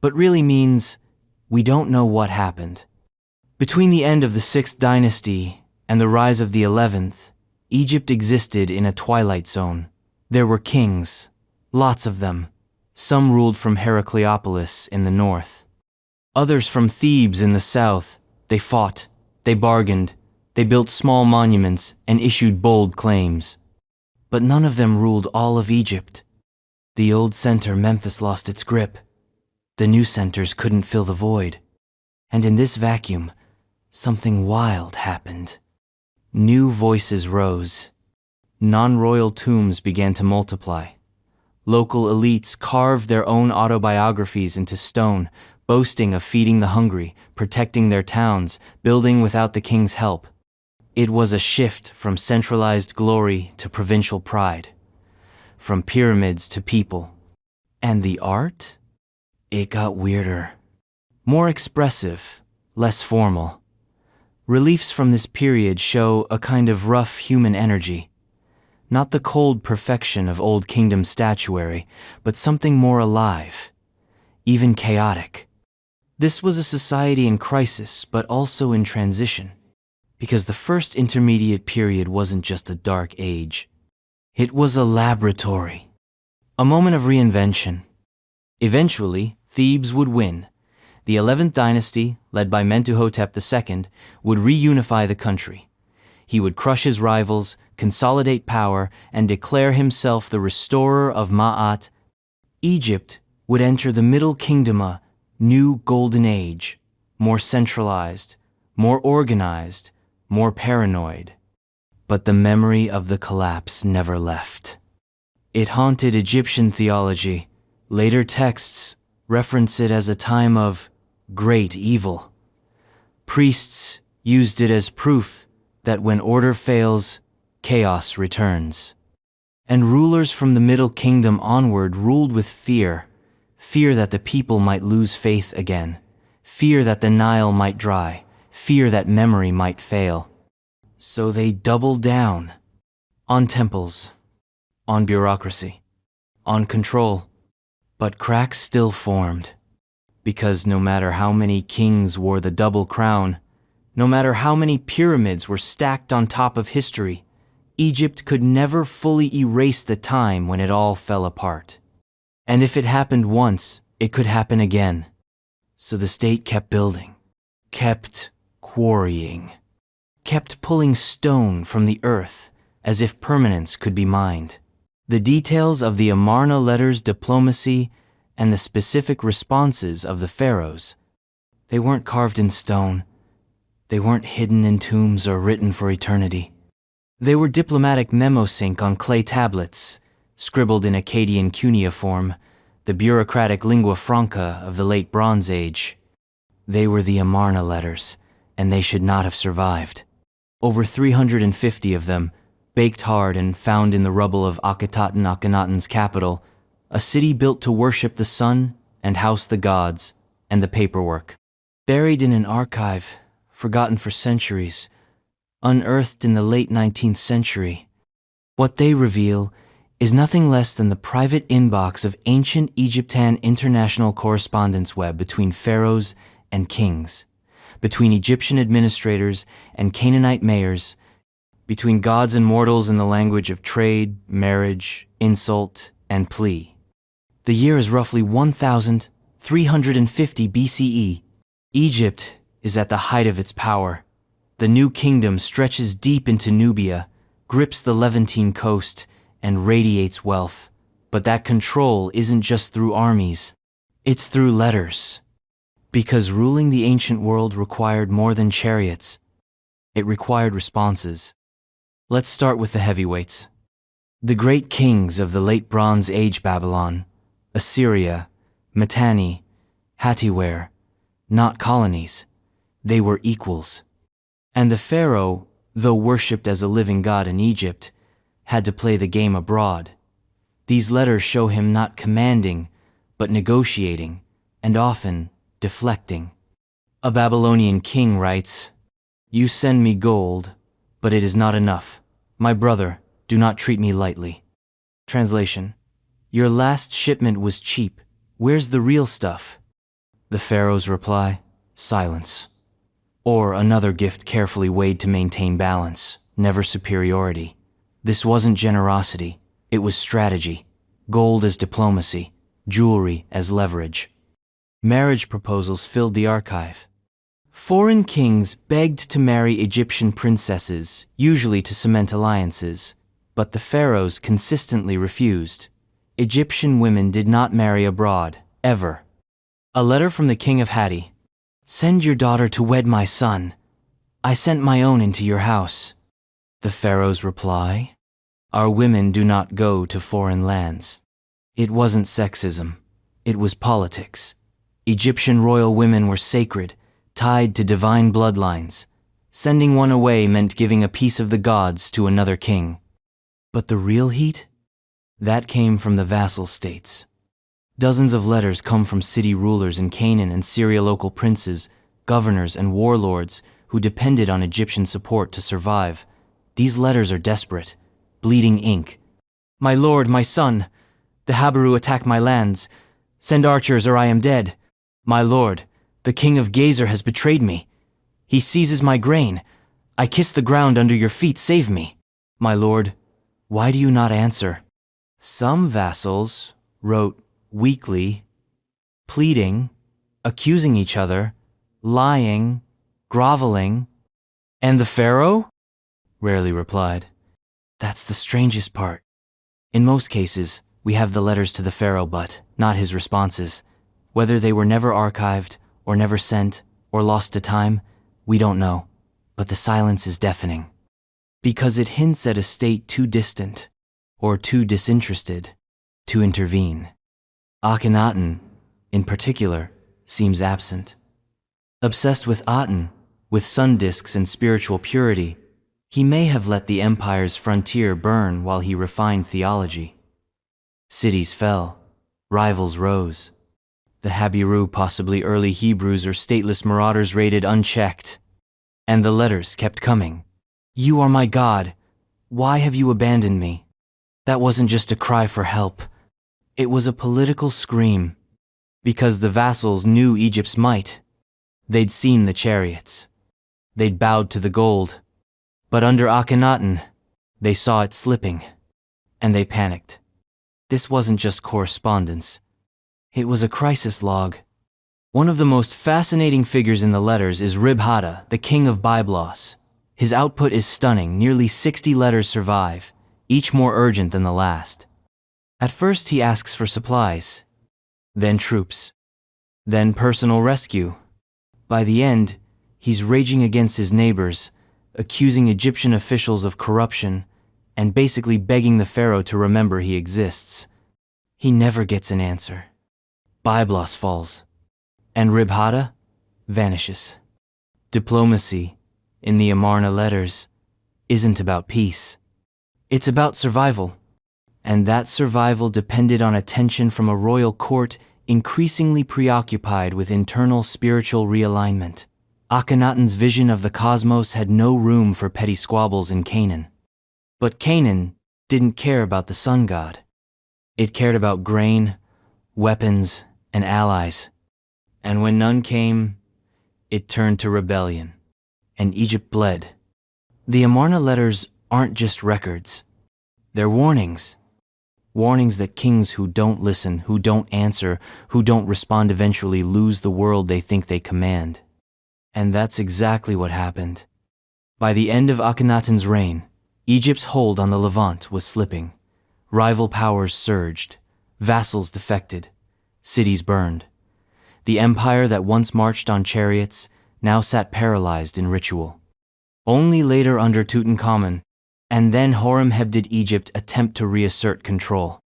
but really means we don't know what happened. Between the end of the 6th dynasty and the rise of the 11th, Egypt existed in a twilight zone. There were kings, lots of them. Some ruled from Heracleopolis in the north. Others from Thebes in the south. They fought, they bargained, they built small monuments and issued bold claims. But none of them ruled all of Egypt. The old center, Memphis, lost its grip. The new centers couldn't fill the void. And in this vacuum, something wild happened. New voices rose. Non-royal tombs began to multiply. Local elites carved their own autobiographies into stone, boasting of feeding the hungry, protecting their towns, building without the king's help. It was a shift from centralized glory to provincial pride, from pyramids to people. And the art? It got weirder. More expressive, less formal. Reliefs from this period show a kind of rough human energy. Not the cold perfection of Old Kingdom statuary, but something more alive, even chaotic. This was a society in crisis, but also in transition, because the First Intermediate Period wasn't just a dark age. It was a laboratory, a moment of reinvention. Eventually, Thebes would win. The 11th dynasty, led by Mentuhotep II, would reunify the country. He would crush his rivals, consolidate power, and declare himself the restorer of Ma'at. Egypt would enter the Middle Kingdom, a new golden age, more centralized, more organized, more paranoid. But the memory of the collapse never left. It haunted Egyptian theology. Later texts reference it as a time of great evil. Priests used it as proof that when order fails, chaos returns. And rulers from the Middle Kingdom onward ruled with fear. Fear that the people might lose faith again. Fear that the Nile might dry. Fear that memory might fail. So they doubled down on temples, on bureaucracy, on control. But cracks still formed. Because no matter how many kings wore the double crown, no matter how many pyramids were stacked on top of history, Egypt could never fully erase the time when it all fell apart. And if it happened once, it could happen again. So the state kept building, kept quarrying, kept pulling stone from the earth as if permanence could be mined. The details of the Amarna letters' diplomacy and the specific responses of the pharaohs, they weren't carved in stone. They weren't hidden in tombs or written for eternity. They were diplomatic memo-sync on clay tablets, scribbled in Akkadian cuneiform, the bureaucratic lingua franca of the late Bronze Age. They were the Amarna letters, and they should not have survived. Over 350 of them, baked hard and found in the rubble of Akhenaten's capital, a city built to worship the sun and house the gods, and the paperwork. Buried in an archive, forgotten for centuries, unearthed in the late 19th century. What they reveal is nothing less than the private inbox of ancient Egyptian international correspondence web between pharaohs and kings, between Egyptian administrators and Canaanite mayors, between gods and mortals in the language of trade, marriage, insult, and plea. The year is roughly 1,350 BCE. Egypt is at the height of its power. The new kingdom stretches deep into Nubia, grips the Levantine coast, and radiates wealth. But that control isn't just through armies. It's through letters. Because ruling the ancient world required more than chariots. It required responses. Let's start with the heavyweights. The great kings of the late Bronze Age Babylon, Assyria, Mitanni, Hattiware, not colonies. They were equals. And the pharaoh, though worshipped as a living god in Egypt, had to play the game abroad. These letters show him not commanding, but negotiating, and often deflecting. A Babylonian king writes, "You send me gold, but it is not enough. My brother, do not treat me lightly." Translation: Your last shipment was cheap. Where's the real stuff? The pharaoh's reply: silence. Or another gift carefully weighed to maintain balance, never superiority. This wasn't generosity, it was strategy. Gold as diplomacy, jewelry as leverage. Marriage proposals filled the archive. Foreign kings begged to marry Egyptian princesses, usually to cement alliances, but the pharaohs consistently refused. Egyptian women did not marry abroad, ever. A letter from the king of Hatti. "Send your daughter to wed my son. I sent my own into your house." The pharaoh's reply: "Our women do not go to foreign lands." It wasn't sexism, it was politics. Egyptian royal women were sacred, tied to divine bloodlines. Sending one away meant giving a piece of the gods to another king. But the real heat? That came from the vassal states. Dozens of letters come from city rulers in Canaan and Syria, local princes, governors, and warlords who depended on Egyptian support to survive. These letters are desperate, bleeding ink. "My lord, my son, the Habaru attack my lands. Send archers or I am dead. My lord, the king of Gezer has betrayed me. He seizes my grain. I kiss the ground under your feet, save me. My lord, why do you not answer?" Some vassals wrote weakly, pleading, accusing each other, lying, groveling. "And the pharaoh?" rarely replied. That's the strangest part. In most cases, we have the letters to the pharaoh but not his responses. Whether they were never archived, or never sent, or lost to time, we don't know. But the silence is deafening. Because it hints at a state too distant, or too disinterested, to intervene. Akhenaten, in particular, seems absent. Obsessed with Aten, with sun discs and spiritual purity, he may have let the empire's frontier burn while he refined theology. Cities fell, rivals rose. The Habiru, possibly early Hebrews or stateless marauders, raided unchecked. And the letters kept coming. "You are my God. Why have you abandoned me?" That wasn't just a cry for help. It was a political scream. Because the vassals knew Egypt's might. They'd seen the chariots. They'd bowed to the gold. But under Akhenaten, they saw it slipping. And they panicked. This wasn't just correspondence. It was a crisis log. One of the most fascinating figures in the letters is Rib-Hadda, the king of Byblos. His output is stunning. Nearly 60 letters survive, each more urgent than the last. At first he asks for supplies, then troops, then personal rescue. By the end, he's raging against his neighbors, accusing Egyptian officials of corruption and basically begging the pharaoh to remember he exists. He never gets an answer. Byblos falls, and Ribhada vanishes. Diplomacy, in the Amarna letters, isn't about peace. It's about survival. And that survival depended on attention from a royal court increasingly preoccupied with internal spiritual realignment. Akhenaten's vision of the cosmos had no room for petty squabbles in Canaan. But Canaan didn't care about the sun god. It cared about grain, weapons, and allies. And when none came, it turned to rebellion. And Egypt bled. The Amarna letters aren't just records. They're warnings. Warnings that kings who don't listen, who don't answer, who don't respond eventually lose the world they think they command. And that's exactly what happened. By the end of Akhenaten's reign, Egypt's hold on the Levant was slipping. Rival powers surged, vassals defected, cities burned. The empire that once marched on chariots now sat paralyzed in ritual. Only later under Tutankhamun, and then Horemheb did Egypt attempt to reassert control.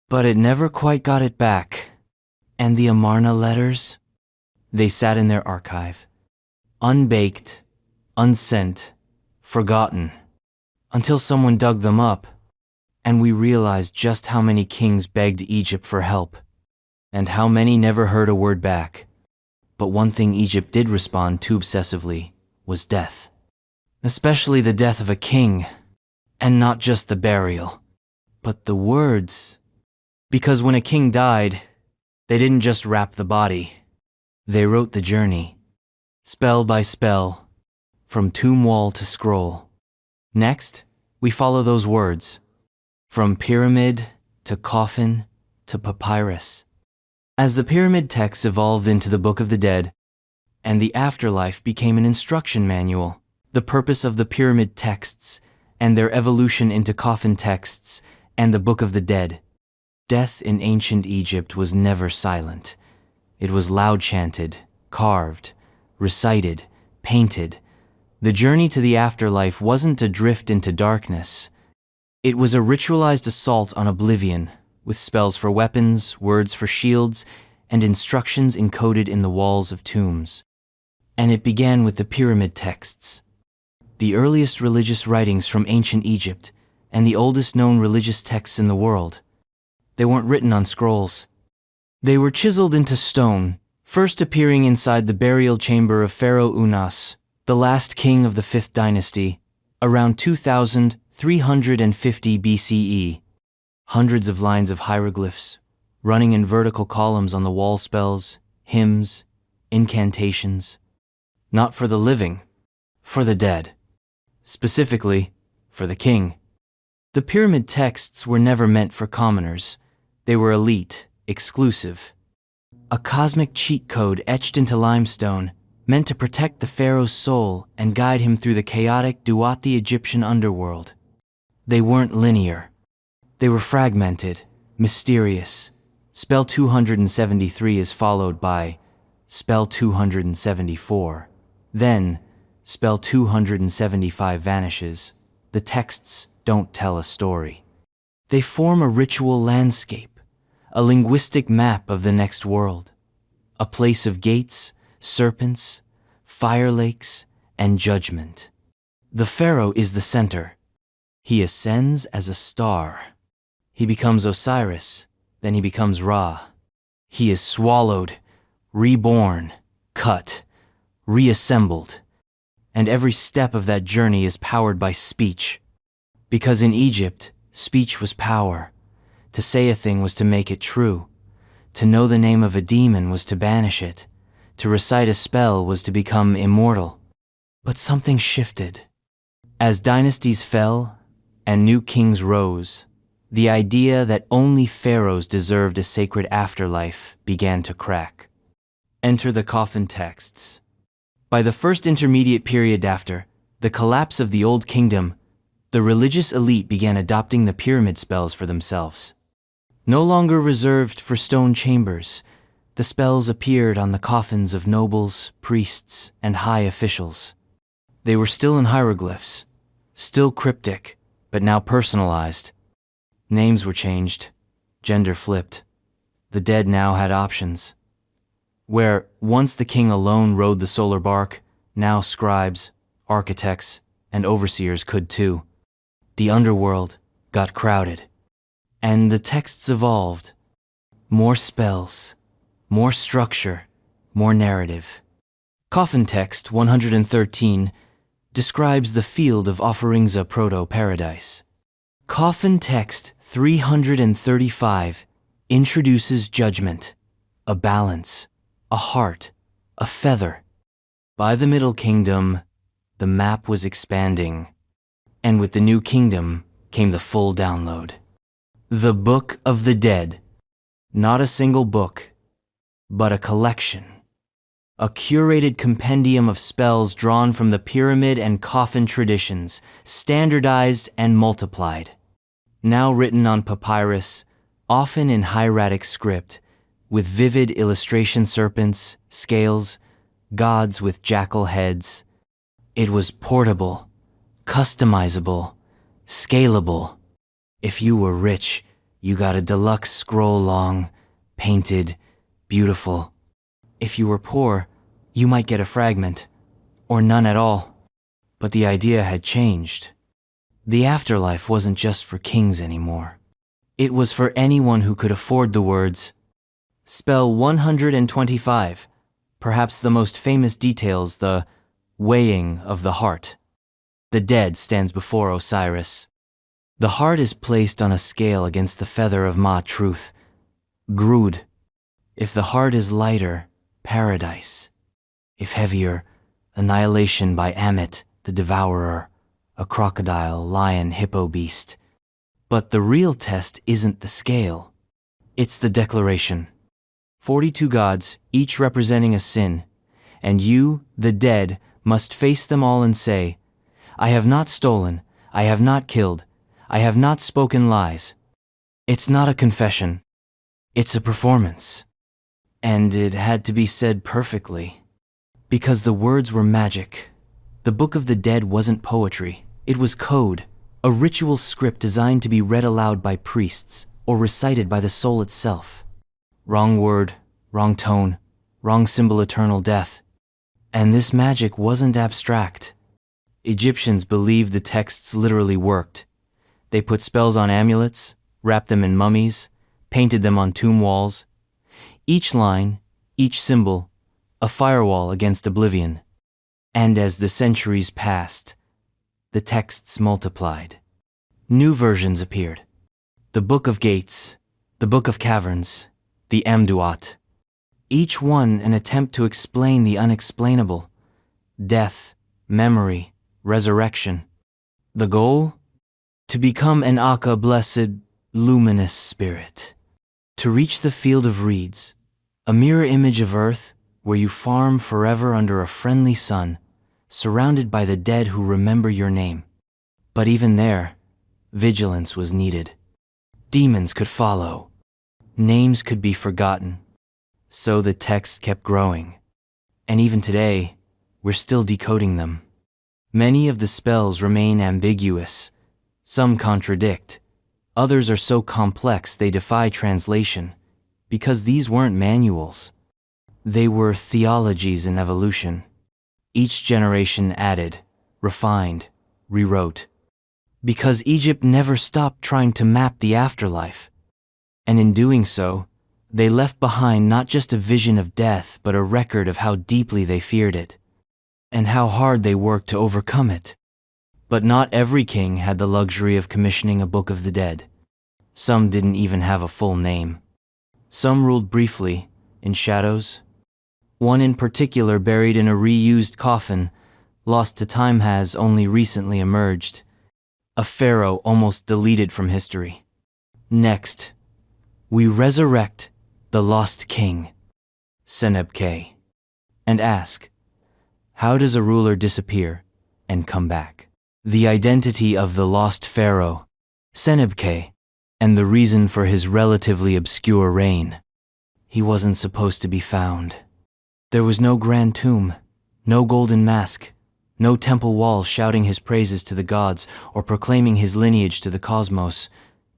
But it never quite got it back. And the Amarna letters? They sat in their archive. Unbaked, unsent, forgotten. Until someone dug them up, and we realized just how many kings begged Egypt for help, and how many never heard a word back. But one thing Egypt did respond to obsessively was death. Especially the death of a king. And not just the burial, but the words. Because when a king died, they didn't just wrap the body. They wrote the journey, spell by spell, from tomb wall to scroll. Next, we follow those words, from pyramid to coffin to papyrus. As the pyramid texts evolved into the Book of the Dead, and the Afterlife became an instruction manual, the purpose of the pyramid texts and their evolution into coffin texts and the Book of the Dead. Death in ancient Egypt was never silent. It was loud chanted, carved, recited, painted. The journey to the afterlife wasn't a drift into darkness. It was a ritualized assault on oblivion, with spells for weapons, words for shields, and instructions encoded in the walls of tombs. And it began with the pyramid texts, the earliest religious writings from ancient Egypt, and the oldest known religious texts in the world. They weren't written on scrolls. They were chiseled into stone, first appearing inside the burial chamber of Pharaoh Unas, the last king of the 5th dynasty, around 2350 BCE. Hundreds of lines of hieroglyphs, running in vertical columns on the wall, spells, hymns, incantations. Not for the living, for the dead. Specifically, for the king. The pyramid texts were never meant for commoners. They were elite, exclusive. A cosmic cheat code etched into limestone, meant to protect the pharaoh's soul and guide him through the chaotic Duat-the Egyptian underworld. They weren't linear. They were fragmented, mysterious. Spell 273 is followed by spell 274. Then, spell 275 vanishes. The texts don't tell a story. They form a ritual landscape, a linguistic map of the next world, a place of gates, serpents, fire lakes, and judgment. The pharaoh is the center. He ascends as a star. He becomes Osiris, then he becomes Ra. He is swallowed, reborn, cut, reassembled. And every step of that journey is powered by speech. Because in Egypt, speech was power. To say a thing was to make it true. To know the name of a demon was to banish it. To recite a spell was to become immortal. But something shifted. As dynasties fell and new kings rose, the idea that only pharaohs deserved a sacred afterlife began to crack. Enter the coffin texts. By the first intermediate period after the collapse of the Old Kingdom, the religious elite began adopting the pyramid spells for themselves. No longer reserved for stone chambers, the spells appeared on the coffins of nobles, priests, and high officials. They were still in hieroglyphs, still cryptic, but now personalized. Names were changed, gender flipped. The dead now had options. Where once the king alone rode the solar bark, now scribes, architects, and overseers could too. The underworld got crowded, and the texts evolved. More spells, more structure, more narrative. Coffin text 113 describes the field of offerings, a proto-paradise. Coffin text 335 introduces judgment, a balance, a heart, a feather. By the Middle Kingdom, the map was expanding, and with the new kingdom came the full download. The Book of the Dead. Not a single book, but a collection. A curated compendium of spells drawn from the pyramid and coffin traditions, standardized and multiplied. Now written on papyrus, often in hieratic script, with vivid illustration serpents, scales, gods with jackal heads. It was portable, customizable, scalable. If you were rich, you got a deluxe scroll, long, painted, beautiful. If you were poor, you might get a fragment, or none at all. But the idea had changed. The afterlife wasn't just for kings anymore. It was for anyone who could afford the words. Spell 125, perhaps the most famous details, the weighing of the heart. The dead stands before Osiris. The heart is placed on a scale against the feather of Ma, truth, Grud. If the heart is lighter, paradise. If heavier, annihilation by Amit, the devourer, a crocodile, lion, hippo beast. But the real test isn't the scale. It's the declaration. 42 gods, each representing a sin, and you, the dead, must face them all and say, I have not stolen, I have not killed, I have not spoken lies. It's not a confession. It's a performance. And it had to be said perfectly. Because the words were magic. The Book of the Dead wasn't poetry. It was code, a ritual script designed to be read aloud by priests or recited by the soul itself. Wrong word, wrong tone, wrong symbol, eternal death. And this magic wasn't abstract. Egyptians believed the texts literally worked. They put spells on amulets, wrapped them in mummies, painted them on tomb walls. Each line, each symbol, a firewall against oblivion. And as the centuries passed, the texts multiplied. New versions appeared. The Book of Gates, the Book of Caverns, the Amduat. Each one an attempt to explain the unexplainable. Death, memory, resurrection. The goal? To become an Akka, blessed, luminous spirit. To reach the field of reeds, a mirror image of earth where you farm forever under a friendly sun, surrounded by the dead who remember your name. But even there, vigilance was needed. Demons could follow. Names could be forgotten. So the text kept growing. And even today, we're still decoding them. Many of the spells remain ambiguous. Some contradict. Others are so complex they defy translation, because these weren't manuals. They were theologies in evolution. Each generation added, refined, rewrote. Because Egypt never stopped trying to map the afterlife. And in doing so, they left behind not just a vision of death, but a record of how deeply they feared it, and how hard they worked to overcome it. But not every king had the luxury of commissioning a Book of the Dead. Some didn't even have a full name. Some ruled briefly, in shadows. One in particular, buried in a reused coffin, lost to time, has only recently emerged. A pharaoh almost deleted from history. Next, we resurrect the lost king, Serekh, and ask, how does a ruler disappear and come back? The identity of the lost pharaoh, Serekh, and the reason for his relatively obscure reign. He wasn't supposed to be found. There was no grand tomb, no golden mask, No temple walls shouting his praises to the gods or proclaiming his lineage to the cosmos.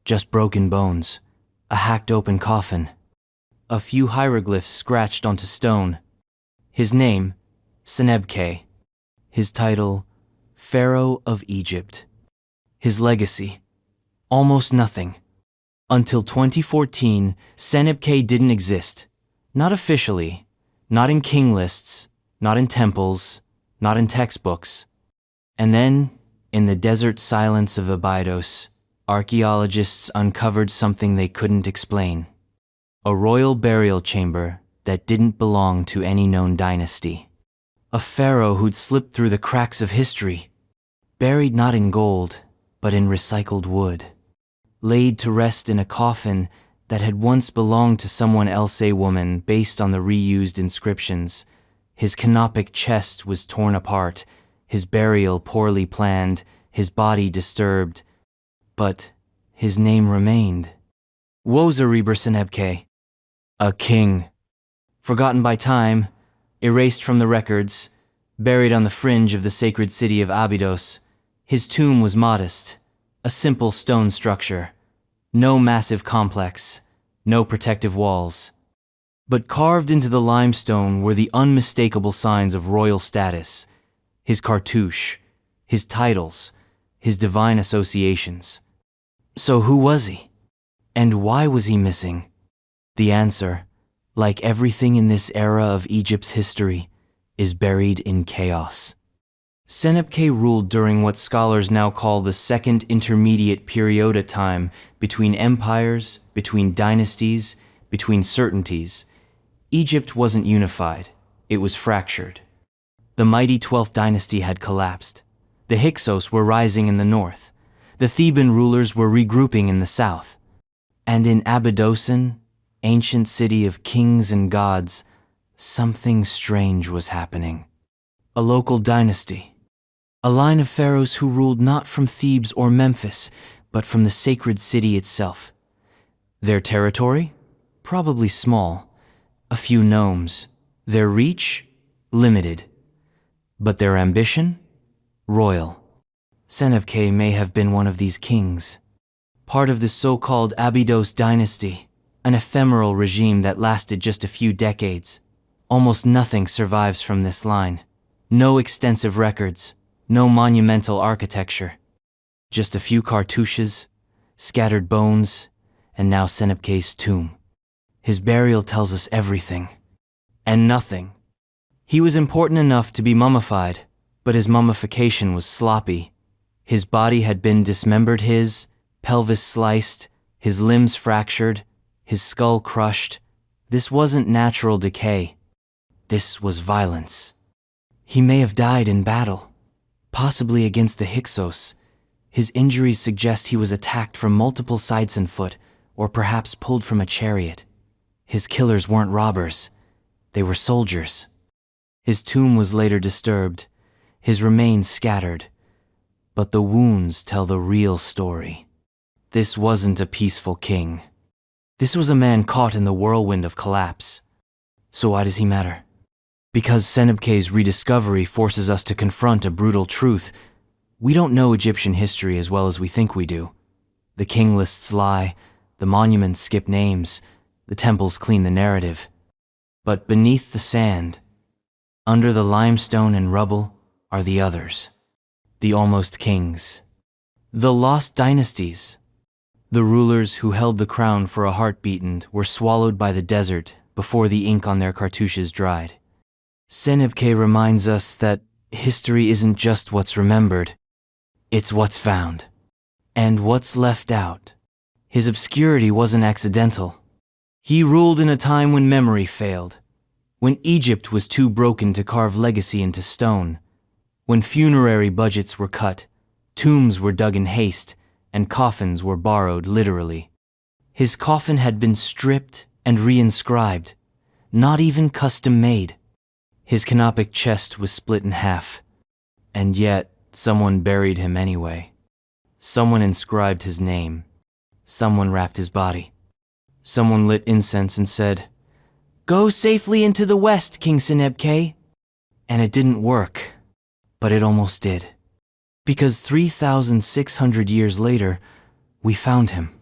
Just broken bones, a hacked open coffin, a few hieroglyphs scratched onto stone. His name, Senebkay. His title, Pharaoh of Egypt. His legacy, almost nothing. Until 2014, Senebkay didn't exist. Not officially, not in king lists, not in temples, not in textbooks. And then, in the desert silence of Abydos, archaeologists uncovered something they couldn't explain. A royal burial chamber that didn't belong to any known dynasty. A pharaoh who'd slipped through the cracks of history, buried not in gold, but in recycled wood. Laid to rest in a coffin that had once belonged to someone else, a woman, based on the reused inscriptions. His canopic chest was torn apart, his burial poorly planned, his body disturbed. But his name remained. Wozareber Senebkay. A king. Forgotten by time, erased from the records, buried on the fringe of the sacred city of Abydos. His tomb was modest, a simple stone structure. No massive complex, no protective walls. But carved into the limestone were the unmistakable signs of royal status. His cartouche, his titles, his divine associations. So who was he? And why was he missing? The answer, like everything in this era of Egypt's history, is buried in chaos. Senebkay ruled during what scholars now call the Second Intermediate Period time, between empires, between dynasties, between certainties. Egypt wasn't unified, it was fractured. The mighty 12th dynasty had collapsed. The Hixos were rising in the north. The Theban rulers were regrouping in the south. And in Abydosin, ancient city of kings and gods, something strange was happening. A local dynasty. A line of pharaohs who ruled not from Thebes or Memphis, but from the sacred city itself. Their territory? Probably small. A few nomes. Their reach? Limited. But their ambition? Royal. Senebkay may have been one of these kings. Part of the so-called Abydos dynasty, an ephemeral regime that lasted just a few decades. Almost nothing survives from this line. No extensive records, no monumental architecture. Just a few cartouches, scattered bones, and now Senebkay's tomb. His burial tells us everything, and nothing. He was important enough to be mummified, but his mummification was sloppy. His body had been dismembered, his pelvis sliced, his limbs fractured, his skull crushed. This wasn't natural decay. This was violence. He may have died in battle, possibly against the Hixos. His injuries suggest he was attacked from multiple sides and foot, or perhaps pulled from a chariot. His killers weren't robbers. They were soldiers. His tomb was later disturbed, his remains scattered. But the wounds tell the real story. This wasn't a peaceful king. This was a man caught in the whirlwind of collapse. So why does he matter? Because Senebkay's rediscovery forces us to confront a brutal truth. We don't know Egyptian history as well as we think we do. The king lists lie, the monuments skip names, the temples clean the narrative. But beneath the sand, under the limestone and rubble, are the others. The almost kings. The lost dynasties. The rulers who held the crown for a heartbeat and were swallowed by the desert before the ink on their cartouches dried. Senebkay reminds us that history isn't just what's remembered, it's what's found. And what's left out. His obscurity wasn't accidental. He ruled in a time when memory failed, when Egypt was too broken to carve legacy into stone, when funerary budgets were cut, tombs were dug in haste, and coffins were borrowed literally. His coffin had been stripped and reinscribed, not even custom-made. His canopic chest was split in half, and yet someone buried him anyway. Someone inscribed his name. Someone wrapped his body. Someone lit incense and said, "Go safely into the west, King Senebkay." And it didn't work. but it almost did. Because 3,600 years later, we found him.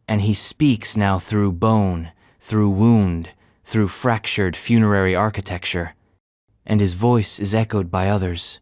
And he speaks now through bone, through wound, through fractured funerary architecture. And his voice is echoed by others,